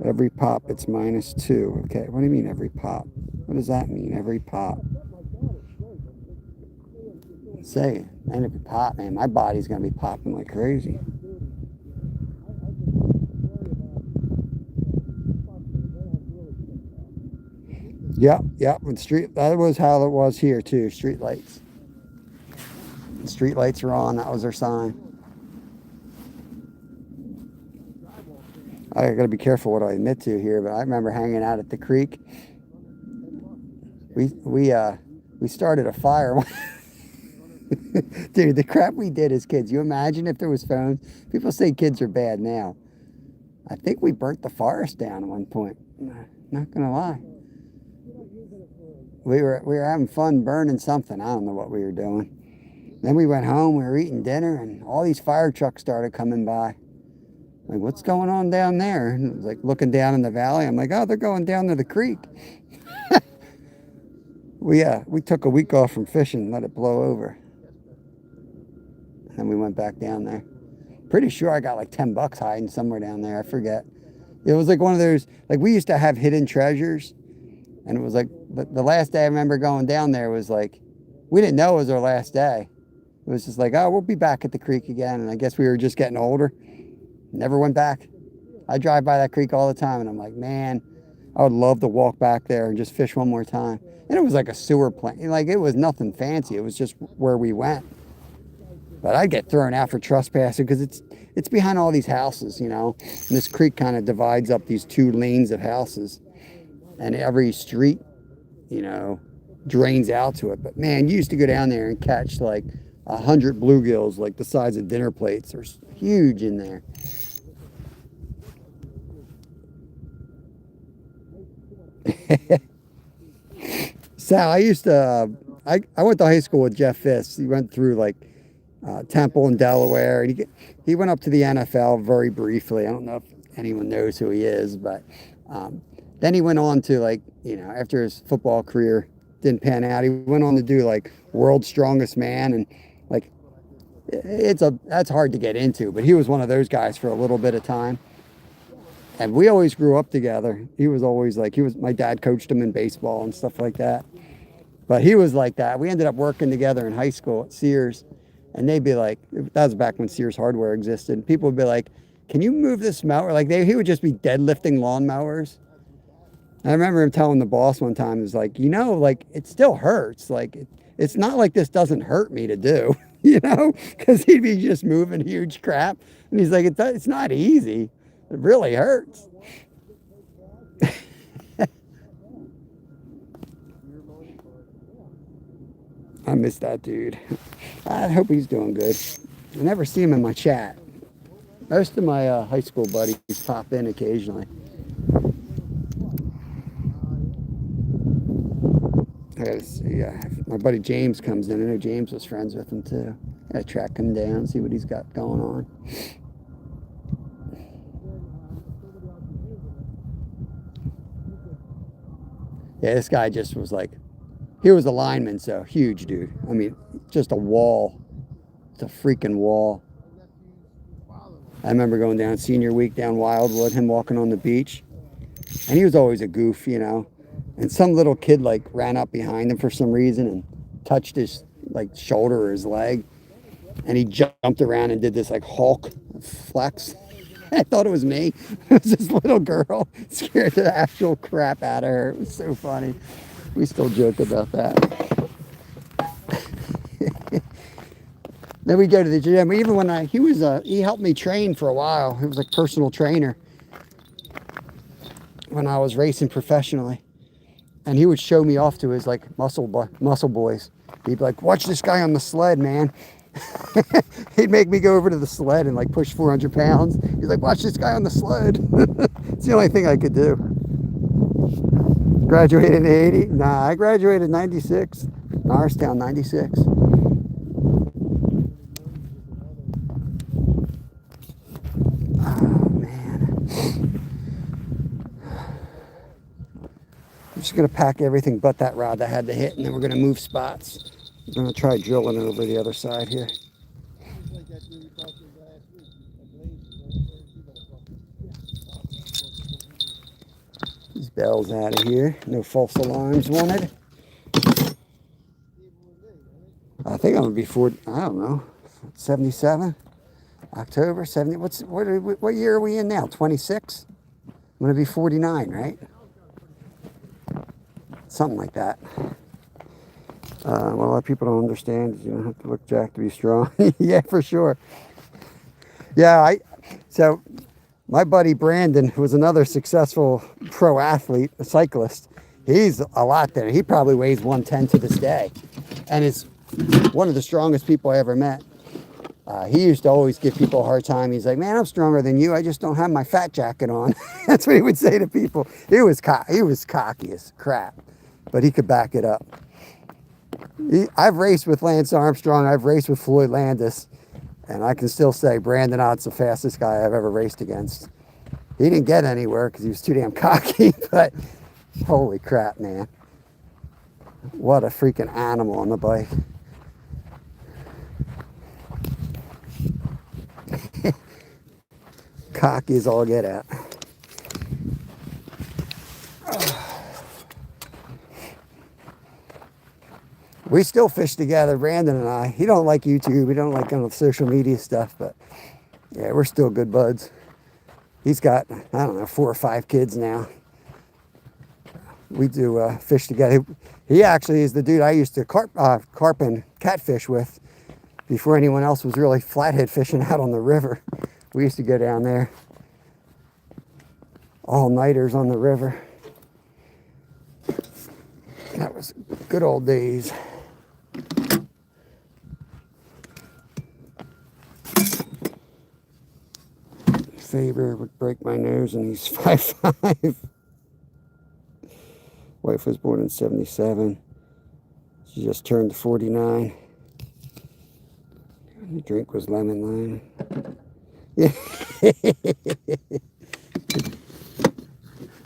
Every pop, it's -2. Okay, what do you mean every pop? What does that mean, every pop? Say it. And every pop, man. My body's going to be popping like crazy. Yep. With that was how it was here too. Street lights. Street lights were on. That was their sign. I got to be careful what I admit to here, but I remember hanging out at the creek. We started a fire. Dude, the crap we did as kids. You imagine if there was phones? People say kids are bad now. I think we burnt the forest down at one point. Not gonna lie. We were having fun burning something. I don't know what we were doing. Then we went home. We were eating dinner, and all these fire trucks started coming by. Like, what's going on down there? And it was like looking down in the valley. I'm like, oh, they're going down to the creek. We took a week off from fishing and let it blow over. And we went back down there. Pretty sure I got like $10 hiding somewhere down there. I forget. It was like one of those, like we used to have hidden treasures. And it was like, the last day I remember going down there was like, we didn't know it was our last day. It was just like, oh, we'll be back at the creek again. And I guess we were just getting older. Never went back. I drive by that creek all the time, and I'm like, man, I would love to walk back there and just fish one more time. And it was like a sewer plant. Like, it was nothing fancy. It was just where we went. But I'd get thrown out for trespassing because it's behind all these houses, you know. And this creek kind of divides up these 2 lanes of houses. And every street, you know, drains out to it. But, man, you used to go down there and catch, like, 100 bluegills, like the size of dinner plates. They're huge in there. Sal, I went to high school with Jeff Fisk. He went through like Temple in Delaware, and he went up to the NFL very briefly. I don't know if anyone knows who he is, but then he went on to, like, you know, after his football career didn't pan out, he went on to do like World's Strongest Man, and like that's hard to get into, but he was one of those guys for a little bit of time. And we always grew up together. He was always like, my dad coached him in baseball and stuff like that. But he was like that. We ended up working together in high school at Sears. And they'd be like, that was back when Sears Hardware existed. People would be like, can you move this mower? Like, he would just be deadlifting lawnmowers. I remember him telling the boss one time, he was like, you know, like, it still hurts. Like, it's not like this doesn't hurt me to do, you know? Because he'd be just moving huge crap. And he's like, it's not easy. It really hurts. I miss that dude. I hope he's doing good. I never see him in my chat. Most of my high school buddies pop in occasionally. I gotta see. My buddy James comes in. I know James was friends with him too. I gotta track him down, see what he's got going on. Yeah, this guy just was like, he was a lineman, so huge dude. I mean, just a wall. It's a freaking wall. I remember going down senior week down Wildwood, him walking on the beach. And he was always a goof, you know. And some little kid like ran up behind him for some reason and touched his like shoulder or his leg. And he jumped around and did this like Hulk flex. I thought it was me. It was this little girl. Scared the actual crap out of her. It was so funny. We still joke about that. Then we go to the gym. Even when he helped me train for a while. He was like personal trainer when I was racing professionally. And he would show me off to his like muscle boys. He'd be like, watch this guy on the sled, man. He'd make me go over to the sled and like push 400 pounds. He's like, watch this guy on the sled. It's the only thing I could do. Graduated in 80? Nah, I graduated in 96. Norristown, 96. Oh, man. I'm just going to pack everything but that rod that had to hit, and then we're going to move spots. I'm going to try drilling over the other side here. These bells out of here. No false alarms wanted. I think I'm going to be I don't know, 77? October 70. What year are we in now? 26? I'm going to be 49, right? Something like that. What a lot of people don't understand is you don't have to look jacked to be strong. Yeah, for sure. Yeah, so my buddy Brandon, who was another successful pro athlete, a cyclist, he's a lot there. He probably weighs 110 to this day. And is one of the strongest people I ever met. He used to always give people a hard time. He's like, man, I'm stronger than you. I just don't have my fat jacket on. That's what he would say to people. He was cocky as crap, but he could back it up. I've raced with Lance Armstrong. I've raced with Floyd Landis. And I can still say Brandon Ott's the fastest guy I've ever raced against. He didn't get anywhere because he was too damn cocky, but holy crap, man. What a freaking animal on the bike. Cocky as all get out. We still fish together, Brandon and I. He don't like YouTube. We don't like kind of social media stuff, but yeah, we're still good buds. He's got, I don't know, 4 or 5 kids now. We do fish together. He actually is the dude I used to carp and catfish with before anyone else was really flathead fishing out on the river. We used to go down there. All-nighters on the river. That was good old days. Faber would break my nose and he's 5'5". Wife was born in 77. She just turned 49. The drink was lemon lime. Yeah.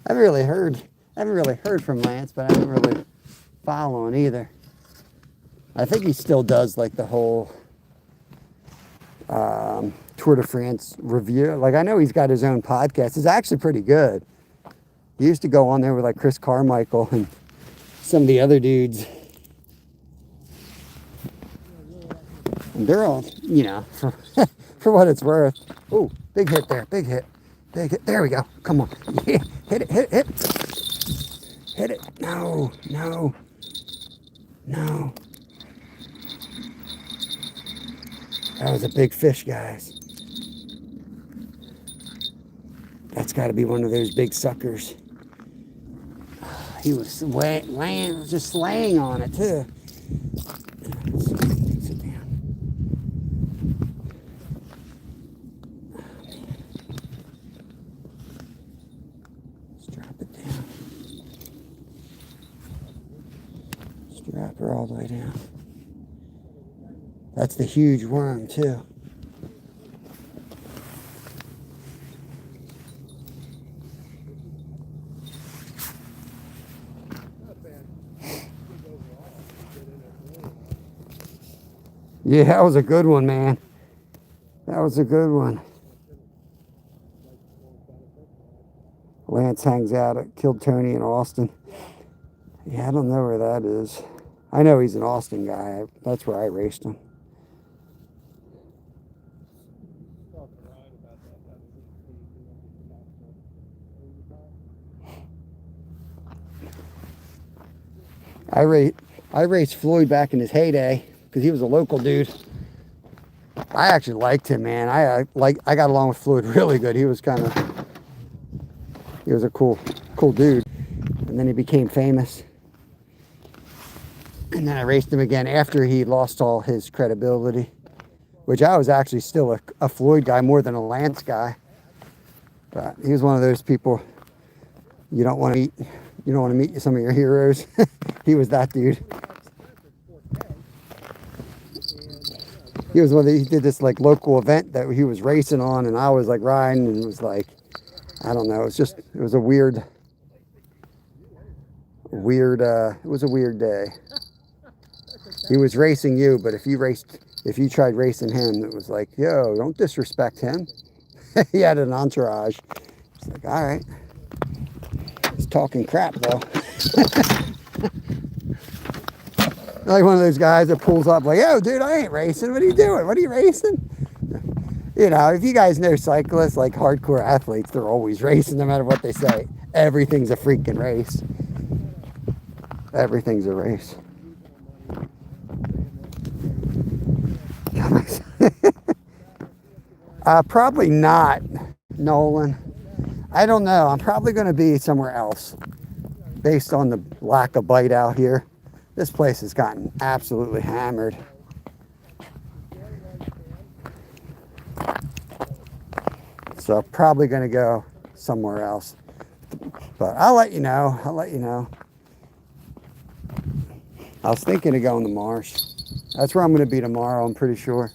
I haven't really heard from Lance, but I haven't really followed either. I think he still does like the whole Tour de France review. Like, I know he's got his own podcast. It's actually pretty good. He used to go on there with like Chris Carmichael and some of the other dudes. And they're all, you know, for what it's worth. Oh, big hit there. Big hit. Big hit. There we go. Come on. Yeah. Hit it. Hit it. Hit it. No. No. No. That was a big fish, guys. That's got to be one of those big suckers. He was just laying on it, too. Sit down. Let's drop it down. Strap her all the way down. That's the huge worm, too. Yeah, that was a good one, man. That was a good one. Lance hangs out at Killed Tony in Austin. Yeah, I don't know where that is. I know he's an Austin guy. That's where I raced him. I raced Floyd back in his heyday because he was a local dude. I actually liked him, man. I got along with Floyd really good. He was a cool dude. And then he became famous. And then I raced him again after he lost all his credibility, which I was actually still a Floyd guy more than a Lance guy. But he was one of those people you don't want to meet. You don't want to meet some of your heroes. He was that dude. He was one that he did this like local event that he was racing on, and I was like riding, and it was like, I don't know. It was a weird day. He was racing you, but if you tried racing him, it was like, yo, don't disrespect him. He had an entourage. It's like, all right. He's talking crap though. Like one of those guys that pulls up like, yo, dude, I ain't racing. What are you doing? What are you racing? You know, if you guys know cyclists, like hardcore athletes, they're always racing no matter what they say. Everything's a freaking race. Everything's a race. Probably not, Nolan. I don't know. I'm probably going to be somewhere else based on the lack of bite out here. This place has gotten absolutely hammered. So probably going to go somewhere else. But I'll let you know. I was thinking of going to Marsh. That's where I'm going to be tomorrow, I'm pretty sure.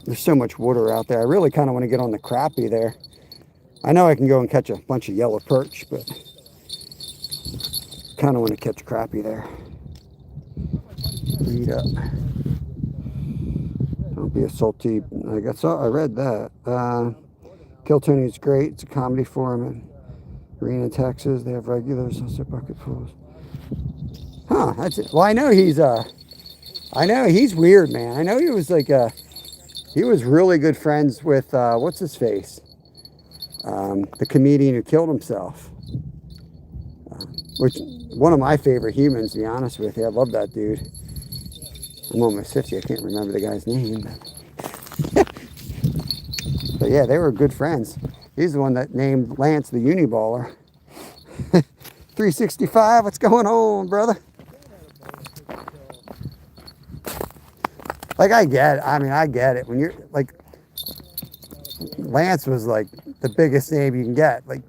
There's so much water out there. I really kind of want to get on the crappie there. I know I can go and catch a bunch of yellow perch, but kind of want to catch crappie there. Read up. Don't be a salty. I read that. Kill Tony is great. It's a comedy forum in Marina, Texas. They have regulars, also bucket pools. Huh? That's it. Well, I know he's weird, man. I know he was like he was really good friends with what's his face, the comedian who killed himself. Which one of my favorite humans, to be honest with you. I love that dude. I'm almost 50. I can't remember the guy's name. But yeah, they were good friends. He's the one that named Lance the Uniballer. 365, what's going on, brother? Like, I get it. When you're, like, Lance was, like, the biggest name you can get. Like,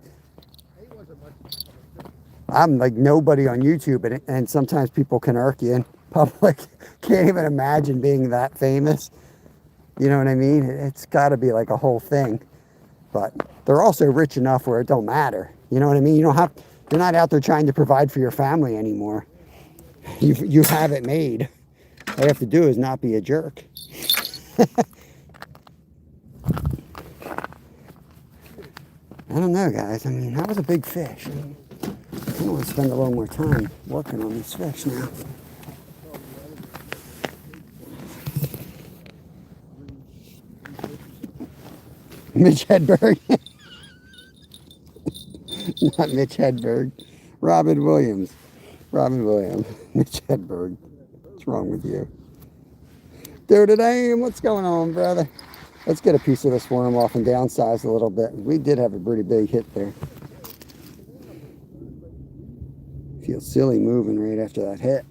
I'm, like, nobody on YouTube, and sometimes people can irk you in public. Can't even imagine being that famous. You know what I mean? It's got to be, like, a whole thing. But they're also rich enough where it don't matter. You know what I mean? You're not out there trying to provide for your family anymore. You have it made. All you have to do is not be a jerk. I don't know, guys. I mean, that was a big fish. I want to spend a little more time working on this fish now. Mitch Hedberg. Not Mitch Hedberg. Robin Williams. Mitch Hedberg. What's wrong with you? Dude, what's going on, brother? Let's get a piece of this worm off and downsize a little bit. We did have a pretty big hit there. Feels silly moving right after that hit.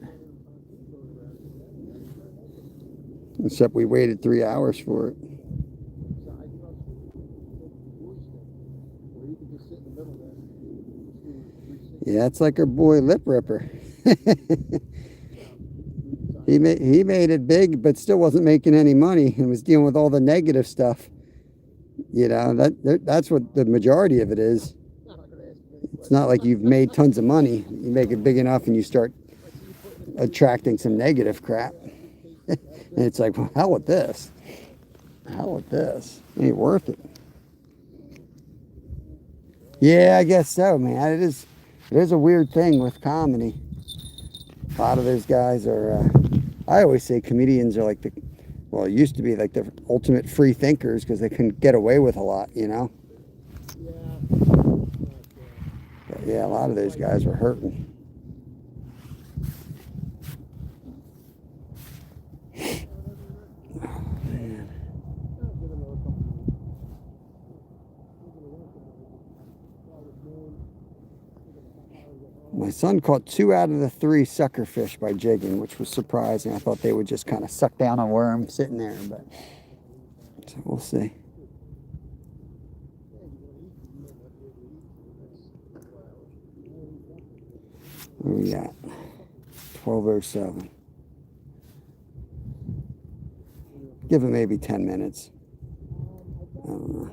Except we waited 3 hours for it. Yeah, it's like our boy Lip Ripper. He made it big, but still wasn't making any money and was dealing with all the negative stuff. You know, that's what the majority of it is. It's not like you've made tons of money. You make it big enough and you start attracting some negative crap. And it's like, well, hell with this. It ain't worth it. Yeah, I guess so, man. It is a weird thing with comedy. A lot of those guys are, I always say comedians are like it used to be like the ultimate free thinkers because they couldn't get away with a lot, you know? But yeah, a lot of those guys were hurting. My son caught 2 out of the 3 sucker fish by jigging, which was surprising. I thought they would just kind of suck down a worm sitting there, but so we'll see. What do we got? 12:07. Give it maybe 10 minutes. I don't know.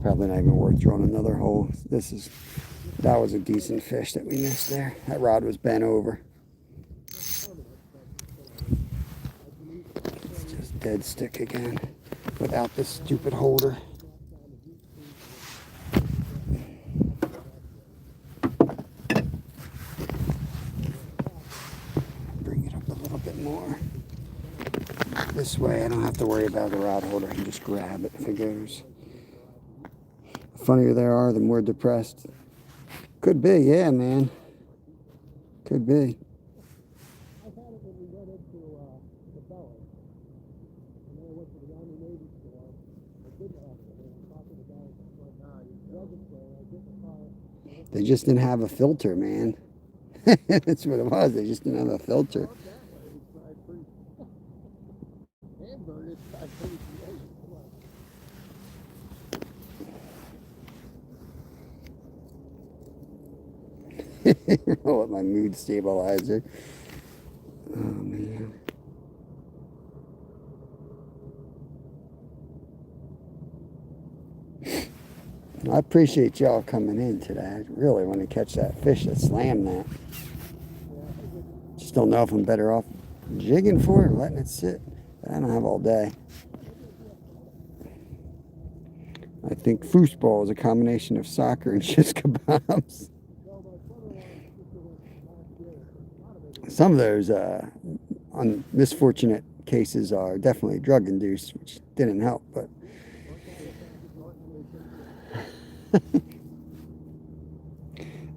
Probably not even worth throwing another hole. That was a decent fish that we missed there. That rod was bent over. It's just dead stick again without this stupid holder. Bring it up a little bit more. This way I don't have to worry about the rod holder. I can just grab it if it goes. The funnier they are, the more depressed. Could be, yeah, man. Could be. I had it when we went into the Belly. And then I went to the Army Navy store. I didn't have it. And we talked to the guy. He said, nah, you wasn't there. I get the car. They just didn't have a filter, man. That's what it was. They just didn't have a filter. Hamburger, it's fried pretty great. Roll up my mood stabilizer. Oh, man. I appreciate y'all coming in today. I really want to catch that fish that slammed that. Just don't know if I'm better off jigging for it or letting it sit. But I don't have all day. I think foosball is a combination of soccer and shish kebabs. Some of those misfortunate cases are definitely drug induced, which didn't help, but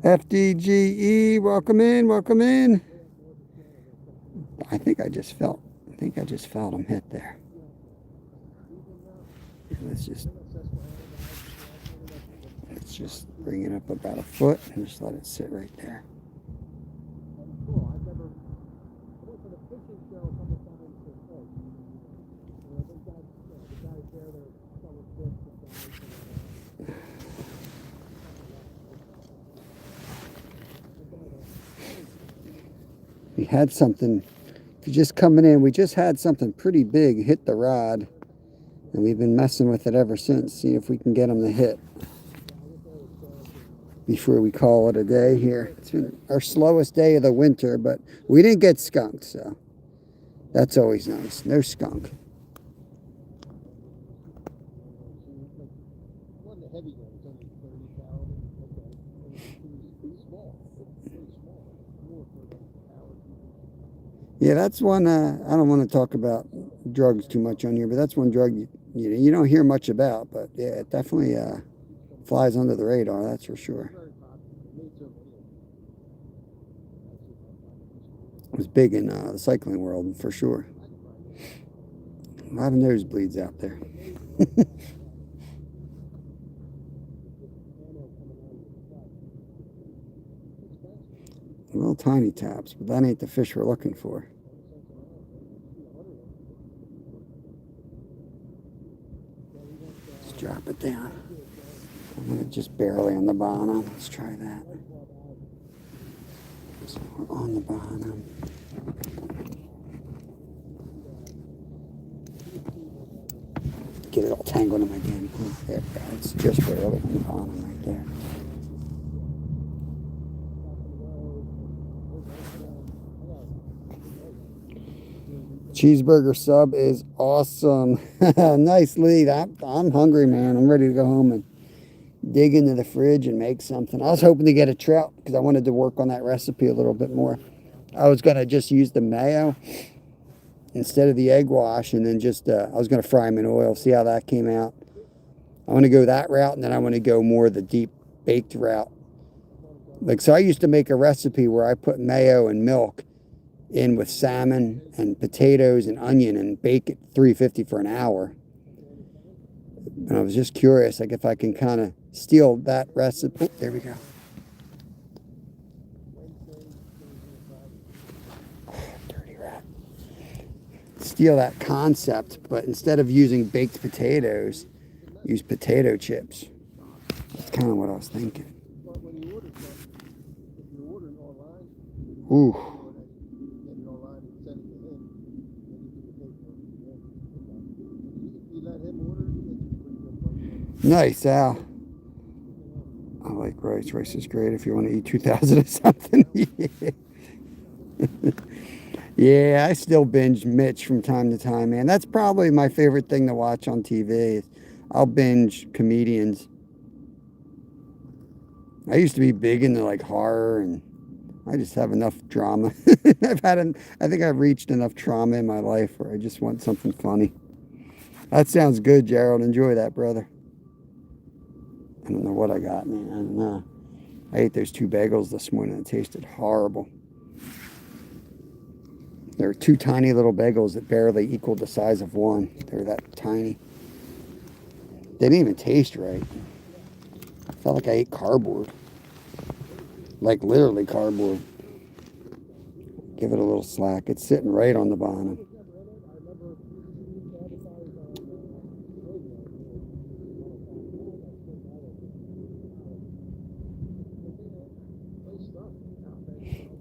FDGE, welcome in, welcome in. I think I just felt him hit there. Let's just bring it up about a foot and just let it sit right there. Cool. I went to the fishing show a couple times for fish. And I think the guys there, they're selling fish to guys. We had something, if you're just coming in, we just had something pretty big hit the rod. And we've been messing with it ever since, see if we can get them to hit before we call it a day here. It's been our slowest day of the winter, but we didn't get skunked, so that's always nice. No skunk. One of the heavy ones, only 30 pounds. Okay. It was small. Pretty small. More for the power. Yeah, that's one, I don't want to talk about drugs too much on here, but that's one drug you don't hear much about, but yeah, it definitely flies under the radar, that's for sure. It was big in the cycling world, for sure. A lot of nosebleeds out there. Little tiny taps, but that ain't the fish we're looking for. Let's drop it down. I'm gonna just barely on the bottom. Let's try that. So we're on the bottom. Get it all tangled in my damn hook. There we go. It's just barely on the bottom right there. Cheeseburger sub is awesome. Nice lead. I'm hungry, man. I'm ready to go home and dig into the fridge and make something. I was hoping to get a trout because I wanted to work on that recipe a little bit more. I was going to just use the mayo instead of the egg wash, and then just I was going to fry them in oil, see how that came out. I want to go that route, and then I want to go more the deep baked route. Like, so I used to make a recipe where I put mayo and milk in with salmon and potatoes and onion and bake it 350 for an hour. And I was just curious, like, if I can kind of steal that recipe. Oh, there we go. Dirty rat. Steal that concept, but instead of using baked potatoes, use potato chips. That's kind of what I was thinking. But when you order stuff, if you order it online, Ooh, get it online and send it to him, then you can pay for it. If you let him order, you get some pretty good price. nice, Al. I like rice. Rice is great if you want to eat 2,000 of something. Yeah, I still binge Mitch from time to time, man. That's probably my favorite thing to watch on TV. I'll binge comedians. I used to be big into like horror, and I just have enough drama. I think I've reached enough trauma in my life where I just want something funny. That sounds good, Gerald. Enjoy that, brother. I don't know what I got, man. I don't know. I ate those 2 bagels this morning. It tasted horrible. There were 2 tiny little bagels that barely equaled the size of one. They were that tiny. They didn't even taste right. I felt like I ate cardboard. Like literally cardboard. Give it a little slack. It's sitting right on the bottom.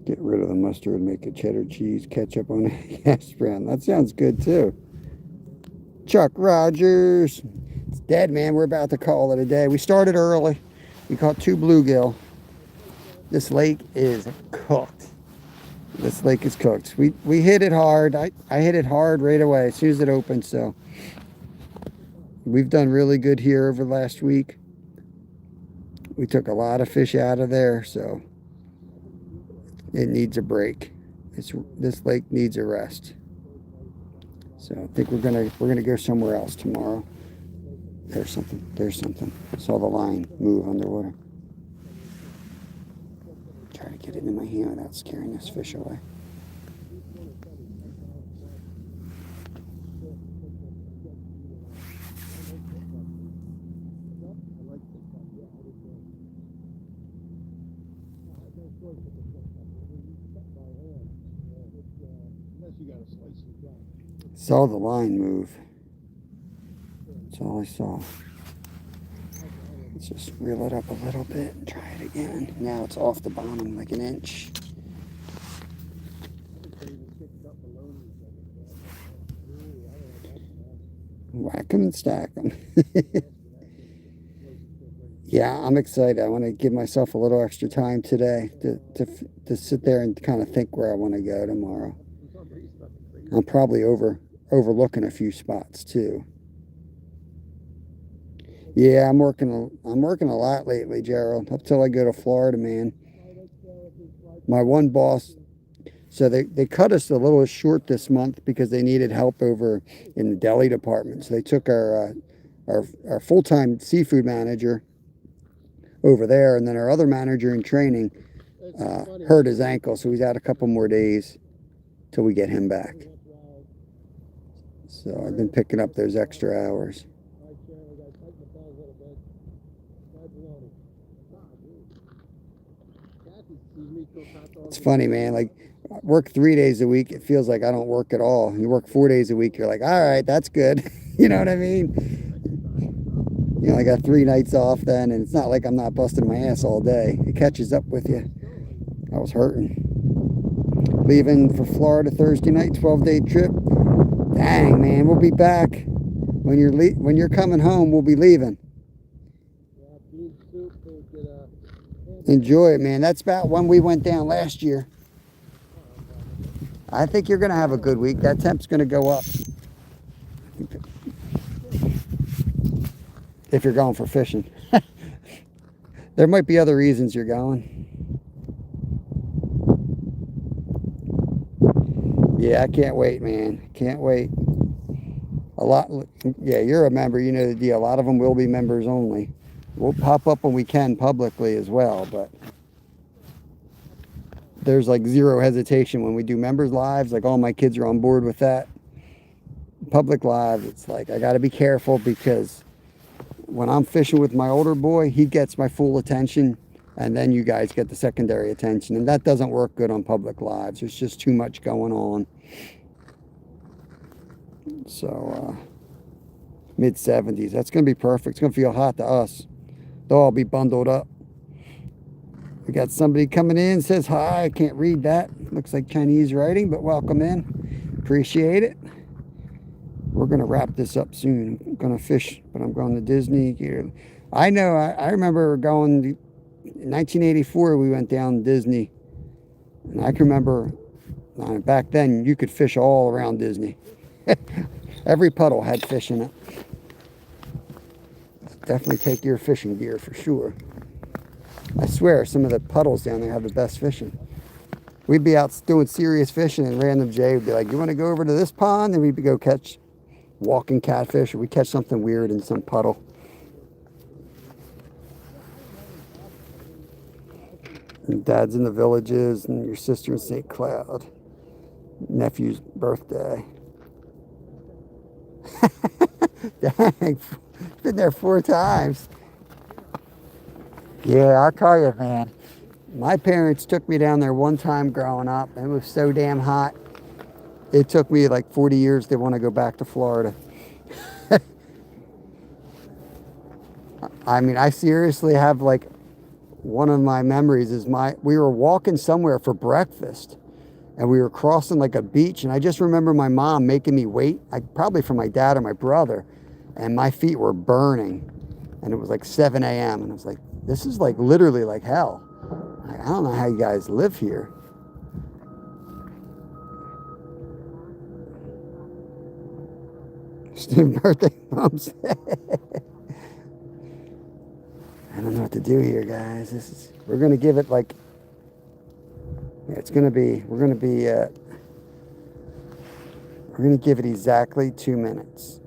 Get rid of the mustard, make a cheddar cheese, ketchup on it. Yes, brown. That sounds good too. Chuck Rogers. It's dead, man. We're about to call it a day. We started early. We caught 2 bluegill. This lake is cooked. This lake is cooked. We hit it hard. I hit it hard right away as soon as it opened. So we've done really good here over the last week. We took a lot of fish out of there, so it needs a break. This lake needs a rest. So I think we're gonna go somewhere else tomorrow. There's something. There's something. I saw the line move underwater. Try to get it in my hand without scaring this fish away. Saw the line move. That's all I saw. Let's just reel it up a little bit and try it again. Now it's off the bottom like an inch. Whack them and stack them. Yeah, I'm excited. I want to give myself a little extra time today to sit there and kind of think where I want to go tomorrow. I'm probably overlooking a few spots too. Yeah, I'm working a lot lately, Gerald. Up till I go to Florida, man. My one boss, so they cut us a little short this month because they needed help over in the deli department. So they took our full-time seafood manager over there, and then our other manager in training hurt his ankle, so he's out a couple more days till we get him back. So I've been picking up those extra hours. It's funny, man. Like, I work 3 days a week. It feels like I don't work at all. You work 4 days a week. You're like, all right, that's good. You know what I mean? You know, I got 3 nights off then, and it's not like I'm not busting my ass all day. It catches up with you. I was hurting. Leaving for Florida Thursday night, 12-day trip. Dang, man, we'll be back. When you're coming home, we'll be leaving. Enjoy it, man. That's about when we went down last year. I think you're going to have a good week. That temp's going to go up. If you're going for fishing. There might be other reasons you're going. Yeah, I can't wait, man. Can't wait. Yeah, you're a member. You know the deal. A lot of them will be members only. We'll pop up when we can publicly as well, but there's like zero hesitation when we do members lives. Like, all my kids are on board with that. Public live, it's like I got to be careful because when I'm fishing with my older boy, he gets my full attention, and then you guys get the secondary attention. And that doesn't work good on public lives. There's just too much going on. So, mid 70s. That's going to be perfect. It's going to feel hot to us. They'll all be bundled up. We got somebody coming in, says hi. I can't read that. Looks like Chinese writing, but welcome in. Appreciate it. We're going to wrap this up soon. I'm going to fish, but I'm going to Disney. I know, I remember going, in 1984, we went down to Disney. And I can remember, back then, you could fish all around Disney. Every puddle had fish in it. Definitely take your fishing gear for sure. I swear, some of the puddles down there have the best fishing. We'd be out doing serious fishing, and Random Jay would be like, you want to go over to this pond? And we'd go catch walking catfish, or we catch something weird in some puddle. And Dad's in the Villages, and your sister in St. Cloud. Nephew's birthday. Dang, been there 4 times. Yeah, I'll tell you, man. My parents took me down there one time growing up, and it was so damn hot. It took me like 40 years to want to go back to Florida. I mean, I seriously have like, one of my memories is we were walking somewhere for breakfast, and we were crossing like a beach, and I just remember my mom making me wait, probably for my dad or my brother, and my feet were burning, and it was like 7 a.m. and I was like, this is like literally like hell. I don't know how you guys live here. Steve's birthday, Mom said. I don't know what to do here, guys. We're gonna give it like, yeah, we're gonna give it exactly 2 minutes.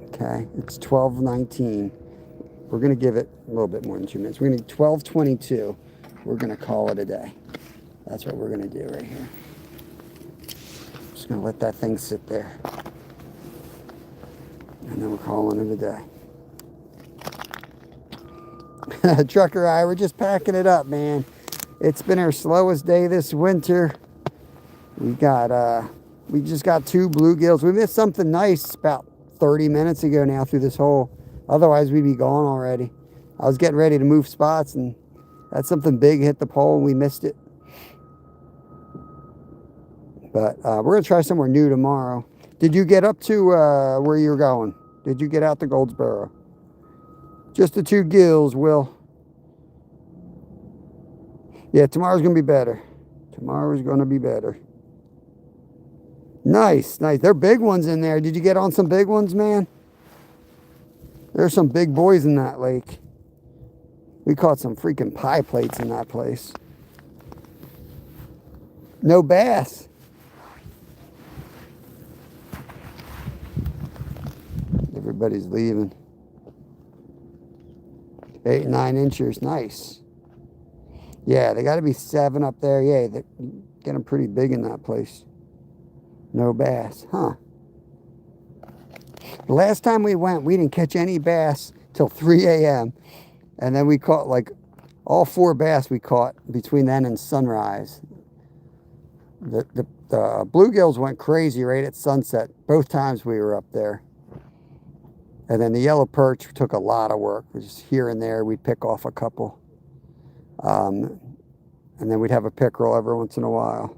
Okay, it's 12:19. We're gonna give it a little bit more than 2 minutes. We're gonna 12:22. We're gonna call it a day. That's what we're gonna do right here. Just gonna let that thing sit there, and then we're calling it a day. Trucker I, we're just packing it up, man. It's been our slowest day this winter. We just got 2 bluegills. We missed something nice about 30 minutes ago now through this hole. Otherwise, we'd be gone already. I was getting ready to move spots, and that's something big hit the pole, and we missed it. But we're going to try somewhere new tomorrow. Did you get up to where you were going? Did you get out to Goldsboro? Just the 2 gills, Will. Yeah, tomorrow's going to be better. Tomorrow's going to be better. Nice, nice. There are big ones in there. Did you get on some big ones, man? There's some big boys in that lake. We caught some freaking pie plates in that place. No bass. Everybody's leaving. 8, 9 inches. Nice. Yeah, they got to be 7 up there. Yeah, they're getting pretty big in that place. No bass. Huh. The last time we went, we didn't catch any bass till 3 a.m. And then we caught like all 4 bass we caught between then and sunrise. The bluegills went crazy right at sunset both times we were up there. And then the yellow perch took a lot of work. Just here and there, we'd pick off a couple. And then we'd have a pickerel every once in a while.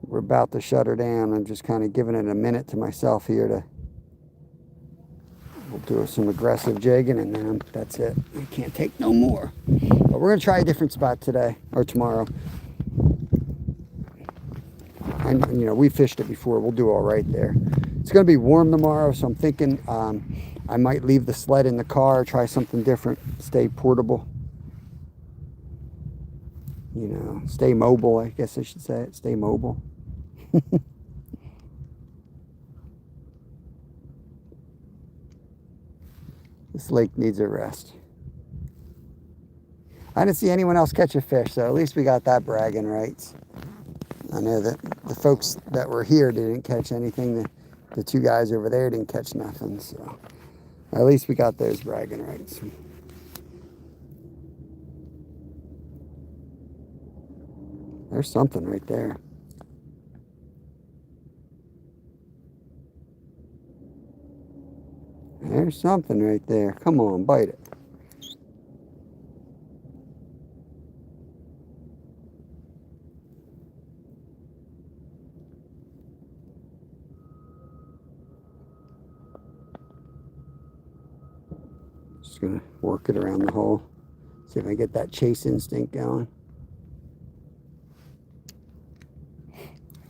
We're about to shut her down. I'm just kind of giving it a minute to myself here we'll do some aggressive jigging, and then that's it. I can't take no more. But we're going to try a different spot today or tomorrow. And, we fished it before. We'll do all right there. It's going to be warm tomorrow, so I'm thinking I might leave the sled in the car, try something different, stay portable. Stay mobile, I guess I should say it. Stay mobile. This lake needs a rest. I didn't see anyone else catch a fish, so at least we got that bragging rights. I know that the folks that were here didn't catch anything. The two guys over there didn't catch nothing, so at least we got those bragging rights. There's something right there. There's something right there. Come on, bite it. Just gonna work it around the hole. See if I get that chase instinct going. I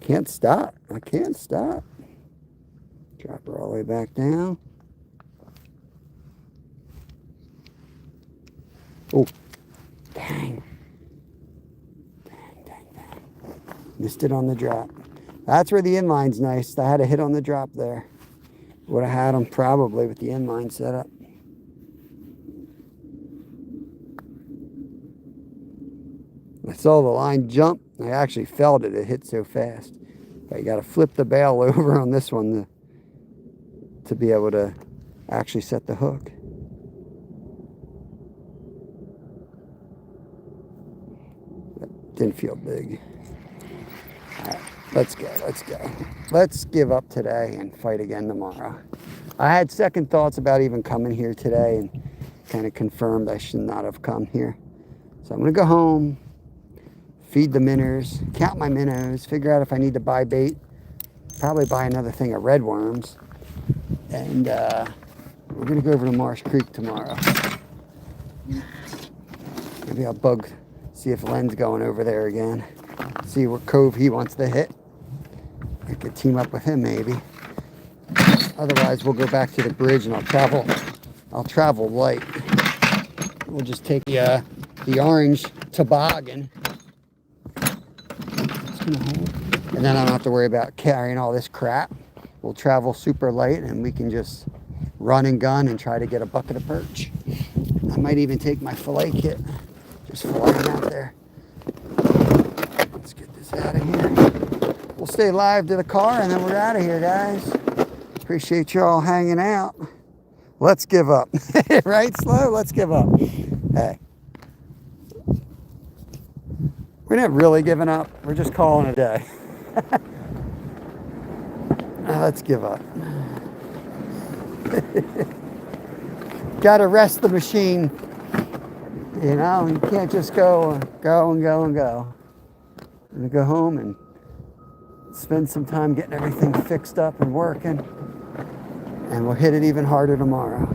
can't stop. I can't stop. Drop her all the way back down. Oh, dang. Dang. Missed it on the drop. That's where the inline's nice. I had a hit on the drop there. Would have had them probably with the inline set up. I saw the line jump. I actually felt it. It hit so fast. But you got to flip the bail over on this one to be able to actually set the hook. Didn't feel big. All right, let's go. Let's give up today and fight again tomorrow. I had second thoughts about even coming here today and kind of confirmed I should not have come here. So I'm going to go home, feed the minnows, count my minnows, figure out if I need to buy bait, probably buy another thing of red worms, and we're going to go over to Marsh Creek tomorrow. Maybe I'll see if Len's going over there again, see what cove he wants to hit. I could team up with him maybe. Otherwise, we'll go back to the bridge and I'll travel light. We'll just take the orange toboggan. And then I don't have to worry about carrying all this crap. We'll travel super light and we can just run and gun and try to get a bucket of perch. I might even take my fillet kit. Just flying out there. Let's get this out of here. We'll stay live to the car and then we're out of here, guys. Appreciate you all hanging out. Let's give up. Right, Slow? Let's give up. Hey. We're not really giving up. We're just calling it a day. Let's give up. Gotta rest the machine. You know, you can't just go. I'm gonna go home and spend some time getting everything fixed up and working. And we'll hit it even harder tomorrow.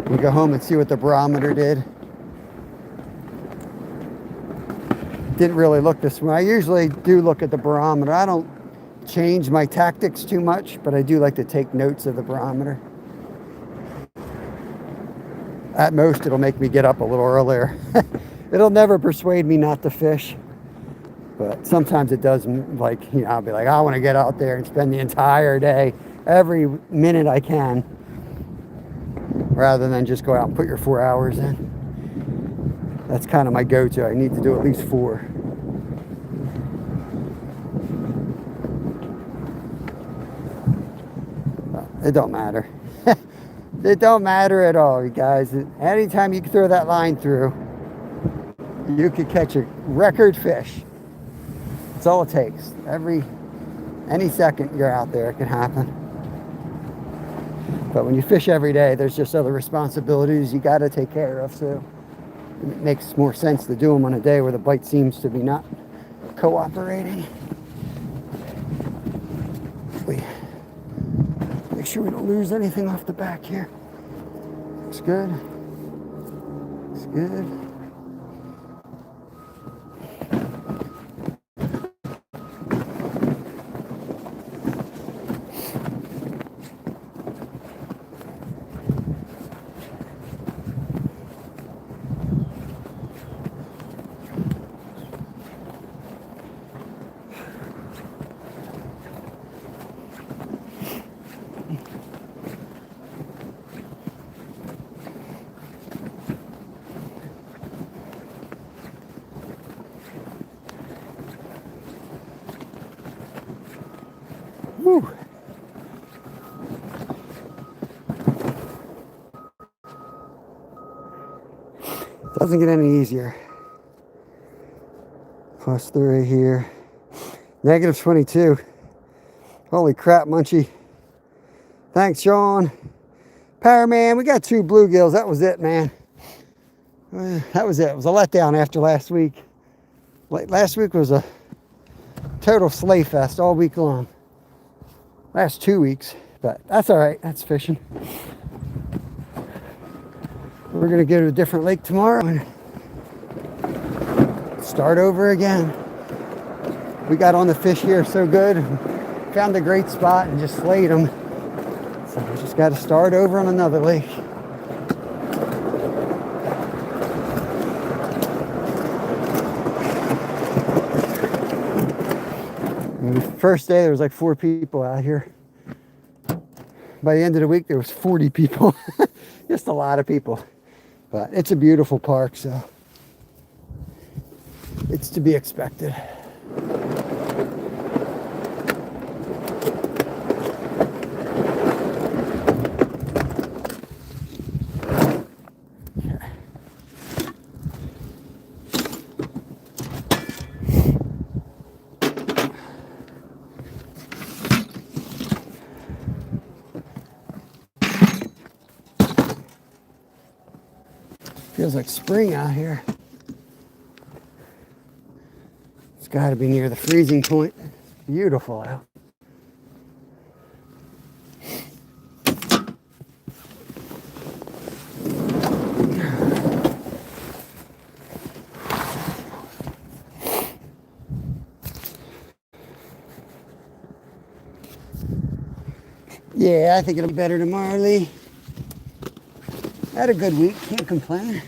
We go home and see what the barometer did. Didn't really look this way. I usually do look at the barometer. I don't change my tactics too much, but I do like to take notes of the barometer. At most, it'll make me get up a little earlier. It'll never persuade me not to fish. But sometimes it does, like, you know, I'll be like, I want to get out there and spend the entire day, every minute I can, rather than just go out and put your 4 hours in. That's kind of my go-to. I need to do at least 4. It don't matter. It don't matter at all, you guys. Anytime you throw that line through, you could catch a record fish. That's all it takes. Any second you're out there, it can happen. But when you fish every day, there's just other responsibilities you got to take care of. So it makes more sense to do them on a day where the bite seems to be not cooperating. Make sure we don't lose anything off the back here. Looks good. Looks good. Doesn't get any easier. +3 here. -22. Holy crap, Munchie. Thanks, Sean. Power man, we got 2 bluegills. That was it, man. That was it. It was a letdown after last week. Last week was a total sleigh fest all week long. Last 2 weeks, but that's all right. That's fishing. We're gonna go to a different lake tomorrow and start over again. We got on the fish here so good, found a great spot and just slayed them. So we just got to start over on another lake. And the first day there was like 4 people out here. By the end of the week there was 40 people. Just a lot of people. But it's a beautiful park, so it's to be expected. Feels like spring out here. It's got to be near the freezing point. Beautiful out. Yeah, I think it'll be better tomorrow, Lee. Had a good week, can't complain.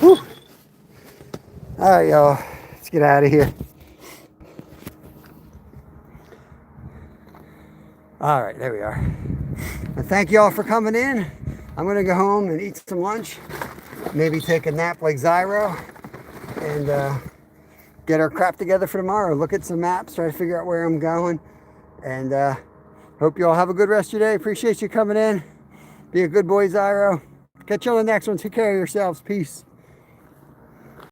Whew. All right, y'all, let's get out of here. All right, there we are. And thank you all for coming in. I'm gonna go home and eat some lunch, maybe take a nap like Zyro, and get our crap together for tomorrow. Look at some maps, try to figure out where I'm going, and hope you all have a good rest of your day. Appreciate you coming in. Be a good boy, Zyro. Catch you on the next one. Take care of yourselves. Peace.